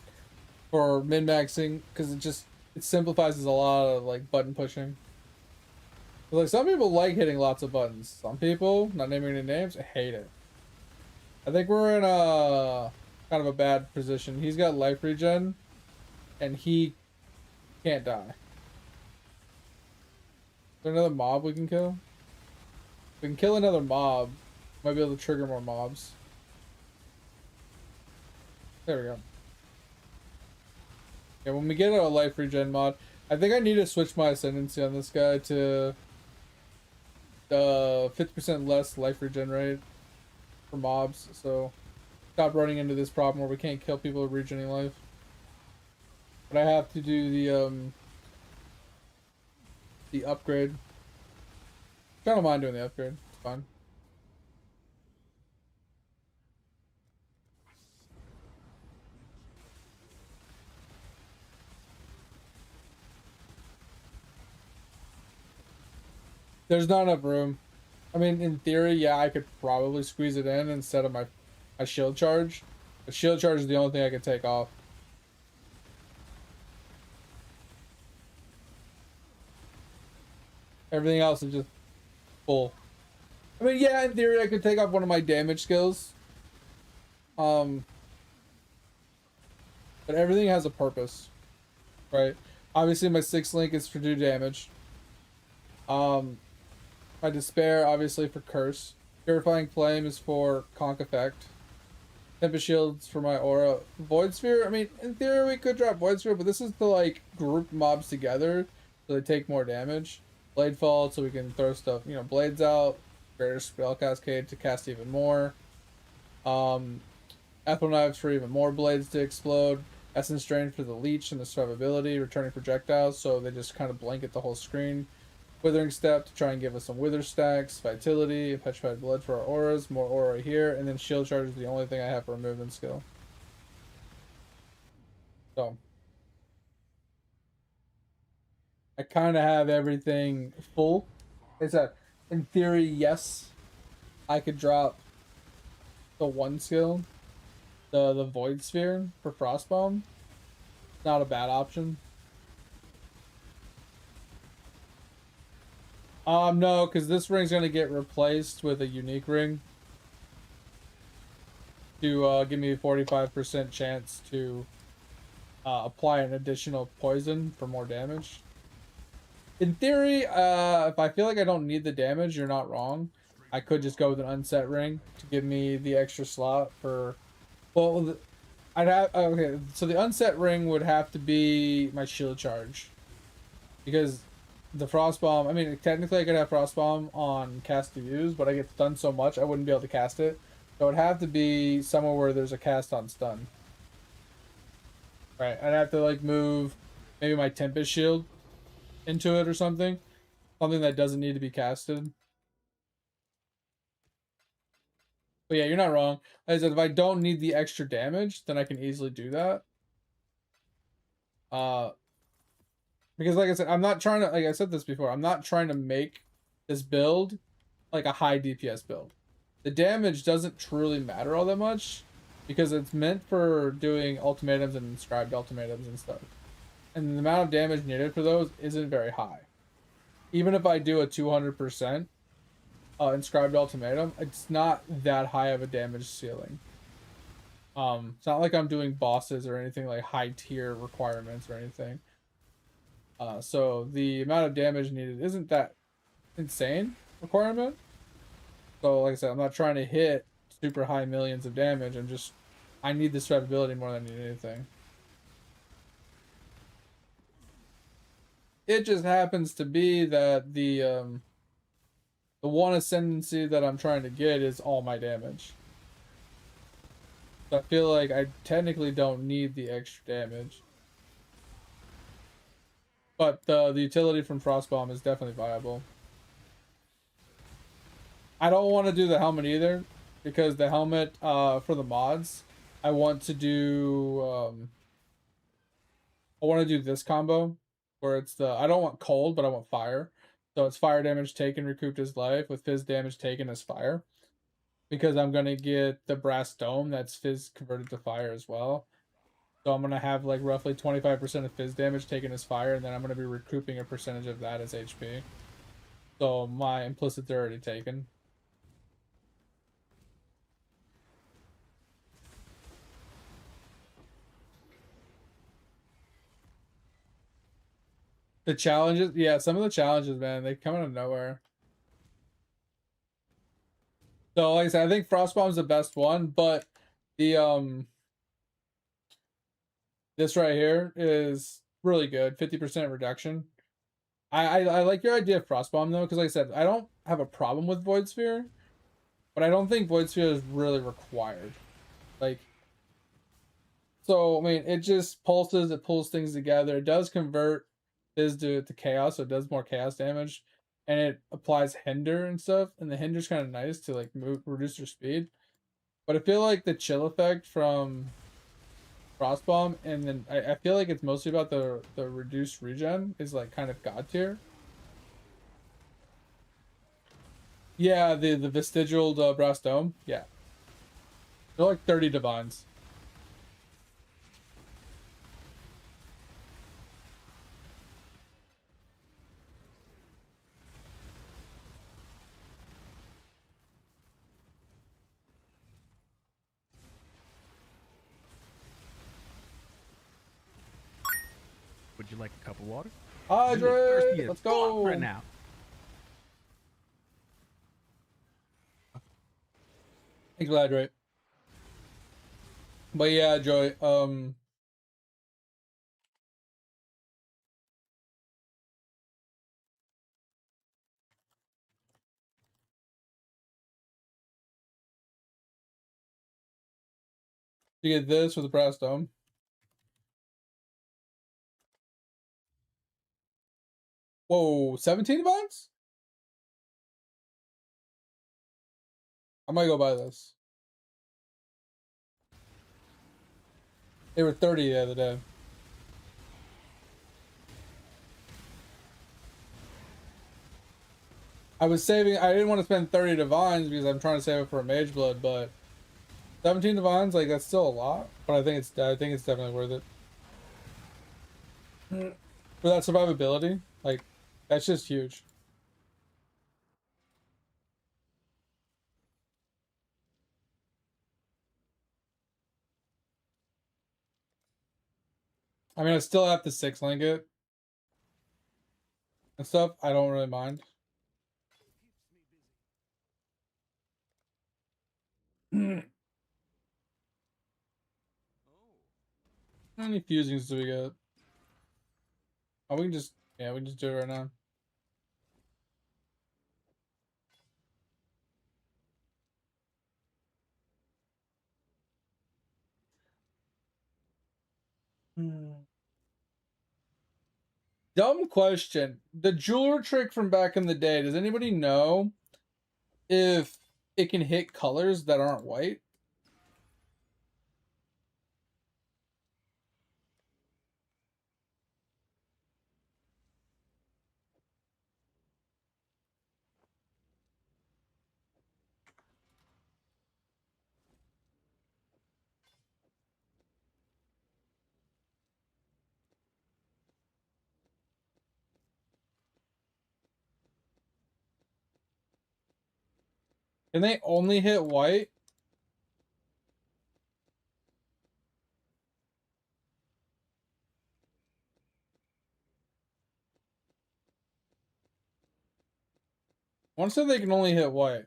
for min-maxing because it simplifies a lot of like button pushing. Like some people like hitting lots of buttons. Some people, not naming any names, hate it. I think we're in a kind of a bad position. He's got life regen, and he can't die. Is there another mob we can kill? If we can kill another mob, might be able to trigger more mobs. There we go. Yeah, when we get a life regen mod, I think I need to switch my ascendancy on this guy to 50% less life regen rate for mobs, so stop running into this problem where we can't kill people with regening life. But I have to do the upgrade. I don't mind doing the upgrade. It's fine. There's not enough room. I mean, in theory, yeah, I could probably squeeze it in instead of my shield charge. The shield charge is the only thing I could take off. Everything else is just full. I mean, yeah, in theory, I could take off one of my damage skills. But everything has a purpose, right? Obviously, my 6th link is for do damage. My Despair, obviously, for Curse. Purifying Flame is for Conk Effect. Tempest Shield's for my Aura. Void Sphere, I mean, in theory, we could drop Void Sphere, but this is to, like, group mobs together so they take more damage. Blade Fall, so we can throw stuff, you know, blades out. Greater Spell Cascade to cast even more. Ethel Knives for even more blades to explode. Essence Drain for the Leech and the survivability. Returning projectiles, so they just kind of blanket the whole screen. Withering Step to try and give us some wither stacks. Vitality, Petrified Blood for our auras. More aura here. And then Shield Charge is the only thing I have for a movement skill. So I kind of have everything full. Like I said, in theory, yes, I could drop the one skill, the Void Sphere for Frostbomb. Not a bad option. No, because this ring's gonna get replaced with a unique ring to give me a 45% chance to apply an additional poison for more damage. In theory, if I feel like I don't need the damage, you're not wrong. I could just go with an unset ring to give me the extra slot for. Well, I'd have okay. So the unset ring would have to be my shield charge, because the Frostbomb, I mean, technically I could have Frostbomb on cast to use, but I get stunned so much I wouldn't be able to cast it. So it would have to be somewhere where there's a cast on stun. Right, I'd have to like move maybe my Tempest Shield into it or something. Something that doesn't need to be casted. But yeah, you're not wrong. Like I said, if I don't need the extra damage, then I can easily do that. Because like I said, I'm not trying to, like I said this before, I'm not trying to make this build like a high DPS build. The damage doesn't truly matter all that much because it's meant for doing ultimatums and inscribed ultimatums and stuff. And the amount of damage needed for those isn't very high. Even if I do a 200% inscribed ultimatum, it's not that high of a damage ceiling. It's not like I'm doing bosses or anything like high tier requirements or anything. So the amount of damage needed isn't that insane requirement. So like I said, I'm not trying to hit super high millions of damage. I need the survivability more than I need anything. It just happens to be that the one ascendancy that I'm trying to get is all my damage. So I feel like I technically don't need the extra damage. But the utility from Frostbomb is definitely viable. I don't want to do the helmet either, because the helmet for the mods, I want to do this combo where it's I don't want cold, but I want fire. So it's fire damage taken recouped as life with fizz damage taken as fire. Because I'm gonna get the brass dome that's fizz converted to fire as well. So I'm gonna have like roughly 25% of fizz damage taken as fire, and then I'm gonna be recouping a percentage of that as HP. So my implicits are already taken. The challenges, yeah, some of the challenges, man, they come out of nowhere. So like I said, I think Frostbomb's the best one, but the this right here is really good, 50% reduction. I like your idea of Frostbomb though, because like I said, I don't have a problem with Void Sphere, but I don't think Void Sphere is really required. Like, so I mean, it just pulses, it pulls things together. It does convert Fizz to chaos, so it does more chaos damage, and it applies hinder and stuff. And the hinder's kind of nice to like reduce your speed. But I feel like the chill effect from Frostbomb, and then I feel like it's mostly about the reduced regen is like kind of god tier. Yeah, the vestigial brass dome. Yeah, they're like 30 divines. Would you like a cup of water? Hydrate! Let's go! Right now. Thanks for hydrate. But yeah, Joy, you get this with the brass dome. Whoa, 17 bucks? I might go buy this. They were 30 the other day. I was saving, I didn't want to spend 30 divines because I'm trying to save it for a mage blood, but 17 divines, like that's still a lot, but I think it's definitely worth it. For that survivability, like that's just huge. I mean, I still have to 6-link it and stuff. I don't really mind. How many fusings do we get? Oh, we can just, yeah, we can just do it right now. Dumb question. The jeweler trick from back in the day, does anybody know if it can hit colors that aren't white? Can they only hit white? One said they can only hit white.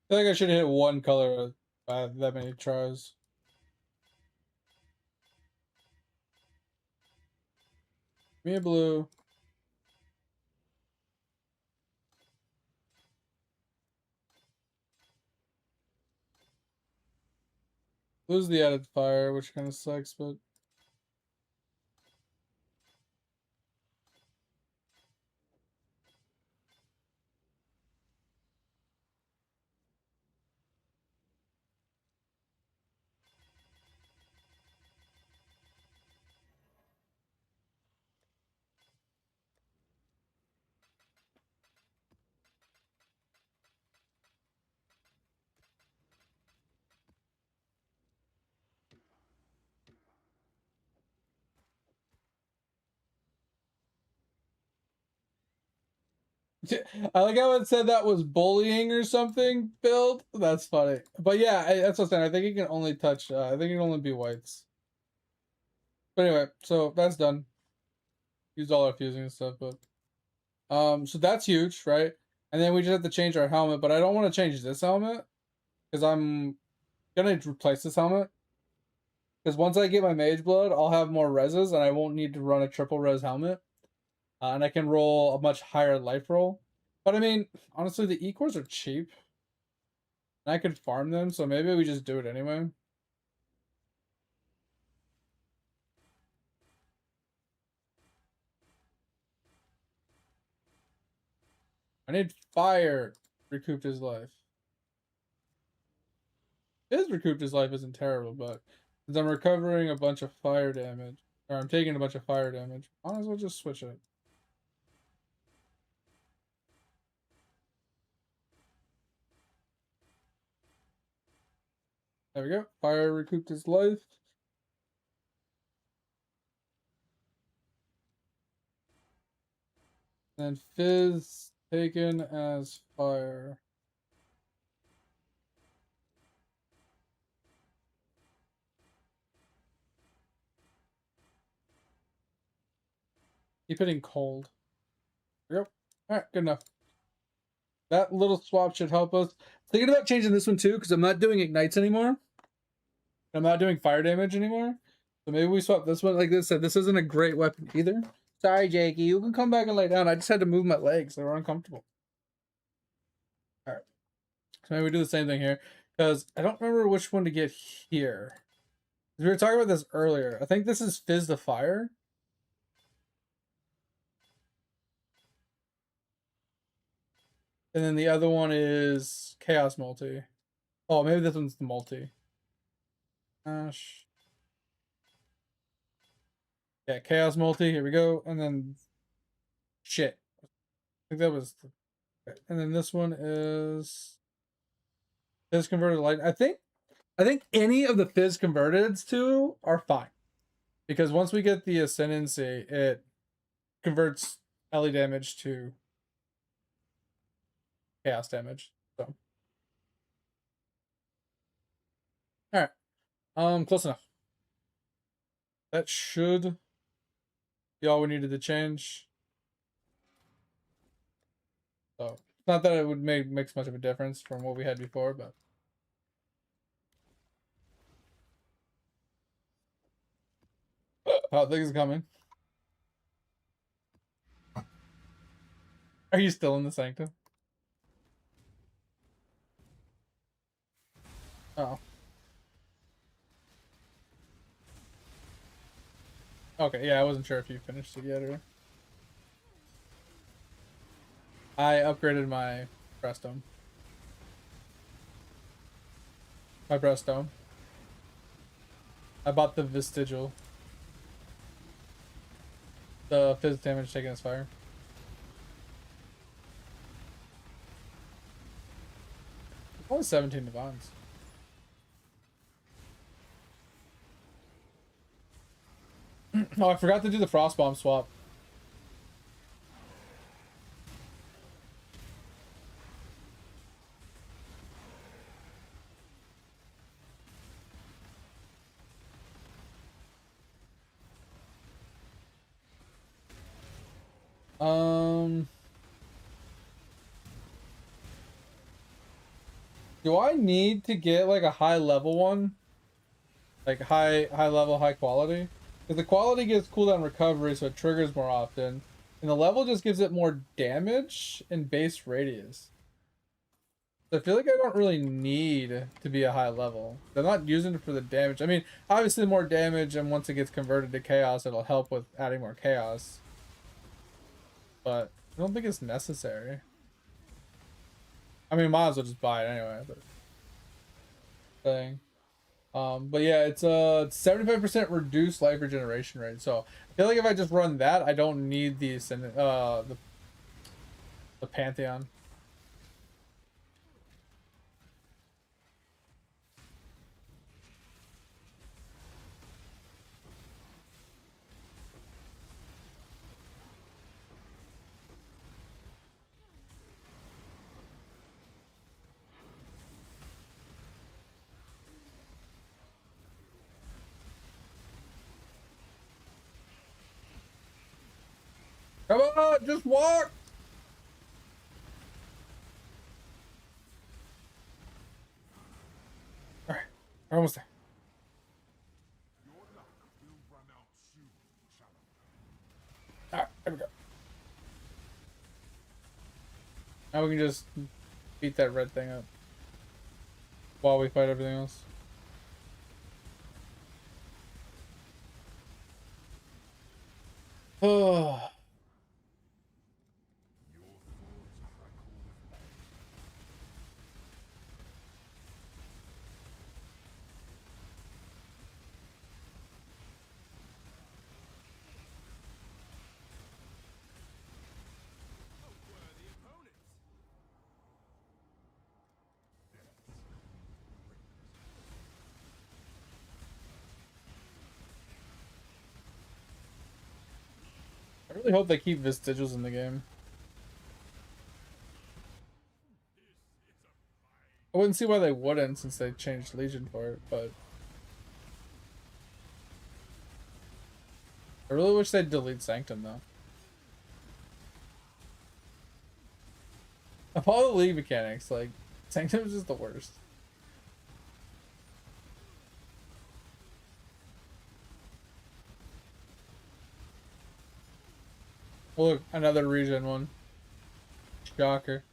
I feel like I should hit one color that many tries. Give me a blue. Blue's the added fire, which kind of sucks, but I like how it said that was bullying or something. Build. That's funny. But yeah, that's what I'm saying. I think it can only touch. I think it can only be whites. But anyway, so that's done. Used all our fusing and stuff, but so that's huge, right? And then we just have to change our helmet, but I don't want to change this helmet because I'm gonna replace this helmet. Because once I get my mage blood, I'll have more reses and I won't need to run a triple res helmet. And I can roll a much higher life roll. But I mean, honestly, the E-cores are cheap. And I could farm them, so maybe we just do it anyway. I need fire. Recouped his life. His recouped his life isn't terrible, but since I'm recovering a bunch of fire damage, or I'm taking a bunch of fire damage, might as well just switch it. There we go. Fire recouped his life. And Fizz taken as fire. Keep hitting cold. Yep. Alright, good enough. That little swap should help us. Thinking about changing this one too, because I'm not doing ignites anymore. I'm not doing fire damage anymore. So maybe we swap this one. Like I said, this isn't a great weapon either. Sorry, Jakey. You can come back and lay down. I just had to move my legs. They were uncomfortable. Alright. So maybe we do the same thing here. Because I don't remember which one to get here. We were talking about this earlier. I think this is Fizz the Fire. And then the other one is Chaos Multi. Oh, maybe this one's the multi. Ash. Yeah, Chaos Multi. Here we go. And then shit. I think that was and then this one is Fizz Converted Light. I think any of the Fizz Converteds two are fine. Because once we get the Ascendancy, it converts LE damage to chaos damage. So alright. Close enough. That should be all we needed to change. So it's not that it would make much of a difference from what we had before, but oh, things coming. Are you still in the sanctum? Oh. Okay, yeah, I wasn't sure if you finished it yet or. I upgraded my breaststone. My breaststone. I bought the vestigial. The physics damage taken as fire. Only 17 divines. Oh, I forgot to do the frost bomb swap. Do I need to get like a high level one? Like high level, high quality? Because the quality gives cooldown recovery, so it triggers more often. And the level just gives it more damage and base radius. So I feel like I don't really need to be a high level. I'm not using it for the damage. I mean, obviously more damage, and once it gets converted to chaos, it'll help with adding more chaos. But I don't think it's necessary. I mean, might as well just buy it anyway. But thing. But yeah, it's a 75% reduced life regeneration rate. So I feel like if I just run that, I don't need the Pantheon. Come on, just walk. All right, we're almost there. All right, there we go. Now we can just beat that red thing up while we fight everything else. Oh. I really hope they keep vestigials in the game. I wouldn't see why they wouldn't since they changed Legion for it, but I really wish they'd delete Sanctum though. Of all the League mechanics, like Sanctum is just the worst. Oh, look, another regen one. Shocker.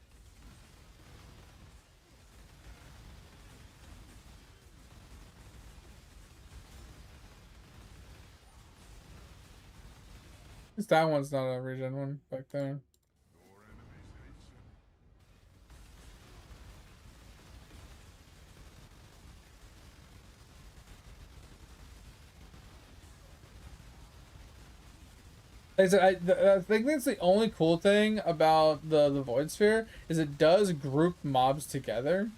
At least that one's not a regen one back there. Like I said, I think that's the only cool thing about the Void Sphere is it does group mobs together.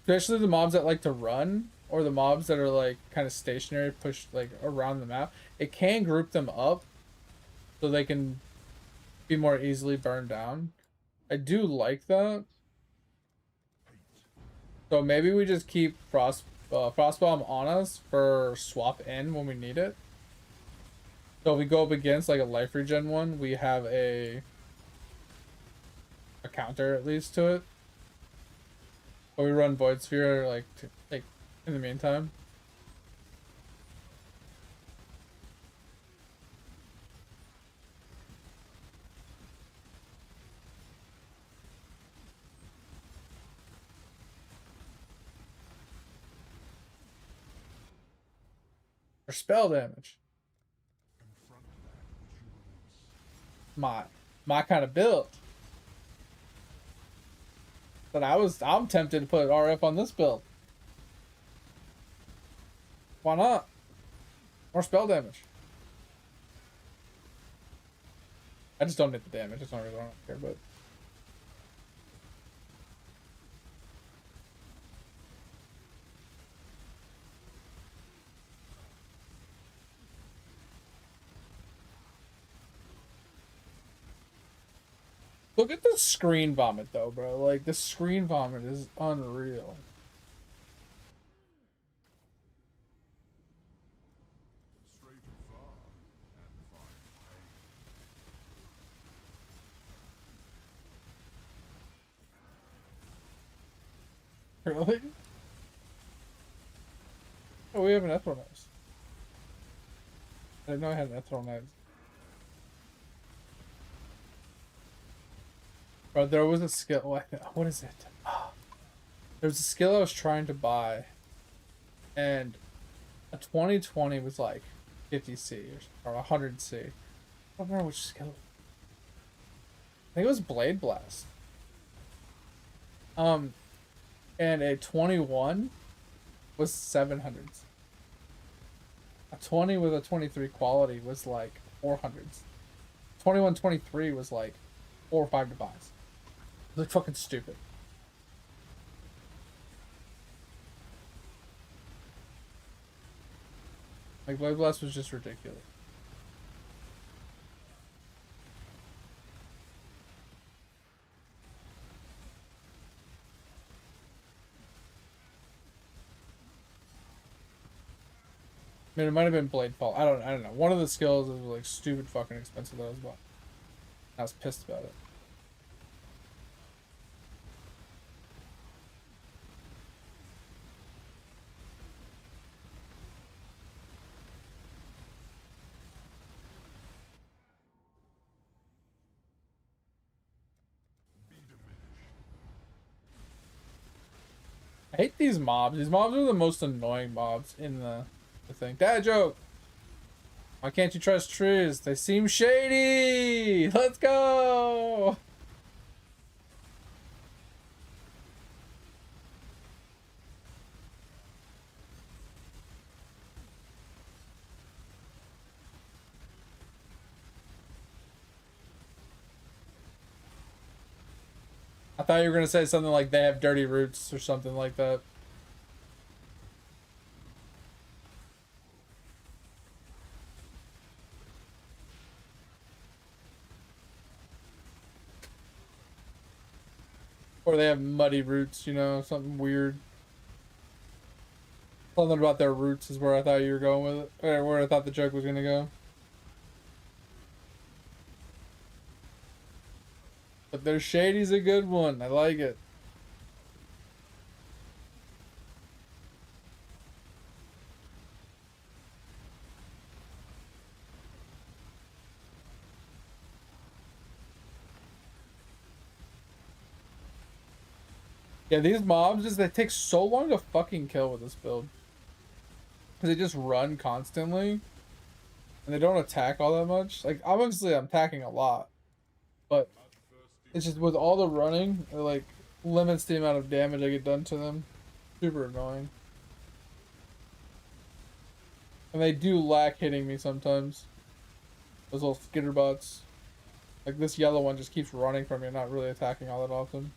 Especially the mobs that like to run or the mobs that are like kind of stationary, pushed like around the map. It can group them up so they can be more easily burned down. I do like that. So maybe we just keep Frostbomb on us for swap in when we need it. So if we go up against like a life regen one, we have a counter at least to it. But we run Void Sphere like in the meantime. For spell damage. My kind of build. But I'm tempted to put RF on this build. Why not? More spell damage. I just don't hit the damage. That's not really what I don't care, but. Look at the screen vomit though, bro. Like the screen vomit is unreal. Really? Oh, we have an Ethel knives. I didn't know I had an Ethel knives. Bro, there was a skill. What is it? There was a skill I was trying to buy, and a 2020 was like 50C or 100C. I don't remember which skill. I think it was Blade Blast. And a 21 was 700s. A 20 with a 23 quality was like 400s. 21, 23 was like 4 or 5 to buys. It was like fucking stupid. Like Blade Blast was just ridiculous. I mean, it might have been Blade Fall. I don't know. One of the skills was like stupid fucking expensive that I was bought. I was pissed about it. I hate these mobs. These mobs are the most annoying mobs in the thing. Dad joke! Why can't you trust trees? They seem shady! Let's go! I thought you were gonna say something like they have dirty roots or something like that. Or they have muddy roots, you know, something weird. Something about their roots is where I thought you were going with it. Or where I thought the joke was gonna go. But their shady's a good one. I like it. Yeah, these mobs just they take so long to fucking kill with this build. Cause they just run constantly. And they don't attack all that much. Like obviously I'm attacking a lot. But it's just with all the running, it like limits the amount of damage I get done to them. Super annoying. And they do lack hitting me sometimes. Those little skitter bots. Like this yellow one just keeps running from me, not really attacking all that often.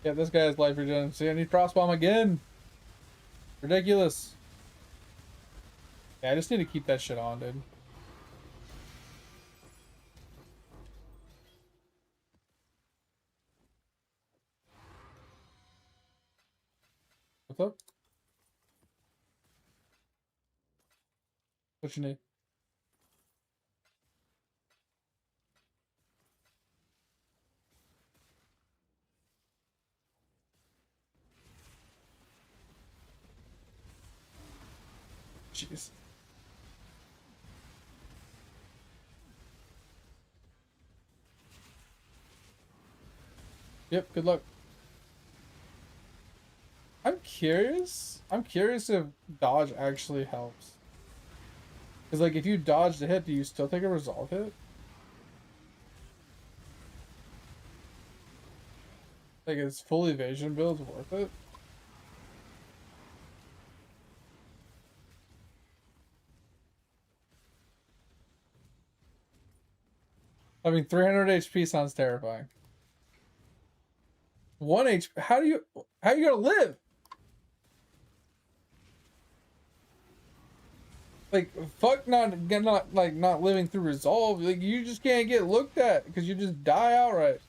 Yeah, this guy has life regen. See, I need frost bomb again. Ridiculous. Yeah, I just need to keep that shit on, dude. What's up? What you need? Jeez. Yep, good luck. I'm curious. I'm curious if dodge actually helps. Because, like, if you dodge the hit, do you still take a resolve hit? Like, is full evasion builds worth it? I mean, 300 HP sounds terrifying. 1 HP. How you gonna live? Like, fuck not living through resolve. Like, you just can't get looked at because you just die outright.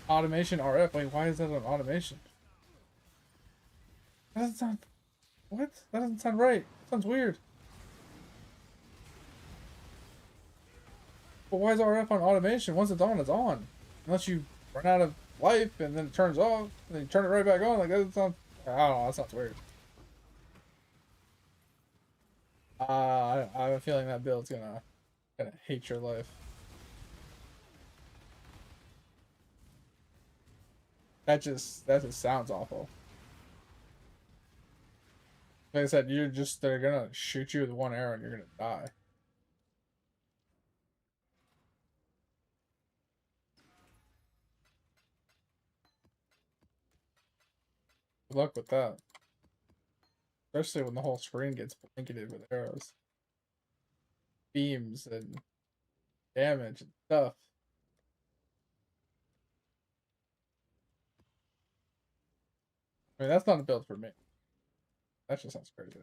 Automation RF. Wait, why is that an automation? That doesn't sound. What? That doesn't sound right. That sounds weird. But why is RF on automation? Once it's on, it's on. Unless you run out of life and then it turns off and then you turn it right back on. Like, that doesn't sound. I don't know. That sounds weird. I have a feeling that build's gonna hate your life. That just sounds awful. Like I said, they're gonna shoot you with one arrow and you're gonna die. Good luck with that. Especially when the whole screen gets blanketed with arrows. Beams and damage and stuff. I mean, that's not a build for me. That just sounds crazy.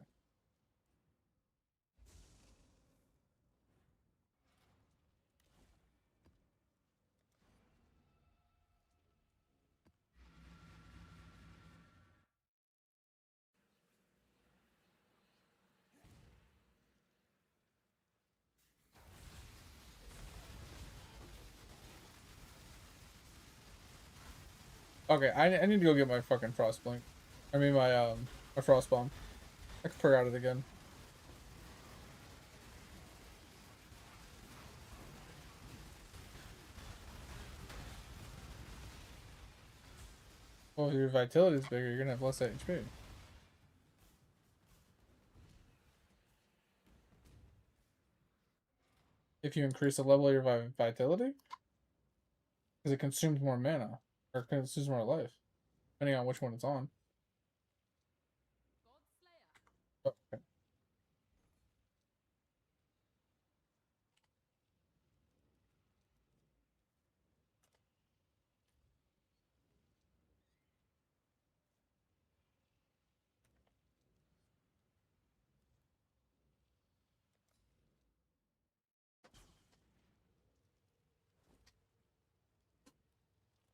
Okay, I need to go get my fucking frost blink. I mean my frost bomb. I forgot it again. Well, if your vitality is bigger, you're gonna have less HP. If you increase the level of your vitality, because it consumes more mana or consumes more life, depending on which one it's on. Okay.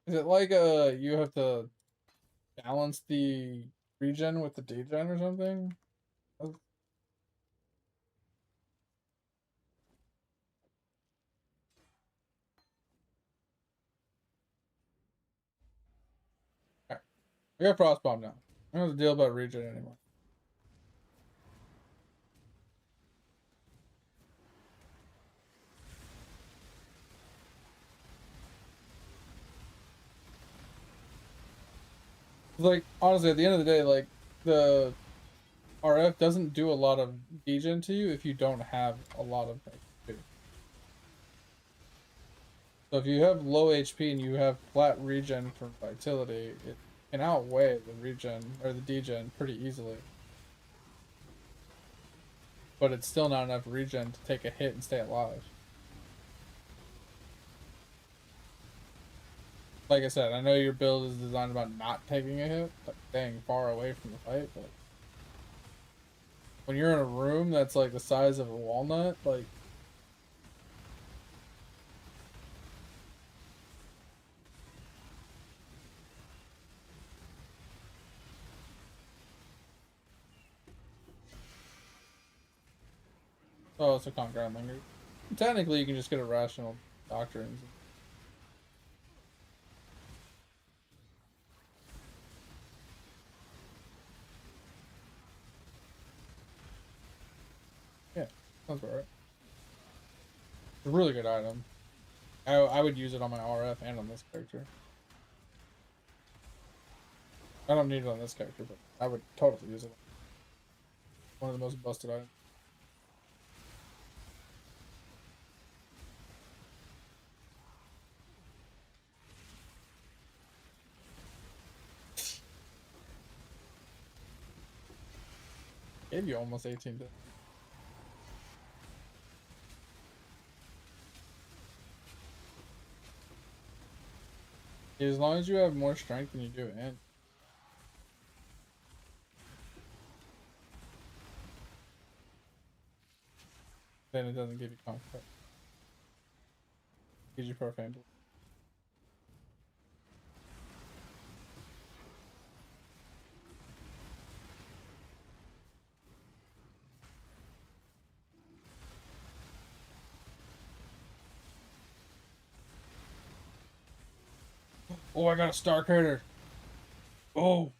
Is it like you have to balance the regen with the degen or something? Alright. We got frostbomb now. I don't have to deal about regen anymore. Like, honestly, at the end of the day, like, the RF doesn't do a lot of degen to you if you don't have a lot of HP. So if you have low HP and you have flat regen for vitality, it can outweigh the regen or the degen pretty easily. But it's still not enough regen to take a hit and stay alive. Like I said, I know your build is designed about not taking a hit, like staying far away from the fight, but when you're in a room that's like the size of a walnut, like oh, it's a Conquer Linger. Technically, you can just get a rational doctrines. Yeah. Sounds about right. It's a really good item. I would use it on my RF and on this character. I don't need it on this character, but I would totally use it. One of the most busted items. Gave you almost 18 to. As long as you have more strength than you do int. Then it doesn't give you comfort. It gives you profane. Oh, I got a star crater. Oh.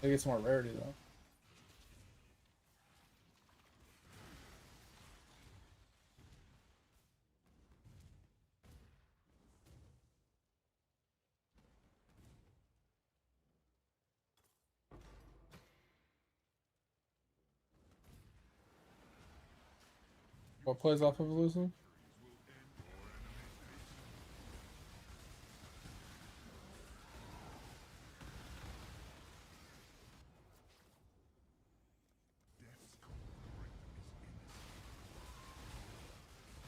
I get some more rarity though. What plays off of elusive?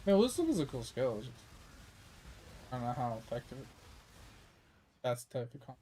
Man, elusive is a cool skill. It's just, I don't know how effective it. That's the type of comp.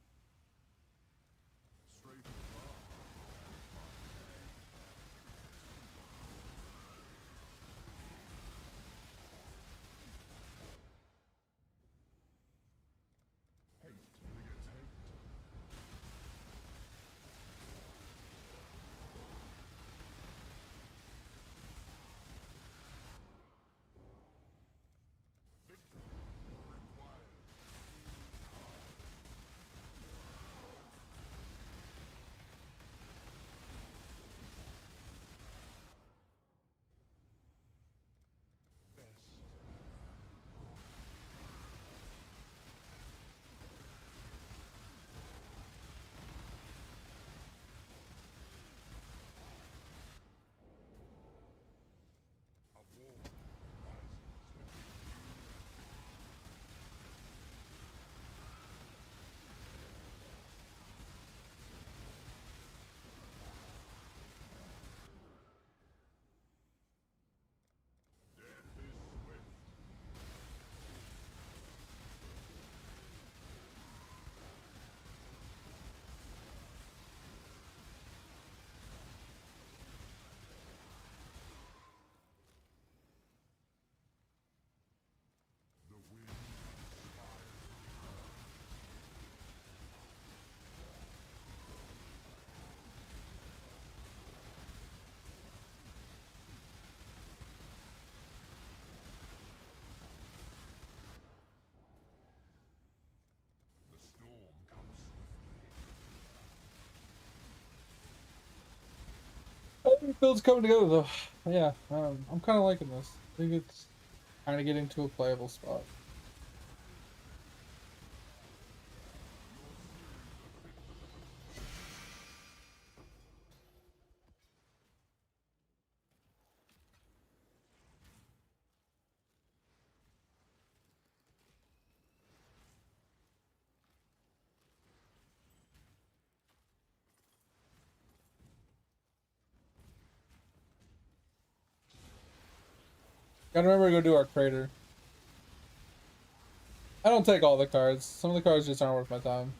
Build's coming together though. Yeah, I'm kind of liking this. I think it's kind of getting to a playable spot. Gotta remember to go do our crater. I don't take all the cards. Some of the cards just aren't worth my time.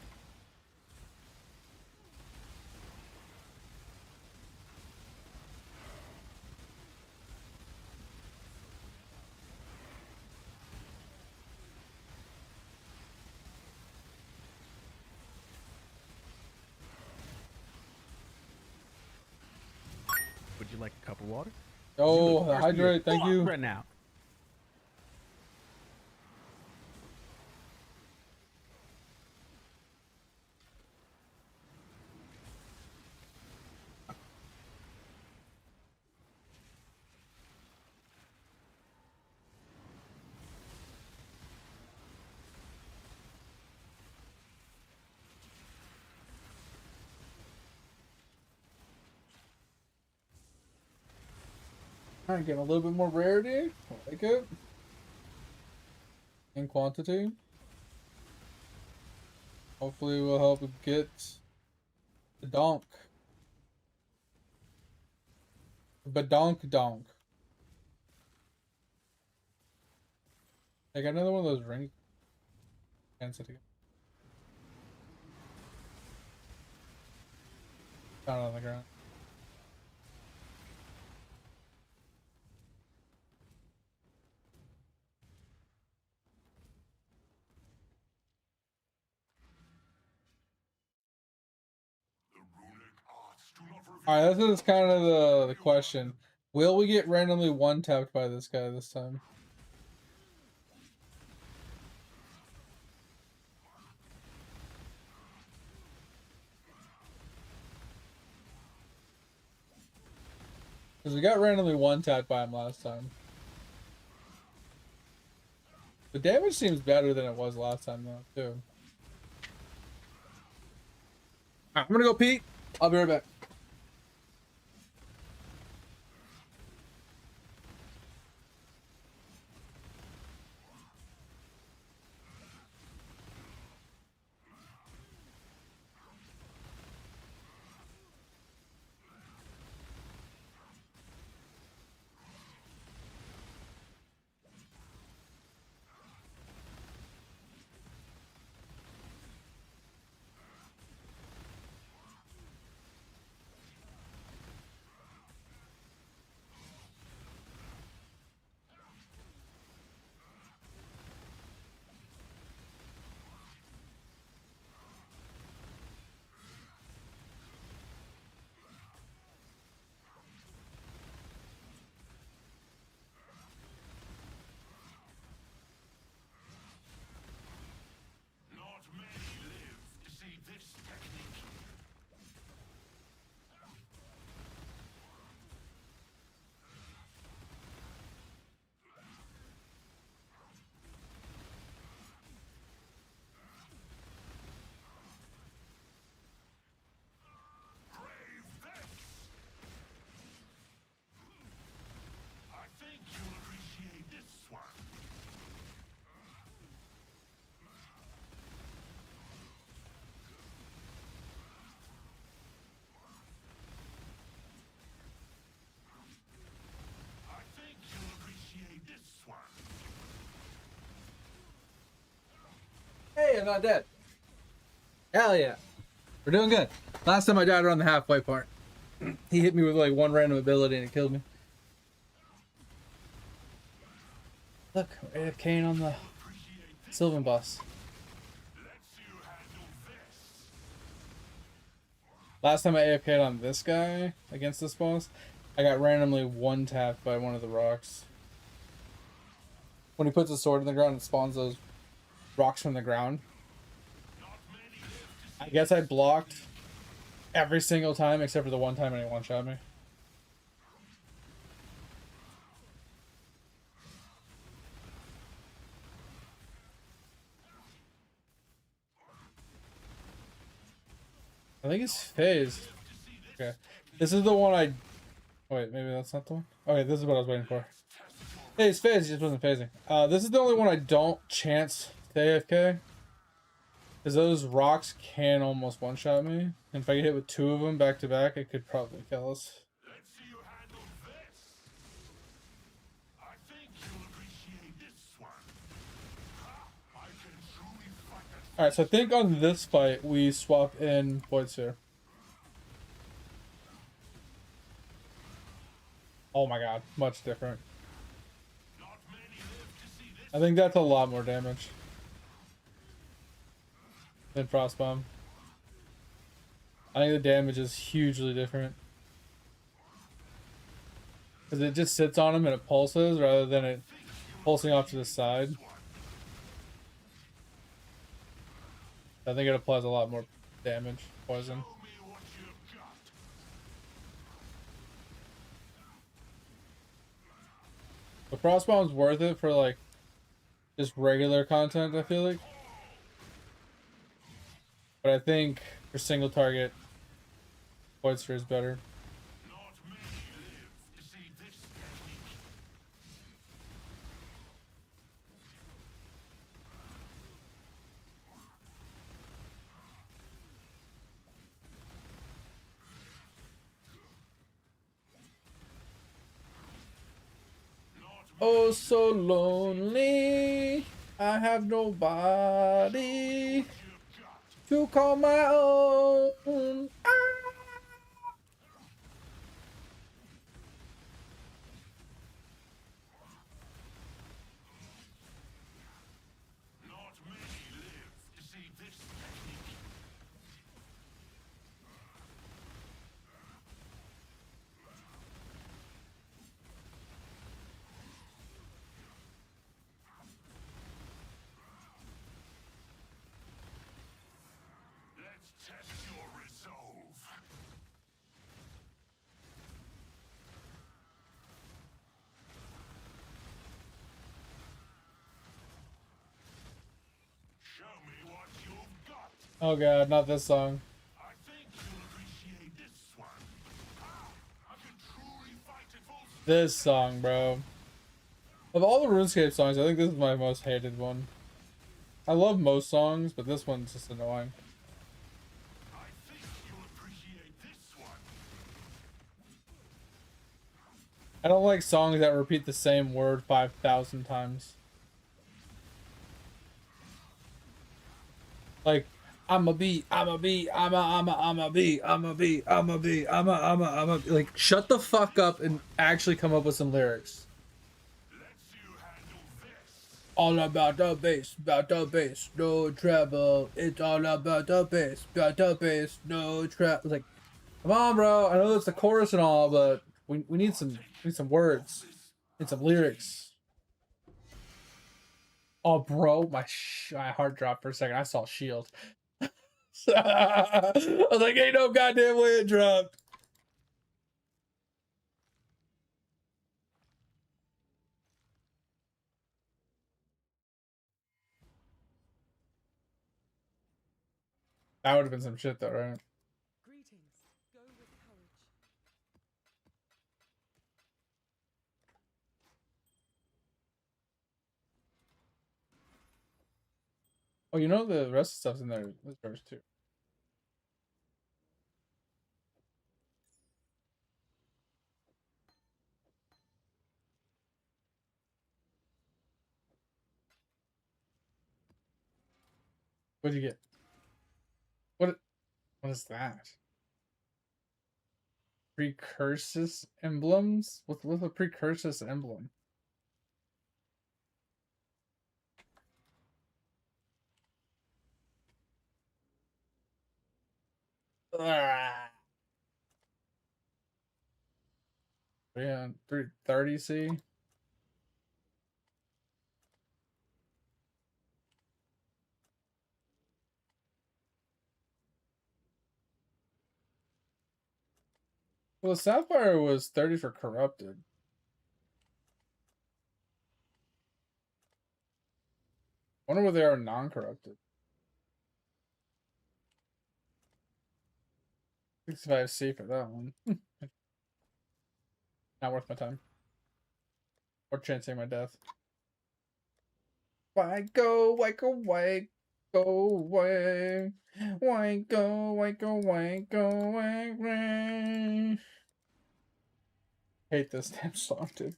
Would you like a cup of water? Oh, the hydrate, thank you. Right now. Alright, getting a little bit more rarity. I like it. And quantity. Hopefully we'll help get the donk. Badonk donk. I got another one of those ring density. Found it on the ground. Alright, this is kind of the question. Will we get randomly one-tapped by this guy this time? Because we got randomly one-tapped by him last time. The damage seems better than it was last time, though, too. Alright, I'm gonna go pee. I'll be right back. Hey, I'm not dead. Hell yeah. We're doing good. Last time I died around the halfway part. He hit me with like one random ability and it killed me. Look, we're AFKing on the Sylvan boss. Last time I AFK'd on this guy against this boss, I got randomly one-tapped by one of the rocks. When he puts his sword in the ground, it spawns those rocks from the ground. I guess I blocked every single time except for the one time anyone one-shot me. I think it's phased. Okay. This is the one I... Wait, maybe that's not the one? Okay, this is what I was waiting for. Hey, it's phased, it just wasn't phasing. This is the only one I don't chance to AFK. Because those rocks can almost one-shot me. And if I get hit with two of them back to back, it could probably kill us. Alright, so I think on this fight, we swap in Void Sphere. Oh my god, much different. I think that's a lot more damage than Frostbomb. I think the damage is hugely different. Because it just sits on him and it pulses rather than it pulsing off to the side. I think it applies a lot more damage, poison. The Frostbomb's worth it for like just regular content, I feel like. But I think for single target, Void Sphere is better. Oh, so lonely. I have nobody to call my own. Ah! Not many live to see this technique. Let's test your resolve. Show me what you've got. Oh god, not this song. I think you'll appreciate this one. I can truly fight at full speed. This song, bro. Of all the RuneScape songs, I think this is my most hated one. I love most songs, but this one's just annoying. I think you'll appreciate this one. I don't like songs that repeat the same word 5,000 times. Like, I'm a bee, I'm a bee, I'm a bee, I'm a bee, I'm a bee, I'm a like, shut the fuck up and actually come up with some lyrics. Let's you handle this. All about the bass, no treble. It's all about the bass, no treble. Like, come on, bro. I know that's the chorus and all, but we need some words, need some lyrics. Oh, bro, my heart dropped for a second. I saw shield. I was like, ain't no goddamn way it dropped. That would have been some shit, though, right? Greetings. Go with courage. Oh, you know the rest of the stuff's in there. This verse too. What'd you get? What is that? Precursus emblems? What's a precursus emblem? Ah. Yeah, 330C. Well, Sapphire was 30 for corrupted. Wonder where they are non-corrupted. 65C for that one. Not worth my time. Or chancing my death. Why go, why go, why go away? Why go, why go, why go away? Hate this damn song, dude.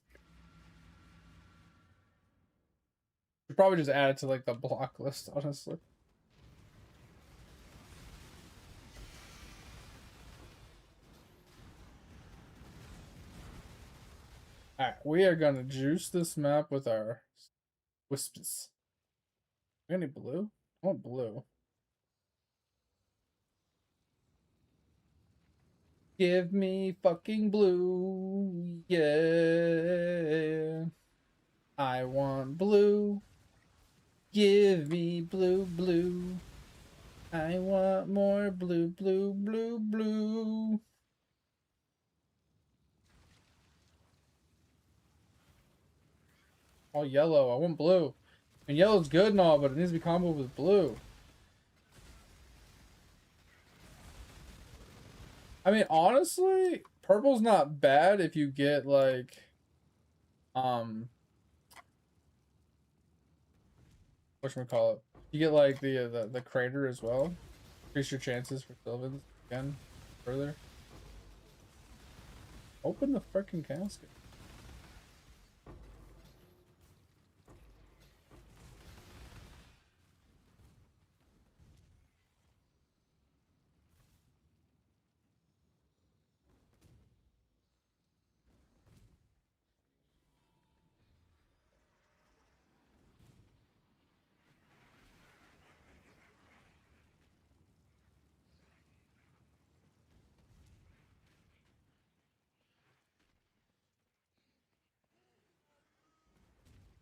Should probably just add it to like the block list, honestly. Alright, we are gonna juice this map with our wisps. We got any blue? I want blue. Give me fucking blue, yeah. I want blue. Give me blue, blue. I want more blue, blue, blue, blue. Oh, yellow. I want blue. And yellow's good and all, but it needs to be comboed with blue. I mean, honestly, purple's not bad if you get like, whatchamacallit? You get like the crater as well. Increase your chances for Sylvans again further. Open the freaking casket.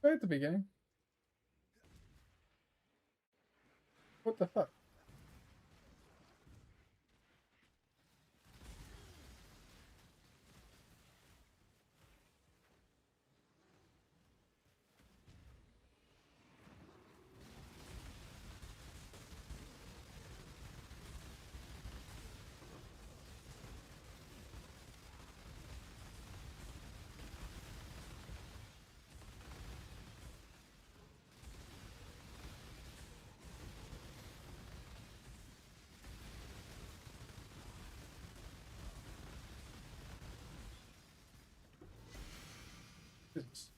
Right at the beginning. What the fuck? Jesus.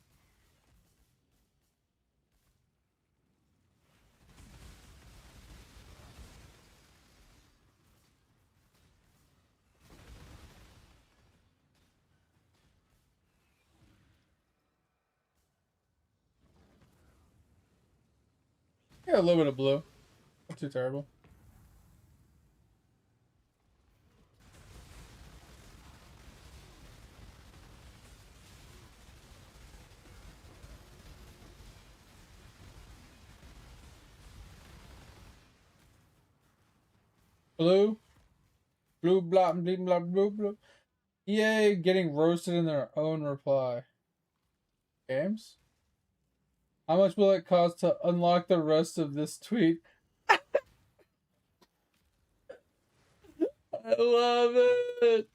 Yeah, a little bit of blue. Not too terrible. Blue. Blue, blah, blah, blah, blue, blue. EA getting roasted in their own reply. Games? How much will it cost to unlock the rest of this tweet? I love it.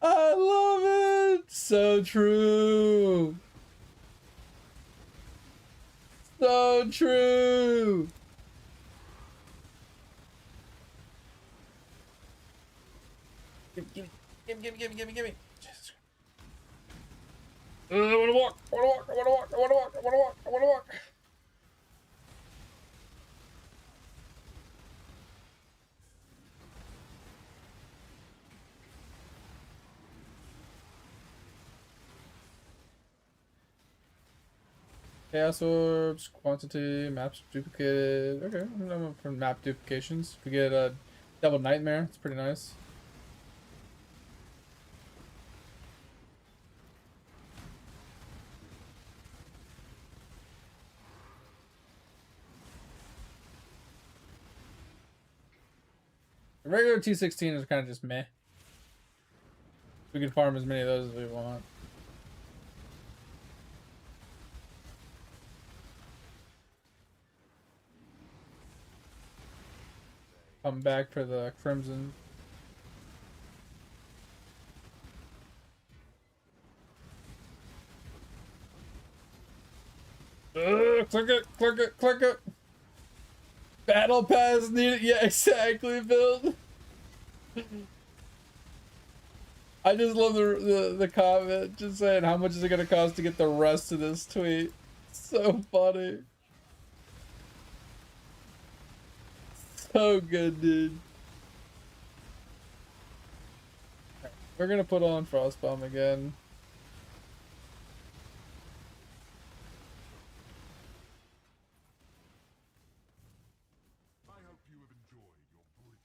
I love it. So true. So true. Gimme. Jesus Christ. I wanna walk. I wanna walk. I wanna walk. I wanna walk. I wanna walk. I wanna walk. Chaos orbs, quantity, maps duplicated. Okay, I'm up for map duplications. We get a double nightmare. It's pretty nice. The regular T16 is kind of just meh. We can farm as many of those as we want. Come back for the Crimson. Click it. Battle pass needed. Yeah, exactly, Bill. I just love the comment just saying how much is it gonna cost to get the rest of this tweet. So funny. So good, dude. We're gonna put on Frostbomb again. I hope you have enjoyed your brief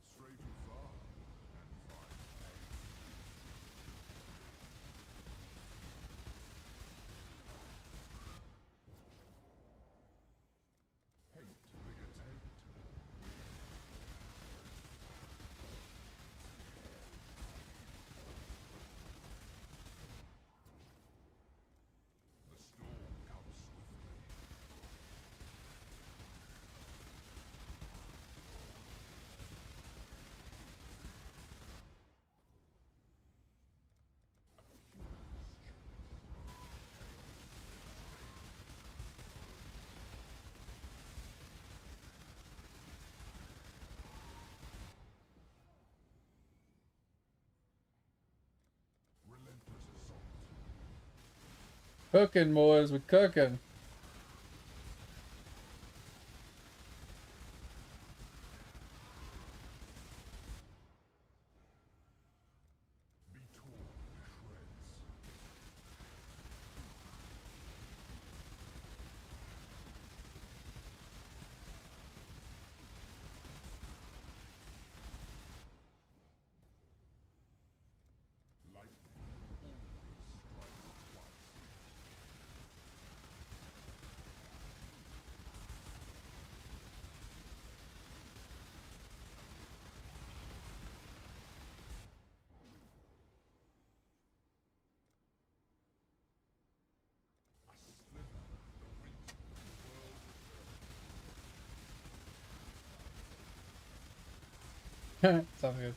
stray too far and find hate bigger tent. The storm comes swiftly. Relentless assault. Cooking, boys, we're cooking. Be torn to shreds. Sounds good.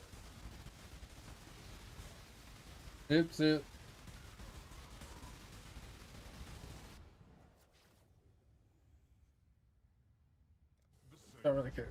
Soup. Don't really care.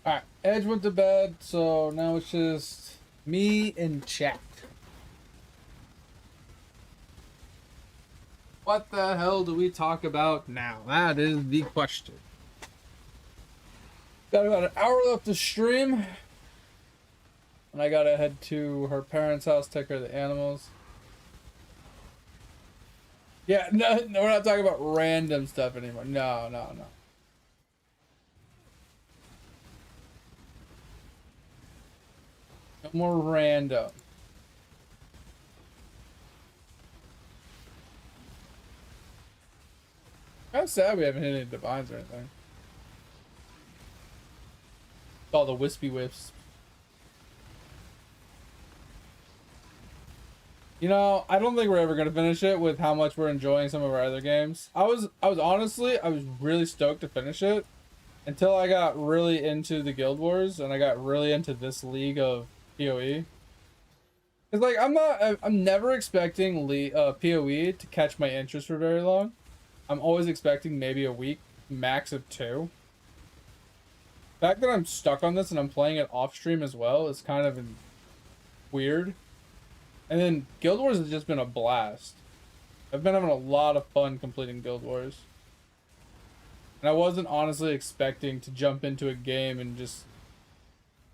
Alright, Edge went to bed, so now it's just me and chat. What the hell do we talk about now? That is the question. Got about an hour left to stream. And I gotta head to her parents' house, take care of the animals. Yeah, no, we're not talking about random stuff anymore. No. No more random. Kind of sad we haven't hit any divines or anything. It's all the wispy whiffs. You know, I don't think we're ever gonna finish it with how much we're enjoying some of our other games. I was really stoked to finish it until I got really into the Guild Wars and I got really into this league of POE. It's like I'm never expecting POE to catch my interest for very long. I'm always expecting maybe a week, max of 2. The fact that I'm stuck on this and I'm playing it off stream as well is kind of weird. And then Guild Wars has just been a blast. I've been having a lot of fun completing Guild Wars. And I wasn't honestly expecting to jump into a game and just,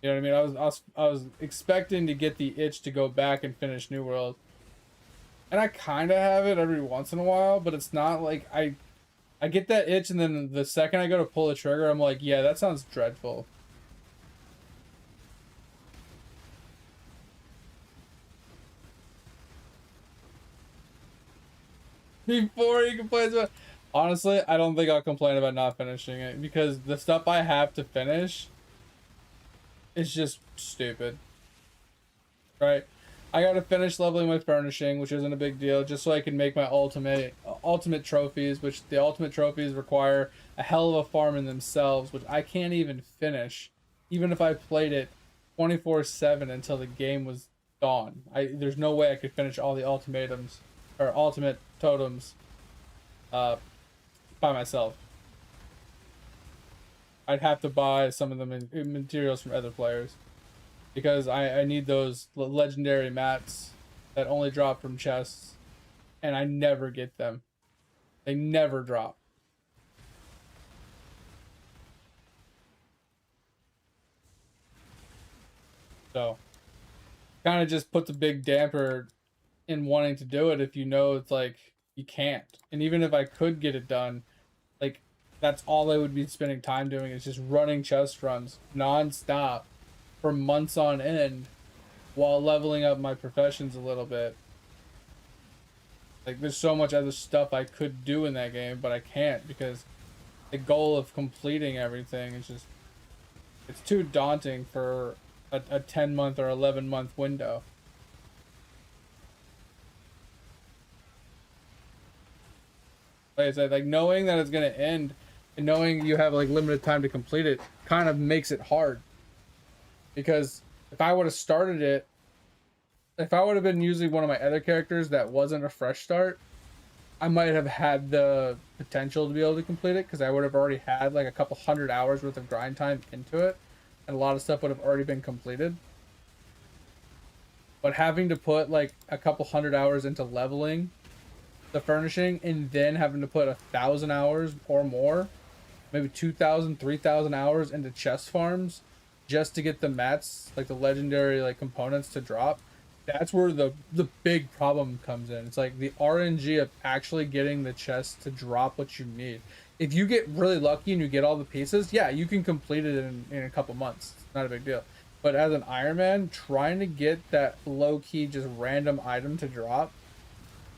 you know what I mean? I was expecting to get the itch to go back and finish New World. And I kind of have it every once in a while, but it's not like I get that itch and then the second I go to pull the trigger, I'm like, yeah, that sounds dreadful. Before he complains about, honestly, I don't think I'll complain about not finishing it because the stuff I have to finish is just stupid, right? I gotta finish leveling my furnishing, which isn't a big deal, just so I can make my ultimate trophies, which the ultimate trophies require a hell of a farm in themselves, which I can't even finish, even if I played it 24/7 until the game was gone. There's no way I could finish all the ultimate totems by myself. I'd have to buy some of the materials from other players because I need those legendary mats that only drop from chests, and I never get them. They never drop. So kind of just puts a big damper in wanting to do it if you know it's like you can't. And even if I could get it done, like that's all I would be spending time doing is just running chest runs non-stop for months on end while leveling up my professions a little bit. Like there's so much other stuff I could do in that game, but I can't because the goal of completing everything is just, it's too daunting for a 10-month or 11-month window. Like I said, like knowing that it's gonna end and knowing you have like limited time to complete it kind of makes it hard. Because if I would have started it, if I would have been using one of my other characters that wasn't a fresh start, I might have had the potential to be able to complete it because I would have already had like a couple hundred hours worth of grind time into it, and a lot of stuff would have already been completed. But having to put like a couple hundred hours into leveling the furnishing and then having to put 1,000 hours or more, maybe 2,000, 3,000 hours into chest farms just to get the mats, like the legendary like components to drop, that's where the big problem comes in. It's like the RNG of actually getting the chest to drop what you need. if you get really lucky and you get all the pieces, yeah, you can complete it in a couple months. It's not a big deal. But as an Iron Man, trying to get that low-key just random item to drop,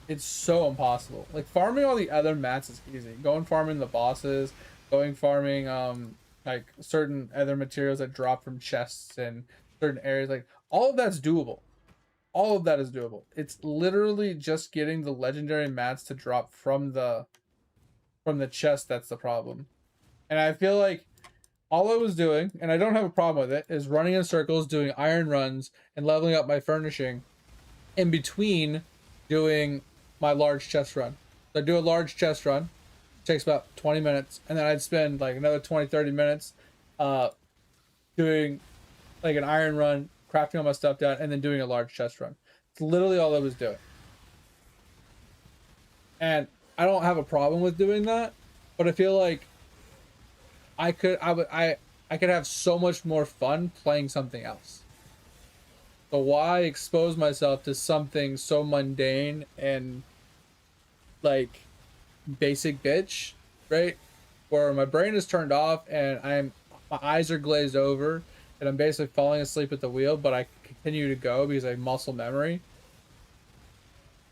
it's so impossible. Like farming all the other mats is easy. Going farming the bosses, going farming like certain other materials that drop from chests and certain areas, like all of that's doable. All of that is doable. It's literally just getting the legendary mats to drop from the chest that's the problem. And I feel like all I was doing, and I don't have a problem with it, is running in circles, doing iron runs, and leveling up my furnishing in between doing my large chest run. So I do a large chest run, takes about 20 minutes, and then I'd spend like another 20, 30 minutes doing like an iron run, crafting all my stuff down, and then doing a large chest run. It's literally all I was doing. And I don't have a problem with doing that, but I feel like I could have so much more fun playing something else. So why expose myself to something so mundane and like basic bitch, right? Where my brain is turned off and my eyes are glazed over and I'm basically falling asleep at the wheel, but I continue to go because I have muscle memory.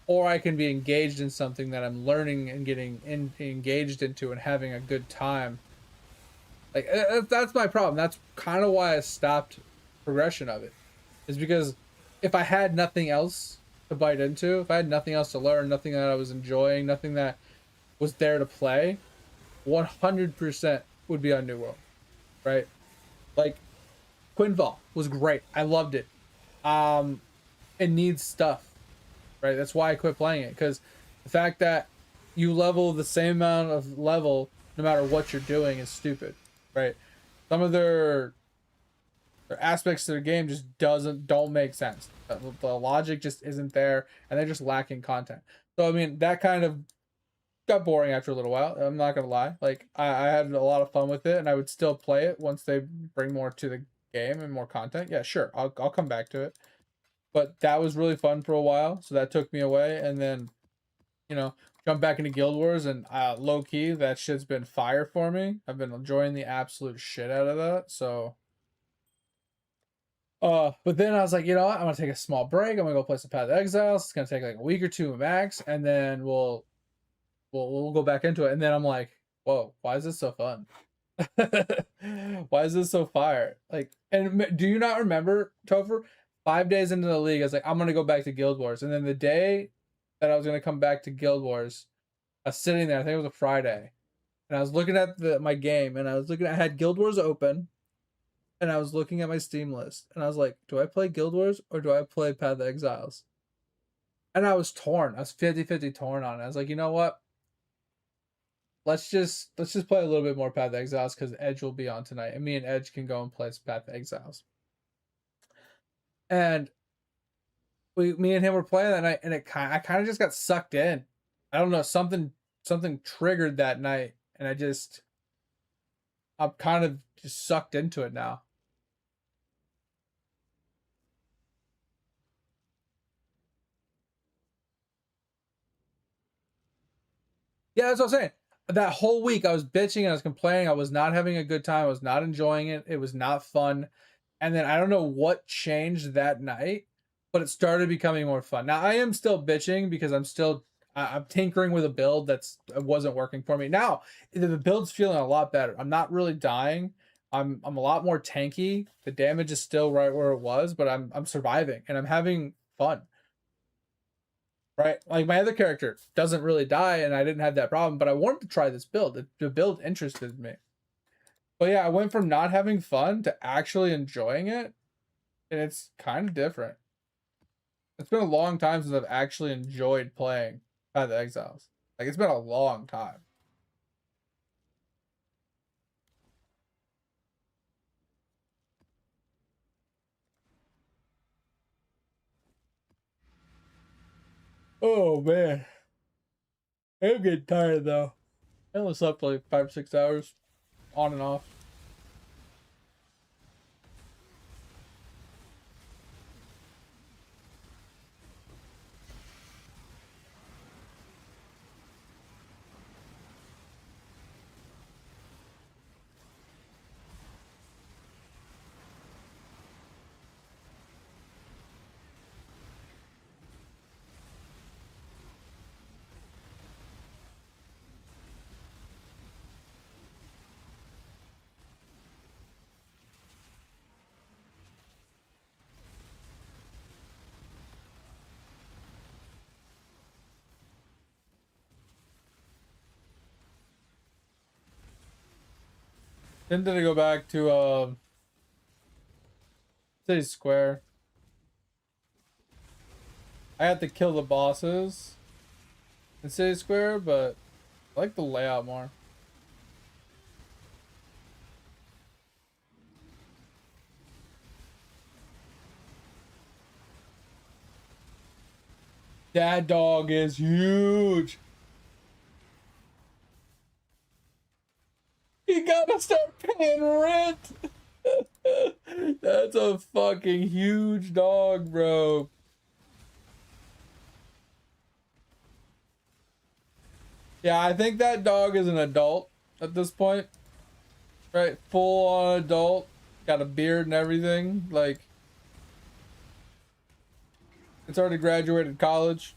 Or I can be engaged in something that I'm learning and getting engaged into and having a good time. Like that's my problem. That's kind of why I stopped progression of it. Is because if I had nothing else to bite into, if I had nothing else to learn, nothing that I was enjoying, nothing that was there to play, 100% would be on New World, right? Like Quinval was great. I loved it. It needs stuff, right? That's why I quit playing it, because the fact that you level the same amount of level no matter what you're doing is stupid, right? Some of their aspects to the game just don't make sense. The logic just isn't there, and they're just lacking content. So I mean, that kind of got boring after a little while. I'm not gonna lie. Like I had a lot of fun with it, and I would still play it once they bring more to the game and more content. Yeah, sure, I'll come back to it. But that was really fun for a while, so that took me away, and then jump back into Guild Wars, and low key that shit's been fire for me. I've been enjoying the absolute shit out of that. So but then I was like, you know what? I'm gonna take a small break. I'm gonna go play some Path of Exiles. It's gonna take like a week or two max, and then we'll go back into it. And then I'm like, whoa, why is this so fun? Why is this so fire? Like, and do you not remember, Topher? 5 days into the league, I was like, I'm gonna go back to Guild Wars. And then the day that I was gonna come back to Guild Wars, I was sitting there. I think it was a Friday, and I was looking at my game, and I had Guild Wars open. And I was looking at my Steam list, and I was like, do I play Guild Wars or do I play Path of Exiles? And I was torn. I was 50-50 torn on it. I was like, you know what? Let's just play a little bit more Path of Exiles because Edge will be on tonight, and me and Edge can go and play Path of Exiles. And me and him were playing that night, and I kind of just got sucked in. I don't know, something triggered that night, and I'm kind of just sucked into it now. Yeah, that's what I'm saying. That whole week I was bitching, I was complaining, I was not having a good time, I was not enjoying it, it was not fun. And then I don't know what changed that night, but it started becoming more fun. Now I am still bitching because I'm tinkering with a build that wasn't working for me. Now the build's feeling a lot better. I'm not really dying. I'm a lot more tanky. The damage is still right where it was, but I'm surviving and I'm having fun. Right? Like my other character doesn't really die and I didn't have that problem, but I wanted to try this build. The build interested me. But yeah, I went from not having fun to actually enjoying it, and it's kind of different. It's been a long time since I've actually enjoyed playing Path of Exiles. Like it's been a long time. Oh man. I'm getting tired though. I only slept like 5 or 6 hours on and off. Then did I go back to City Square? I had to kill the bosses in City Square, but I like the layout more. That dog is huge. You gotta start paying rent. That's a fucking huge dog, bro. Yeah, I think that dog is an adult at this point. Right? Full on adult. Got a beard and everything. Like, it's already graduated college.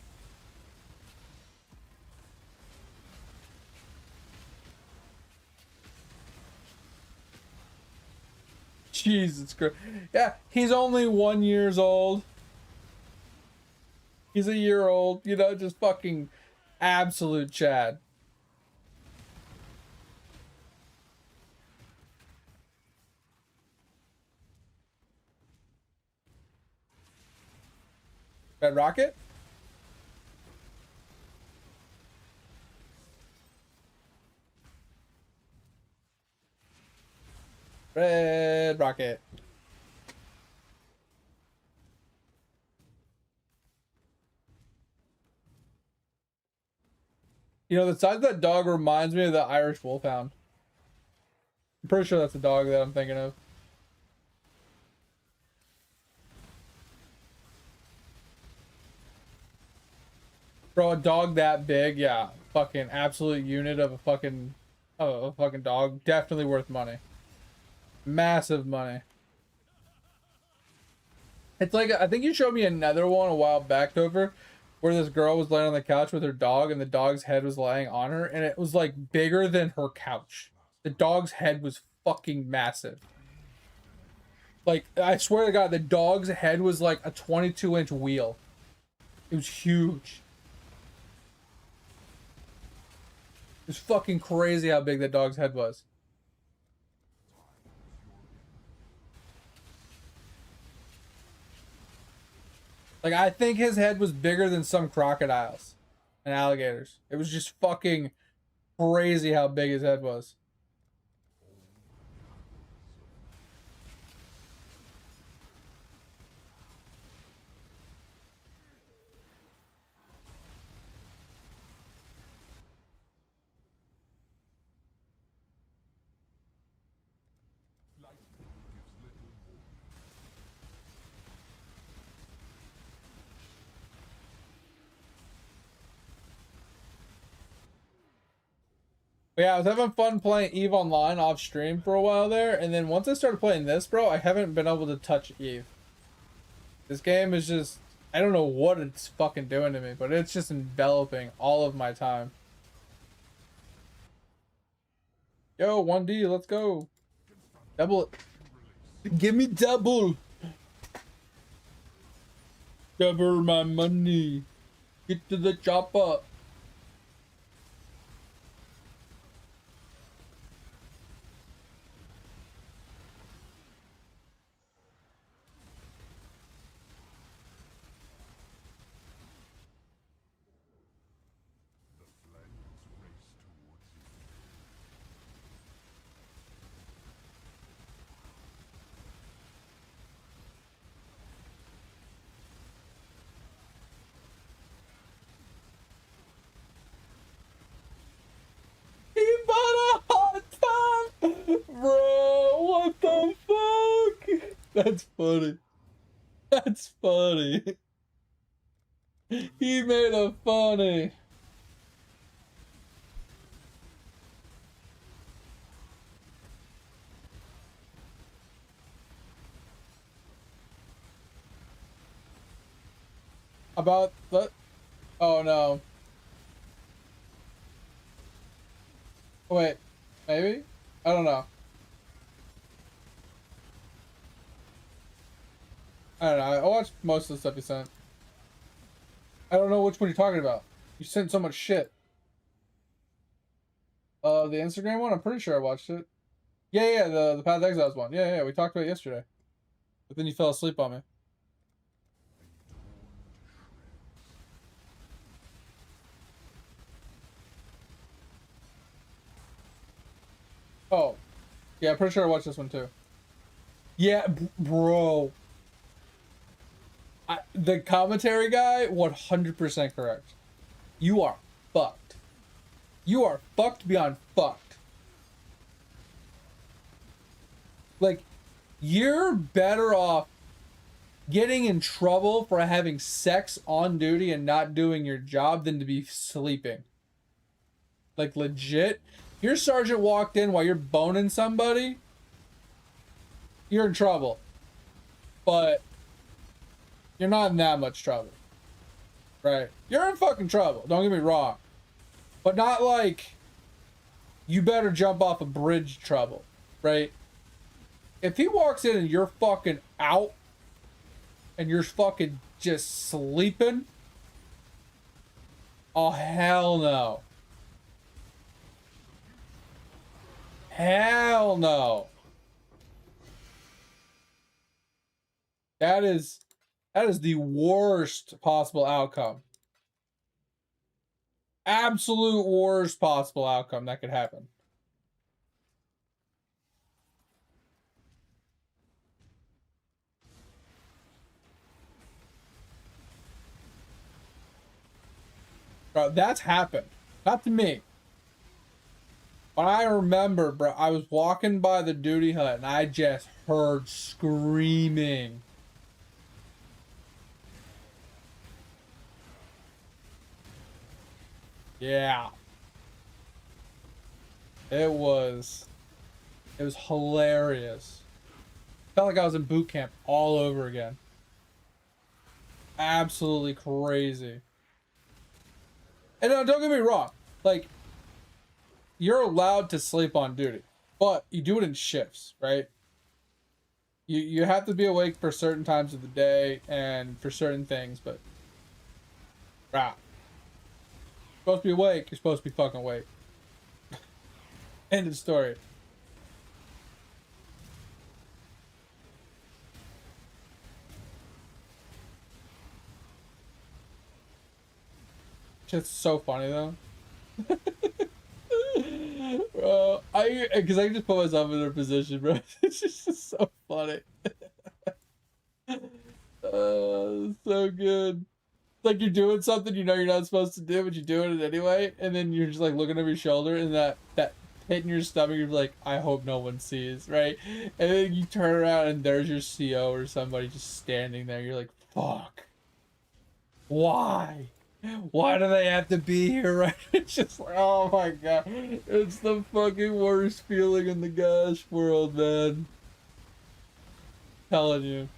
Jesus Christ. Yeah, he's only 1 year old. He's a year old, you know, just fucking absolute Chad. Red Rocket? Red Rocket. You know, the size of that dog reminds me of the Irish Wolfhound. I'm pretty sure that's the dog that I'm thinking of. Bro, a dog that big, yeah. Fucking absolute unit of a fucking dog. Definitely worth money. Massive money. It's like, I think you showed me another one a while back, Topher, where this girl was laying on the couch with her dog and the dog's head was laying on her and it was like bigger than her couch. The dog's head was fucking massive. Like, I swear to God, the dog's head was like a 22-inch wheel. It was huge. It was fucking crazy how big that dog's head was. Like, I think his head was bigger than some crocodiles and alligators. It was just fucking crazy how big his head was. But yeah, I was having fun playing Eve Online off stream for a while there, and then once I started playing this, bro, I haven't been able to touch Eve. This game is just, I don't know what it's fucking doing to me, but it's just enveloping all of my time. Yo, 1D, let's go. Double it. Give me double. Double my money. Get to the chopper. He bought a hot tub! Bro, what the fuck? That's funny. That's funny. He made a funny. About the... Oh no. Wait, maybe? I don't know. I don't know. I watched most of the stuff you sent. I don't know which one you're talking about. You sent so much shit. The Instagram one? I'm pretty sure I watched it. Yeah, the Path of Exiles one. Yeah, we talked about it yesterday. But then you fell asleep on me. Oh. Yeah, I'm pretty sure I watched this one too. Yeah, bro. The commentary guy, 100% correct. You are fucked. You are fucked beyond fucked. Like, you're better off getting in trouble for having sex on duty and not doing your job than to be sleeping. Like, legit. Your sergeant walked in while you're boning somebody, you're in trouble. But you're not in that much trouble. Right? You're in fucking trouble, don't get me wrong. But not like, you better jump off a bridge trouble. Right? If he walks in and you're fucking out, and you're fucking just sleeping, oh hell no. Hell no. That is the worst possible outcome. Absolute worst possible outcome that could happen. Bro, that's happened. Not to me. But I remember, bro, I was walking by the duty hut and I just heard screaming. Yeah. It was hilarious. Felt like I was in boot camp all over again. Absolutely crazy. And don't get me wrong, like, you're allowed to sleep on duty, but you do it in shifts, right? You have to be awake for certain times of the day and for certain things, but you're supposed to be awake, you're supposed to be fucking awake. End of story. It's so funny though. Bro, because I just put myself in their position, bro. It's just so funny. So good. It's like you're doing something you know you're not supposed to do, but you're doing it anyway, and then you're just like looking over your shoulder, and that pit in your stomach, you're like, I hope no one sees, right? And then you turn around and there's your CO or somebody just standing there. You're like, fuck. Why? Why do they have to be here, right? It's just like, oh my god. It's the fucking worst feeling in the gosh world, man. Telling you.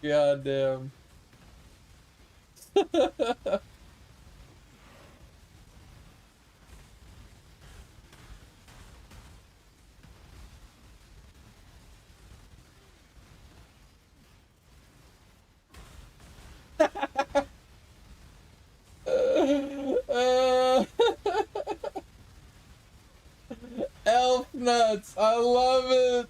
God damn. Elf nuts, I love it.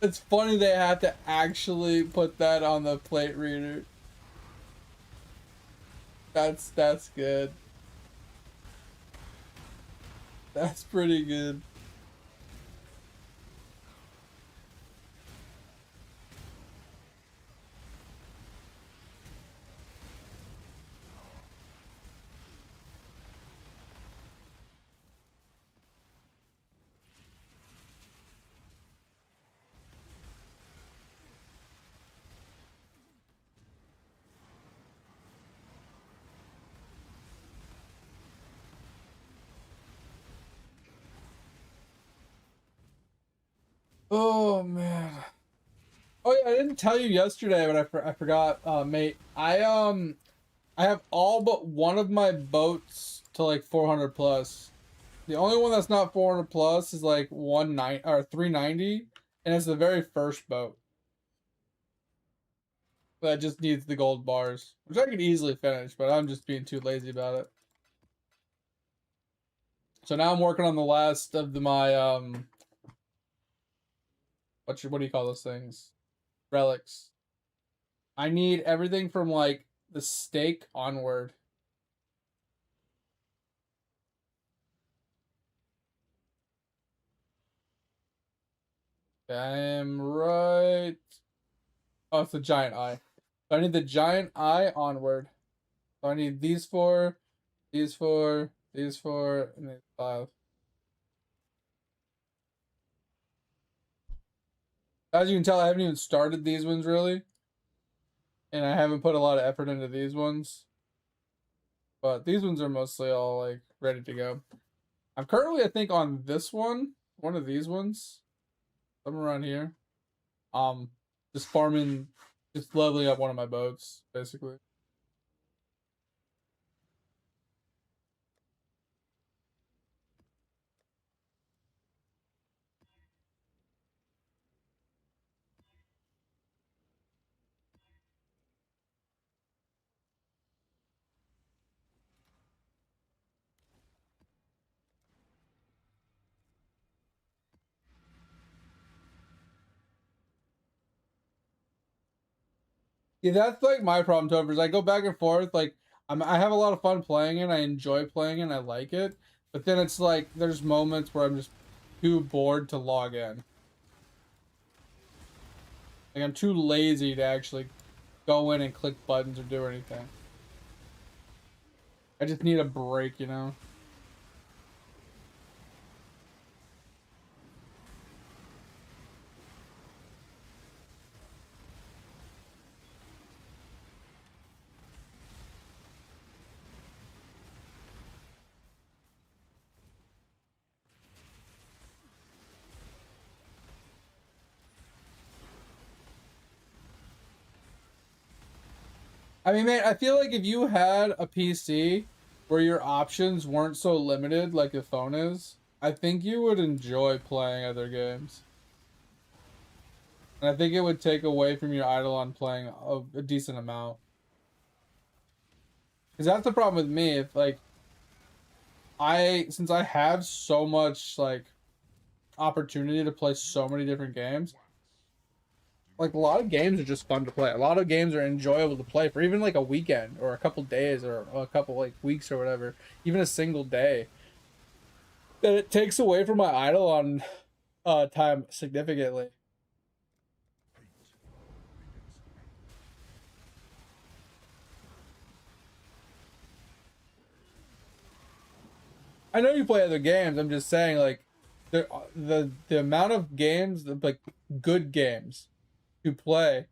It's funny they had to actually put that on the plate reader. That's good. That's pretty good. Oh man. Oh yeah, I didn't tell you yesterday, but I forgot, mate. I have all but one of my boats to like 400 plus. The only one that's not 400 plus is like 190 or 390, and it's the very first boat that just needs the gold bars, which I could easily finish, but I'm just being too lazy about it. So now I'm working on the last of my what do you call those things? Relics. I need everything from like the stake onward. I am right. Oh, it's the giant eye. So I need the giant eye onward. So I need these four, these four, these four, and these five. As you can tell, I haven't even started these ones really. And I haven't put a lot of effort into these ones. But these ones are mostly all like ready to go. I'm currently, I think, on this one of these ones. Somewhere around here. Just farming, just leveling up one of my boats, basically. Yeah, that's like my problem, Topher, is I go back and forth. Like, I have a lot of fun playing it. I enjoy playing it. And I like it. But then it's like, there's moments where I'm just too bored to log in. Like, I'm too lazy to actually go in and click buttons or do anything. I just need a break, you know? I mean, man, I feel like if you had a PC where your options weren't so limited like a phone is, I think you would enjoy playing other games. And I think it would take away from your idle on playing a decent amount. Because that's the problem with me. If like since I have so much like opportunity to play so many different games, like a lot of games are just fun to play. A lot of games are enjoyable to play for even like a weekend or a couple days or a couple like weeks or whatever, even a single day. That it takes away from my idle on time significantly. I know you play other games. I'm just saying, like, the amount of games, like good games, to play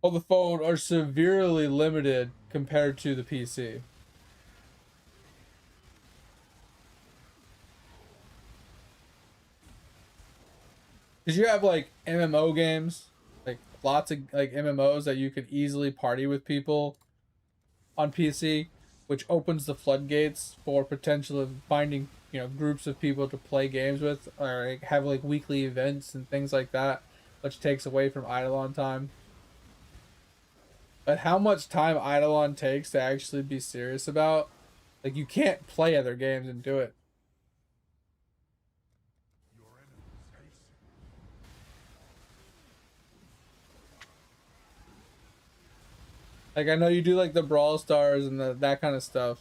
on the phone are severely limited compared to the PC. Because you have like MMO games, like lots of like MMOs that you could easily party with people on PC, which opens the floodgates for potential of finding, you know, groups of people to play games with, or like, have like weekly events and things like that, which takes away from Eidolon time. But how much time Eidolon takes to actually be serious about, like you can't play other games and do it. Like I know you do like the Brawl Stars and that kind of stuff,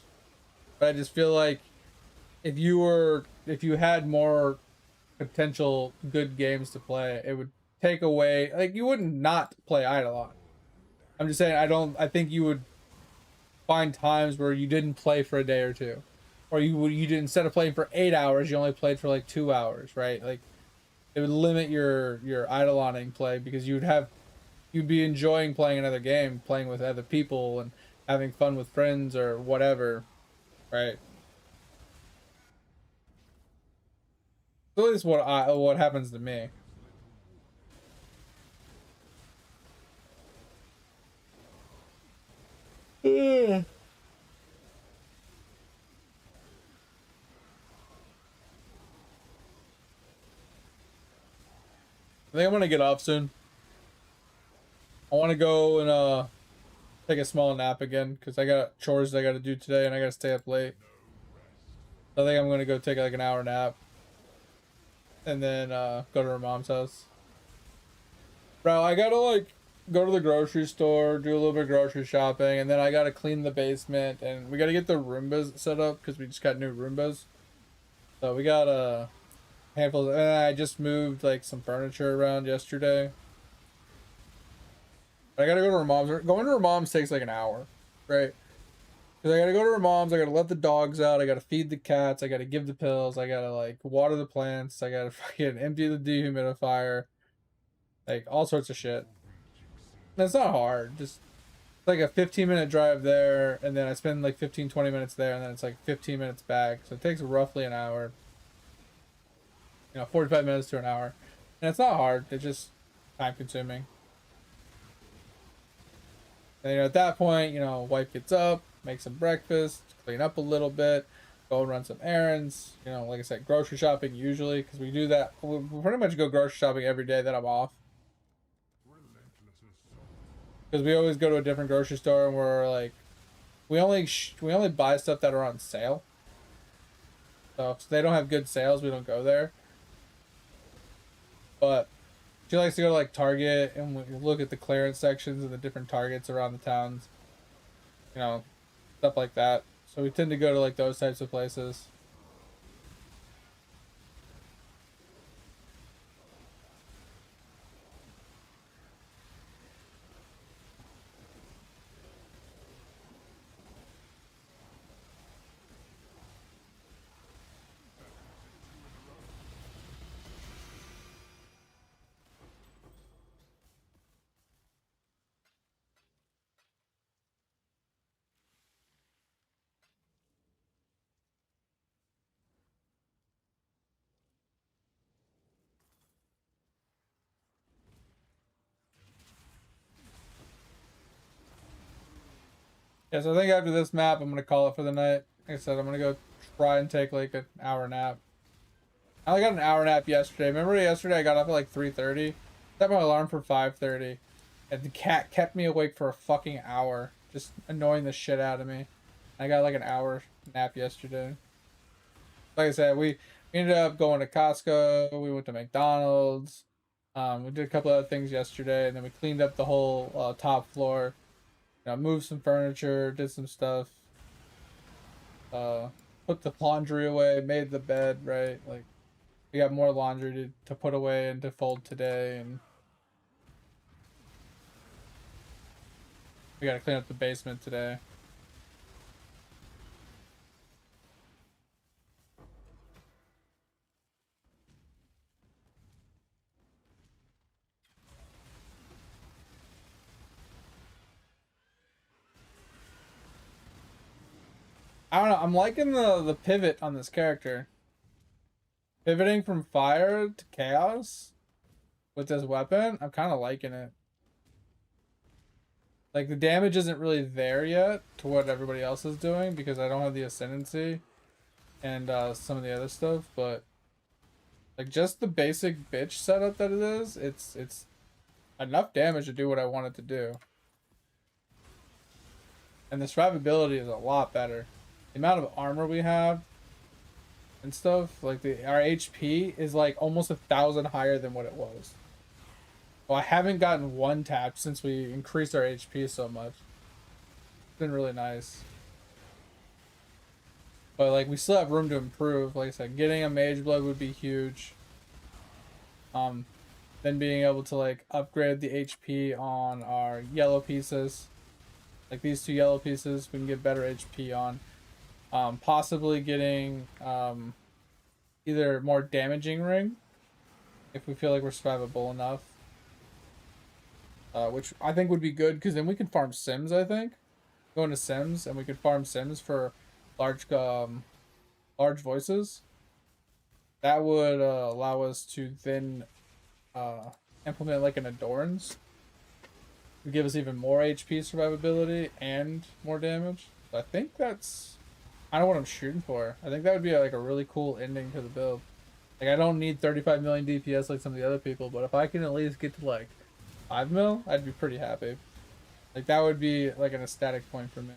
but I just feel like if you had more potential good games to play, it would take away, like you wouldn't not play Eidolon. I'm just saying I think you would find times where you didn't play for a day or two, or you did, instead of playing for 8 hours, you only played for like 2 hours, right? Like it would limit your Eidoloning play because you'd be enjoying playing another game, playing with other people and having fun with friends or whatever, right? So at least what happens to me. I think I'm gonna get off soon. I want to go and take a small nap again because I got chores I got to do today and I got to stay up late. I think I'm gonna go take like an hour nap, and then go to her mom's house. Bro, I gotta like go to the grocery store, do a little bit of grocery shopping, and then I gotta clean the basement, and we gotta get the Roombas set up because we just got new Roombas. So we got a handful. And I just moved like some furniture around yesterday. But I gotta go to her mom's. Going to her mom's takes like an hour, right? Because I gotta go to her mom's. I gotta let the dogs out. I gotta feed the cats. I gotta give the pills. I gotta like water the plants. I gotta fucking empty the dehumidifier. Like all sorts of shit. And it's not hard. Just like a 15-minute drive there, and then I spend like 15-20 minutes there, and then it's like 15 minutes back. So it takes roughly an hour. 45 minutes to an hour. And it's not hard. It's just time consuming. And at that point, wife gets up, make some breakfast, clean up a little bit, go and run some errands. Like I said, grocery shopping usually, because we do that. We pretty much go grocery shopping every day that I'm off. Because we always go to a different grocery store, and we're like, we only buy stuff that are on sale. So if they don't have good sales, we don't go there. But she likes to go to like Target and we look at the clearance sections of the different Targets around the towns. Stuff like that. So we tend to go to like those types of places. Yeah, so I think after this map, I'm going to call it for the night. Like I said, I'm going to go try and take like an hour nap. I only got an hour nap yesterday. Remember yesterday I got up at like 3:30? Set my alarm for 5:30. And the cat kept me awake for a fucking hour. Just annoying the shit out of me. I got like an hour nap yesterday. Like I said, we ended up going to Costco. We went to McDonald's. We did a couple other things yesterday. And then we cleaned up the whole top floor. Moved some furniture, did some stuff, put the laundry away, made the bed, right? Like, we got more laundry to put away and to fold today, and we gotta clean up the basement today. I don't know. I'm liking the pivot on this character. Pivoting from fire to chaos with this weapon, I'm kind of liking it. Like, the damage isn't really there yet to what everybody else is doing because I don't have the ascendancy and some of the other stuff, but like just the basic bitch setup that it is, it's enough damage to do what I want it to do. And the survivability is a lot better. The amount of armor we have and stuff, like our HP is like almost 1,000 higher than what it was. Well, I haven't gotten one tap since we increased our HP so much. It's been really nice. But like we still have room to improve. Like I said, getting a mage blood would be huge. Then being able to like upgrade the HP on our yellow pieces. Like these two yellow pieces, we can get better HP on. Possibly getting either more damaging ring if we feel like we're survivable enough, which I think would be good because then we can farm sims. I think go into sims and we could farm sims for large voices. That would allow us to then implement like an Adorns to give us even more HP survivability and more damage. So I think that's kind of what I'm shooting for. I think that would be like a really cool ending to the build. Like I don't need 35 million DPS like some of the other people, but if I can at least get to like 5 mil, I'd be pretty happy. Like that would be like an ecstatic point for me.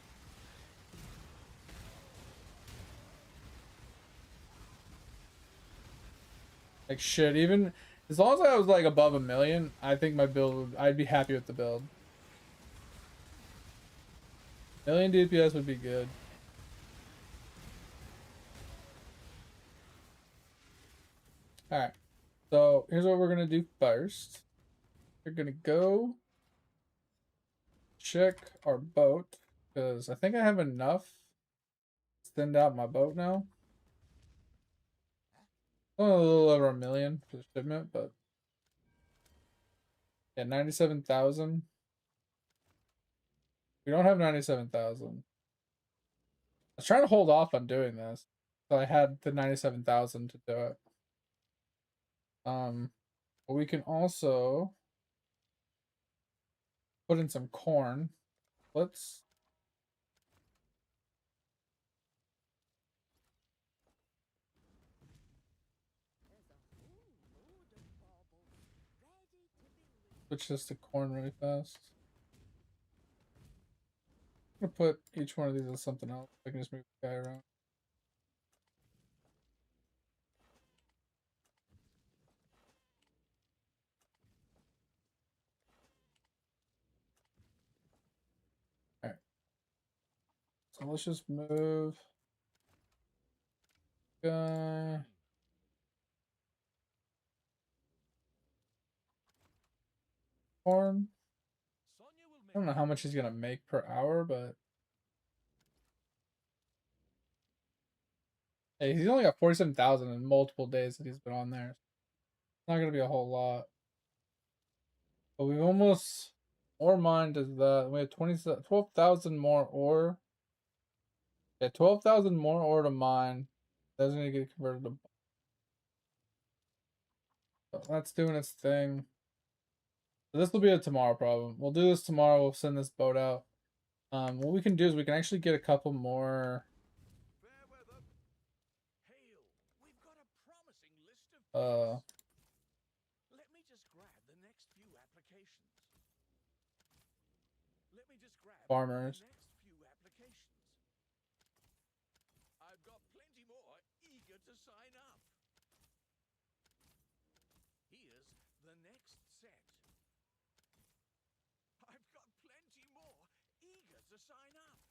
like shit. Even as long as I was like above 1 million, I think my build, I'd be happy with the build. 1 million DPS would be good. All right, so here's what we're gonna do first. We're gonna go check our boat because I think I have enough to send out my boat now. Only a little over 1 million for the shipment, but yeah, 97,000. We don't have 97,000. I was trying to hold off on doing this, so I had the 97,000 to do it. But we can also put in some corn. Let's switch this to corn really fast. I'm gonna put each one of these as something else. I can just move the guy around. Alright. So let's just move guy. Corn. I don't know how much he's gonna make per hour, but hey, he's only got 47,000 in multiple days that he's been on there. It's not gonna be a whole lot. But we've almost ore mined is that we have 12,000 more ore. Yeah, 12,000 more ore to mine. That's gonna get converted to. So that's doing its thing. So this will be a tomorrow problem. We'll do this tomorrow. We'll send this boat out. What we can do is we can actually get a couple more. Let me just grab the next few applications. Let me just grab Farmers. the next few applications. I've got plenty more eager to sign up. Here's the next set. I've got plenty more eager to sign up.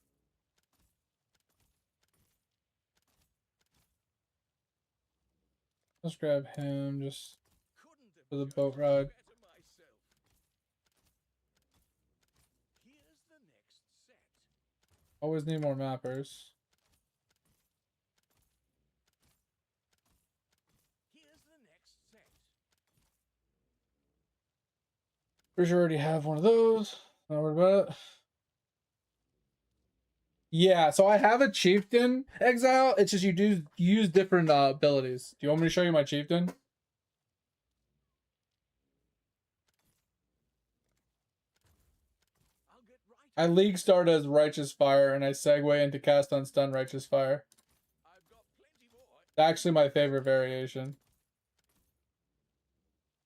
Let's grab him just Couldn't have for the chosen boat ride. better myself. Here's the next set. Always need more mappers. Here's the next set. Pretty sure I already have one of those. Not worried about it. Yeah, so I have a chieftain exile. It's just you do use different abilities. Do you want me to show you my chieftain? I'll get right. I league start as Righteous Fire and I segue into cast on stun Righteous Fire. I've got plenty more. It's actually my favorite variation.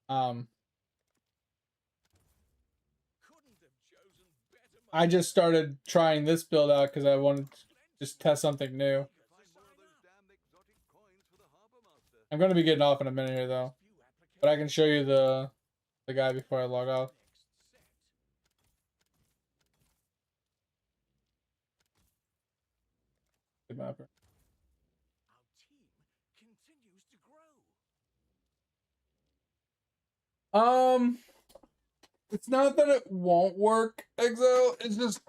Couldn't have chosen better I just started trying this build out because I wanted to just test something new. I'm gonna be getting off in a minute here though, but I can show you the guy before I log off. Good mapper. Our team continues to grow. It's not that it won't work, Exile. It's just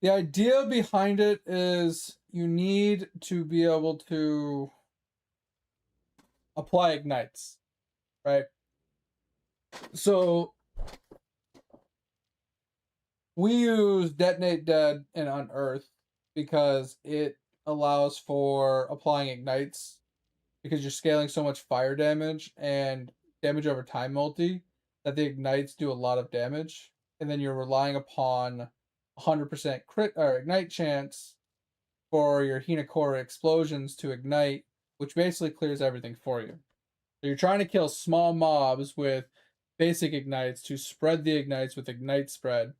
the idea behind it is you need to be able to apply ignites, right? So we use Detonate Dead and Unearth because it allows for applying ignites because you're scaling so much fire damage and damage over time multi that the ignites do a lot of damage, and then you're relying upon 100% crit or ignite chance for your Hinakura explosions to ignite, which basically clears everything for you. So you're trying to kill small mobs with basic ignites to spread the ignites with ignite spread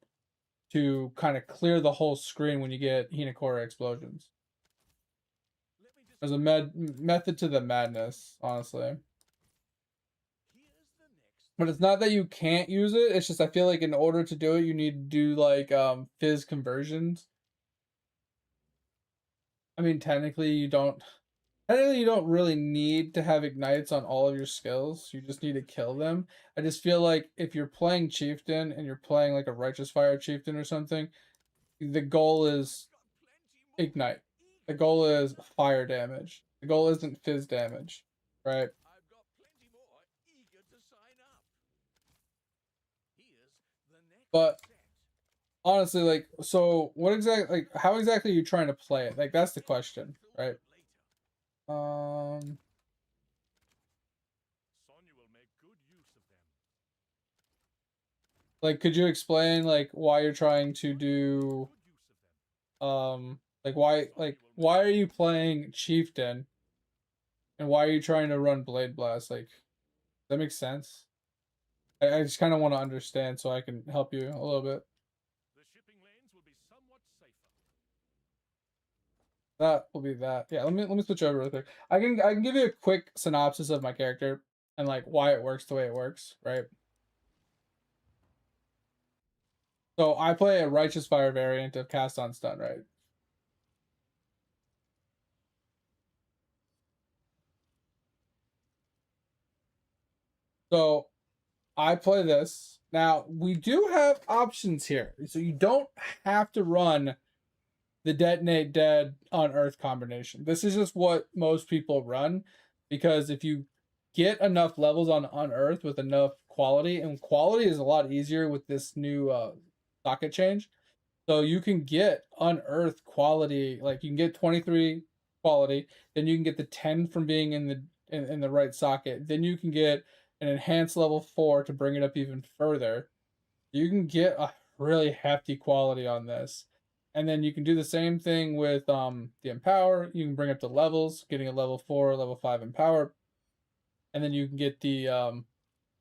to kind of clear the whole screen when you get Hinakura explosions. There's a method to the madness, honestly. But it's not that you can't use it. It's just I feel like in order to do it, you need to do like fizz conversions. I mean, technically you don't really need to have ignites on all of your skills. You just need to kill them. I just feel like if you're playing chieftain and you're playing like a righteous fire chieftain or something, the goal is ignite. The goal is fire damage. The goal isn't fizz damage, right? I've got plenty more eager to sign up. Here's the next But set. honestly, like, so what exactly, like, how exactly are you trying to play it? Like, that's the question, right? Sonya will make good use of them. Like, could you explain like why you're trying to do, Good use of them. like why are you playing chieftain, and why are you trying to run blade blast? Like, does that make sense? I just kind of want to understand so I can help you a little bit. The shipping lanes will be somewhat safer. That will be that. Yeah, let me switch over real quick. I can give you a quick synopsis of my character and like why it works the way it works, right? So I play a righteous fire variant of cast on stun, right? So I play this. Now we do have options here. So you don't have to run the detonate dead on earth combination. This is just what most people run, because if you get enough levels on earth with enough quality, and quality is a lot easier with this new socket change. So you can get unearthed quality, like you can get 23 quality, then you can get the 10 from being in the right socket. Then you can get an enhanced level 4 to bring it up even further. You can get a really hefty quality on this. And then you can do the same thing with the empower. You can bring up the levels, getting a level 4, level 5 empower. And then you can get the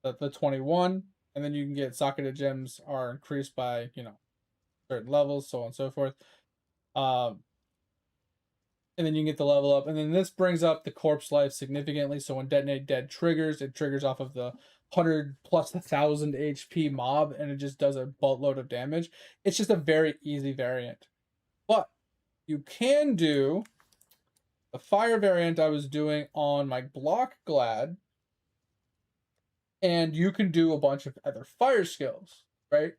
21, and then you can get socketed gems are increased by, certain levels, so on and so forth. And then you can get the level up, and then this brings up the corpse life significantly. So when detonate dead triggers, it triggers off of the 100 plus 1,000 HP mob, and it just does a boatload of damage. It's just a very easy variant. But you can do the fire variant I was doing on my block glad, and you can do a bunch of other fire skills, right?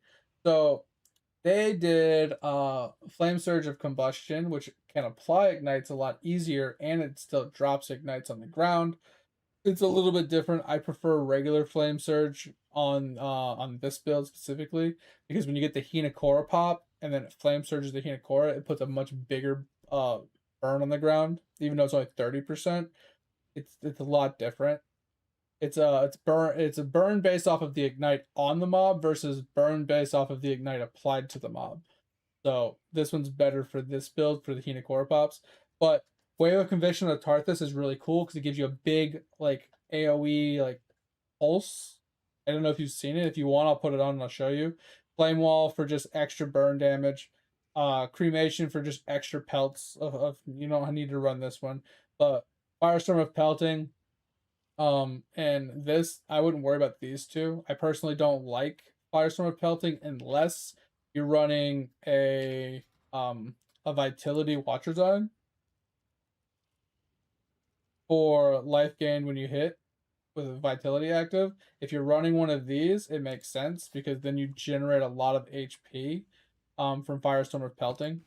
So they did Flame Surge of Combustion, which can apply ignites a lot easier, and it still drops ignites on the ground. It's a little bit different. I prefer regular Flame Surge on this build specifically, because when you get the Hinakora pop and then it Flame Surges the Hinakora, it puts a much bigger burn on the ground, even though it's only 30%. It's a lot different. It's a burn based off of the ignite on the mob versus burn based off of the ignite applied to the mob. So this one's better for this build for the Hinakora pops. But Wave of Conviction of Tarthus is really cool because it gives you a big like AoE like pulse. I don't know if you've seen it. If you want, I'll put it on and I'll show you. Flame Wall for just extra burn damage. Cremation for just extra pelts of you don't need to run this one. But Firestorm of Pelting. And this, I wouldn't worry about these two. I personally don't like Firestorm of Pelting unless you're running a Vitality Watcher Zone for life gain when you hit with a Vitality active. If you're running one of these, it makes sense because then you generate a lot of HP from Firestorm of Pelting.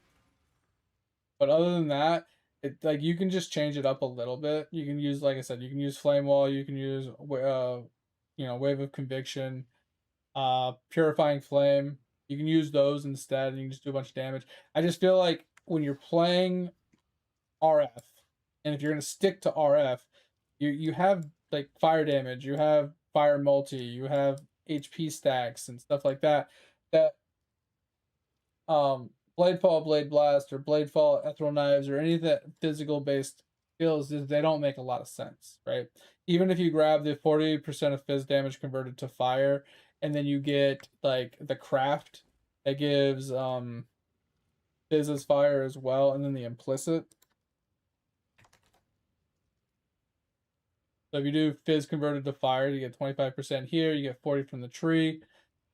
But other than that, it like you can just change it up a little bit. You can use, like I said, you can use Flame Wall, you can use Wave of Conviction, Purifying Flame. You can use those instead, and you can just do a bunch of damage. I just feel like when you're playing RF, and if you're gonna stick to RF, you have like fire damage, you have fire multi, you have HP stacks and stuff like that. That Blade Fall, Blade Blast, or Blade Fall, Ethereal Knives, or any of that physical based skills, they don't make a lot of sense, right? Even if you grab the 40% of fizz damage converted to fire, and then you get like the craft that gives fizz as fire as well, and then the implicit. So if you do fizz converted to fire, you get 25% here, you get 40 from the tree,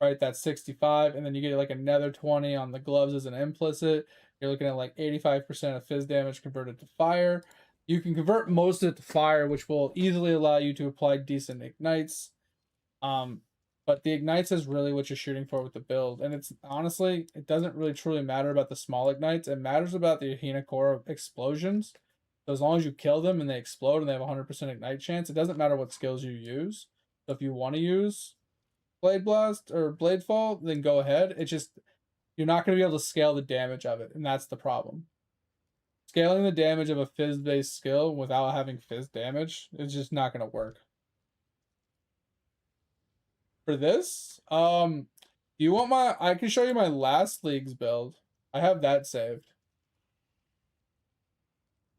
right? That's 65, and then you get like another 20 on the gloves as an implicit. You're looking at like 85% of fizz damage converted to fire. You can convert most of it to fire, which will easily allow you to apply decent ignites. But the ignites is really what you're shooting for with the build. And it's honestly, it doesn't really truly matter about the small ignites. It matters about the Ahina core explosions. So as long as you kill them and they explode and they have a 100% ignite chance, it doesn't matter what skills you use. So if you want to use Blade Blast or Blade Fall, then go ahead. It's just, you're not going to be able to scale the damage of it. And that's the problem. Scaling the damage of a fizz-based skill without having fizz damage is just not going to work. For this, do you want my, I can show you my last league's build. I have that saved.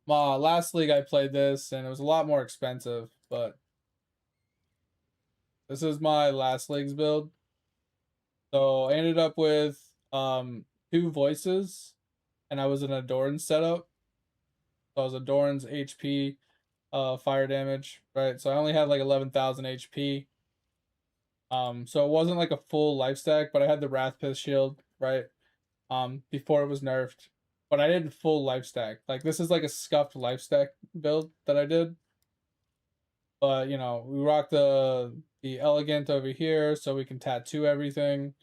My last league I played this and it was a lot more expensive, but this is my last league's build. So I ended up with 2 voices and I was in a Doran setup. So I was a Doran's HP fire damage, right? So I only had like 11,000 HP. So it wasn't like a full life stack, but I had the Wrath Pith shield, right? Before it was nerfed. But I didn't full life stack. Like this is like a scuffed life stack build that I did. But you know, we rock the elegant over here so we can tattoo everything.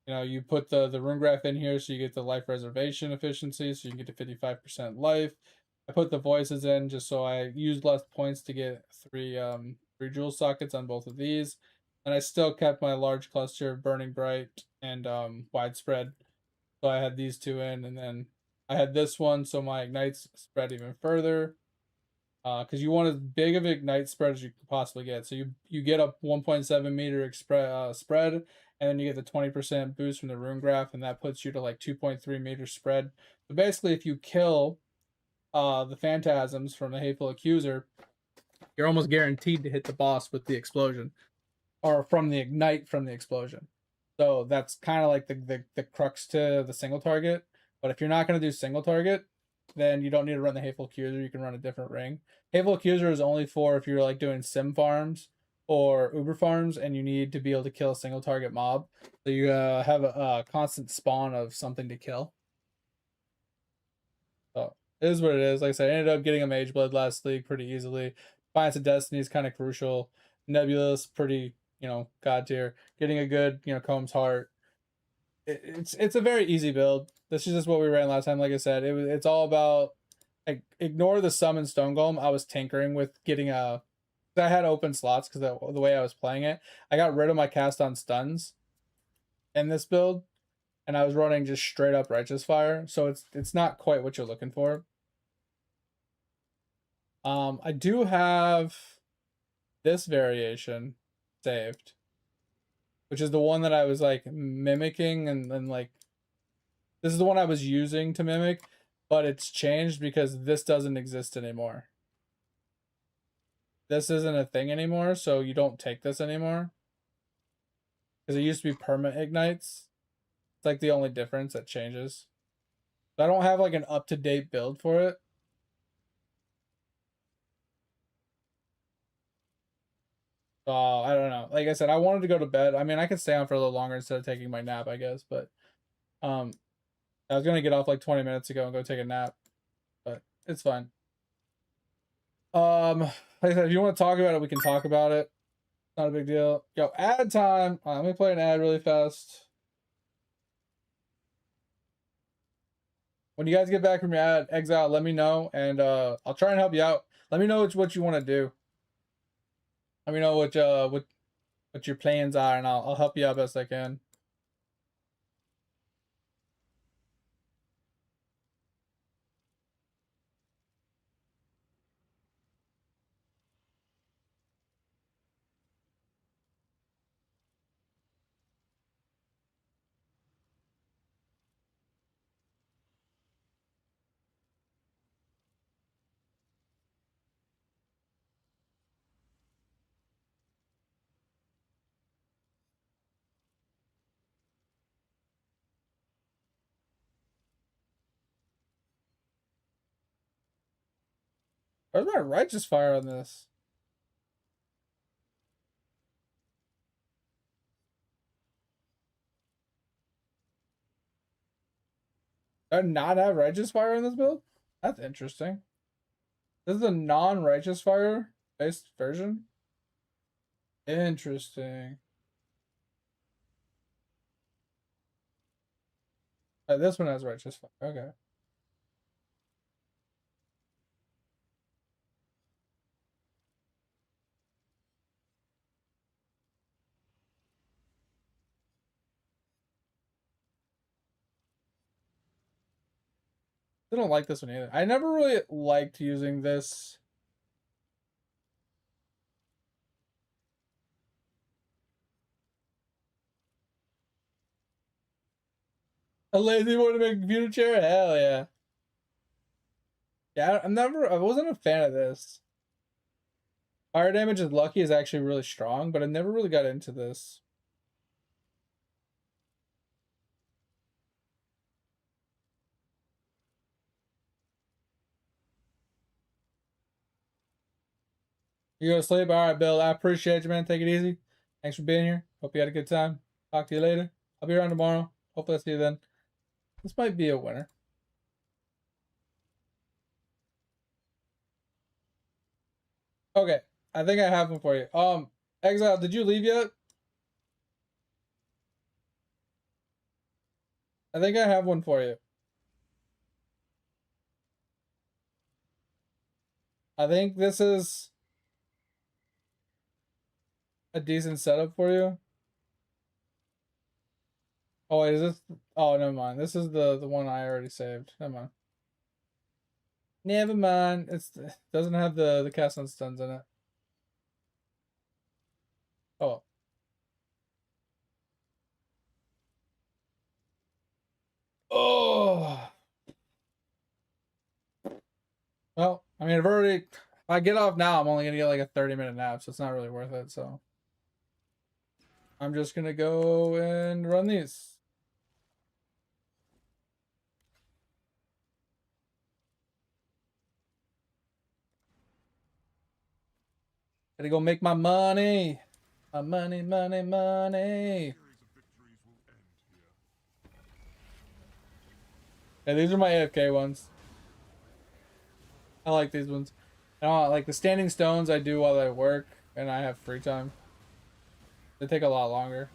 You know, you put the rune graph in here so you get the life reservation efficiency, so you can get to 55% life. I put the voices in just so I used less points to get 3 jewel sockets on both of these. And I still kept my large cluster, Burning Bright, and Widespread. So I had these 2 in, and then I had this one, so my ignites spread even further. Because you want as big of an ignite spread as you can possibly get. So you get a 1.7 meter spread, and then you get the 20% boost from the rune graph, and that puts you to like 2.3 meter spread. So basically, if you kill the phantasms from the Hateful Accuser, you're almost guaranteed to hit the boss with the explosion. Or from the ignite from the explosion. So that's kind of like the crux to the single target. But if you're not going to do single target, then you don't need to run the Hateful Accuser. You can run a different ring. Hateful Accuser is only for if you're like doing sim farms or Uber farms and you need to be able to kill a single target mob. So you have a constant spawn of something to kill. So it is what it is. Like I said, I ended up getting a Mage Blade last league pretty easily. Defiance of Destiny is kind of crucial. Nebulous, pretty, you know, god tier. Getting a good, you know, Comb's Heart. It's a very easy build. This is just what we ran last time. Like I said, it's all about, like, ignore the summon Stone Golem. I was tinkering with getting a, I had open slots because the way I was playing it. I got rid of my cast on stuns in this build, and I was running just straight up Righteous Fire. So it's not quite what you're looking for. I do have this variation saved, which is the one that I was like mimicking and like, this is the one I was using to mimic, but it's changed because this doesn't exist anymore. This isn't a thing anymore, so you don't take this anymore. Because it used to be perma ignites. It's like the only difference that changes. I don't have like an up-to-date build for it. I don't know. Like I said, I wanted to go to bed. I mean, I could stay on for a little longer instead of taking my nap, I guess. But I was gonna get off like 20 minutes ago and go take a nap, but it's fine. Like I said, if you want to talk about it, we can talk about it. Not a big deal. Yo, ad time. Let me play an ad really fast. When you guys get back from your ad exile, let me know, and I'll try and help you out. Let me know what you want to do. Let me know what your plans are, and I'll help you out best I can. Where's my righteous fire on this? I not have Righteous Fire in this build? That's interesting. This is a non-Righteous Fire based version? Interesting. This one has Righteous Fire. Okay. I don't like this one either. I never really liked using this. A lazy one to make a computer chair? Hell yeah. Yeah, I wasn't a fan of this. Fire damage is lucky is actually really strong, but I never really got into this. You go to sleep? Alright, Bill. I appreciate you, man. Take it easy. Thanks for being here. Hope you had a good time. Talk to you later. I'll be around tomorrow. Hopefully I'll see you then. This might be a winner. Okay. I think I have one for you. Exile, did you leave yet? I think I have one for you. I think this is a decent setup for you. Oh, wait, is this? Oh, never mind. This is the one I already saved. Never mind. Never mind. It doesn't have the cast on stuns in it. Oh. Oh. Well, I mean, if I get off now, I'm only gonna get like a 30-minute nap, so it's not really worth it. So I'm just gonna go and run these. Gotta go make my money. My money, money, money. Yeah, these are my AFK ones. I like these ones. I don't like the standing stones I do while I work and I have free time. They take a lot longer.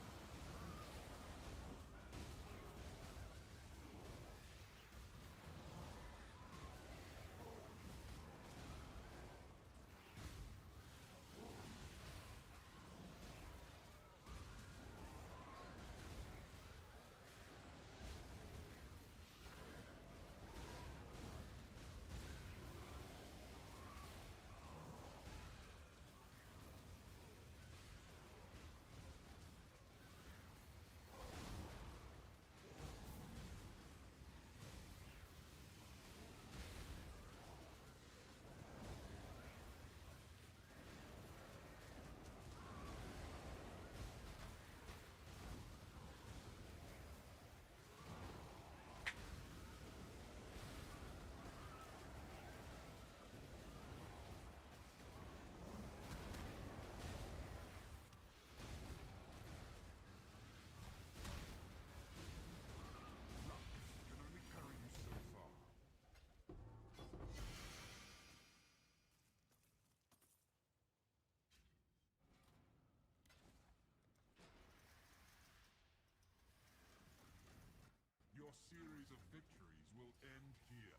Your series of victories will end here.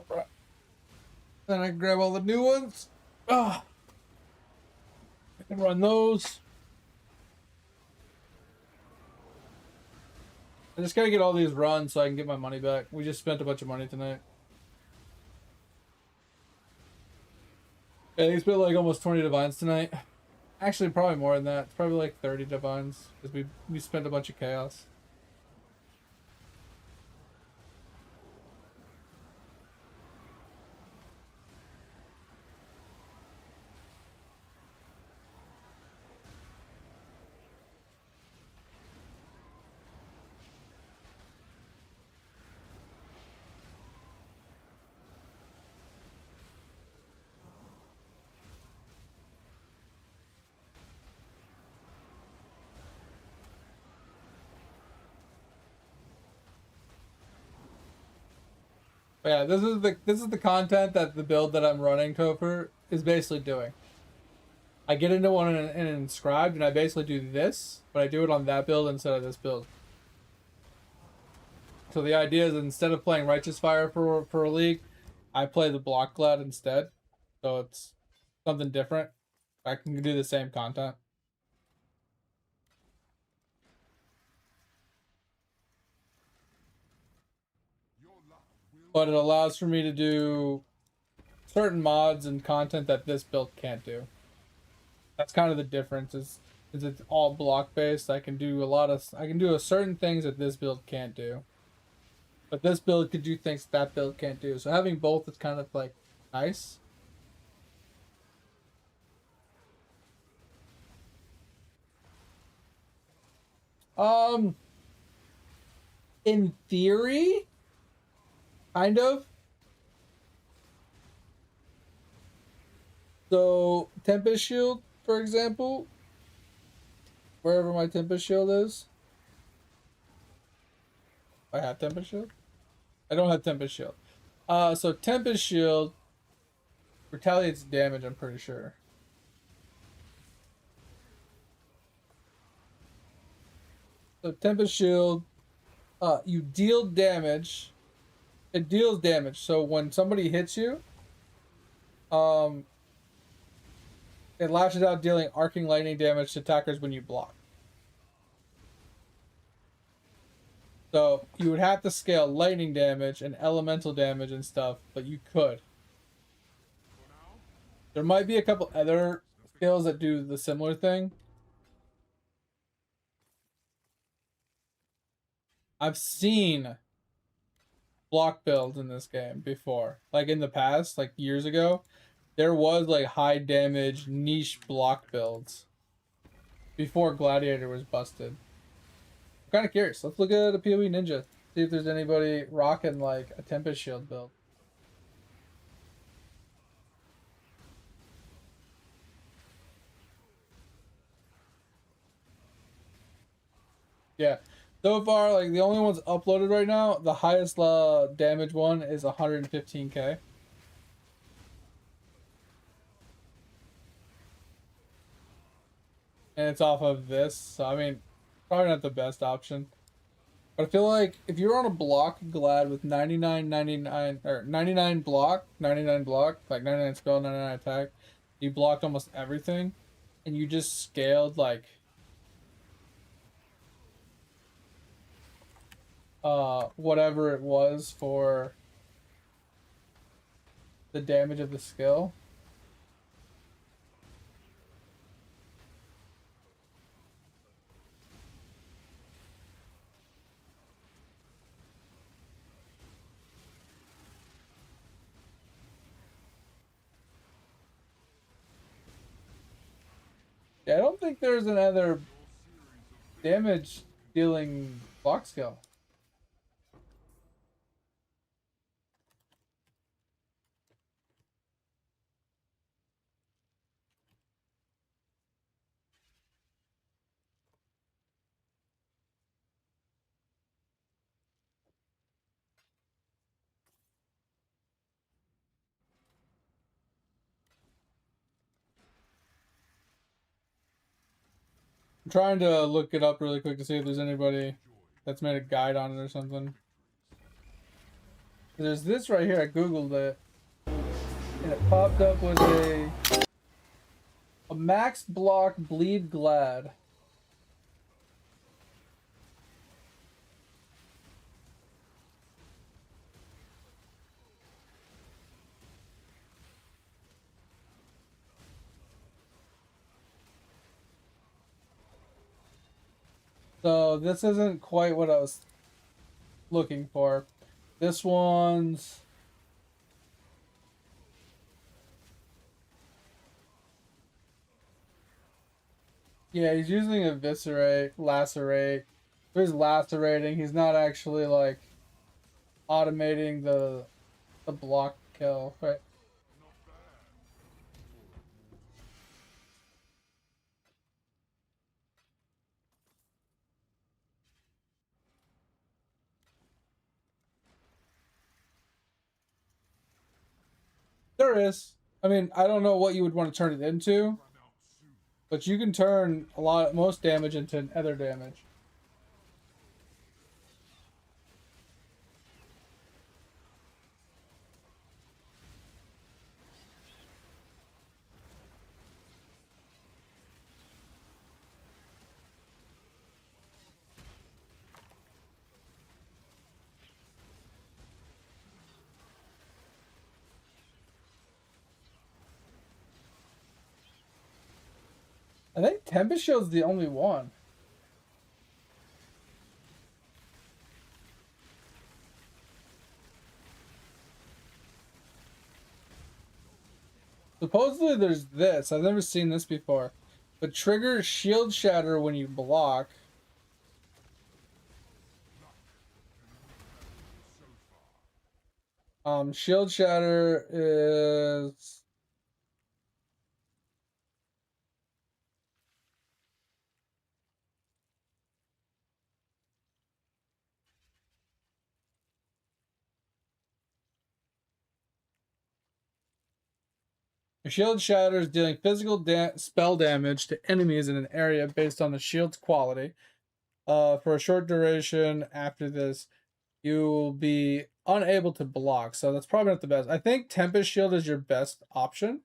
Alright. Then I grab all the new ones. Ah. I can run those. I just gotta get all these runs so I can get my money back. We just spent a bunch of money tonight. Yeah, we spent like almost 20 divines tonight. Actually, probably more than that. It's probably like 30 divines because we spent a bunch of chaos. But yeah, this is the content that the build that I'm running Topher is basically doing. I get into one in inscribed and I basically do this, but I do it on that build instead of this build. So the idea is instead of playing Righteous Fire for a league, I play the Block Glad instead. So it's something different. I can do the same content. But it allows for me to do certain mods and content that this build can't do. That's kind of the difference is it's all block based. I can do certain things that this build can't do. But this build could do things that build can't do. So having both is kind of like nice. In theory, kind of. So Tempest Shield, for example, wherever my Tempest Shield is. I have Tempest Shield? I don't have Tempest Shield. So Tempest Shield retaliates damage, I'm pretty sure. So Tempest Shield, you deal damage. It deals damage. So when somebody hits you, it lashes out, dealing arcing lightning damage to attackers when you block. So you would have to scale lightning damage and elemental damage and stuff, but you could. There might be a couple other skills that do the similar thing. I've seen block builds in this game before. Like in the past, like years ago, there was like high damage niche block builds before Gladiator was busted. I'm kind of curious. Let's look at a POE Ninja. See if there's anybody rocking like a Tempest Shield build. Yeah. So far, like the only ones uploaded right now, the highest damage one is 115k. And it's off of this, so I mean, probably not the best option. But I feel like if you're on a block glad with 99, 99, or 99 block, like 99 spell, 99 attack, you blocked almost everything, and you just scaled like whatever it was for the damage of the skill. Yeah, I don't think there's another damage dealing block skill. I'm trying to look it up really quick to see if there's anybody that's made a guide on it or something. There's this right here. I googled it, and it popped up with a max block bleed glad. So this isn't quite what I was looking for. This one's yeah, he's using eviscerate, lacerate. So he's lacerating. He's not actually like automating the block kill, right? there is. I mean, I don't know what you would want to turn it into, but you can turn most damage into other damage. I think Tempest Shield's the only one. Supposedly there's this. I've never seen this before. But trigger shield shatter when you block. Shield shatter is your shield shatters dealing physical spell damage to enemies in an area based on the shield's quality. For a short duration after this, you will be unable to block. So that's probably not the best. I think Tempest Shield is your best option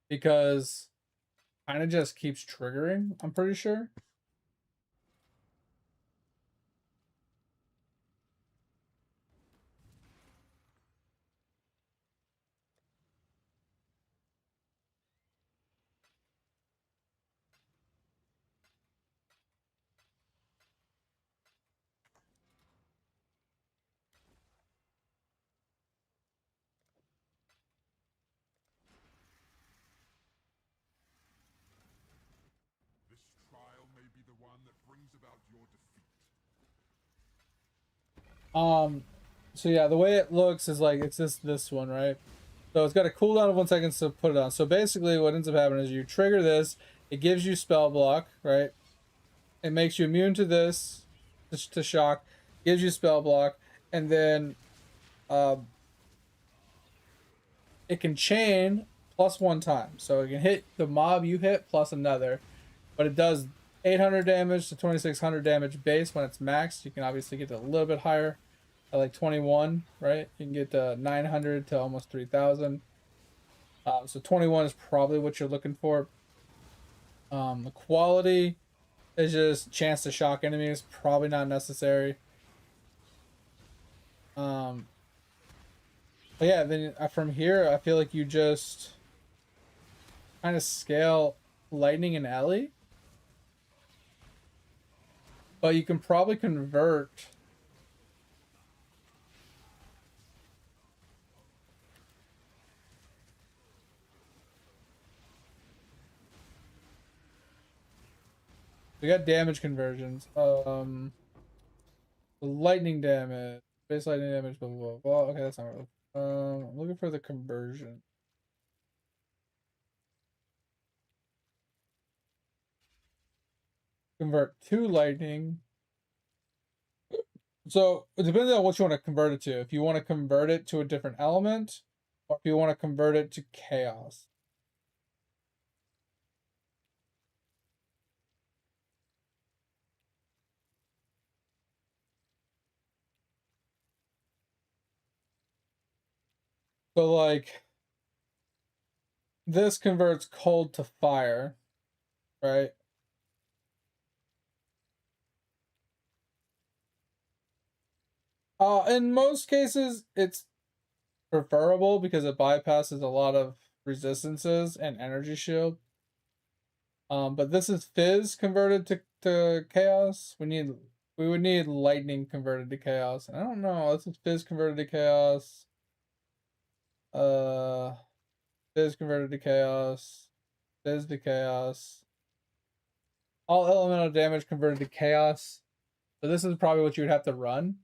because kind of just keeps triggering, I'm pretty sure. This trial may be the one that brings about your defeat. So yeah, the way it looks is like it's just this one, right? So it's got a cooldown of 1 second to put it on. So basically what ends up happening is you trigger this, it gives you spell block, right? It makes you immune to this, to shock, gives you spell block, and then it can chain +1 time. So it can hit the mob you hit plus another, but it does 800 damage to 2600 damage base when it's maxed. You can obviously get a little bit higher at like 21, right? You can get to 900 to almost 3000. So 21 is probably what you're looking for. The quality is just chance to shock enemies, probably not necessary. But yeah, then from here, I feel like you just kind of scale Lightning and Ellie. But you can probably convert. We got damage conversions. The lightning damage, base lightning damage, blah blah blah. Okay, that's not right. I'm looking for the conversion. Convert to lightning. So it depends on what you want to convert it to. If you want to convert it to a different element, or if you want to convert it to chaos. So like this converts cold to fire, right? In most cases, it's preferable because it bypasses a lot of resistances and energy shield. But this is Fizz converted to chaos. We would need lightning converted to chaos. I don't know. This is Fizz converted to chaos. Uh, Fizz converted to chaos. Fizz to chaos. All elemental damage converted to chaos. So this is probably what you would have to run.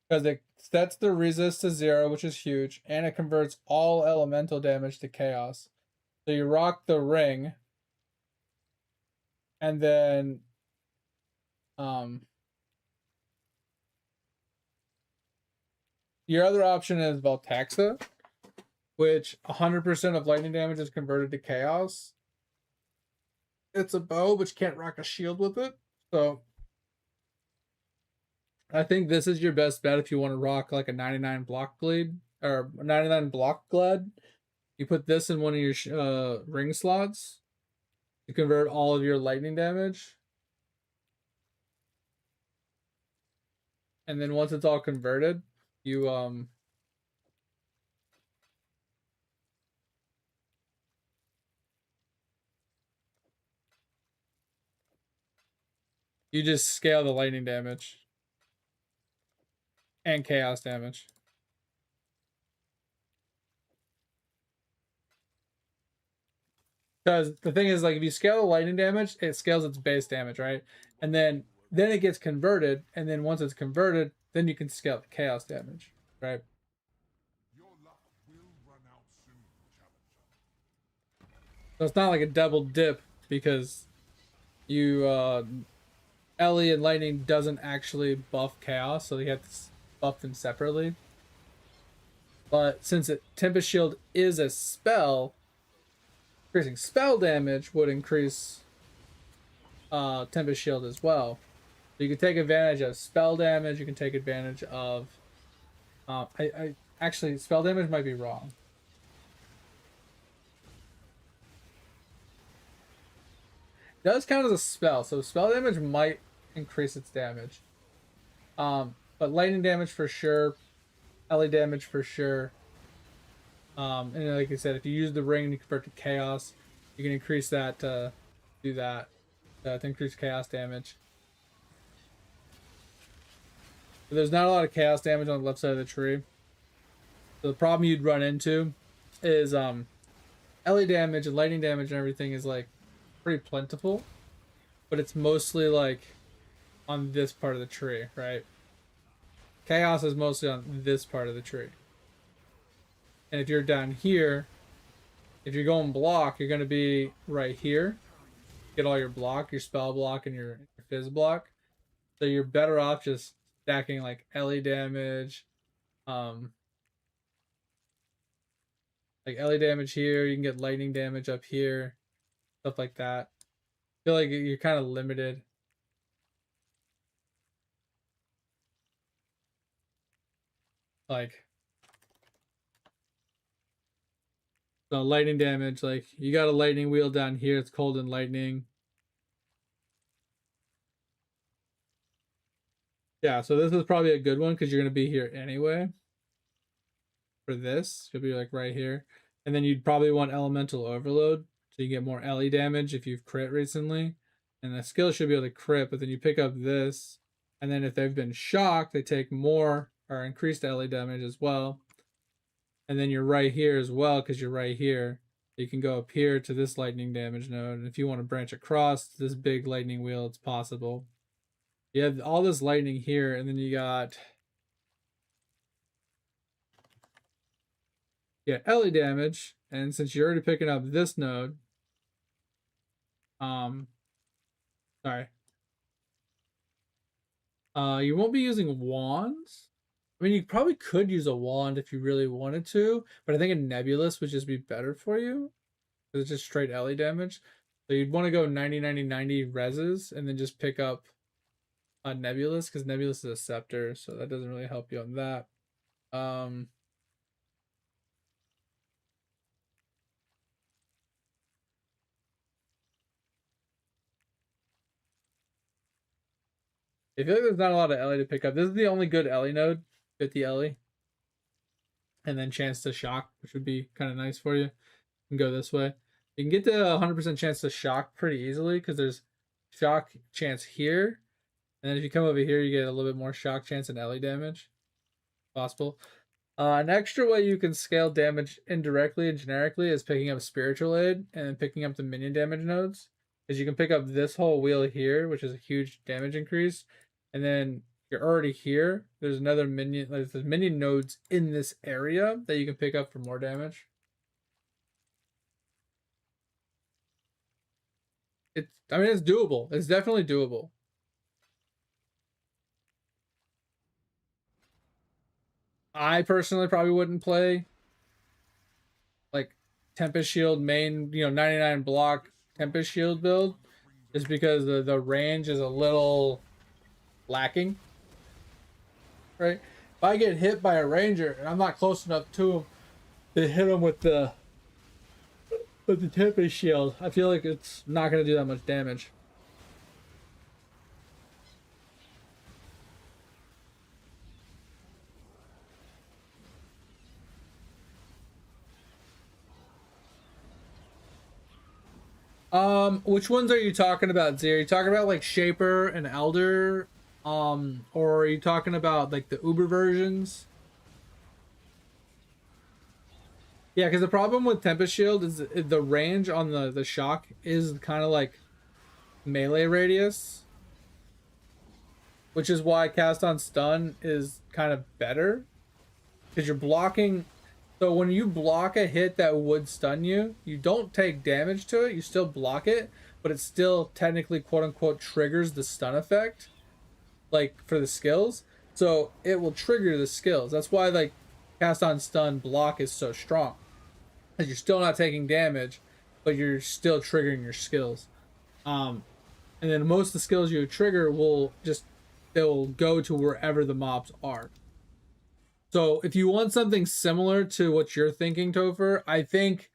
Because it sets the resist to 0, which is huge, and it converts all elemental damage to chaos. So you rock the ring, and then your other option is Voltaxa, which 100% of lightning damage is converted to chaos. It's a bow, but you can't rock a shield with it. So I think this is your best bet if you want to rock like a 99 block bleed or 99 block glad. You put this in one of your ring slots to convert all of your lightning damage. And then once it's all converted, you you just scale the lightning damage and chaos damage. Because the thing is, like, if you scale the lightning damage, it scales its base damage, right? And then it gets converted, and then once it's converted, then you can scale the chaos damage, right? Your luck will run out soon, Challenger. So it's not like a double dip because you Ellie and lightning doesn't actually buff chaos, so you have to buff them separately. But since Tempest Shield is a spell, increasing spell damage would increase Tempest Shield as well. So you can take advantage of spell damage. You can take advantage of. I actually spell damage might be wrong. It does count as a spell, so spell damage might increase its damage. But lightning damage for sure, LA damage for sure. And like I said, if you use the ring and you convert to chaos, you can increase that to do that to increase chaos damage. But there's not a lot of chaos damage on the left side of the tree. So the problem you'd run into is LA damage and lightning damage and everything is like pretty plentiful, but it's mostly like on this part of the tree, right? Chaos is mostly on this part of the tree. And if you're down here, if you're going block, you're going to be right here. Get all your block, your spell block, and your fizz block. So you're better off just stacking like LE damage. Like LE damage here, you can get lightning damage up here. Stuff like that. I feel like you're kind of limited. Like, so lightning damage, like you got a lightning wheel down here, it's cold and lightning. Yeah, so this is probably a good one because you're gonna be here anyway. For this, you'll be like right here. And then you'd probably want elemental overload, so you get more LE damage if you've crit recently. And the skill should be able to crit, but then you pick up this, and then if they've been shocked, they take more or increased LE damage as well. And then you're right here as well, because you're right here. You can go up here to this lightning damage node, and if you want to branch across this big lightning wheel, it's possible. You have all this lightning here, and then you got LE damage, and since you're already picking up this node, sorry. You won't be using wands. I mean, you probably could use a wand if you really wanted to, but I think a nebulous would just be better for you. Because it's just straight LE damage. So you'd want to go 90-90-90 reses and then just pick up a nebulous, because nebulous is a scepter, so that doesn't really help you on that. I feel like there's not a lot of LE to pick up. This is the only good LE node, 50 LE. And then chance to shock, which would be kind of nice for you. You can go this way. You can get to 100% chance to shock pretty easily because there's shock chance here. And then if you come over here, you get a little bit more shock chance and LE damage. Possible. An extra way you can scale damage indirectly and generically is picking up Spiritual Aid and then picking up the minion damage nodes. Because you can pick up this whole wheel here, which is a huge damage increase. And then you're already here. There's another minion, there's minion nodes in this area that you can pick up for more damage. I mean, it's doable. It's definitely doable. I personally probably wouldn't play like Tempest Shield main, 99 block Tempest Shield build, just because the range is a little lacking, right? If I get hit by a ranger and I'm not close enough to him to hit him with the Tempest Shield, I feel like it's not gonna do that much damage. Which ones are you talking about, Z? Are you talking about like Shaper and Elder? Or are you talking about like the Uber versions? Yeah, because the problem with Tempest Shield is the range on the shock is kind of like melee radius, which is why cast on stun is kind of better because you're blocking. So when you block a hit that would stun you, you don't take damage to it. You still block it, but it still technically quote unquote triggers the stun effect, like for the skills. So it will trigger the skills. That's why like cast on stun block is so strong, because you're still not taking damage, but you're still triggering your skills. And then most of the skills you trigger will just, they'll go to wherever the mobs are. So if you want something similar to what you're thinking, Topher, I think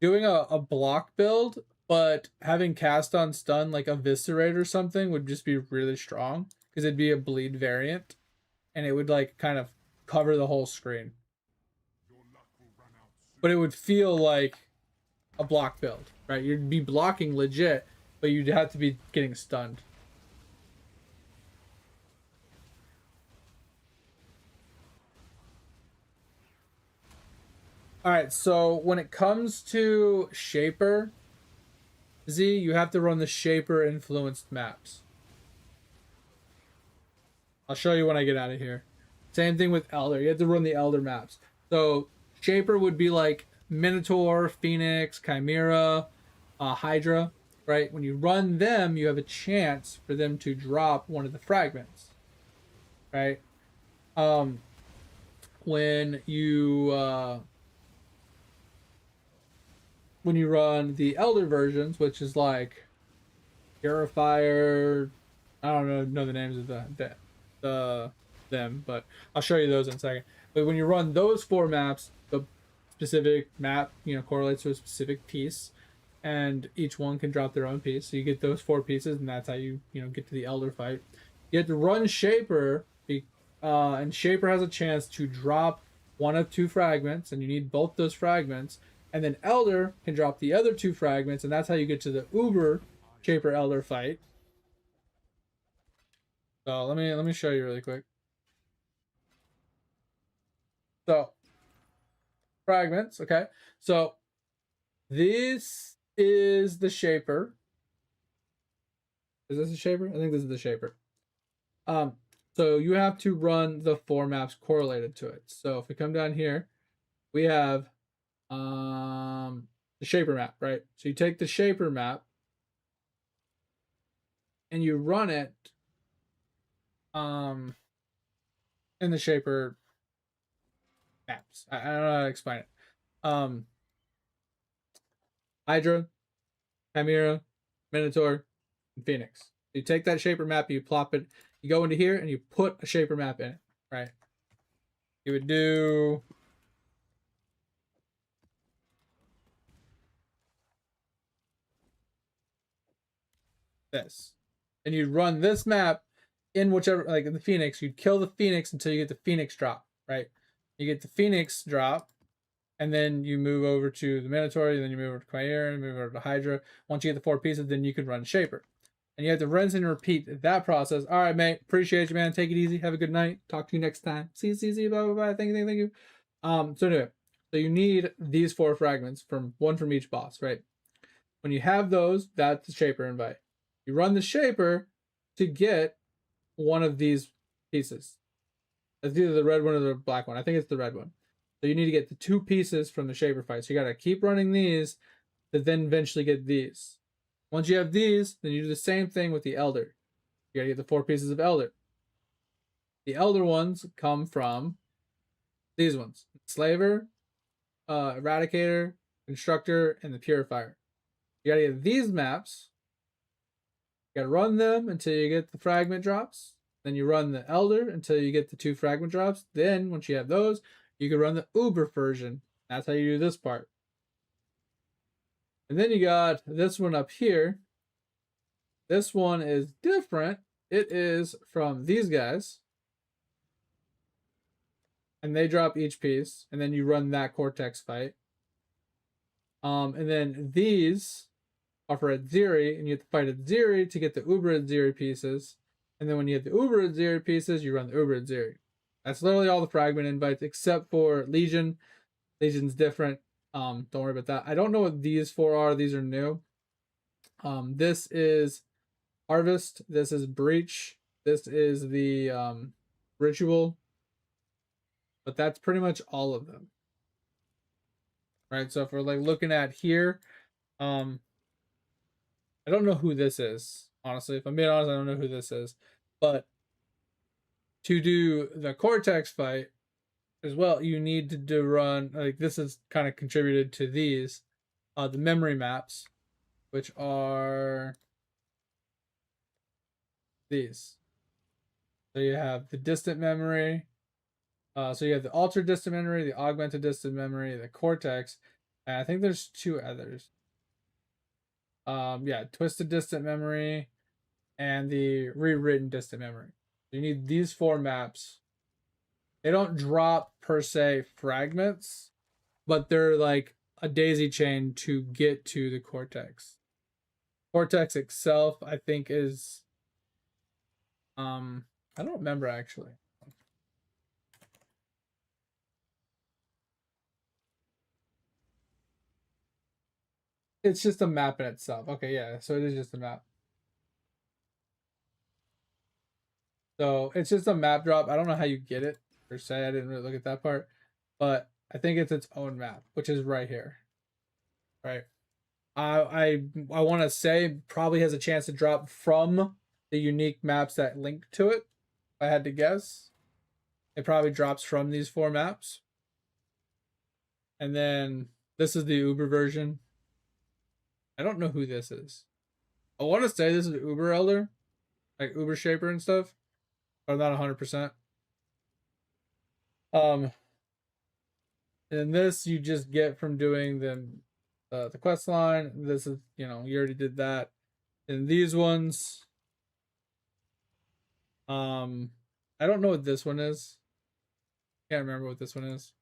doing a block build, but having cast on stun like Eviscerate or something would just be really strong, because it'd be a bleed variant and it would like kind of cover the whole screen. But it would feel like a block build, right? You'd be blocking legit, but you'd have to be getting stunned. All right, so when it comes to Shaper, Z, you have to run the Shaper influenced maps. I'll show you when I get out of here. Same thing with Elder. You have to run the Elder maps. So Shaper would be like Minotaur, Phoenix, Chimera, Hydra, right? When you run them, you have a chance for them to drop one of the fragments, right? When you run the Elder versions, which is like Purifier, I don't know the names of them, but I'll show you those in a second. But when you run those 4 maps, the specific map, correlates to a specific piece, and each one can drop their own piece. So you get those 4 pieces, and that's how you get to the Elder fight. You have to run Shaper, and Shaper has a chance to drop one of 2 fragments, and you need both those fragments. And then Elder can drop the other 2 fragments, and that's how you get to the Uber Shaper Elder fight. So let me show you really quick. So fragments, okay. So this is the Shaper. Is this the Shaper? I think this is the Shaper. So you have to run the 4 maps correlated to it. So if we come down here, we have the Shaper map, right? So you take the Shaper map and you run it in the Shaper maps. I don't know how to explain it. Hydra, Chimera, Minotaur, and Phoenix. You take that Shaper map, you plop it, you go into here and you put a Shaper map in it, right? You would do this, and you'd run this map in whichever, like in the Phoenix, you'd kill the Phoenix until you get the Phoenix drop, right? You get the Phoenix drop, and then you move over to the Minotaur, and then you move over to Chimera, and move over to Hydra. Once you get the 4 pieces, then you can run Shaper. And you have to rinse and repeat that process. All right, mate. Appreciate you, man. Take it easy. Have a good night. Talk to you next time. See you. Bye, bye, bye. Thank you. So anyway, so you need these 4 fragments, one from each boss, right? When you have those, that's the Shaper invite. You run the Shaper to get one of these pieces. It's either the red one or the black one. I think it's the red one. So you need to get the 2 pieces from the Shaper fight. So you got to keep running these to then eventually get these. Once you have these, then you do the same thing with the Elder. You got to get the 4 pieces of Elder. The Elder ones come from These ones: Slaver, Eradicator, Constructor, and the Purifier. You gotta get these maps. You gotta run them until you get the fragment drops. Then you run the Elder until you get the 2 fragment drops. Then, once you have those, you can run the Uber version. That's how you do this part. And then you got this one up here. This one is different. It is from these guys. And they drop each piece. And then you run that Cortex fight. And then these are for Adziri, and you have to fight Adziri to get the Uber Adziri pieces. And then when you get the Uber Adziri pieces, you run the Uber Adziri. That's literally all the fragment invites, except for Legion. Legion's different. Don't worry about that. I don't know what these 4 are. These are new. This is Harvest. This is Breach. This is the Ritual. But that's pretty much all of them. Right, so if we're like looking at here, I don't know who this is. Honestly, if I'm being honest, I don't know who this is. But to do the Cortex fight as well, you need to run, like, this is kind of contributed to these, the memory maps, which are these. So you have the distant memory. So you have the altered distant memory, the augmented distant memory, the Cortex, and I think there's 2 others. Yeah, twisted distant memory, and the rewritten distant memory. You need these 4 maps. They don't drop per se fragments, but they're like a daisy chain to get to the Cortex. Cortex itself, I think, is I don't remember actually. It's just a map in itself. Okay, yeah, so it is just a map. So it's just a map drop. I don't know how you get it per se. I didn't really look at that part, but I think it's its own map, which is right here. Right. I want to say probably has a chance to drop from the unique maps that link to it. If I had to guess, it probably drops from these 4 maps. And then this is the Uber version. I don't know who this is. I want to say this is Uber Elder, like Uber Shaper and stuff, but I'm not 100%. And this you just get from doing the quest line. This is, you already did that. And these ones, I don't know what this one is. Can't remember what this one is.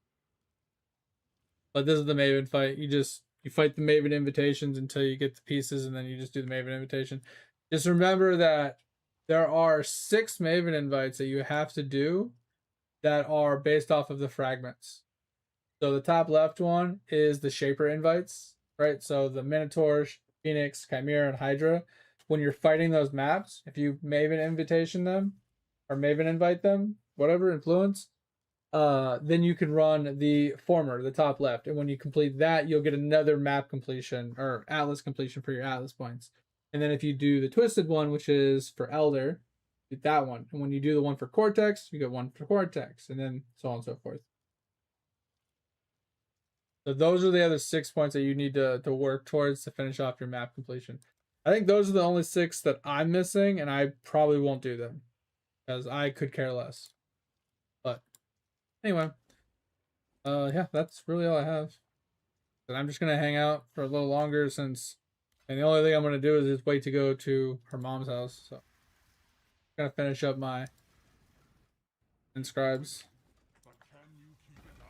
But this is the Maven fight. You fight the Maven invitations until you get the pieces, and then you just do the Maven invitation. Just remember that there are 6 Maven invites that you have to do that are based off of the fragments. So the top left one is the Shaper invites, right? So the Minotaur, Phoenix, Chimera, and Hydra. When you're fighting those maps, if you Maven invitation them, or Maven invite them, whatever, influence, then you can run the former, the top left. And when you complete that, you'll get another map completion or Atlas completion for your Atlas points. And then if you do the twisted one, which is for Elder, get that one. And when you do the one for Cortex, you get one for Cortex, and then so on and so forth. So those are the other 6 points that you need to work towards to finish off your map completion. I think those are the only 6 that I'm missing, and I probably won't do them because I could care less. But anyway, yeah, that's really all I have. And I'm just gonna hang out for a little longer and the only thing I'm gonna do is just wait to go to her mom's house. So I'm gonna finish up my inscribes. But can you keep it up?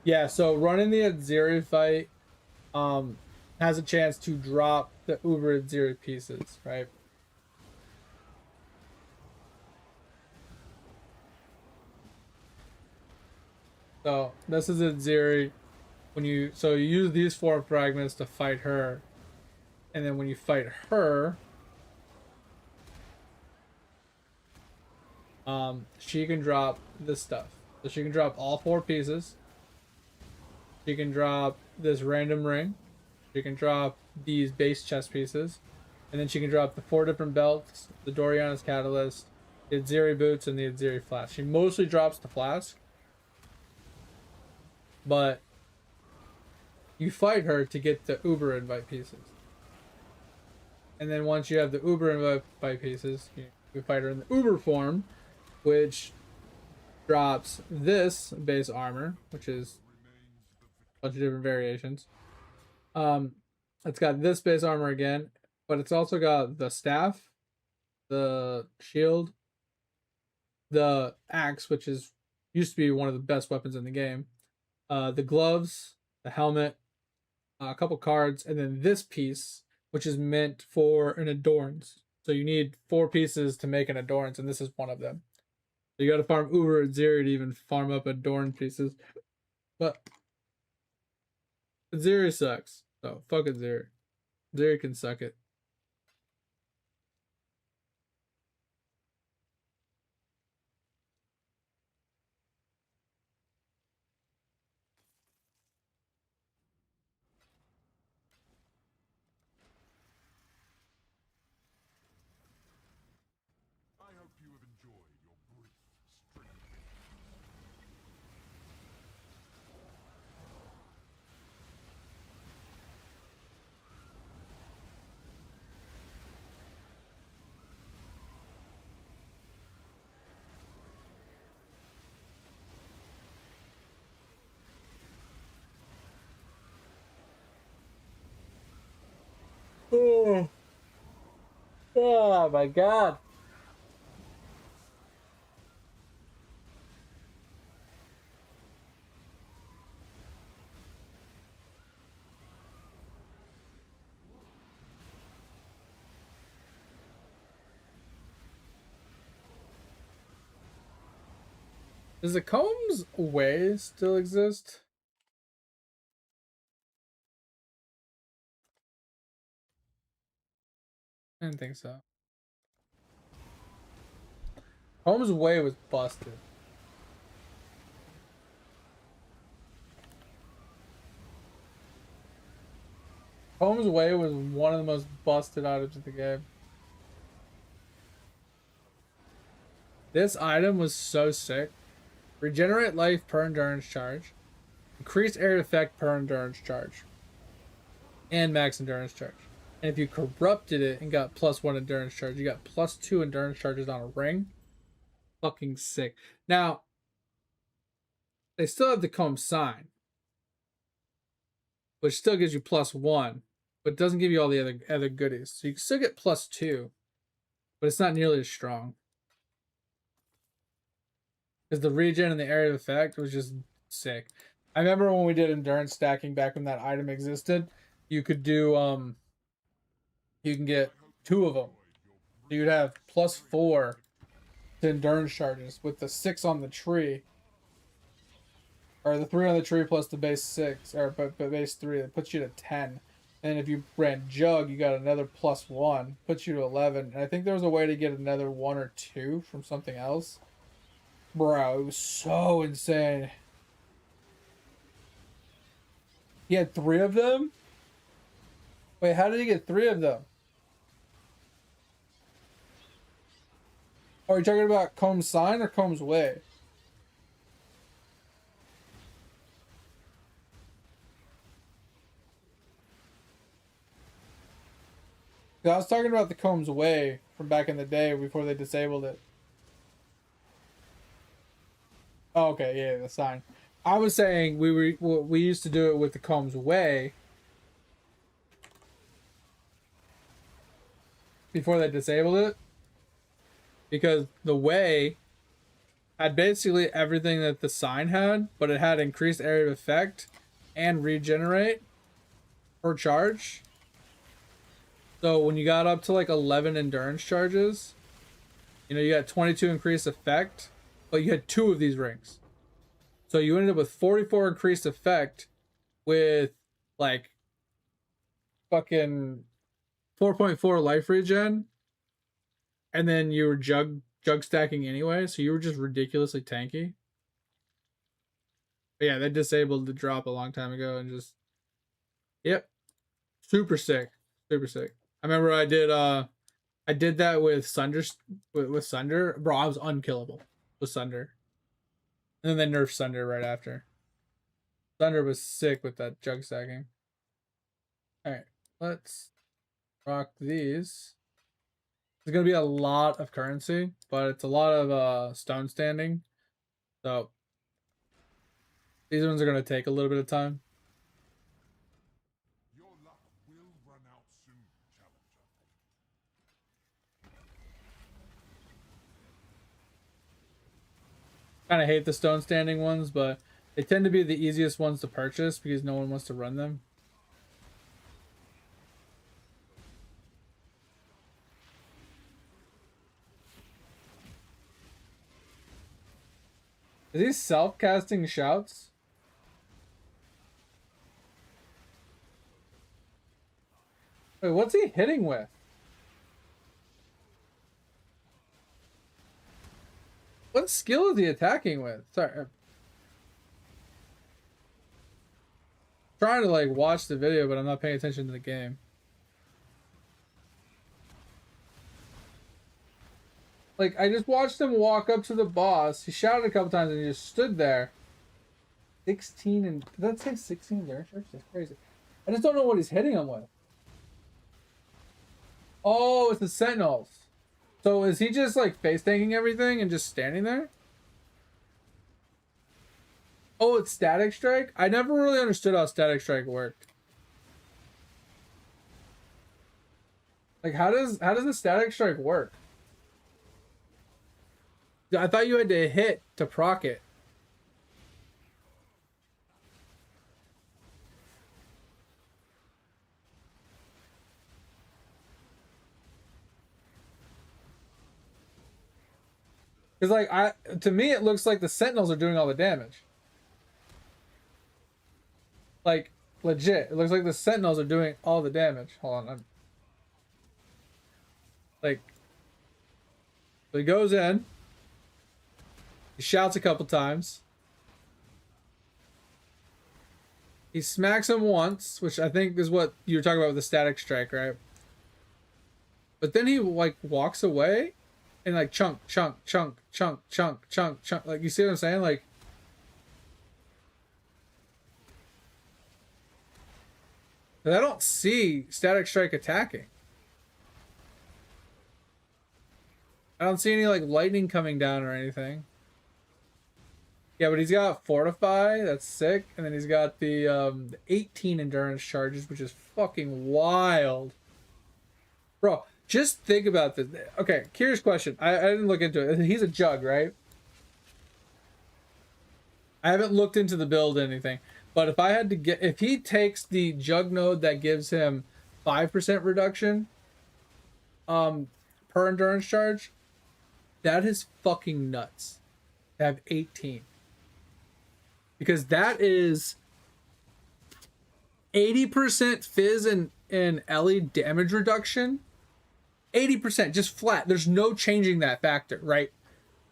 Yeah, so running the Adziri fight has a chance to drop the Uber Adziri pieces, right? So this is Adziri. You use these 4 fragments to fight her, and then when you fight her, she can drop this stuff. So she can drop all 4 pieces. She can drop this random ring. She can drop these base chest pieces. And then she can drop the 4 different belts, the Doriana's Catalyst, the Aziri boots, and the Aziri flask. She mostly drops the flask. But you fight her to get the Uber invite pieces. And then once you have the Uber invite pieces, you fight her in the Uber form, which drops this base armor, which is a bunch of different variations. It's got this base armor again, but it's also got the staff, the shield, the axe, which is used to be one of the best weapons in the game, the gloves, the helmet, a couple cards, and then this piece, which is meant for an adorns. So you need 4 pieces to make an adorns, and this is one of them. So you got to farm Uber at Zeri to even farm up adorn pieces. But Zeri sucks. So fuck it, Zeri. Zeri can suck it. I hope you have enjoyed your brief string. Oh my god. Does the Combs Way still exist? I didn't think so. Combs Way was busted. Combs Way was one of the most busted items in the game. This item was so sick. Regenerate life per endurance charge. Increase area effect per endurance charge. And max endurance charge. And if you corrupted it and got +1 endurance charge, you got +2 endurance charges on a ring. Fucking sick. Now, they still have the comb sign, which still gives you +1, but doesn't give you all the other goodies. So you can still get +2, but it's not nearly as strong. Because the regen and the area of effect was just sick. I remember when we did endurance stacking back when that item existed, you could do you can get 2 of them. So you'd have +4 to endurance charges with the 6 on the tree. Or the 3 on the tree plus the base 6, or but base 3, that puts you to 10. And if you ran Jug, you got another +1, puts you to 11. And I think there was a way to get another 1 or 2 from something else. Bro, it was so insane. He had 3 of them? Wait, how did he get 3 of them? Are you talking about Combs Sign or Combs Way? I was talking about the Combs Way from back in the day before they disabled it. Oh, okay, yeah, the sign. I was saying we used to do it with the Combs Way before they disabled it, because the Way had basically everything that the sign had, but it had increased area of effect and regenerate per charge. So when you got up to like 11 endurance charges, you got 22 increased effect, but you had 2 of these rings. So you ended up with 44 increased effect with like fucking 4.4 life regen. And then you were jug stacking anyway, so you were just ridiculously tanky. But yeah, they disabled the drop a long time ago and just, yep, super sick, super sick. I remember I did that with Sunder, with Sunder, bro. I was unkillable with Sunder, and then they nerfed Sunder right after. Sunder was sick with that jug stacking. All right, let's rock these. There's gonna be a lot of currency, but it's a lot of stone standing, so these ones are gonna take a little bit of time. Your luck will run out soon, challenger. Kind of hate the stone standing ones, but they tend to be the easiest ones to purchase because no one wants to run them. Is he self-casting shouts? Wait, what's he hitting with? What skill is he attacking with? Sorry. I'm trying to like watch the video, but I'm not paying attention to the game. Like, I just watched him walk up to the boss. He shouted a couple times and he just stood there. 16 and... Did that say 16 there? That's crazy. I just don't know what he's hitting him with. Oh, it's the Sentinels. So is he just, like, face tanking everything and just standing there? Oh, it's Static Strike? I never really understood how Static Strike worked. Like, how does the Static Strike work? I thought you had to hit to proc it. Because like to me it looks like the Sentinels are doing all the damage. Like legit, it looks like the Sentinels are doing all the damage. Hold on, like, so he goes in. He shouts a couple times. He smacks him once, which I think is what you were talking about with the Static Strike, right? But then he like walks away and like chunk. Like, you see what I'm saying? Like, I don't see Static Strike attacking. I don't see any like lightning coming down or anything. Yeah, but he's got Fortify, that's sick, and then he's got the 18 endurance charges, which is fucking wild. Bro, just think about this. Okay, curious question. I didn't look into it. He's a jug, right? I haven't looked into the build or anything, but if I had to get, if he takes the jug node that gives him 5% reduction per endurance charge, that is fucking nuts. To have 18. Because that is 80% fizz and Ellie damage reduction. 80%, just flat. There's no changing that factor, right?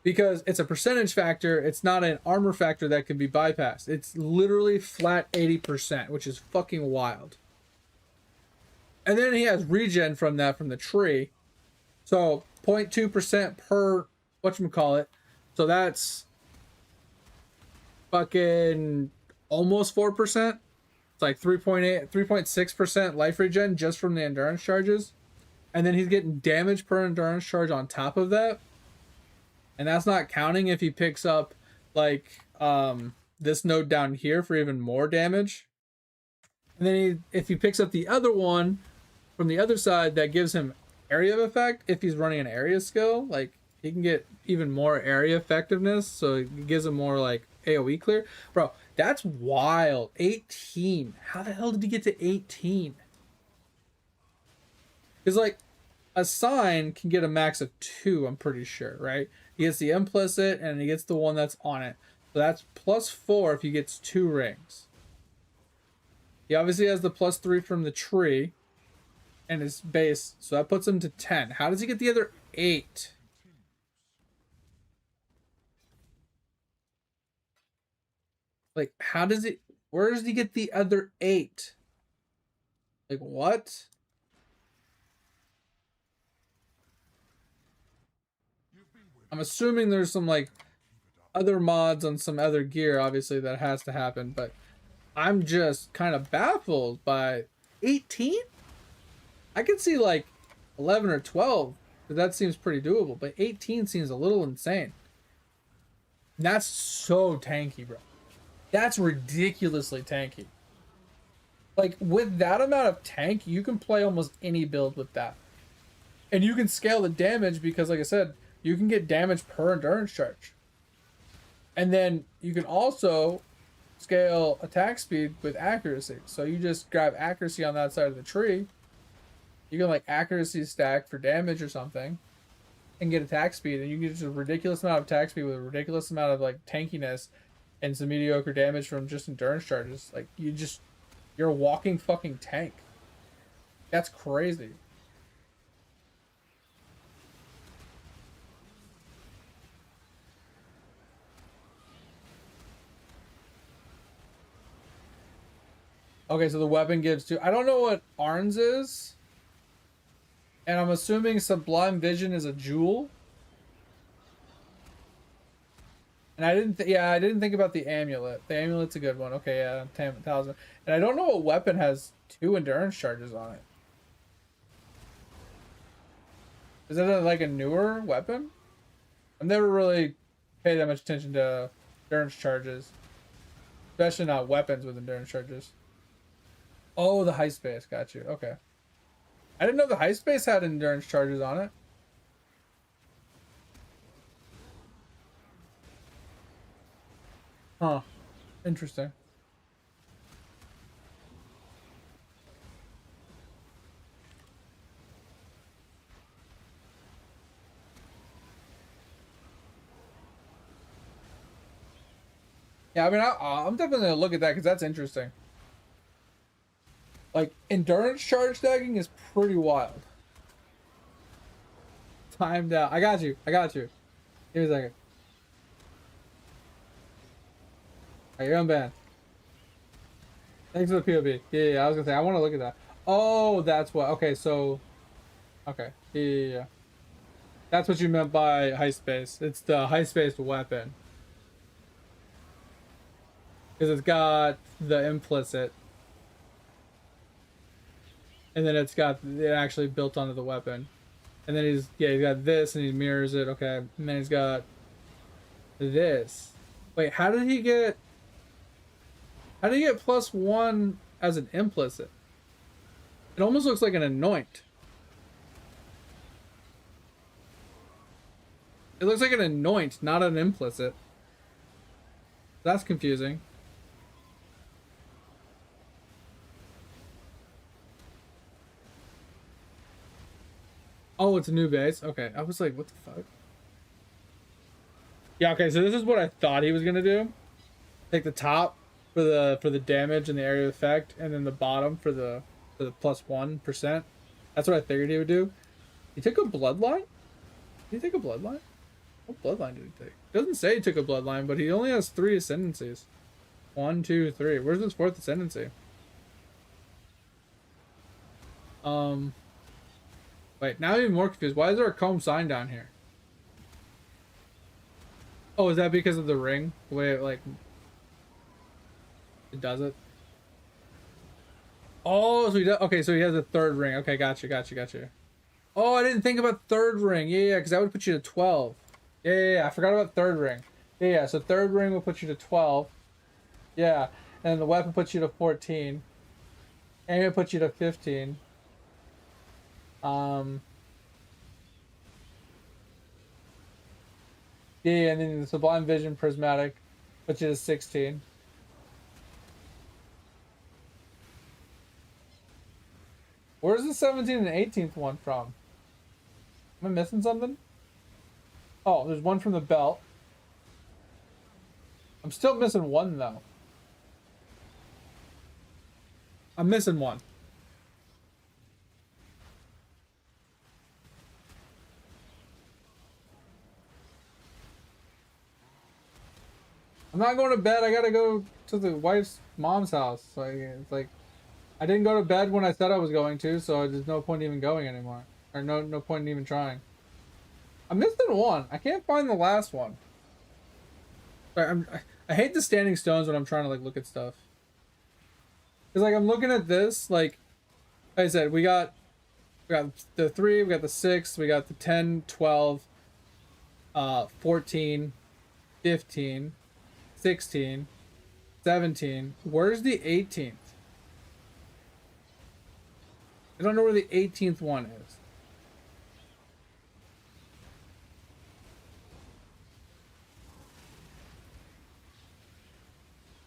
Because it's a percentage factor. It's not an armor factor that can be bypassed. It's literally flat 80%, which is fucking wild. And then he has regen from that from the tree. So 0.2% per whatchamacallit. So that's fucking almost 4%. It's like 3.8, 3.6% life regen just from the endurance charges. And then he's getting damage per endurance charge on top of that. And that's not counting if he picks up like this node down here for even more damage. And then if he picks up the other one from the other side that gives him area of effect, if he's running an area skill, like he can get even more area effectiveness. So it gives him more like AoE clear. Bro, that's wild. 18. How the hell did he get to 18? Because like a sign can get a max of 2, I'm pretty sure, right? He gets the implicit and he gets the one that's on it. So that's +4 if he gets 2 rings. He obviously has the +3 from the tree and his base, so that puts him to 10. How does he get the other 8? Like, how does it? Where does he get the other 8? Like, what? I'm assuming there's some like other mods on some other gear, obviously that has to happen, but I'm just kind of baffled by 18. I could see like 11 or 12, but that seems pretty doable. But 18 seems a little insane. And that's so tanky, bro. That's ridiculously tanky. Like, with that amount of tank, you can play almost any build with that. And you can scale the damage because, like I said, you can get damage per endurance charge. And then you can also scale attack speed with accuracy. So you just grab accuracy on that side of the tree. You can like accuracy stack for damage or something and get attack speed. And you can get just a ridiculous amount of attack speed with a ridiculous amount of like tankiness and some mediocre damage from just endurance charges. Like, you're a walking fucking tank. That's crazy. Okay, so the weapon gives two. I don't know what Arn's is. And I'm assuming Sublime Vision is a jewel. And I didn't think about the amulet. The amulet's a good one. Okay, yeah, talisman. And I don't know what weapon has 2 endurance charges on it. Is it like a newer weapon? I've never really paid that much attention to endurance charges. Especially not weapons with endurance charges. Oh, the high space. Got you. Okay. I didn't know the high space had endurance charges on it. Huh. Interesting. Yeah, I mean, I'm definitely gonna look at that because that's interesting. Like, endurance charge stacking is pretty wild. Timed out. I got you. Give me a second. Alright, you're unbanned. Thanks for the POB. Yeah, I was gonna say, I want to look at that. Oh, that's what. Okay, so. Okay. Yeah. That's what you meant by high space. It's the high space weapon. Because it's got the implicit. And then it's got it actually built onto the weapon. And then he's got this and he mirrors it. Okay. And then he's got this. Wait, how did he get +1 as an implicit? It almost looks like an anoint. It looks like an anoint, not an implicit. That's confusing. Oh, it's a new base. Okay, I was like, what the fuck? Yeah, okay, so this is what I thought he was gonna do. Take the top for the damage and the area of effect, and then the bottom for the +1%. That's what I figured he would do. He took a bloodline? Did he take a bloodline? What bloodline did he take? It doesn't say he took a bloodline, but he only has 3 ascendancies. 1, 2, 3. Where's his 4th ascendancy? Wait, now I'm even more confused. Why is there a comb sign down here? Oh, is that because of the ring? The way it, like, it does it? Oh, so he does. Okay, so he has a 3rd ring. Okay, gotcha. Oh, I didn't think about 3rd ring. Yeah, because that would put you to 12. Yeah. I forgot about 3rd ring. Yeah. So 3rd ring will put you to 12. Yeah, and the weapon puts you to 14. And it puts you to 15. Yeah, and then the Sublime Vision Prismatic puts you to 16. Where's the 17th and 18th one from? Am I missing something? Oh, there's one from the belt. I'm still missing one, though. I'm missing one. I'm not going to bed. I gotta go to the wife's mom's house. Like it's like I didn't go to bed when I said I was going to, so there's no point even going anymore. Or no point in even trying. I'm missing one. I can't find the last one. Sorry, I hate the standing stones when I'm trying to like look at stuff. Cause like I'm looking at this, like I said, we got the 3, we got the 6, we got the 10, 12, 14, 15, 16, 17. Where's the 18th? I don't know where the 18th one is.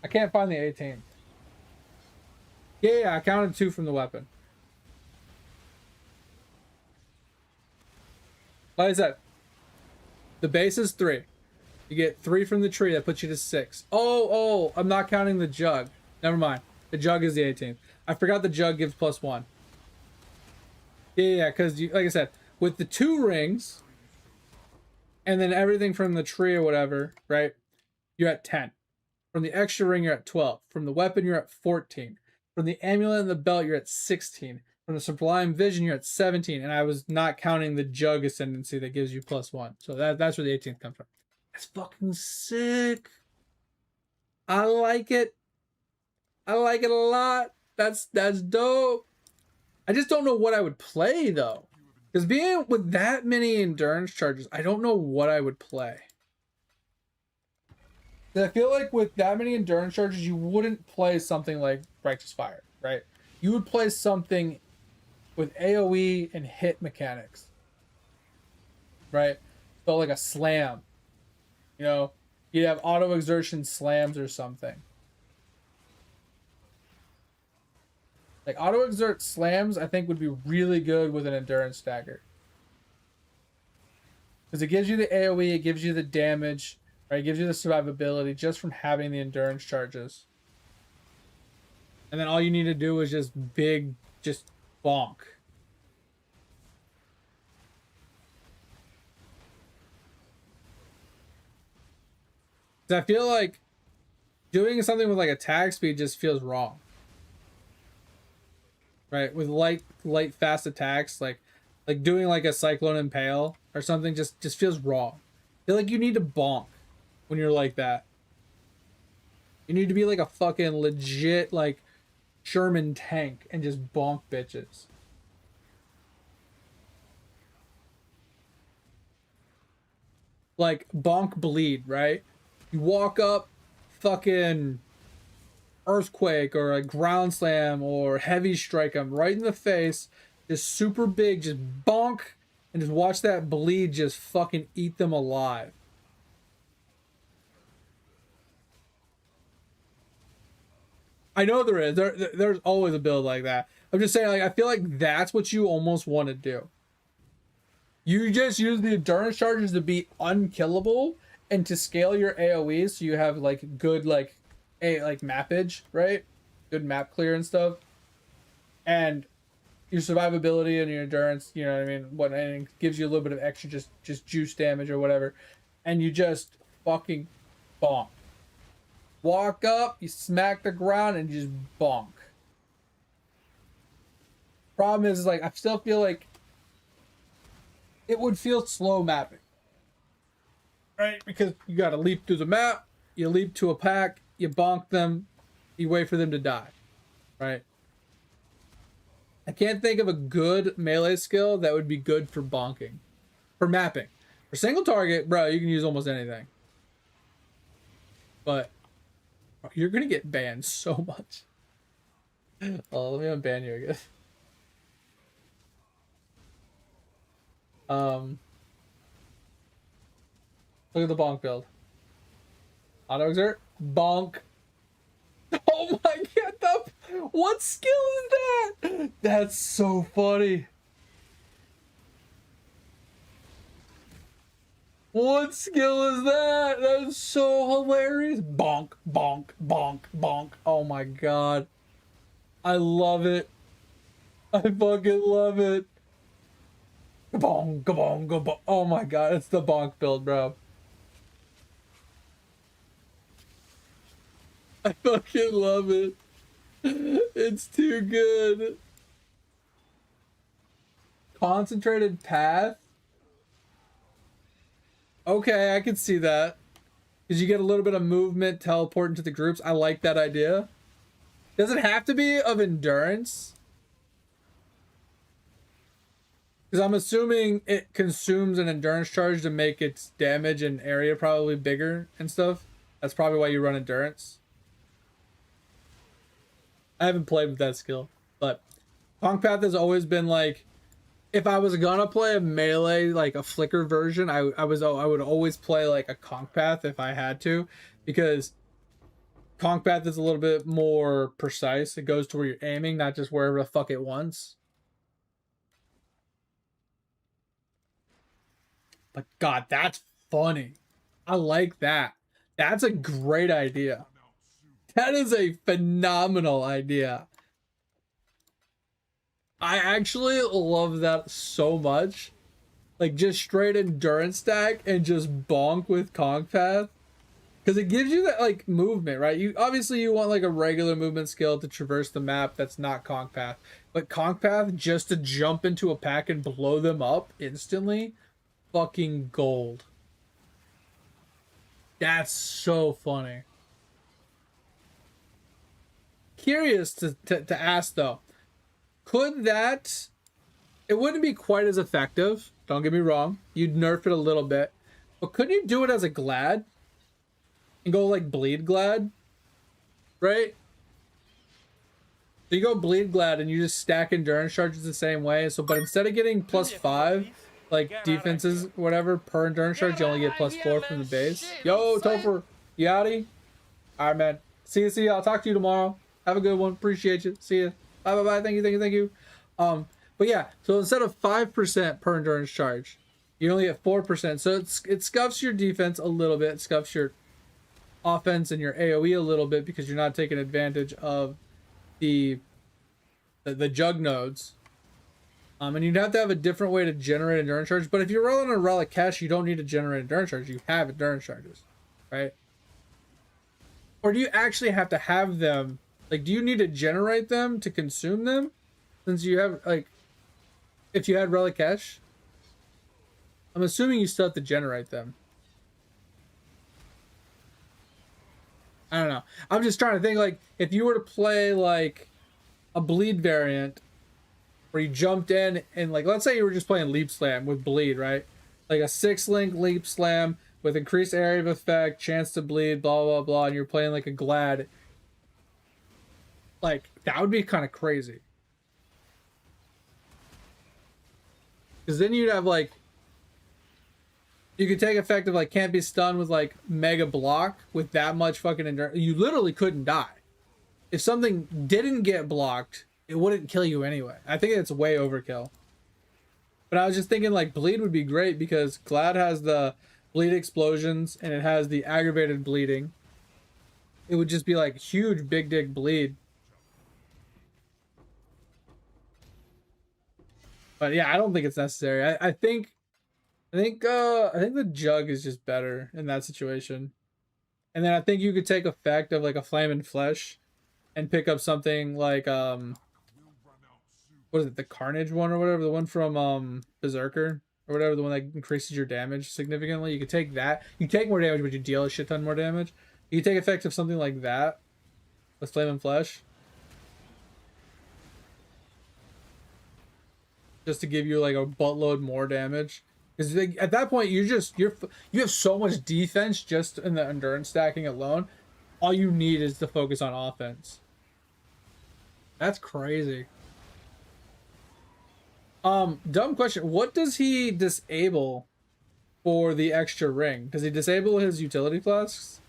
I can't find the 18th. Yeah, I counted 2 from the weapon. Like I said, the base is 3. You get 3 from the tree, that puts you to 6. Oh, I'm not counting the jug. Never mind. The jug is the 18th. I forgot the jug gives +1. Yeah, because like I said, with the 2 rings, and then everything from the tree or whatever, right? You're at 10. From the extra ring, you're at 12. From the weapon, you're at 14. From the amulet and the belt, you're at 16. From the sublime vision, you're at 17. And I was not counting the jug ascendancy that gives you +1. So that's where the 18th comes from. That's fucking sick. I like it. I like it a lot. That's dope. I just don't know what I would play though. Because being with that many endurance charges, I don't know what I would play. I feel like with that many endurance charges, you wouldn't play something like Righteous Fire, right? You would play something with AoE and hit mechanics, right? So like a slam, you know, you'd have auto exertion slams or something. Like auto exert slams, I think would be really good with an endurance dagger. Because it gives you the AoE, it gives you the damage, right? It gives you the survivability just from having the endurance charges. And then all you need to do is just bonk. I feel like doing something with like attack speed just feels wrong. Right? With light fast attacks, like doing like a Cyclone Impale or something just feels wrong. I feel like you need to bonk when you're like that. You need to be like a fucking legit like Sherman tank and just bonk bitches. Like bonk bleed, right? You walk up, fucking earthquake or a ground slam or heavy strike them right in the face, just super big, just bonk, and just watch that bleed just fucking eat them alive. I know there is. There's always a build like that. I'm just saying, like, I feel like that's what you almost want to do. You just use the endurance charges to be unkillable and to scale your AoE so you have like good like mappage, right? Good map clear and stuff. And your survivability and your endurance, you know what I mean? And it gives you a little bit of extra just juice damage or whatever. And you just fucking bonk. Walk up, you smack the ground and just bonk. Problem is like I still feel like it would feel slow mapping. Right? Because you gotta leap through the map, you leap to a pack, you bonk them, you wait for them to die. Right? I can't think of a good melee skill that would be good for bonking. For mapping. For single target, bro, you can use almost anything. But you're gonna get banned so much. Oh, let me unban you again. Look at the bonk build. Auto exert, bonk. Oh my god, what skill is that? That's so funny. What skill is that? That's so hilarious. Bonk, bonk, bonk, bonk. Oh my god. I love it. I fucking love it. Bonk, bonk, bonk. Oh my god, it's the bonk build, bro. I fucking love it. It's too good. Concentrated path. Okay, I can see that. Because you get a little bit of movement, teleport into the groups. I like that idea. Does it have to be of endurance? Because I'm assuming it consumes an endurance charge to make its damage and area probably bigger and stuff. That's probably why you run endurance. I haven't played with that skill, but Conk Path has always been like, if I was gonna play a melee, like a flicker version, I would always play like a Conk Path if I had to, because Conk Path is a little bit more precise. It goes to where you're aiming, not just wherever the fuck it wants. But God, that's funny. I like that. That's a great idea. That is a phenomenal idea. I actually love that so much. Like, just straight endurance stack and just bonk with Conk Path. Because it gives you that, like, movement, right? You obviously you want, like, a regular movement skill to traverse the map that's not Conk Path. But Conk Path, just to jump into a pack and blow them up instantly, fucking gold. That's so funny. Curious to ask, though. Could that... It wouldn't be quite as effective. Don't get me wrong. You'd nerf it a little bit. But couldn't you do it as a Glad? And go, like, Bleed Glad? Right? So you go Bleed Glad and you just stack endurance charges the same way. So, but instead of getting +5, like, defenses, whatever, per endurance charge, you only get +4 from the base. Yo, Topher, you outie? Alright, man. See you. I'll talk to you tomorrow. Have a good one. Appreciate you. See you. Bye. Thank you. But yeah, so instead of 5% per endurance charge, you only get 4%. So it scuffs your defense a little bit. It scuffs your offense and your AoE a little bit because you're not taking advantage of the jug nodes. And you'd have to have a different way to generate endurance charge. But if you're rolling a relic cache, you don't need to generate endurance charge. You have endurance charges, right? Or do you actually have to have them? Like, do you need to generate them to consume them? Since you have, like, if you had relic cache, I'm assuming you still have to generate them. I don't know. I'm just trying to think, like, if you were to play, like, a bleed variant where you jumped in and, like, let's say you were just playing Leap Slam with bleed, right? Like a 6-link Leap Slam with increased area of effect, chance to bleed, blah, and you're playing, like, a Glad. Like, that would be kind of crazy. Because then you'd have, like, you could take effect of, like, can't be stunned with, like, mega block with that much fucking endurance. You literally couldn't die. If something didn't get blocked, it wouldn't kill you anyway. I think it's way overkill. But I was just thinking, like, bleed would be great because Glad has the bleed explosions and it has the aggravated bleeding. It would just be, like, huge big dick bleed. But yeah, I don't think it's necessary. I think the jug is just better in that situation. And then I think you could take effect of like a flame and flesh and pick up something like what is it, the Carnage one or whatever, the one from Berserker or whatever, the one that increases your damage significantly. You could take that. You take more damage, but you deal a shit ton more damage. You take effect of something like that with flame and flesh. Just to give you like a buttload more damage, because at that point you have so much defense just in the endurance stacking alone. All you need is to focus on offense. That's crazy. Dumb question. What does he disable for the extra ring? Does he disable his utility flasks?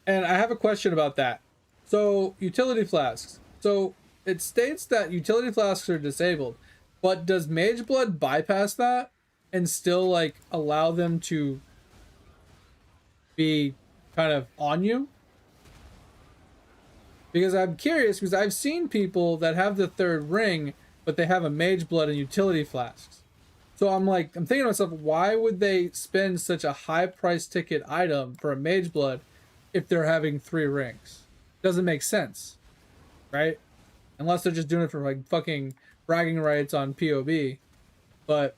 And I have a question about that. So, utility flasks. So, it states that utility flasks are disabled. But does Mage Blood bypass that and still, like, allow them to be kind of on you? Because I'm curious, because I've seen people that have the third ring, but they have a Mage Blood and utility flasks. So I'm thinking to myself, why would they spend such a high price ticket item for a mage blood if they're having 3 rings? Doesn't make sense, right? Unless they're just doing it for like fucking bragging rights on POB. But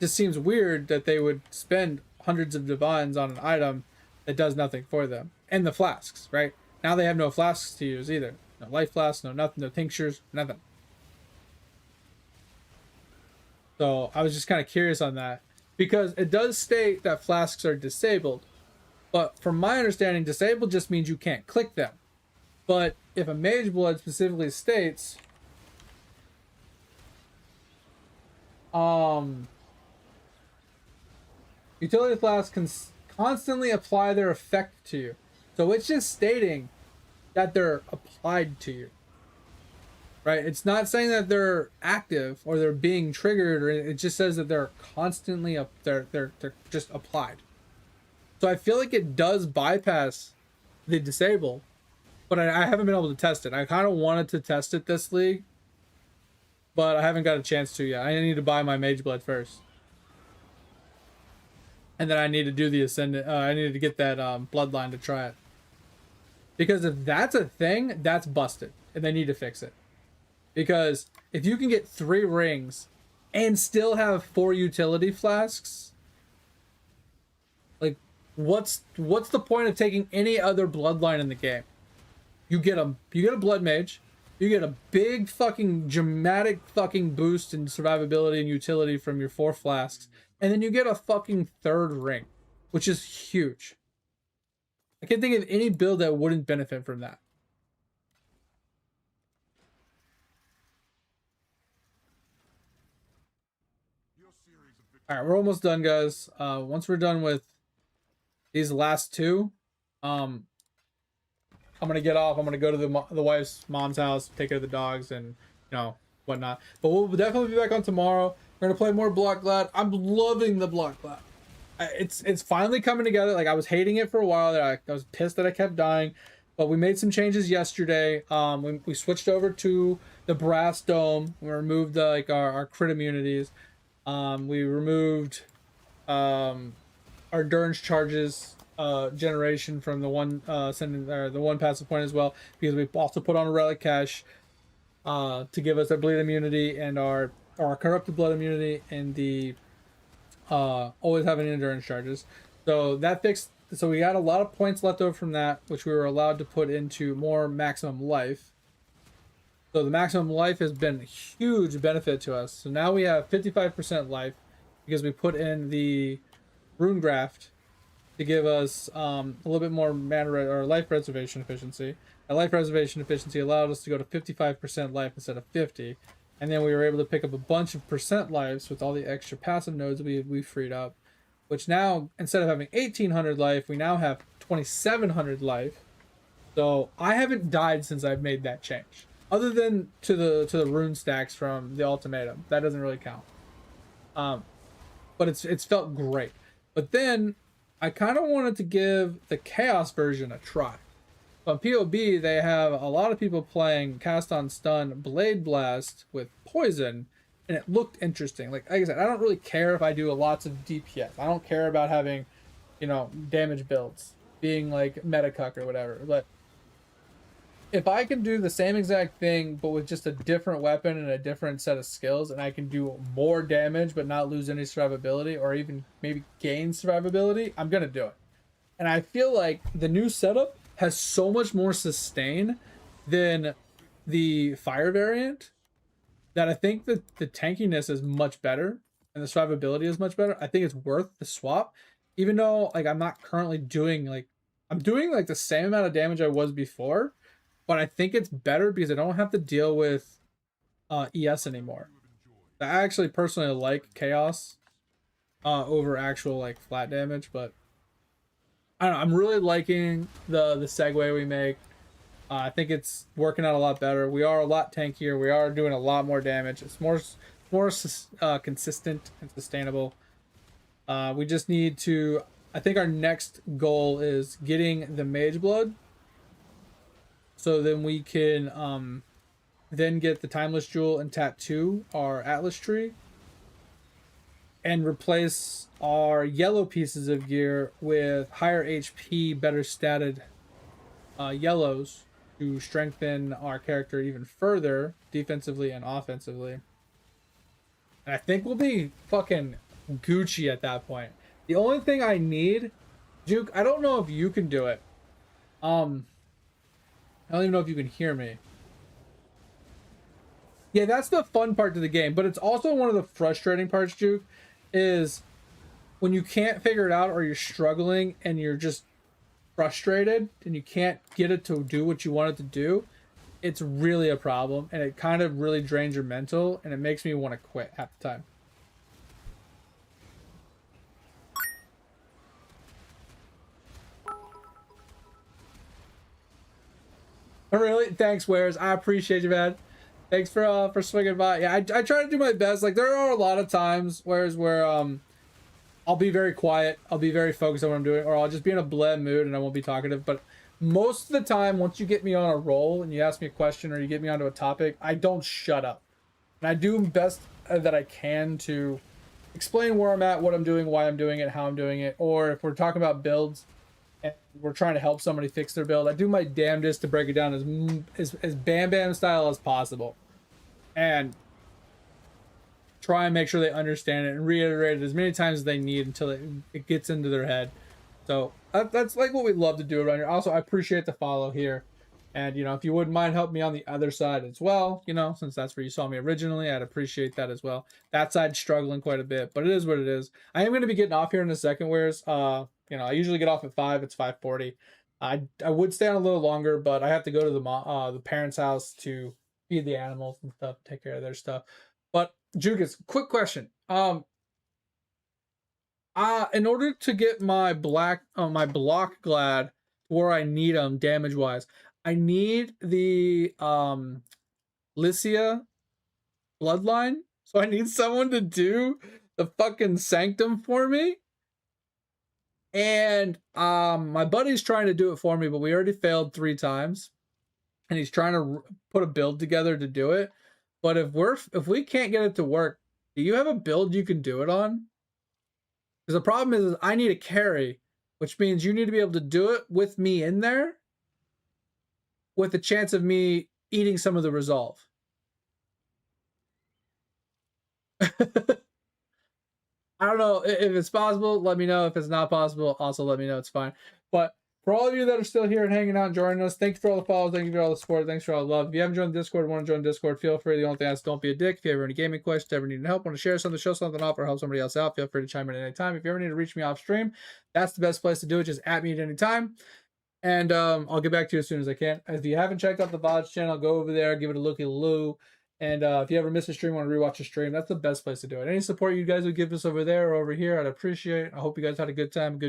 it just seems weird that they would spend hundreds of divines on an item that does nothing for them. And the flasks, right? Now they have no flasks to use either. No life flasks, no nothing, no tinctures, nothing. So I was just kind of curious on that. Because it does state that flasks are disabled. But from my understanding, disabled just means you can't click them. But if a mage blood specifically states utility flasks can constantly apply their effect to you. So it's just stating that they're applied to you. Right? It's not saying that they're active or they're being triggered, or it just says that they're constantly up, they're just applied. So I feel like it does bypass the disable, but I haven't been able to test it. I kind of wanted to test it this league, but I haven't got a chance to yet. I need to buy my mage blood first, and then I need to do the ascendant. I need to get that bloodline to try it, because if that's a thing, that's busted, and they need to fix it. Because if you can get 3 rings and still have 4 utility flasks, like what's the point of taking any other bloodline in the game? You get a blood mage, you get a big fucking dramatic fucking boost in survivability and utility from your 4 flasks, and then you get a fucking 3rd ring, which is huge. I can't think of any build that wouldn't benefit from that. All right, we're almost done, guys. Once we're done with these last 2, I'm gonna get off. I'm gonna go to the wife's mom's house, take care of the dogs, and whatnot. But we'll definitely be back on tomorrow. We're gonna play more Block Glad. I'm loving the Block Glad. It's finally coming together. Like, I was hating it for a while. I was pissed that I kept dying, but we made some changes yesterday. We switched over to the brass dome. We removed our crit immunities. We removed our endurance charges generation from the one the one passive point as well, because we also put on a relic cache to give us our bleed immunity and our corrupted blood immunity, and the always having endurance charges. So that fixed. So we got a lot of points left over from that, which we were allowed to put into more maximum life. So the maximum life has been a huge benefit to us. So now we have 55% life because we put in the rune graft to give us a little bit more mana or life preservation efficiency. That life preservation efficiency allowed us to go to 55% life instead of 50. And then we were able to pick up a bunch of percent lives with all the extra passive nodes we freed up, which now, instead of having 1800 life, we now have 2700 life. So I haven't died since I've made that change, other than to the rune stacks from the ultimatum. That doesn't really count. But it's felt great. But then I kind of wanted to give the chaos version a try. On POB, they have a lot of people playing Cast on Stun Blade Blast with Poison, and it looked interesting. Like I said, I don't really care if I do lots of DPS. I don't care about having, damage builds, being like meta cuck or whatever. But if I can do the same exact thing, but with just a different weapon and a different set of skills, and I can do more damage but not lose any survivability, or even maybe gain survivability, I'm gonna do it. And I feel like the new setup has so much more sustain than the fire variant, that I think that the tankiness is much better and the survivability is much better. I think it's worth the swap, even though I'm not currently doing I'm doing the same amount of damage I was before, but I think it's better because I don't have to deal with ES anymore. I actually personally like chaos over actual flat damage, but I don't know, I'm really liking the segue we make. I think it's working out a lot better. We are a lot tankier. We are doing a lot more damage. It's more consistent and sustainable. We just need to. I think our next goal is getting the mage blood, so then we can then get the timeless jewel and tattoo our atlas tree. and replace our yellow pieces of gear with higher HP, better statted yellows to strengthen our character even further, defensively and offensively. And I think we'll be fucking Gucci at that point. The only thing I need, Juke, I don't know if you can do it. I don't even know if you can hear me. Yeah, that's the fun part to the game, but it's also one of the frustrating parts, Juke, is when you can't figure it out or you're struggling and you're just frustrated and you can't get it to do what you want it to do. It's really a problem, and it kind of really drains your mental, and it makes me want to quit half the time. Really? Thanks, Wares. I appreciate you, man. Thanks for swinging by. Yeah, I try to do my best. Like, there are a lot of times where I'll be very quiet, I'll be very focused on what I'm doing, or I'll just be in a blend mood and I won't be talkative. But most of the time, once you get me on a roll and you ask me a question or you get me onto a topic, I don't shut up. And I do best that I can to explain where I'm at, what I'm doing, why I'm doing it, how I'm doing it. Or if we're talking about builds and we're trying to help somebody fix their build, I do my damnedest to break it down as Bam Bam style as possible. And try and make sure they understand it and reiterate it as many times as they need until it gets into their head. So that's like what we love to do around here. Also, I appreciate the follow here. And, you know, if you wouldn't mind helping me on the other side as well, you know, since that's where you saw me originally, I'd appreciate that as well. That side's struggling quite a bit, but it is what it is. I am going to be getting off here in a second, Wares. You know, I usually get off at 5. It's 5:40. I would stay on a little longer, but I have to go to the parents' house to feed the animals and stuff, take care of their stuff. But Jugas, quick question. In order to get my block glad where I need them damage wise, I need the Lycia bloodline. So I need someone to do the fucking sanctum for me. And my buddy's trying to do it for me, but we already failed 3 times. And he's trying to put a build together to do it. But if we can't get it to work, do you have a build you can do it on? Because the problem is I need a carry, which means you need to be able to do it with me in there, with the chance of me eating some of the resolve. I don't know if it's possible. Let me know. If it's not possible, also let me know. It's fine. But for all of you that are still here and hanging out and joining us, thank you for all the follows. Thank you for all the support. Thanks for all the love. If you haven't joined the Discord, want to join Discord, feel free. The only thing is don't be a dick. If you ever have any gaming questions, ever need help, want to share something, show something off, or help somebody else out, feel free to chime in at any time. If you ever need to reach me off stream, that's the best place to do it. Just at me at any time. And I'll get back to you as soon as I can. If you haven't checked out the VODs channel, go over there, give it a looky-loo. And if you ever miss a stream, want to rewatch a stream, that's the best place to do it. Any support you guys would give us over there or over here, I'd appreciate it. I hope you guys had a good time,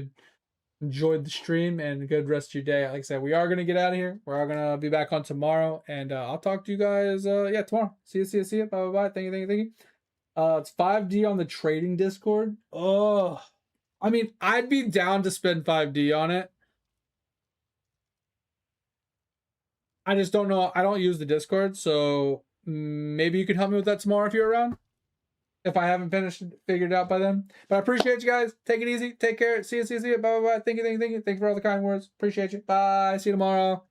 enjoyed the stream, and a good rest of your day. Like I said, we are going to get out of here. We're going to be back on tomorrow, and I'll talk to you guys, tomorrow. See you. Bye. Thank you. It's 5D on the trading Discord. Oh, I mean, I'd be down to spend 5D on it. I just don't know. I don't use the Discord, so maybe you can help me with that tomorrow if you're around. If I haven't figured it out by then. But I appreciate you guys. Take it easy. Take care. See you. Bye. Thank you. Thank you for all the kind words. Appreciate you. Bye. See you tomorrow.